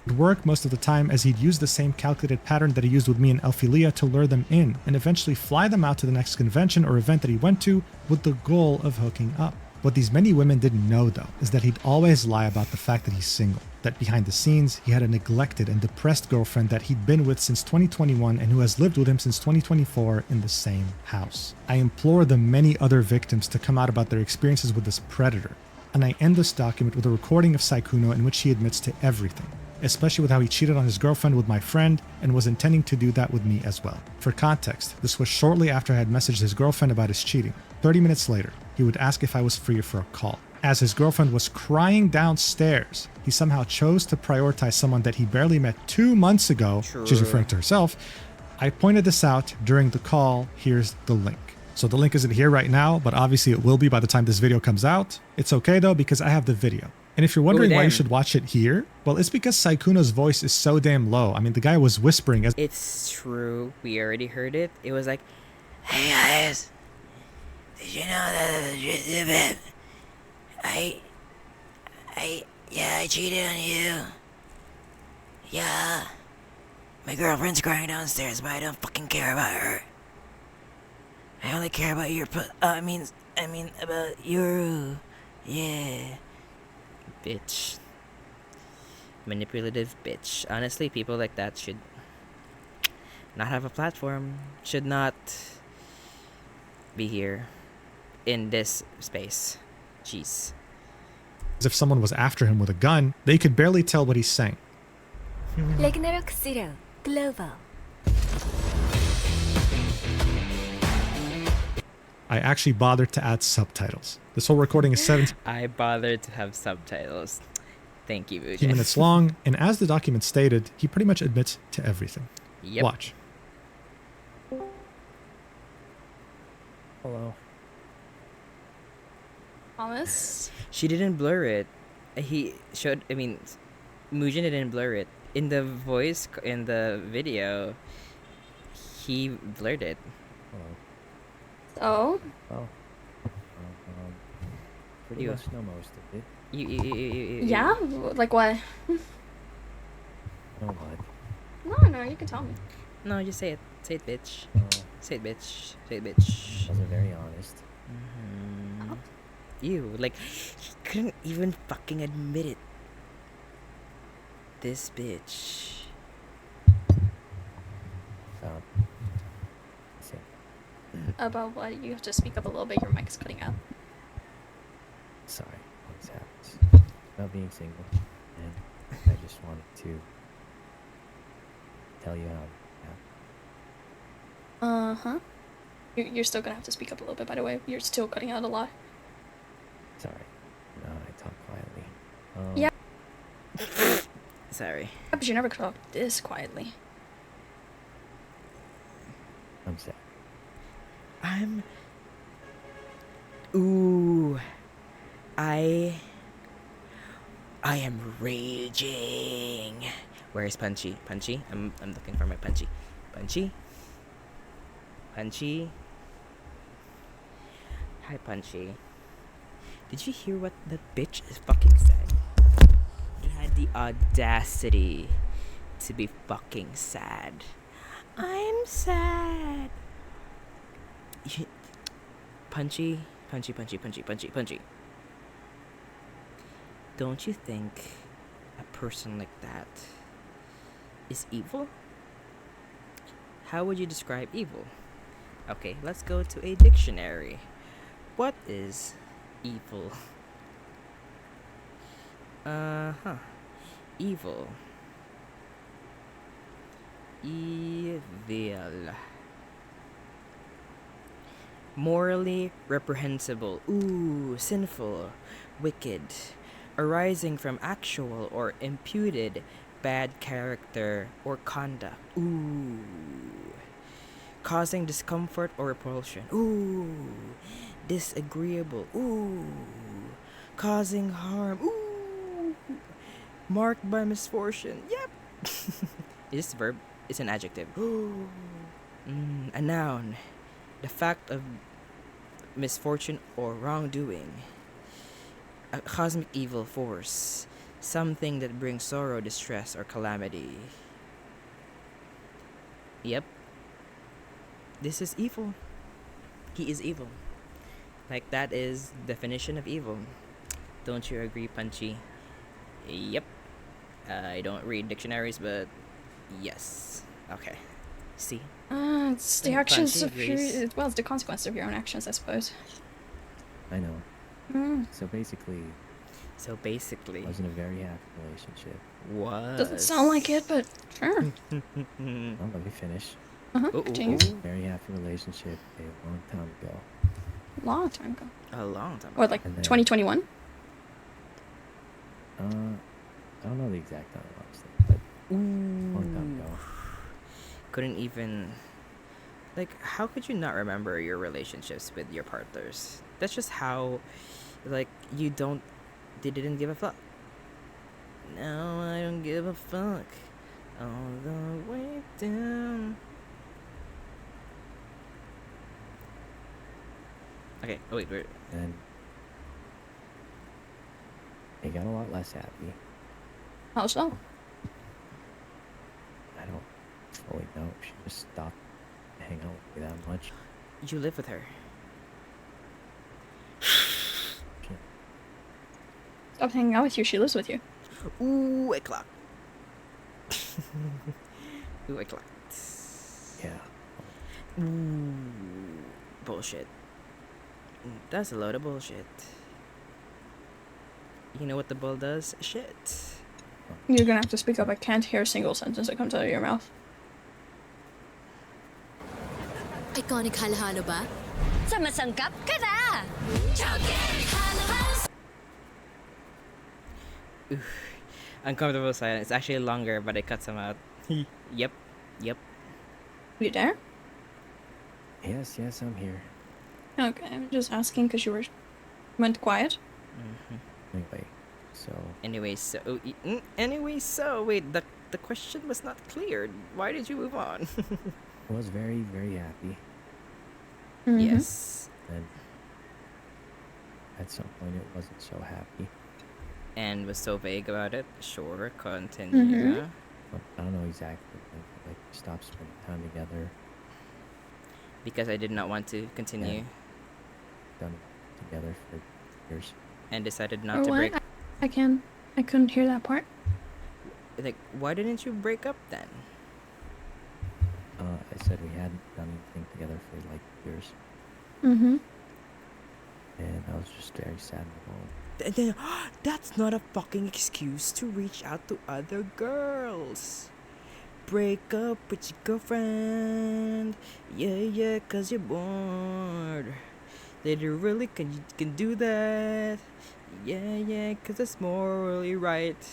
It worked most of the time, as he'd use the same calculated pattern that he used with me and Elfilia to lure them in, and eventually fly them out to the next convention or event that he went to with the goal of hooking up. What these many women didn't know, though, is that he'd always lie about the fact that he's single, that behind the scenes, he had a neglected and depressed girlfriend that he'd been with since 2021 and who has lived with him since 2024 in the same house. I implore the many other victims to come out about their experiences with this predator, and I end this document with a recording of Sykkkuno in which he admits to everything, especially with how he cheated on his girlfriend with my friend and was intending to do that with me as well. For context, this was shortly after I had messaged his girlfriend about his cheating. 30 minutes later, he would ask if I was free for a call. As his girlfriend was crying downstairs, he somehow chose to prioritize someone that he barely met 2 months ago. True. She's referring to herself. I pointed this out during the call. Here's the link. So the link isn't here right now, but obviously it will be by the time this video comes out. It's okay though, because I have the video. And if you're wondering why you should watch it here, well, it's because Sykkkuno's voice is so damn low. I mean, the guy was whispering as— It's true. We already heard it. It was like, "Hey guys, did you know that I cheated on you. Yeah, my girlfriend's crying downstairs, but I don't fucking care about her. I only care about your about you. Yeah." Bitch. Manipulative bitch. Honestly, people like that should not have a platform. Should not be here in this space. Jeez. as if someone was after him with a gun. They could barely tell what he's saying. Global. I actually bothered to add subtitles. This whole recording is 17 I bothered to have subtitles. Thank you, Vujay. minutes long, and as the document stated, he pretty much admits to everything. Yep. Watch. Hello. Thomas? She didn't blur it. Mujin didn't blur it. In the voice, in the video, he blurred it. Hello. Oh? Oh. Pretty much know most of it. Yeah? Like what? Know what? No, you can tell me. No, just say it. Say it, bitch. Oh. Say it, bitch. Say it, bitch. Wasn't very honest. Mm-hmm. Ew, like, he couldn't even fucking admit it. This bitch. About what? You have to speak up a little bit. Your mic is cutting out. Sorry, this happens. About being single, and I just wanted to tell you how. Uh-huh. You're still gonna have to speak up a little bit, by the way. You're still cutting out a lot. Sorry. No, I talk quietly. Yeah. Sorry. But you never talk this quietly. I'm sad. Ooh. I am raging. Where's Punchy? Punchy? I'm looking for my Punchy. Punchy? Punchy? Hi, Punchy. Did you hear what the bitch is fucking said? He had the audacity to be fucking sad. I'm sad. Punchy, punchy, punchy, punchy, punchy, punchy. Don't you think a person like that is evil? How would you describe evil? Okay, let's go to a dictionary. What is evil? Evil. Evil. Morally reprehensible. Ooh, sinful, wicked, arising from actual or imputed bad character or conduct. Ooh. Causing discomfort or repulsion. Ooh. Disagreeable. Ooh. Causing harm. Ooh. Marked by misfortune. Yep. Is this a verb? It's an adjective. Ooh. A noun. The fact of misfortune or wrongdoing. A cosmic evil force. Something that brings sorrow, distress, or calamity. Yep. This is evil. He is evil. Like, that is definition of evil. Don't you agree, Punchy? Yep. I don't read dictionaries, but yes. Okay. See? It's the actions Punchy of your... agrees. Well, it's the consequence of your own actions, I suppose. I know. Mm. So basically, it wasn't a very happy relationship. Was. Doesn't sound like it, but sure. Well, let me finish. Continue. Very happy relationship a long time ago. Long time ago. A long time ago. What, like And then- 2021? I don't know the exact time, honestly, but a long time ago. Couldn't even... Like, how could you not remember your relationships with your partners? That's just how, like, they didn't give a fuck. No, I don't give a fuck. All the way down. Okay, oh wait. And it got a lot less happy. How so? I don't fully know. She just stopped hanging out with me that much. You live with her. Stop hanging out with you. She lives with you. Ooh, I clocked. Ooh, I clocked. Yeah. Ooh, bullshit. That's a load of bullshit. You know what the bull does? Shit. You're gonna have to speak up. I can't hear a single sentence that comes out of your mouth. Iconic halo-halo ba? Sumasangkap ka na! Uncomfortable silence. It's actually longer, but I cut some out. Yep. You there? Yes, I'm here. Okay, I'm just asking because you went quiet. Anyway, so... Wait, the question was not cleared. Why did you move on? I was very, very happy. Yes. And at some point it wasn't so happy. And was so vague about it. Sure, continue. I don't know exactly. Like, we stopped spending time together. Because I did not want to continue. Yeah. Done together for years. And decided Or not to what? break. I couldn't hear that part. Like, why didn't you break up then? I said we hadn't done anything together for like years. Mm-hmm. And I was just very sad and alone. That's not a fucking excuse to reach out to other girls. Break up with your girlfriend. Yeah, cause you're bored. Literally, can do that. Yeah, cause it's morally right.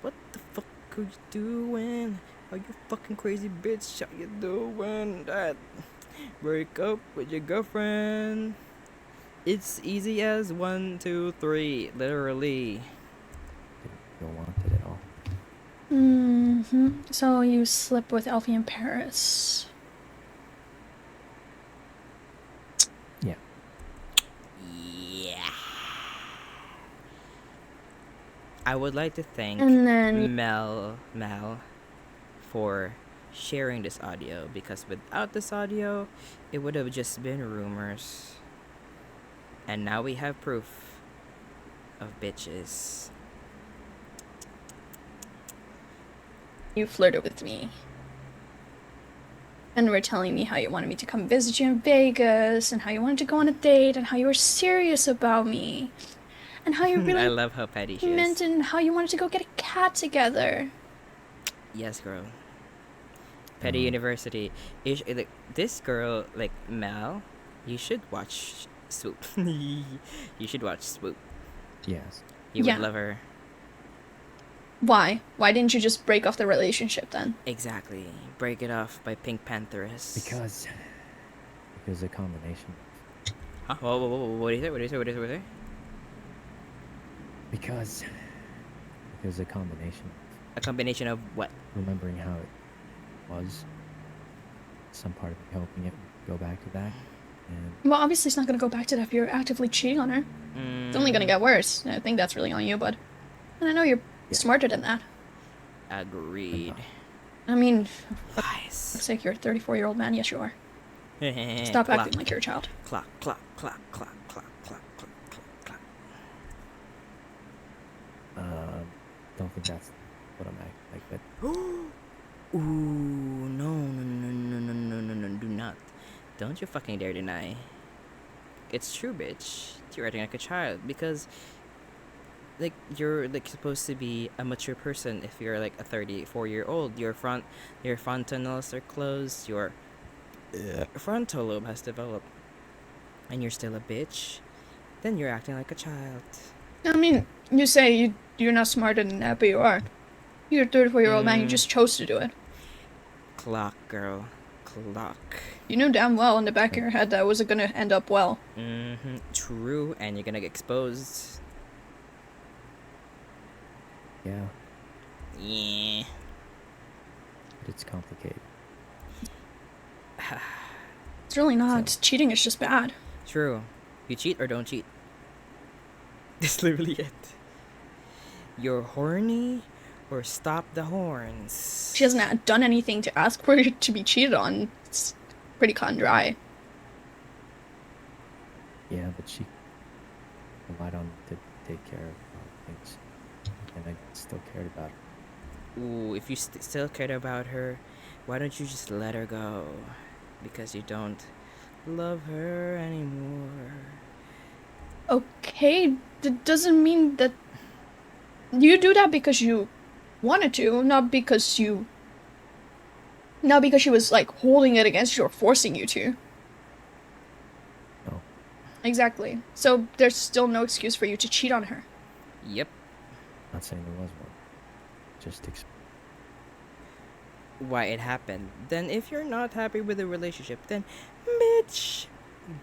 What the fuck are you doing? Are you fucking crazy bitch? How you doing that? Break up with your girlfriend. It's easy as 1, 2, 3. Literally. Don't want it at all. Mm-hmm. So you slept with Elfie in Paris. Yeah. Yeah. I would like to thank And then Mel for sharing this audio, because without this audio, it would have just been rumors. And now we have proof of bitches. You flirted with me. And were telling me how you wanted me to come visit you in Vegas, and how you wanted to go on a date, and how you were serious about me. And how you really I love how petty she meant, is. and how you wanted to go get a cat together. Yes, girl. Petty University. Like, this girl, like Mal, you should watch Swoop. You should watch Swoop. Yes. You Yeah. would love her. Why? Why didn't you just break off the relationship then? Exactly. Break it off by Pink Pantheress. Because a combination. Huh? Whoa, what do you say? What do you say? What do you say? What do you say? Because a combination. A combination of what? Remembering how it was. Some part of me hoping it would go back to that. And Well, obviously it's not gonna go back to that if you're actively cheating on her. It's only gonna get worse. I think that's really on you, bud. And I know you're smarter than that. Agreed. I mean, for Lies. fuck's sake, you're a 34-year-old man. Yes, you are. Stop Clock. acting like you're a child. Clock, clock, clock, clock, clock, clock, clock, clock, clock. don't think that's what I'm acting like, but Ooh, no, do not. Don't you fucking dare deny. It's true, bitch. You're acting like a child because, like, you're like supposed to be a mature person if you're like a 34-year-old. Your frontal are closed. Your frontal lobe has developed, and you're still a bitch. Then you're acting like a child. I mean, you say you're not smarter than that, but you are. You're a 34-year-old man. You just chose to do it. Clock, girl. Clock. You knew damn well in the back of your head that it wasn't gonna end up well. True, and you're gonna get exposed. yeah, Yeah. but it's complicated. It's really not. Cheating is just bad. True. You cheat or don't cheat. That's literally it. You're horny or stop the horns. She hasn't done anything to ask for you to be cheated on. It's pretty cut and dry. Yeah, but she relied on me to take care of things, and I still cared about her. Ooh, if you still cared about her, why don't you just let her go? Because you don't love her anymore. Okay, that doesn't mean that you do that because you wanted to, not because she was like holding it against you or forcing you to. No. Exactly. So there's still no excuse for you to cheat on her. Yep. Not saying there was one. Just Why it happened. Then if you're not happy with the relationship, then bitch,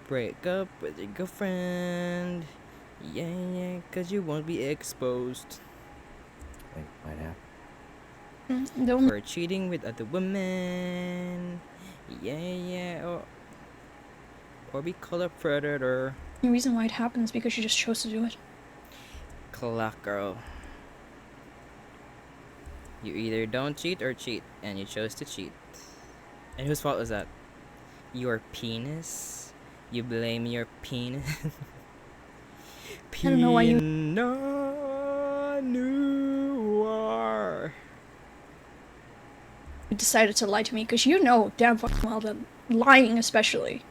break up with your girlfriend. Yeah, cause you won't be exposed like might happen. for cheating with other women. Yeah, or be called a predator. The reason why it happens is because you just chose to do it. Clock, girl. You either don't cheat or cheat, and you chose to cheat. And whose fault was that? Your penis? You blame your penis? I don't know why you- Noir. You decided to lie to me because you know damn fucking well that lying especially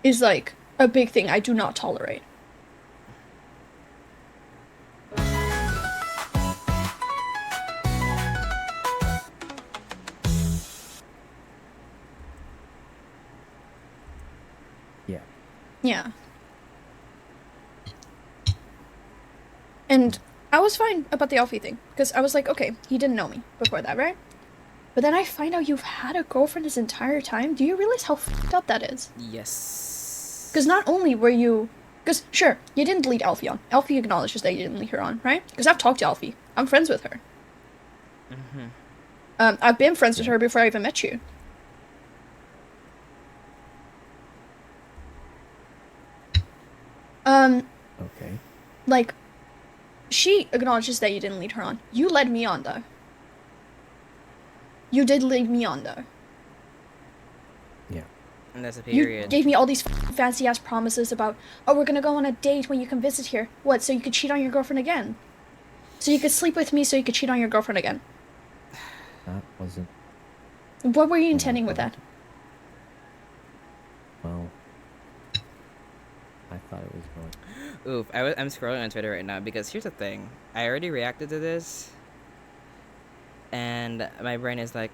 is like a big thing I do not tolerate. Yeah. Yeah. And I was fine about the Alfie thing, because I was like, okay, he didn't know me before that, right? But then I find out you've had a girlfriend this entire time. Do you realize how fucked up that is? Yes. Because not only were you... Because, sure, you didn't lead Alfie on. Alfie acknowledges that you didn't lead her on, right? Because I've talked to Alfie. I'm friends with her. I've been friends with her before I even met you. Okay. Like, she acknowledges that you didn't lead her on. You led me on, though. You did lead me on, though. Yeah. And that's a You period. gave me all these fancy ass promises about, oh, we're gonna go on a date when you come visit here. What, so you could cheat on your girlfriend again? So you could sleep with me so you could cheat on your girlfriend again? That wasn't. What were you intending with that? Well, I thought it was going. Oof, I'm scrolling on Twitter right now because here's the thing. I already reacted to this, and my brain is like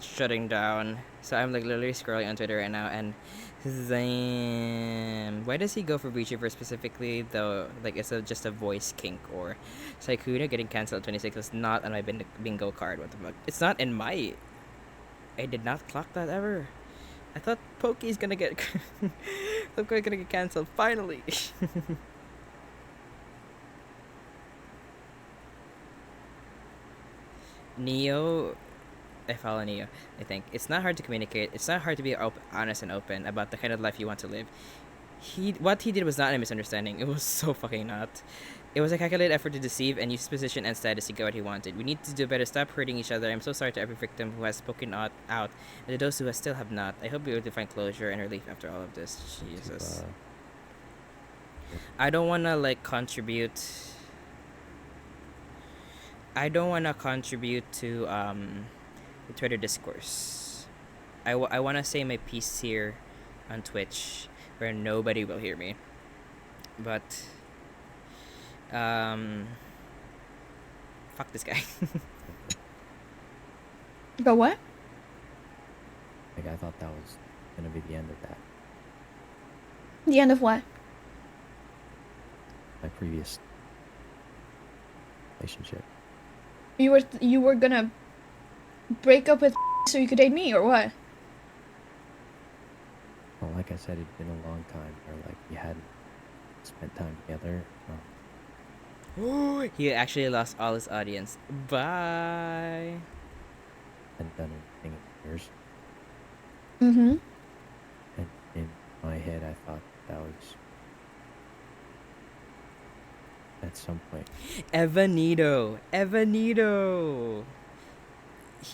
shutting down. So I'm like literally scrolling on Twitter right now, and damn, why does he go for VTuber specifically though? Like, it's just a voice kink, or Sykkkuno getting canceled at 26 was not on my bingo card. What the fuck? It's not in my. I did not clock that ever. I thought Pokey's gonna get. Pokey's gonna get canceled finally. Neo, I follow Neo. I think it's not hard to communicate. It's not hard to be honest and open about the kind of life you want to live. What he did was not a misunderstanding. It was so fucking not. It was a calculated effort to deceive and use his position and status to get what he wanted. We need to do better. Stop hurting each other. I'm so sorry to every victim who has spoken out, and to those who still have not. I hope you're able to find closure and relief after all of this. Jesus. I don't wanna like contribute. I don't wanna contribute to the Twitter discourse. I wanna say my piece here on Twitch where nobody will hear me. But fuck this guy. But what? Like, I thought that was gonna be the end of that. The end of what? My previous relationship. You were gonna break up with so you could date me, or what? Well, like I said, it'd been a long time where like we hadn't spent time together. He actually lost all his audience. Bye. Hadn't done anything in years. Mm-hmm. And in my head, I thought that was at some point. Evanito.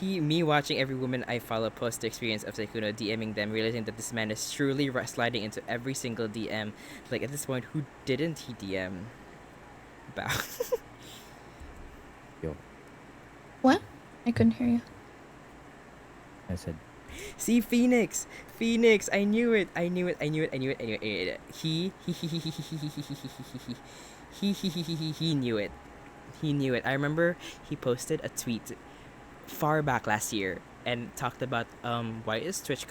Me watching every woman I follow post the experience of Sykkkuno, DMing them, realizing that this man is truly sliding into every single DM. Like, at this point, who didn't he DM? Bow. Yo. What? I couldn't hear you. I said. See, Phoenix, I knew it. He knew it. I remember he posted a tweet far back last year and talked about why is Twitch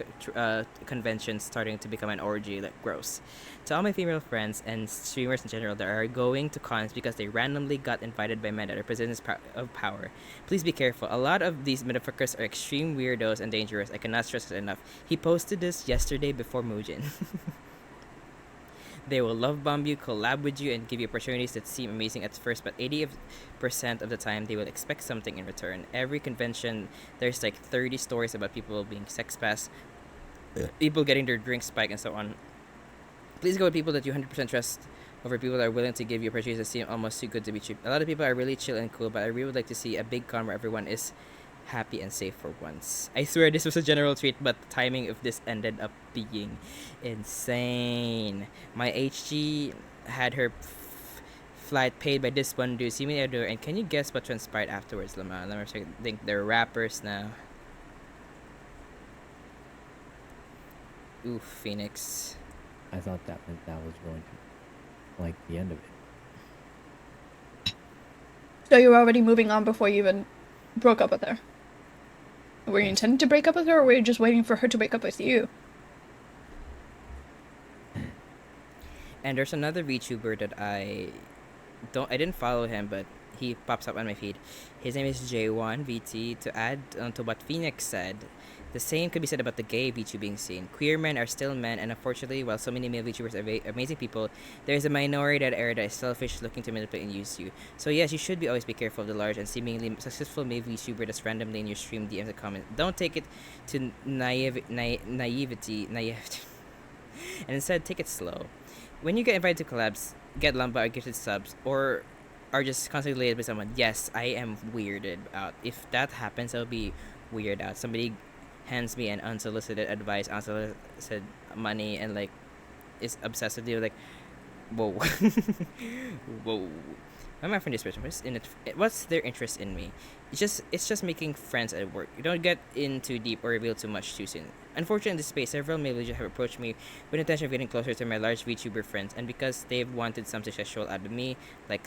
convention starting to become an orgy, like gross. To all my female friends and streamers in general that are going to cons because they randomly got invited by men that are positions of power, please be careful. A lot of these motherfuckers are extreme weirdos and dangerous. I cannot stress it enough. He posted this yesterday before Mujin. They will love bomb you, collab with you, and give you opportunities that seem amazing at first, but 80% of the time they will expect something in return. Every convention, there's like 30 stories about people being sex pass, people getting their drinks spiked, and so on. Please go with people that you 100% trust over people that are willing to give you opportunities that seem almost too good to be cheap. A lot of people are really chill and cool, but I really would like to see a big con where everyone is happy and safe for once. I swear this was a general treat, but the timing of this ended up being insane. My HG had her flight paid by this one dude, see me there, and can you guess what transpired afterwards, Lama? Let me think. They're rappers now. Oof, Phoenix. I thought that meant that was going to, like, the end of it. So you were already moving on before you even broke up with her? Were you intending to break up with her, or were you just waiting for her to break up with you? And there's another VTuber that I didn't follow him, but he pops up on my feed. His name is J1VT. To add on to what Phoenix said, the same could be said about the gay VTubing scene. Queer men are still men, and unfortunately, while so many male VTubers are amazing people, there is a minority that is selfish, looking to manipulate and use you. So yes, you should always be careful of the large and seemingly successful male VTuber that's randomly in your stream DMs and comment. Don't take it to naivety, and instead take it slow. When you get invited to collabs, get lumba or gifted subs, or are just constantly related with someone, yes, I am weirded out. If that happens, I'll be weirded out. Somebody hands me an unsolicited advice, unsolicited money, and like is obsessed with you. Like, whoa, whoa. Why am I from this person? What's their interest in me? It's just making friends at work. You don't get in too deep or reveal too much too soon. Unfortunately, in this space, several male villagers have approached me with the intention of getting closer to my large VTuber friends, and because they've wanted something sexual out of me, like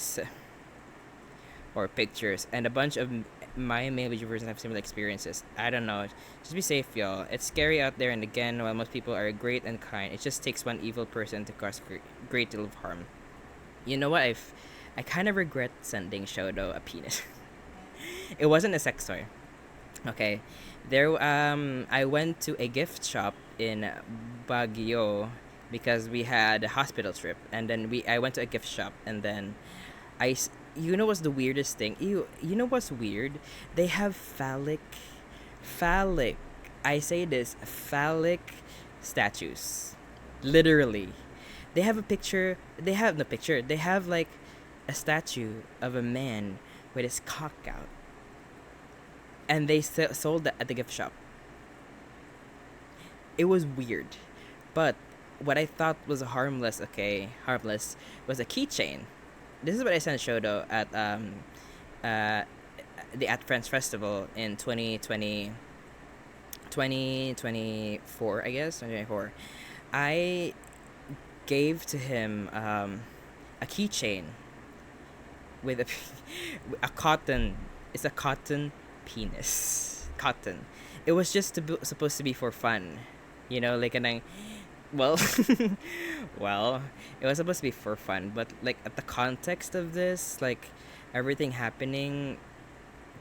or pictures, and a bunch of my male VTubers have similar experiences. I don't know. Just be safe, y'all. It's scary out there, and again, while most people are great and kind, it just takes one evil person to cause great deal of harm. You know what? I kind of regret sending Shodo a penis. It wasn't a sex toy. Okay, I went to a gift shop in Baguio because we had a hospital trip, and then I went to a gift shop, and then you know what's the weirdest thing? You know what's weird? They have phallic, I say this, phallic statues. Literally. They have a picture, they have no picture, they have like a statue of a man with his cock out. And they sold that at the gift shop. It was weird. But what I thought was harmless, was a keychain. This is what I sent Shodo at the At Friends Festival in 2024, I guess. 2024. I gave to him a keychain with a cotton. It's a cotton penis. Cotton. It was just supposed to be for fun. You know, like well, well, it was supposed to be for fun, but like at the context of this, like everything happening,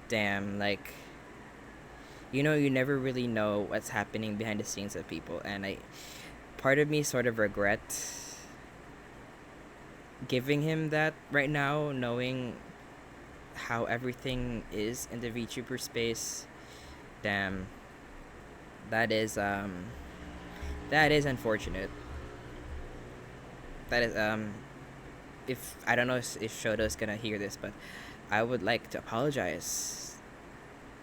damn, like, you know, you never really know what's happening behind the scenes of people, and part of me sort of regret giving him that right now, knowing how everything is in the VTuber space. Damn, that is unfortunate. That is if I don't know if Shodo's gonna hear this, but I would like to apologize.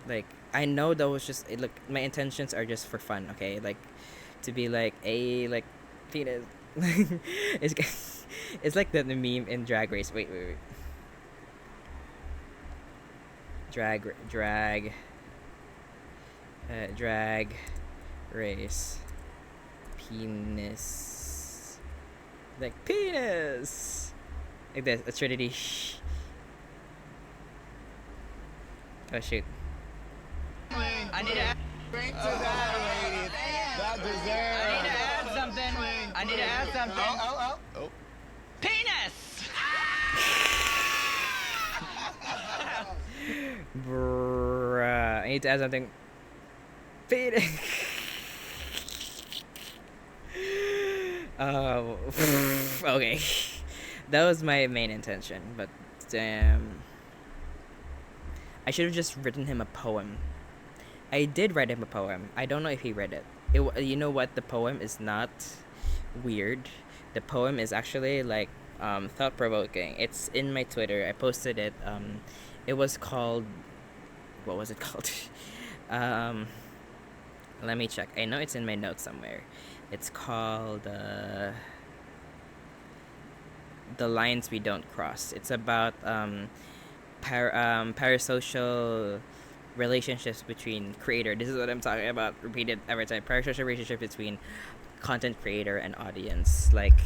Like, I know that was just look, my intentions are just for fun, okay? Like, to be like a like penis. It's like the meme in Drag Race. Wait. Drag race. Penis. Like penis. Like this, a trinity. Oh shoot. I need to add something. I need to add something. Oh. Penis! Bruh. I need to add something. Penis. Oh. Okay. That was my main intention, but damn. I should have just written him a poem. I did write him a poem. I don't know if he read it. You know what? The poem is not weird. The poem is actually like thought-provoking. It's in my Twitter. I posted it. It was called, what was it called? Let me check. I know it's in my notes somewhere. It's called The Lines We Don't Cross. It's about parasocial relationships between creator. This is what I'm talking about, repeated every time. Parasocial relationship between content creator and audience. Like,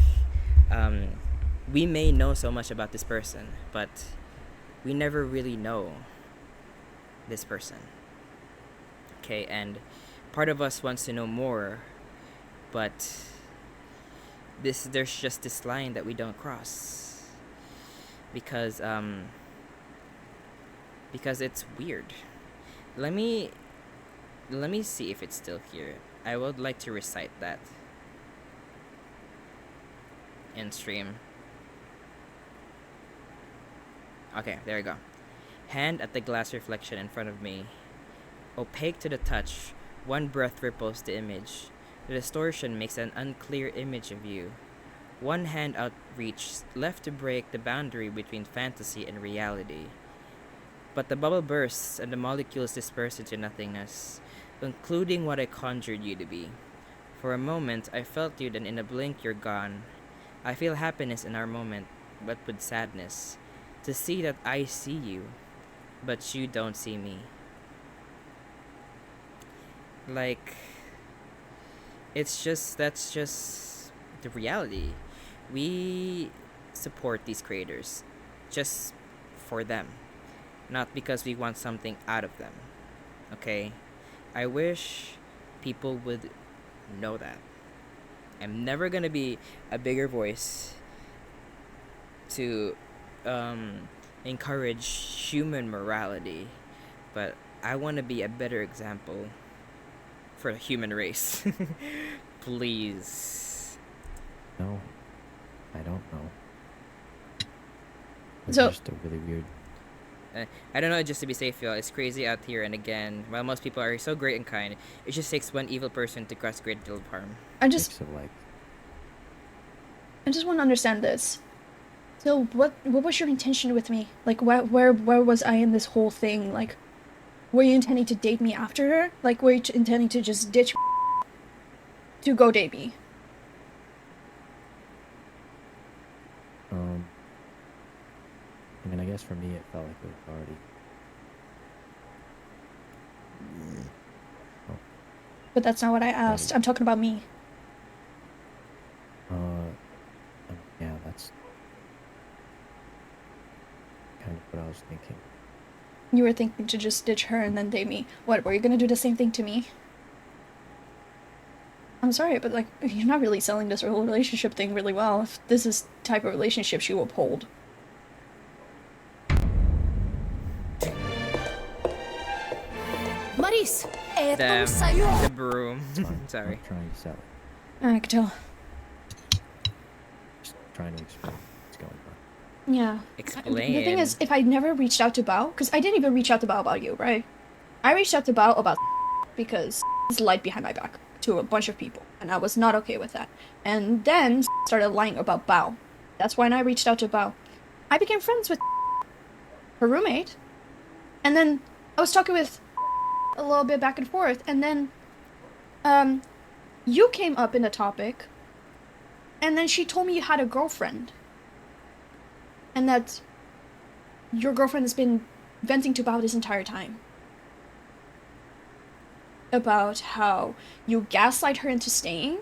we may know so much about this person, but we never really know this person. Okay, and part of us wants to know more, but there's just this line that we don't cross because it's weird. Let me see if it's still here. I would like to recite that in stream. Okay, there we go. Hand at the glass reflection in front of me. Opaque to the touch, one breath ripples the image. The distortion makes an unclear image of you. One hand outreached, left to break the boundary between fantasy and reality. But the bubble bursts and the molecules disperse into nothingness. including what I conjured you to be. For a moment, I felt you, then in a blink, you're gone. I feel happiness in our moment, but with sadness. To see that I see you, but you don't see me. Like, that's just the reality. We support these creators just for them, not because we want something out of them. Okay? I wish people would know that. I'm never gonna be a bigger voice to encourage human morality, but I want to be a better example for the human race. Please. No, I don't know. It's So- just a really weird. I don't know, just to be safe, y'all. It's crazy out here, and again, while most people are so great and kind, it just takes one evil person to cause great deal of harm. I just want to understand this. So what was your intention with me? Like where was I in this whole thing? Like, were you intending to date me after her? Like, were you intending to just ditch to go date me? I mean, I guess for me it felt like it was already. But that's not what I asked. I'm talking about me. Yeah, that's kind of what I was thinking. You were thinking to just ditch her and then date me. What, were you gonna do the same thing to me? I'm sorry, but like, you're not really selling this whole relationship thing really well if this is the type of relationships you uphold. Maris, The broom. Sorry. I'm trying to sell it. I could tell. Just trying to explain what's going on. Yeah. Explain. The thing is, if I never reached out to Bao, because I didn't even reach out to Bao about you, right? I reached out to Bao about because he's lied behind my back to a bunch of people, and I was not okay with that. And then started lying about Bao. That's when I reached out to Bao. I became friends with her roommate, and then I was talking with a little bit back and forth, and then you came up in the topic, and then she told me you had a girlfriend, and that your girlfriend has been venting to Bao this entire time about how you gaslight her into staying,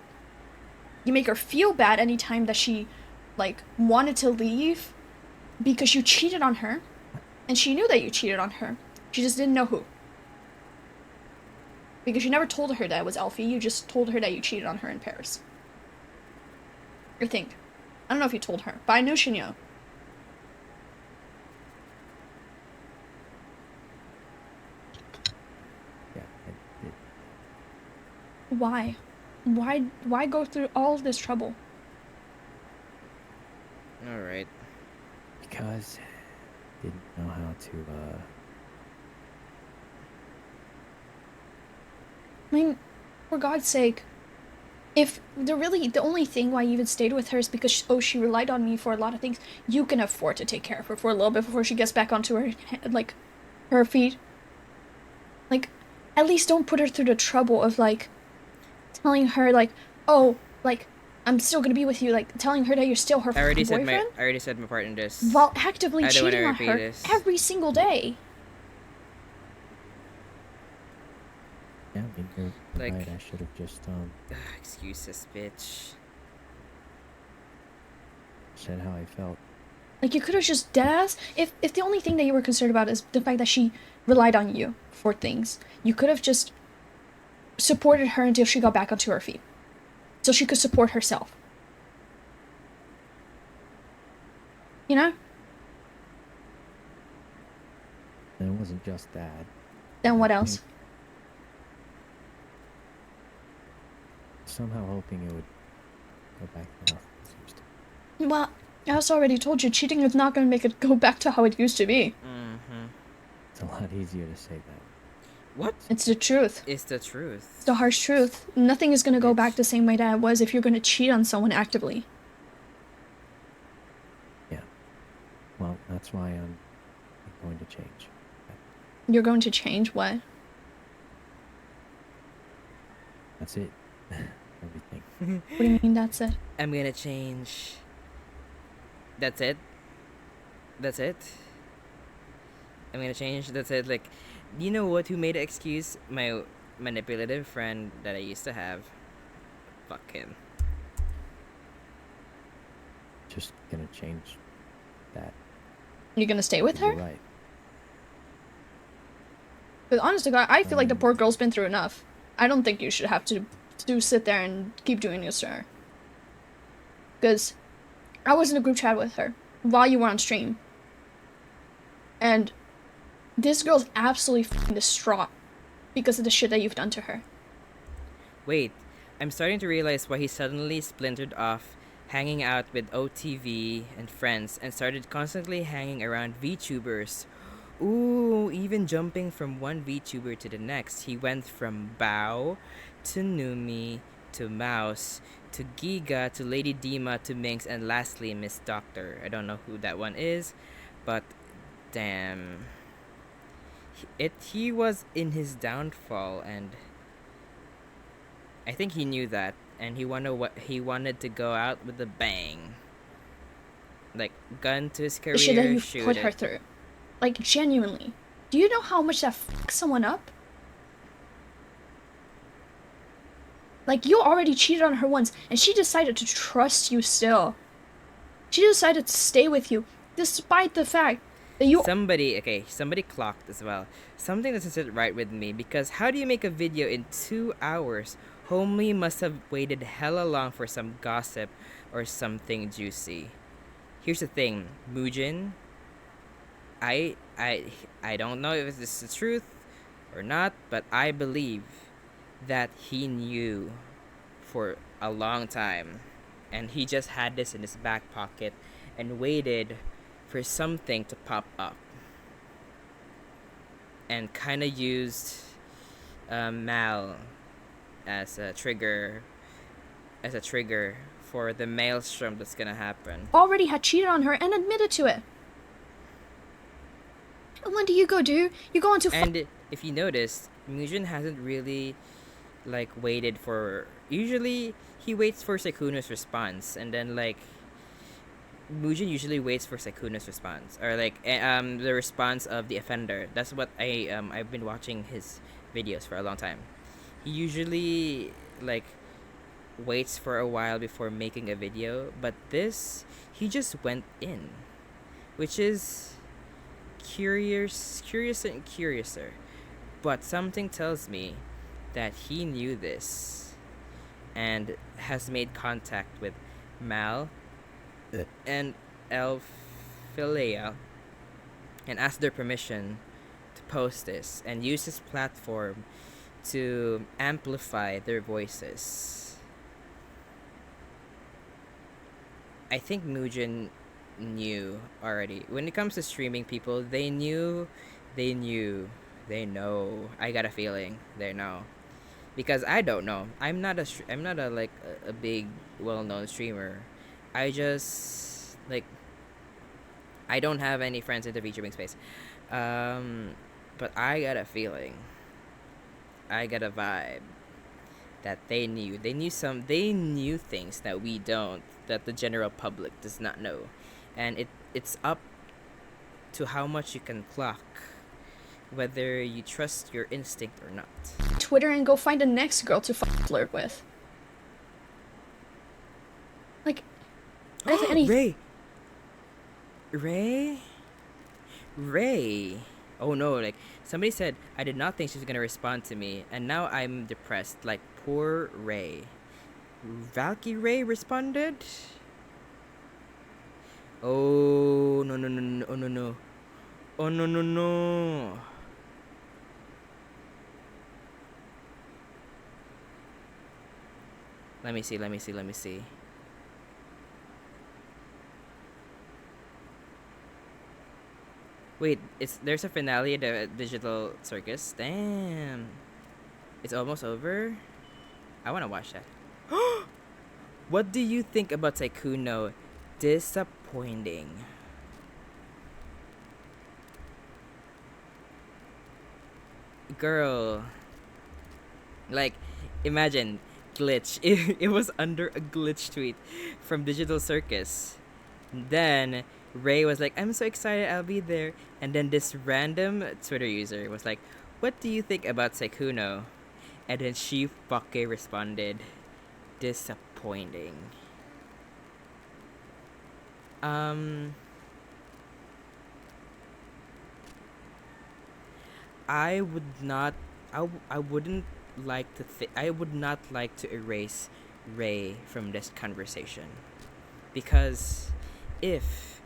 you make her feel bad anytime that she like wanted to leave because you cheated on her, and she knew that you cheated on her, she just didn't know who. Because you never told her that it was Elfie, you just told her that you cheated on her in Paris. I think. I don't know if you told her, but I knew she knew. Yeah, I did. Why? Why go through all of this trouble? Alright. Because I didn't know how to, I mean, for God's sake, if the only thing why you even stayed with her is because she relied on me for a lot of things, you can afford to take care of her for a little bit before she gets back onto her feet. Like, at least don't put her through the trouble of like telling her like, oh, like I'm still gonna be with you, like telling her that you're still her I already boyfriend. said my part in this. While actively I don't wanna cheating on repeat her this. every single day. yeah, I mean, you're Like- right, I should have just, Excuses, bitch. said how I felt. Like, you could have just deadass, if the only thing that you were concerned about is the fact that she relied on you for things, you could have just supported her until she got back onto her feet. So she could support herself. You know? And it wasn't just that. Then what I else? think Somehow hoping it would go back to nothing seems to. Well, I also already told you, cheating is not going to make it go back to how it used to be. Mm-hmm. It's a lot easier to say that. What? It's the truth. It's the truth. It's the harsh truth. Nothing is going to go back the same way that it was if you're going to cheat on someone actively. Yeah. Well, that's why I'm going to change. You're going to change what? That's it. Everything. What do you mean that's it? I'm gonna change. That's it. That's it. I'm gonna change. That's it. Like, you know what? Who made an excuse? My manipulative friend that I used to have. Fuck him. Just gonna change that. You're gonna stay with You're her? right. Because honestly, God, I feel like the poor girl's been through enough. I don't think you should have to sit there and keep doing this to her. Because I was in a group chat with her while you were on stream. And this girl's absolutely f***ing distraught because of the shit that you've done to her. Wait, I'm starting to realize why he suddenly splintered off hanging out with OTV and friends and started constantly hanging around VTubers. Ooh, even jumping from one VTuber to the next. He went from Bao to Numi to Mouse to Giga to Lady Dima to Minx and lastly Miss Doctor. I don't know who that one is, but damn. He was in his downfall and I think he knew that and he wanted to go out with a bang. Like gun to his career, The shit that you've shoot put it. her through. Like, genuinely. Do you know how much that fucks someone up? Like, you already cheated on her once, and she decided to trust you still. She decided to stay with you, despite the fact that you... Somebody clocked as well. Something doesn't sit right with me, because how do you make a video in 2 hours? Homely must have waited hella long for some gossip or something juicy. Here's the thing, Mujin, I don't know if this is the truth or not, but I believe that he knew for a long time and he just had this in his back pocket and waited for something to pop up and kind of used Mal as a trigger for the maelstrom that's gonna happen. already had cheated on her and admitted to it. And when do you go, dude? You go into... And if you notice, Mujin hasn't really like waited for. Usually he waits for Sykkkuno's response, and then like Mujin usually waits for Sykkkuno's response or like the response of the offender. That's what I've been watching his videos for a long time. He usually like waits for a while before making a video, but this he just went in, which is curiouser and curiouser. But something tells me that he knew this and has made contact with Mal and Elphilea and asked their permission to post this and use his platform to amplify their voices. I think Mujin knew already. When it comes to streaming people, they know. I got a feeling they know. Because I don't know. I'm not a like a big well-known streamer. I just like I don't have any friends in the VTubing space. But I got a feeling. I got a vibe that they knew. They knew things that we don't, that the general public does not know. And it's up to how much you can clock, whether you trust your instinct or not. Twitter and go find the next girl to flirt with. Like, if any... Ray. Oh no, like somebody said I did not think she was gonna respond to me, and now I'm depressed. Like poor Ray. Valkyrie responded. Oh no. Oh no. Let me see. Wait, there's a finale of the Digital Circus? Damn. It's almost over? I wanna watch that. What do you think about Sykkkuno? Disappointing. Girl. Like, Imagine, glitch. It was under a glitch tweet from Digital Circus. Then Ray was like, I'm so excited I'll be there. And then this random Twitter user was like, what do you think about Sykkkuno? And then she fucking responded, disappointing. I would not. I wouldn't like to. I would not like to erase Ray from this conversation, because if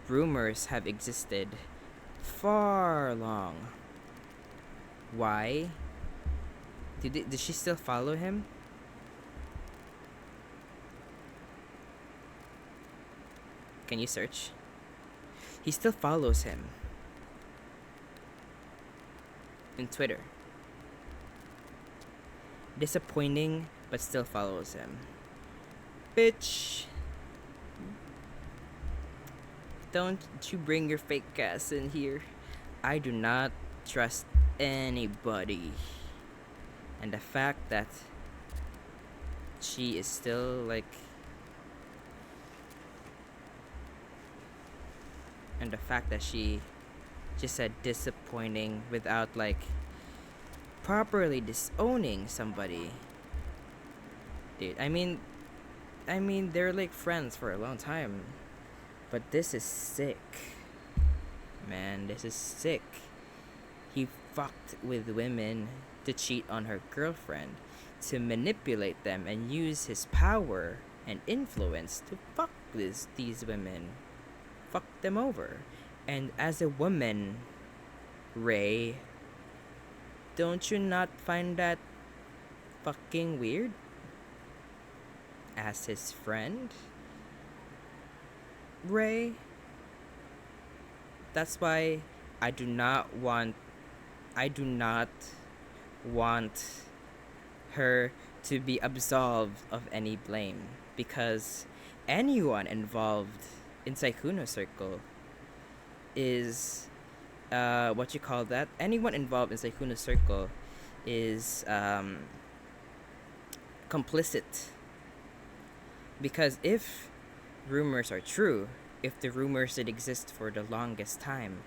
rumors have existed far long, why did she still follow him? Can you search? He still follows him in Twitter. Disappointing, but still follows him. Bitch. Don't you bring your fake ass in here. I do not trust anybody. And the fact that she is still like... And the fact that she just said disappointing without like properly disowning somebody. Dude, I mean they're like friends for a long time. But this is sick. Man, this is sick. He fucked with women to cheat on her girlfriend, to manipulate them and use his power and influence to fuck with these women. Fuck them over. And as a woman, Ray, don't you not find that fucking weird? As his friend, Ray? That's why I do not want her to be absolved of any blame, because anyone involved in Sykkkuno Circle is what you call that? Anyone involved in Sykkkuno Circle is complicit. Because if rumors are true, if the rumors did exist for the longest time,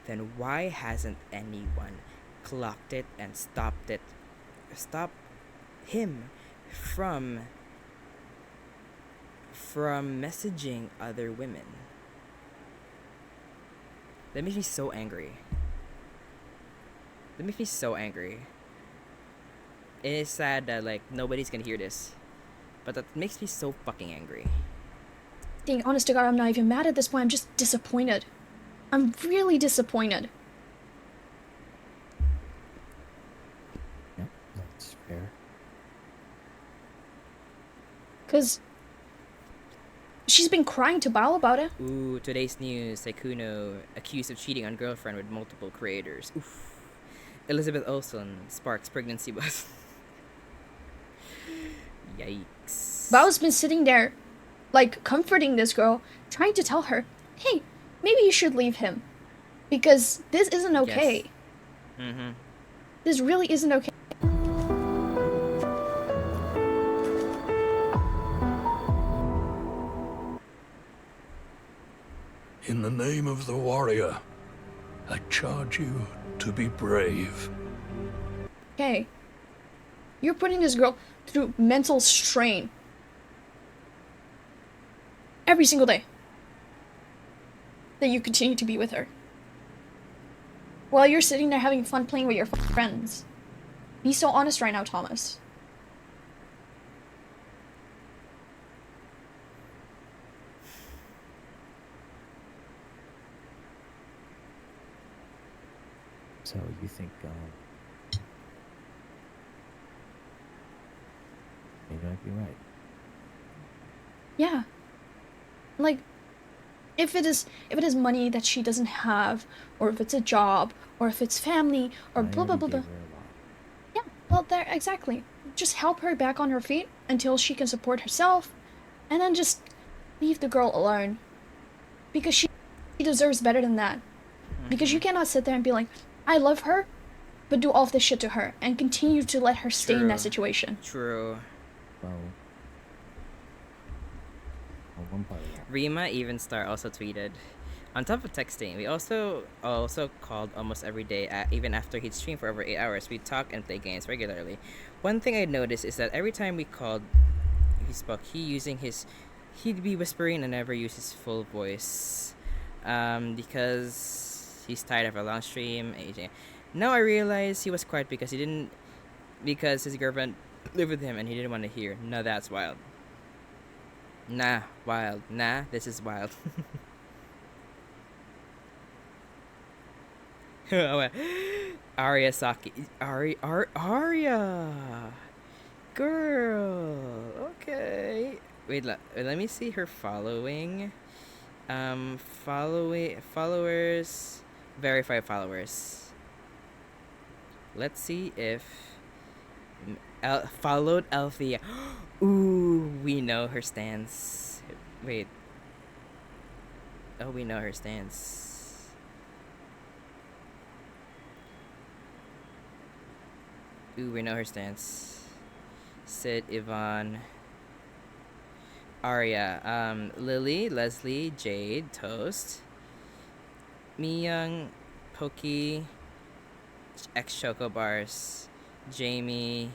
then why hasn't anyone clocked it and stopped him from messaging other women? That makes me so angry. It is sad that like nobody's gonna hear this, but that makes me so fucking angry. Dang, honest to God, I'm not even mad at this point. I'm just disappointed. I'm really disappointed. Yeah, that's fair. Because she's been crying to Bao about it. Ooh, today's news. Sykkkuno accused of cheating on girlfriend with multiple creators. Oof. Elizabeth Olsen sparks pregnancy buzz. Yikes. Bao's been sitting there, like, comforting this girl, trying to tell her, hey, maybe you should leave him. Because this isn't okay. Yes. Mm-hmm. This really isn't okay. In the name of the warrior, I charge you to be brave. Okay. You're putting this girl through mental strain. Every single day. That you continue to be with her. While you're sitting there having fun playing with your friends. Be so honest right now, Thomas. So you think you might be right. Yeah. Like, if it is money that she doesn't have, or if it's a job, or if it's family, or blah blah blah blah. Yeah, well there exactly. Just help her back on her feet until she can support herself, and then just leave the girl alone. Because she deserves better than that. Because you cannot sit there and be like, I love her, but do all of this shit to her and continue to let her stay in that True. situation. True. Well, Rima Evenstar also tweeted, on top of texting, we also called almost every day, even after he'd stream for over 8 hours. We'd talk and play games regularly. One thing I noticed is that every time we called, he spoke, he'd be whispering and never use his full voice. Because he's tired of a long stream. Now I realize he was quiet because his girlfriend lived with him and he didn't want to hear. No, that's wild. Nah, wild. Nah, this is wild. Arya Saki. Arya! Girl! Okay. Wait, let me see her following. Followers. Verify followers. Let's see if... followed Althea. Ooh, we know her stance. Wait. Oh, we know her stance. Ooh, we know her stance. Sid, Yvonne, Arya, Lily, Leslie, Jade, Toast, Miyang, Pokey, X Choco Bars, Jamie,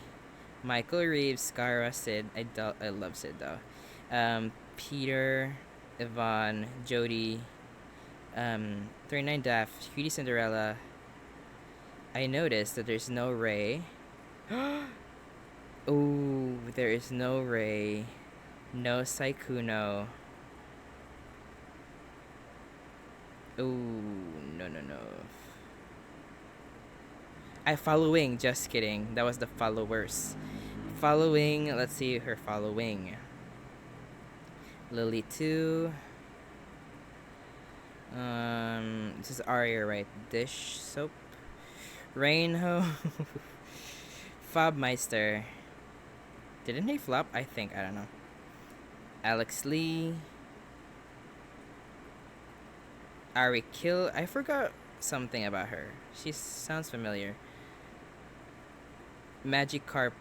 Michael Reeves, Skara, Sid. I love Sid though. Peter, Yvonne, Jody, 39 Daft, Cutie Cinderella. I noticed that there's no Ray. Oh, there is no Ray. No Sykkkuno. Oh, no. I following, just kidding. That was the followers. Following, let's see her following. Lily 2. This is Arya, right? Dish soap. Rainho. Fabmeister. Didn't he flop? I think. I don't know. Alex Lee. Ari Kill. I forgot something about her. She sounds familiar. Magikarp.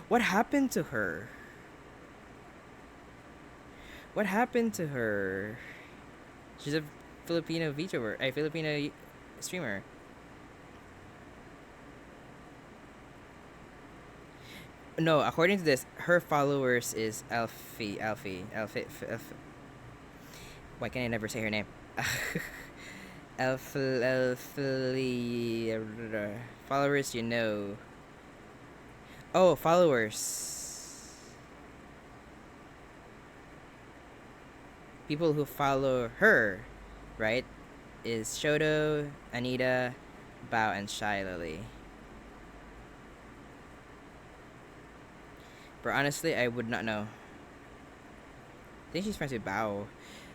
What happened to her? What happened to her? She's a Filipino VTuber. A Filipino streamer. No, according to this, her followers is Alfie. Why can I never say her name? Followers, you know. Oh, followers. People who follow her, right? Is Shoto, Anita, Bao, and Shy Lily. But honestly, I would not know. I think she's friends with Bao.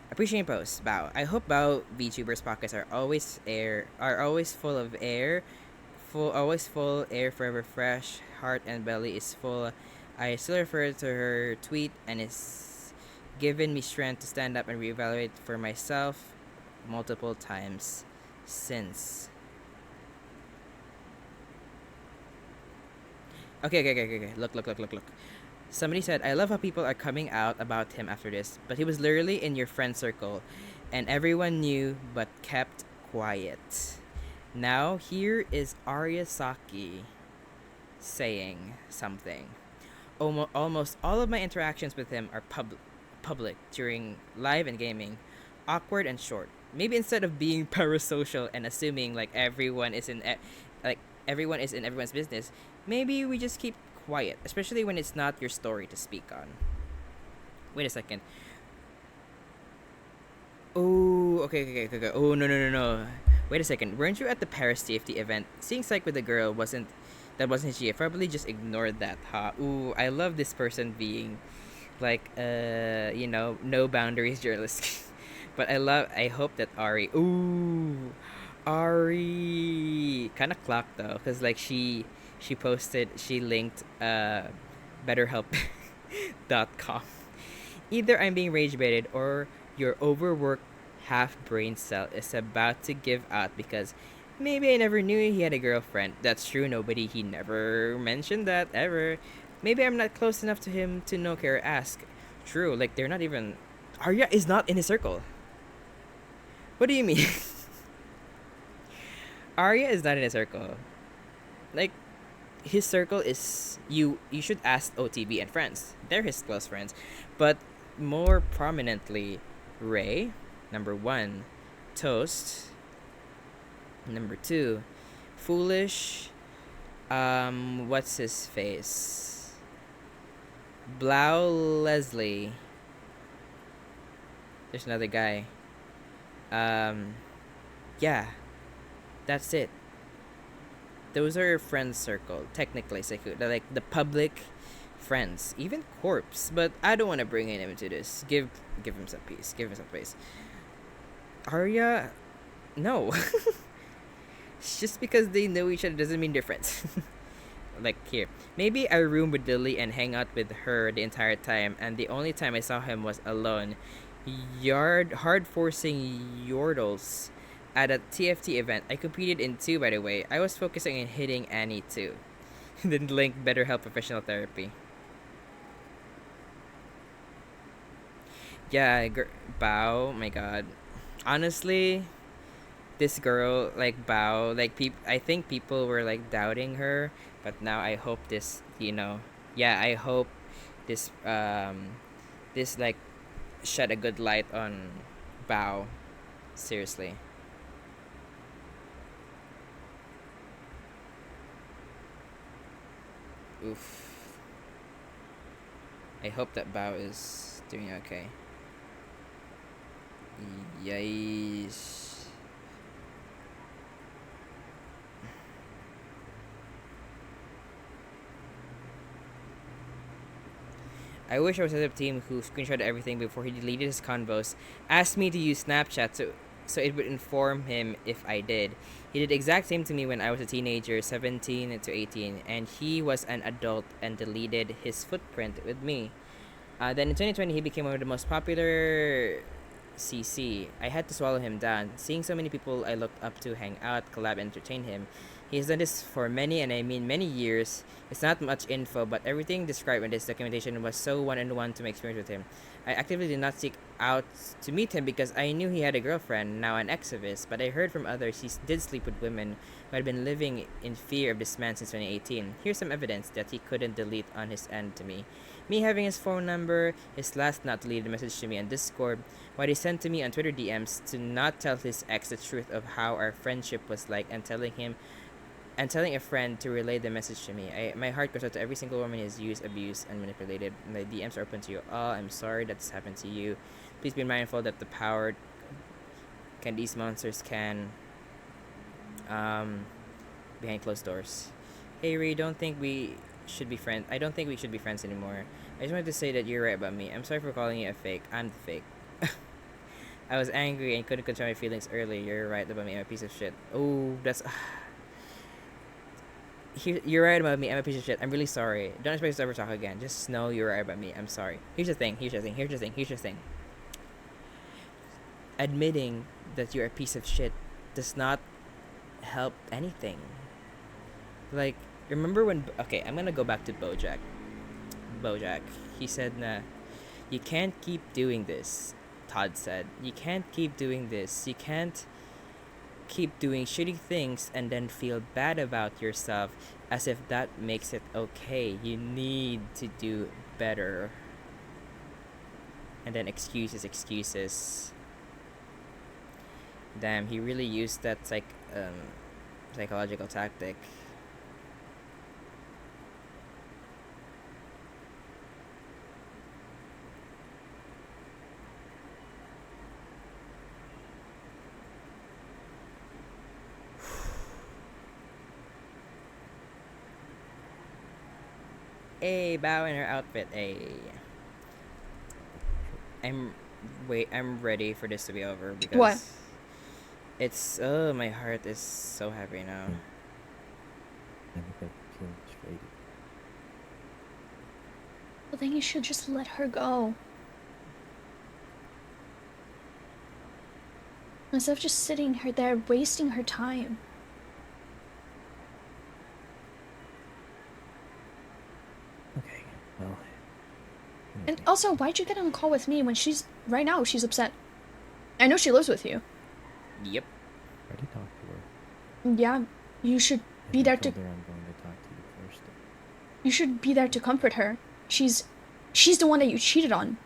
Appreciating posts, Bao. I hope Bao VTubers pockets are always full of air. Always full, air forever fresh, heart and belly is full. I still refer to her tweet and it's given me strength to stand up and reevaluate for myself multiple times since. Okay. Look. Somebody said, I love how people are coming out about him after this, but he was literally in your friend circle, and everyone knew but kept quiet. Now, here is Arya Saki saying something. Almost all of my interactions with him are public during live and gaming. Awkward and short. Maybe instead of being parasocial and assuming like everyone is in everyone's business, maybe we just keep quiet, especially when it's not your story to speak on. Wait a second. Oh, okay. Oh, no. Wait a second. Weren't you at the Paris TFT event? Seeing psych with a girl wasn't she? I probably just ignored that, huh? Ooh, I love this person being like, no boundaries journalist. But I hope that Ari kind of clocked though, because like she linked betterhelp.com. Either I'm being rage baited or your overworked half brain cell is about to give out because Maybe I never knew he had a girlfriend. That's true, he never mentioned that, ever. Maybe I'm not close enough to him to know, care, or ask. True, like, they're not even... Arya is not in his circle. What do you mean? Arya is not in his circle. Like, his circle is... You should ask OTB and friends. They're his close friends. But more prominently, Ray, number 1. Toast, number 2. Foolish, what's his face? Blau Leslie. There's another guy. Yeah. That's it. Those are your friends circle, technically, like the public friends. Even Corpse, but I don't want to bring him into this. Give him some peace. Give him some space. Arya, no. Just because they know each other doesn't mean they're friends. Like here, maybe I room with Lily and hang out with her the entire time, and the only time I saw him was alone, hard forcing yordles at a TFT event I competed in too. By the way, I was focusing on hitting Annie too. Then link BetterHelp professional therapy. Yeah, Bao. My God, honestly, this girl, like Bao, like I think people were like doubting her, but now I hope this, yeah, I hope this this like shed a good light on Bao. Seriously. Oof. I hope that Bao is doing okay. Yikes. I wish I was at the team who screenshotted everything before he deleted his convos, asked me to use Snapchat so it would inform him if I did. He did the exact same to me when I was a teenager, 17 to 18, and he was an adult and deleted his footprint with me. Then in 2020, he became one of the most popular CC. I had to swallow him down. Seeing so many people I looked up to hang out, collab, and entertain him. He has done this for many, and I mean many years. It's not much info, but everything described in this documentation was so one-on-one to my experience with him. I actively did not seek out to meet him because I knew he had a girlfriend, now an ex of his, but I heard from others he did sleep with women who had been living in fear of this man since 2018. Here's some evidence that he couldn't delete on his end to me. Me having his phone number, his last not deleted message to me on Discord, what he sent to me on Twitter DMs to not tell his ex the truth of how our friendship was like, and telling a friend to relay the message to me. My heart goes out to every single woman he has used, abused, and manipulated. My DMs are open to you all. I'm sorry that this happened to you. Please be mindful that the power these monsters can behind closed doors. Hey Ray, don't think we should be friends. I don't think we should be friends anymore. I just wanted to say that you're right about me. I'm sorry for calling you a fake. I'm the fake. I was angry and couldn't control my feelings earlier. You're right about me. I'm a piece of shit. Oh, that's... You're right about me. I'm a piece of shit. I'm really sorry. Don't expect us to ever talk again. Just know you're right about me. I'm sorry. Here's the thing. Admitting that you're a piece of shit does not help anything. Like, remember when... Okay, I'm gonna go back to Bojack. He said, you can't keep doing this. Todd said, you can't keep doing this. You can't keep doing shitty things and then feel bad about yourself as if that makes it okay. You need to do better. And then excuses. Damn, he really used that psychological tactic. Hey, Bao in her outfit. Hey. I'm ready for this to be over because what? It's my heart is so happy now. Well, then you should just let her go. Instead of just sitting her there wasting her time. Well, And also, why'd you get on a call with me when right now she's upset? I know she lives with you. Yep. I already talked to her. Yeah, you should be I there to. told her I'm going to talk to you first. You should be there to comfort her. She's the one that you cheated on.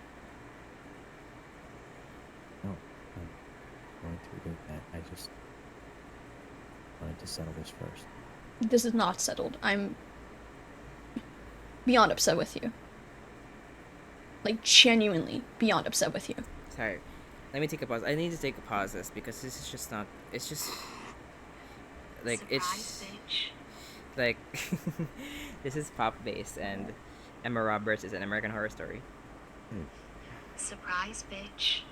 No, I'm going to do that. I just wanted to settle this first. This is not settled. I'm beyond upset with you. Like, genuinely beyond upset with you. Sorry. Let me take a pause. I need to take a pause this because this is just not. It's just like it's like this is pop based and Emma Roberts is an American Horror Story. Surprise, bitch.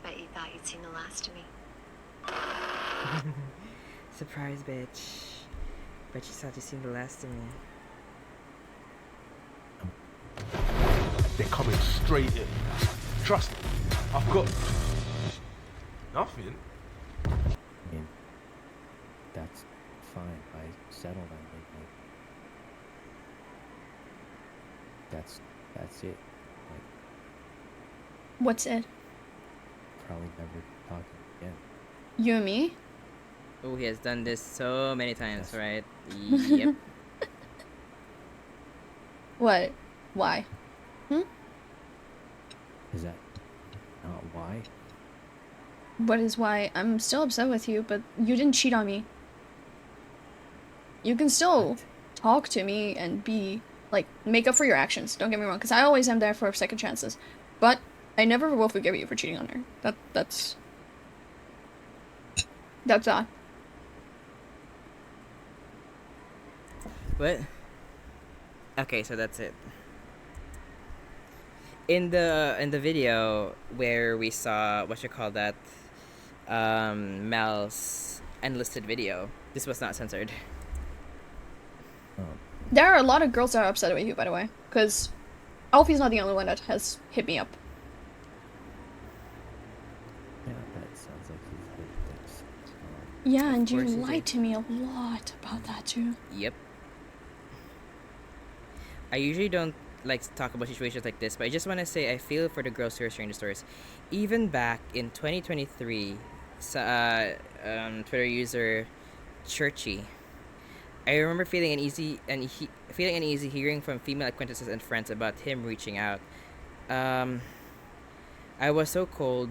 Bet you thought you'd seen the last of me. Surprise, bitch. Bet you thought you seen the last of me. They're coming straight in. Trust me. I've got nothing. I mean, that's fine. I settled on it. Like, that's it. Like, What's it? probably never talking again. You and me? Oh, he has done this so many times, right? Yep. What? Why? Is that not why? What is why I'm still upset with you, but you didn't cheat on me. You can still talk to me and be, like, make up for your actions. Don't get me wrong, because I always am there for second chances. But I never will forgive you for cheating on her. That's that. What? Okay, so that's it. In the video where we saw Mel's unlisted video, this was not censored. There are a lot of girls that are upset with you, by the way, because Alfie's not the only one that has hit me up. Yeah, that sounds like he's heard things. Yeah, and you course he lied did. to me a lot about that too. Yep. I usually don't like to talk about situations like this, but I just want to say I feel for the girls who are sharing the stories. Even back in 2023, Twitter user Churchy, I remember feeling uneasy hearing from female acquaintances and friends about him reaching out. I was also cold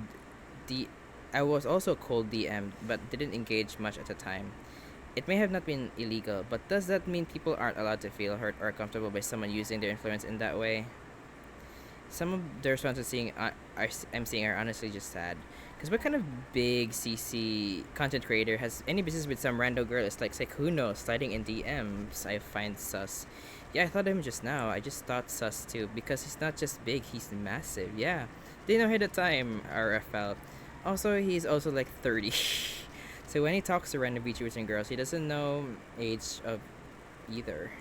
DM'd, but didn't engage much at the time. It may have not been illegal, but does that mean people aren't allowed to feel hurt or comfortable by someone using their influence in that way? Some of the responses I'm seeing are honestly just sad. Because what kind of big CC content creator has any business with some rando girl? It's like sykkkuno sliding in DMs. I find sus. Yeah, I thought of him just now. I just thought sus too. Because he's not just big, he's massive. Yeah. Didn't know him at the time, RFL. Also, he's also like 30. So when he talks to random VTubers and girls, he doesn't know age of either.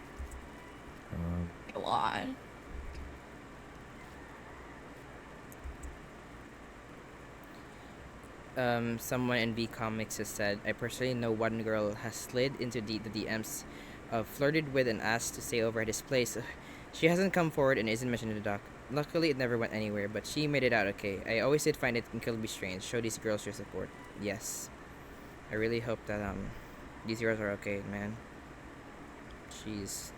A lot. Someone in V Comics has said, I personally know one girl has slid into the DMs, flirted with and asked to stay over at his place. She hasn't come forward and isn't mentioned in the doc. Luckily, it never went anywhere, but she made it out okay. I always did find it incredibly strange. Show these girls your support. Yes. I really hope that these girls are okay, man. Jeez.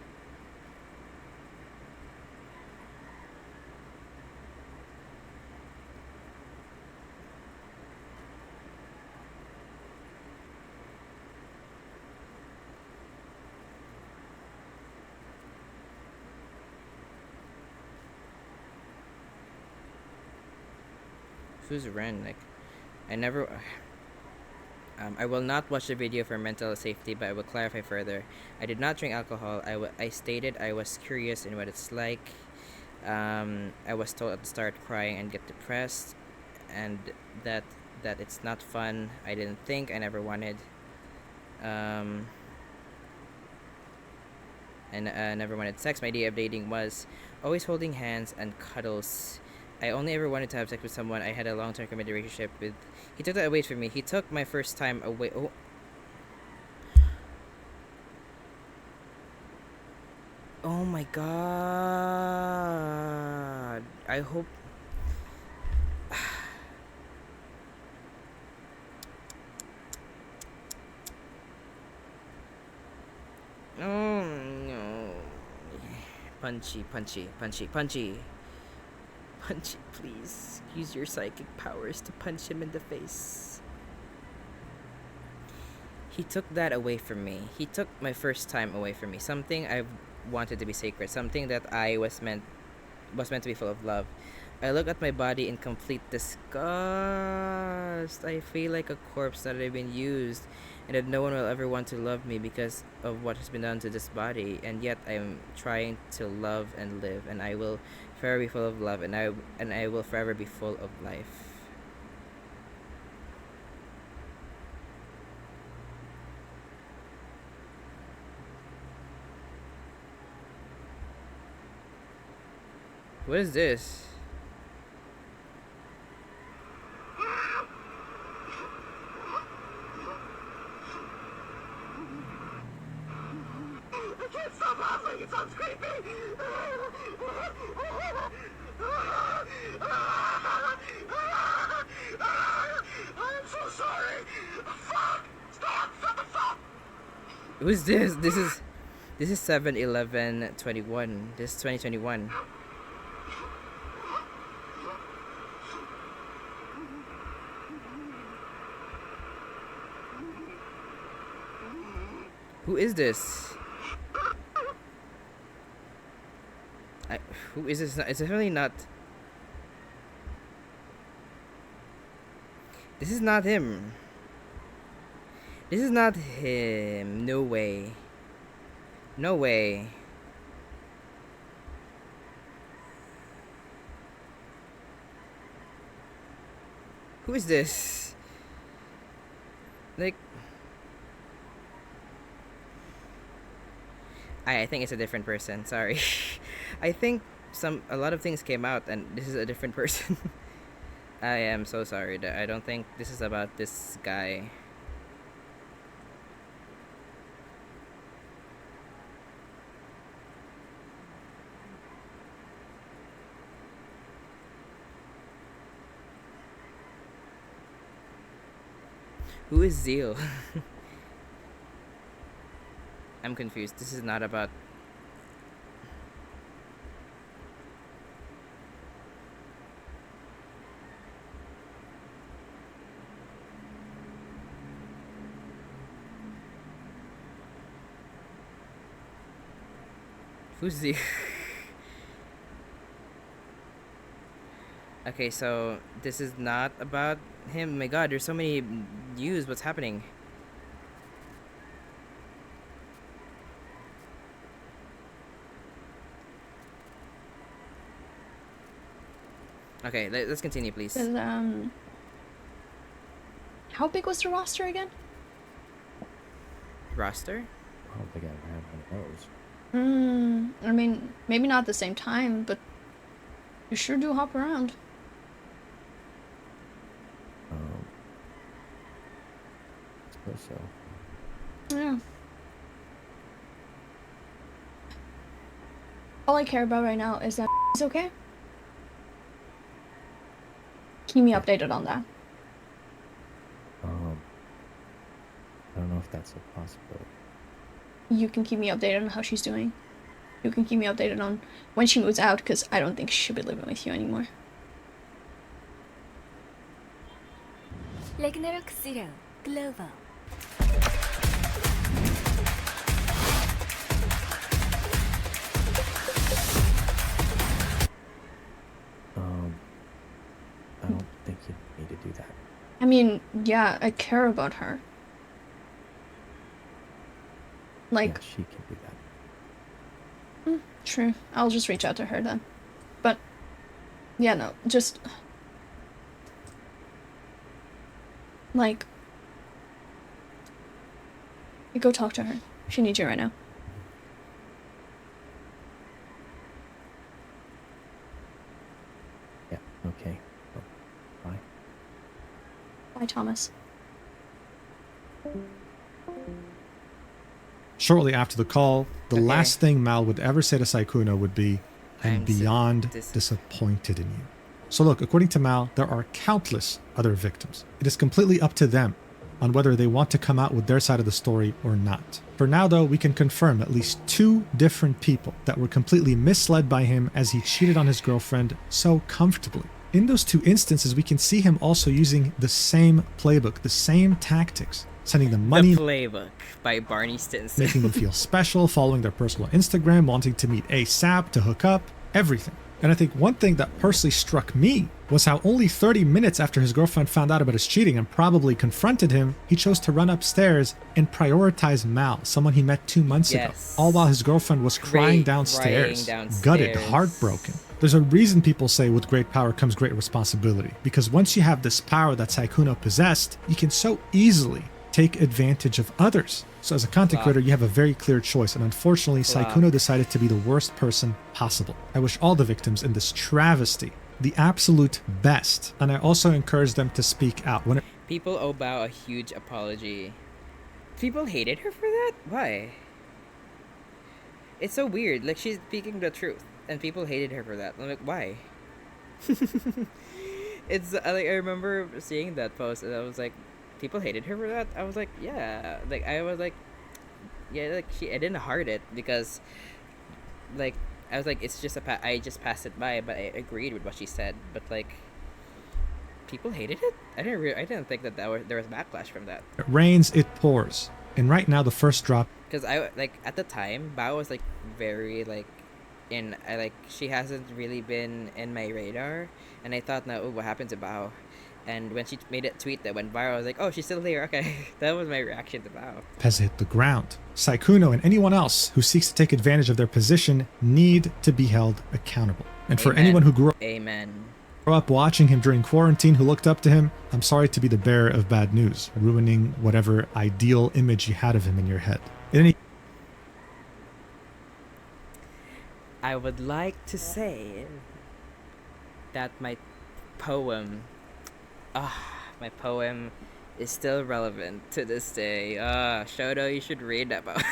Who's Ren? Like, I will not watch the video for mental safety, but I will clarify further. I did not drink alcohol. I stated I was curious in what it's like. I was told at the start crying and get depressed, and that it's not fun. I didn't think. I never wanted. And never wanted sex. My idea of dating was always holding hands and cuddles. I only ever wanted to have sex with someone I had a long-term committed relationship with. He took that away from me. He took my first time away. Oh my god. I hope. Oh no. Punchy, punchy, punchy, punchy. Punchy, please. Use your psychic powers to punch him in the face. He took that away from me. He took my first time away from me. Something I wanted to be sacred. Something that I was meant to be full of love. I look at my body in complete disgust. I feel like a corpse that I've been used, and that no one will ever want to love me because of what has been done to this body. And yet I'm trying to love and live, and I will forever be full of love, and I will forever be full of life. What is this? I can't stop laughing. It sounds creepy. I'm so sorry. Fuck! Stop! Shut the fuck! Who's this? This is 7/11/21. This is 2021. Who is this? Who is this? It's definitely not. This is not him. This is not him. No way. No way. Who is this? Like, I think it's a different person. Sorry. I think a lot of things came out and this is a different person. I am so sorry. I don't think this is about this guy. Who is Zeal? I'm confused. This is not about. Who's Zeal? Okay, so this is not about him. My god, there's so many news. What's happening? Okay, let's continue, please. How big was the roster again? Roster? I don't think I ever had one of those. I mean, maybe not at the same time, but you sure do hop around. I suppose so. Yeah. All I care about right now is that he's okay. Keep me updated on that. I don't know if that's a possibility. You can keep me updated on how she's doing. You can keep me updated on when she moves out, because I don't think she should be living with you anymore. Ragnarok Zero Global. I don't think you need to do that. I mean, yeah, I care about her. Like, yeah, she can do that. True. I'll just reach out to her then. But, yeah, no, just... Like... Go talk to her. She needs you right now. Yeah, okay. Well, bye. Bye, Thomas. Shortly after the call, the Okay. last thing Mal would ever say to Sykkkuno would be, I'm I'm beyond disappointed in you. So look, according to Mal, there are countless other victims. It is completely up to them on whether they want to come out with their side of the story or not. For now though, we can confirm at least 2 different people that were completely misled by him as he cheated on his girlfriend so comfortably. In those 2 instances, we can see him also using the same playbook, the same tactics, sending them money, The Playbook by Barney Stinson. making them feel special, following their personal Instagram, wanting to meet ASAP, to hook up, everything. And I think one thing that personally struck me was how only 30 minutes after his girlfriend found out about his cheating and probably confronted him, he chose to run upstairs and prioritize Mal, someone he met 2 months ago, all while his girlfriend was crying downstairs, gutted, heartbroken. There's a reason people say with great power comes great responsibility, because once you have this power that Sykkkuno possessed, you can so easily take advantage of others. So as a content creator, you have a very clear choice, and unfortunately, Sykkkuno decided to be the worst person possible. I wish all the victims in this travesty the absolute best, and I also encourage them to speak out. People owe Bao a huge apology. People hated her for that? Why? It's so weird. Like, she's speaking the truth, and people hated her for that. I'm like, why? It's like, I remember seeing that post, and I was like, people hated her for that? I was like, yeah. Like, I was like, yeah, like, I didn't heart it, because, like, I was like, it's just I just passed it by, but I agreed with what she said. But like, people hated it. I didn't think that there was backlash from that. It rains, it pours, and right now the first drop. Because I like at the time, Bao was like very like, she hasn't really been in my radar, and I thought, now, oh, what happened to Bao? And when she made a tweet that went viral, I was like, oh, she's still here. Okay, that was my reaction to Bao. Has hit the ground. Sykkkuno and anyone else who seeks to take advantage of their position need to be held accountable. And for anyone who grew up watching him during quarantine, who looked up to him, I'm sorry to be the bearer of bad news, ruining whatever ideal image you had of him in your head. I would like to say that my poem is still relevant to this day. Shoto, you should read that about.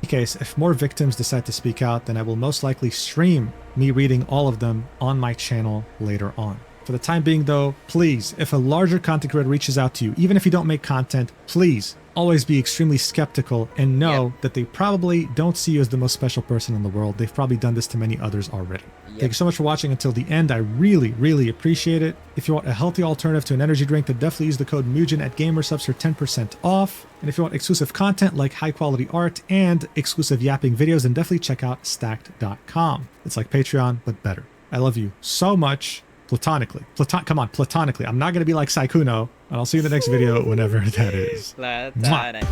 In case, if more victims decide to speak out, then I will most likely stream me reading all of them on my channel later on. For the time being though, please, if a larger content creator reaches out to you, even if you don't make content, please always be extremely skeptical and know that they probably don't see you as the most special person in the world. They've probably done this to many others already. Thank you so much for watching until the end. I really, really appreciate it. If you want a healthy alternative to an energy drink, then definitely use the code MUJIN at GamerSubs for 10% off. And if you want exclusive content like high quality art and exclusive yapping videos, then definitely check out stacked.com. It's like Patreon, but better. I love you so much. Platonically. Come on, platonically. I'm not going to be like Sykkkuno, and I'll see you in the next video whenever that is. Platonically.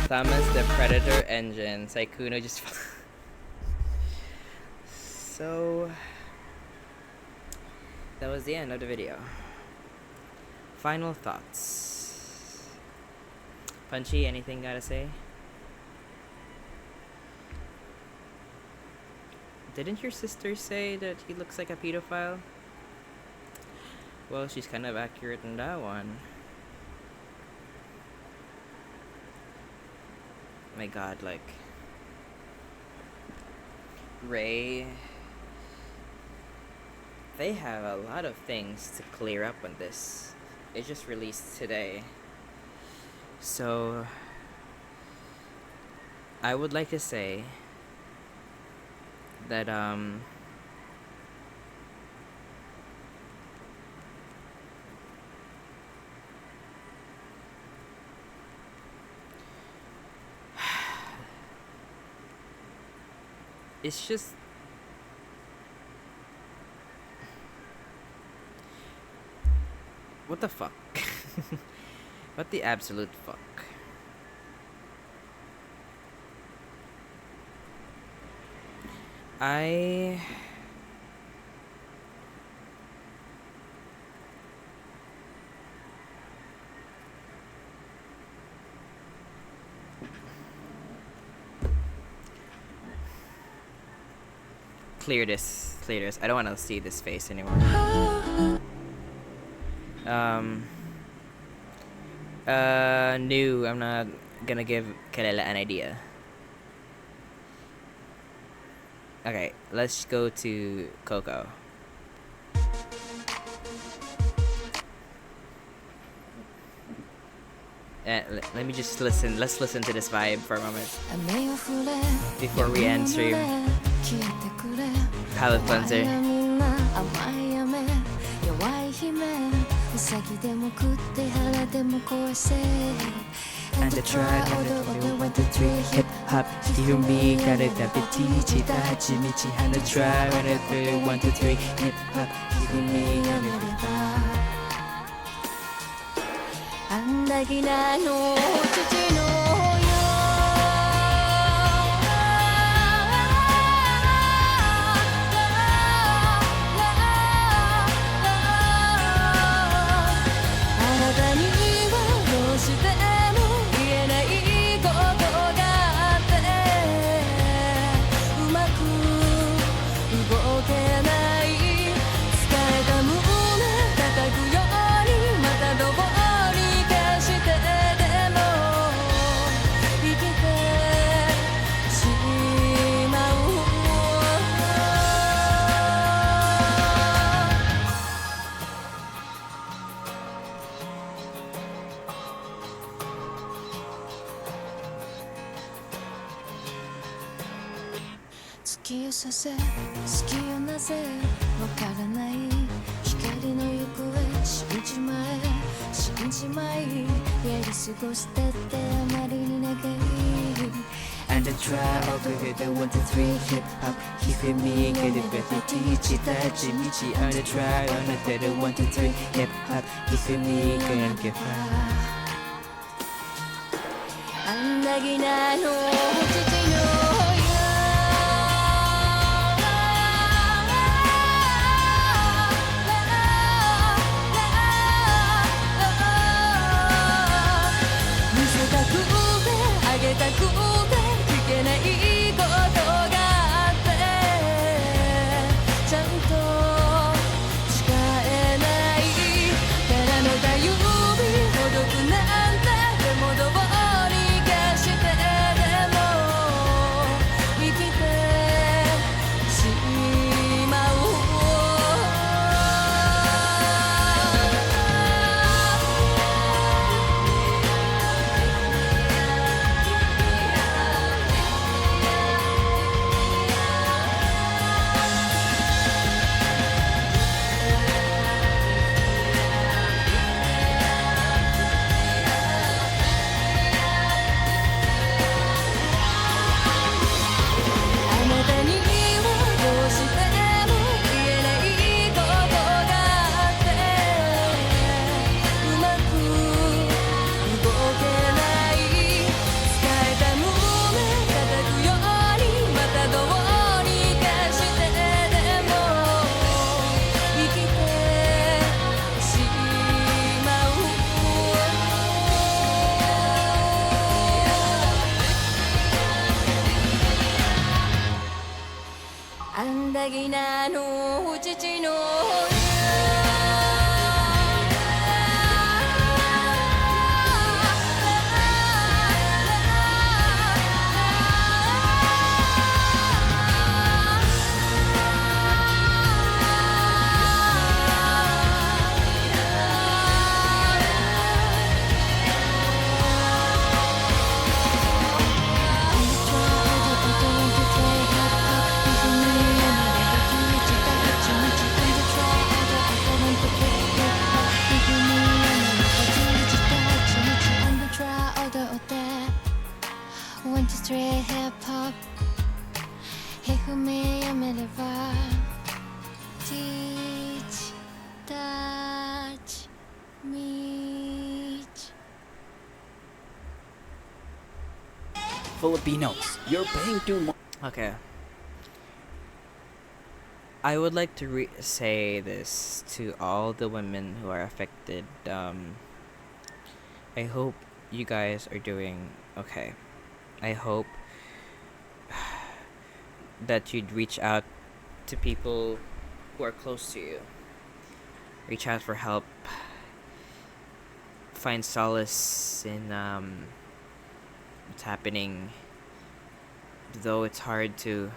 Thomas the Predator engine. Sykkkuno just... So... that was the end of the video. Final thoughts. Punchy, anything gotta say? Didn't your sister say that he looks like a pedophile? Well, she's kind of accurate in that one. My god, like... Ray... They have a lot of things to clear up on this. It just released today. So... I would like to say... that it's just what the fuck. What the absolute fuck. Clear this. I don't want to see this face anymore. No, I'm not gonna give Kalela an idea. Okay, let's go to Coco. Let me just listen. Let's listen to this vibe for a moment before we end stream. Palette cleanser. And the track and the 1, 2, 3 hip hop hear me gotta got the teach hachi michi and the track and the 1, 2, 3 hip hop hear me And the try over the 1, 2, 3 hip hop hear me get it better teach hachi michi and the try on the 1, 2, 3 hip hop hear me gonna give Filipinos, you're paying too much. Okay. I would like to say this to all the women who are affected. I hope you guys are doing okay. I hope that you'd reach out to people who are close to you. Reach out for help. find solace in what's happening, though it's hard to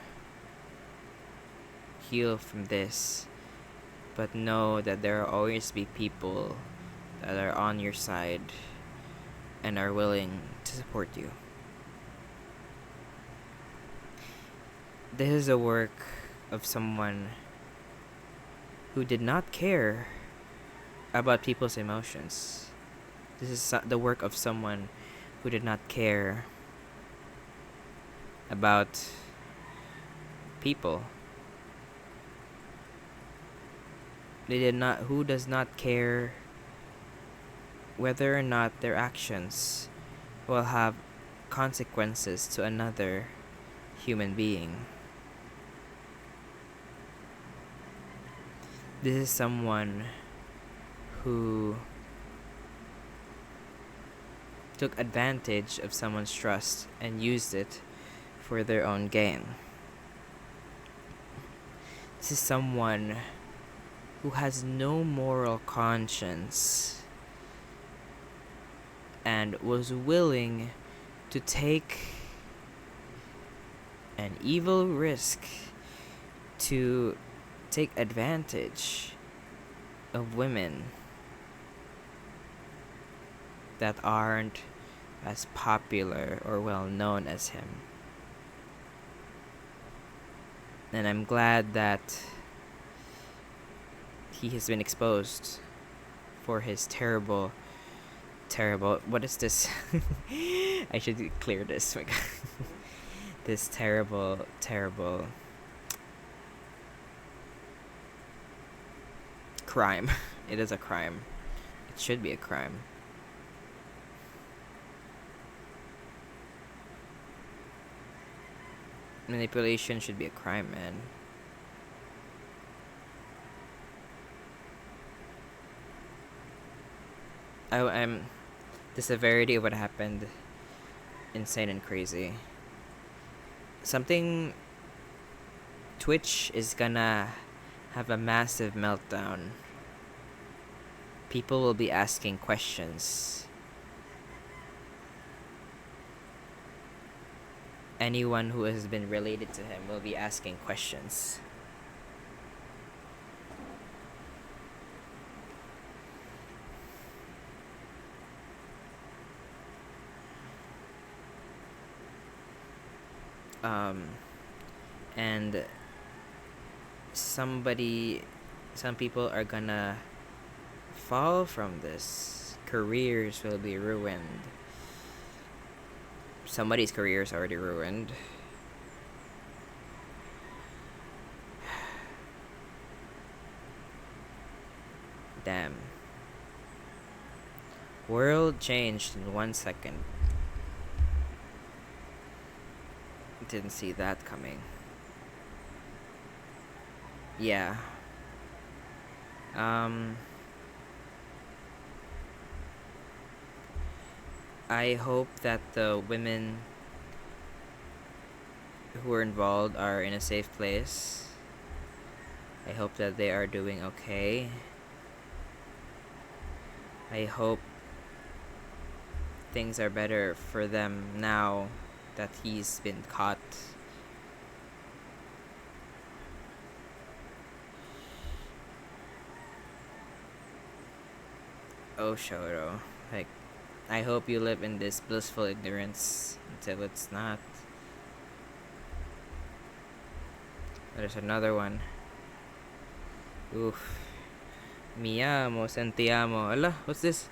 heal from this. But know that there will always be people that are on your side and are willing to support you. This is a work of someone who did not care about people's emotions. This is the work of someone who did not care about people. Who does not care whether or not their actions will have consequences to another human being. This is someone who took advantage of someone's trust and used it for their own gain. This is someone who has no moral conscience and was willing to take an evil risk to take advantage of women that aren't as popular or well known as him. And I'm glad that he has been exposed for his terrible, what is this? I should clear this. This terrible crime. It is a crime. It should be a crime. Manipulation should be a crime, man. I'm the severity of what happened, insane and crazy. Twitch is gonna have a massive meltdown. People will be asking questions. Anyone who has been related to him will be asking questions. And some people are gonna fall from this. Careers will be ruined. Somebody's career is already ruined. Damn. World changed in 1 second. Didn't see that coming. Yeah. I hope that the women who are involved are in a safe place. I hope that they are doing okay. I hope things are better for them now that he's been caught. Oh, Shoro. Like, I hope you live in this blissful ignorance until it's not. There's another one. Oof. Mi amo, sentiamo. Ala, what's this?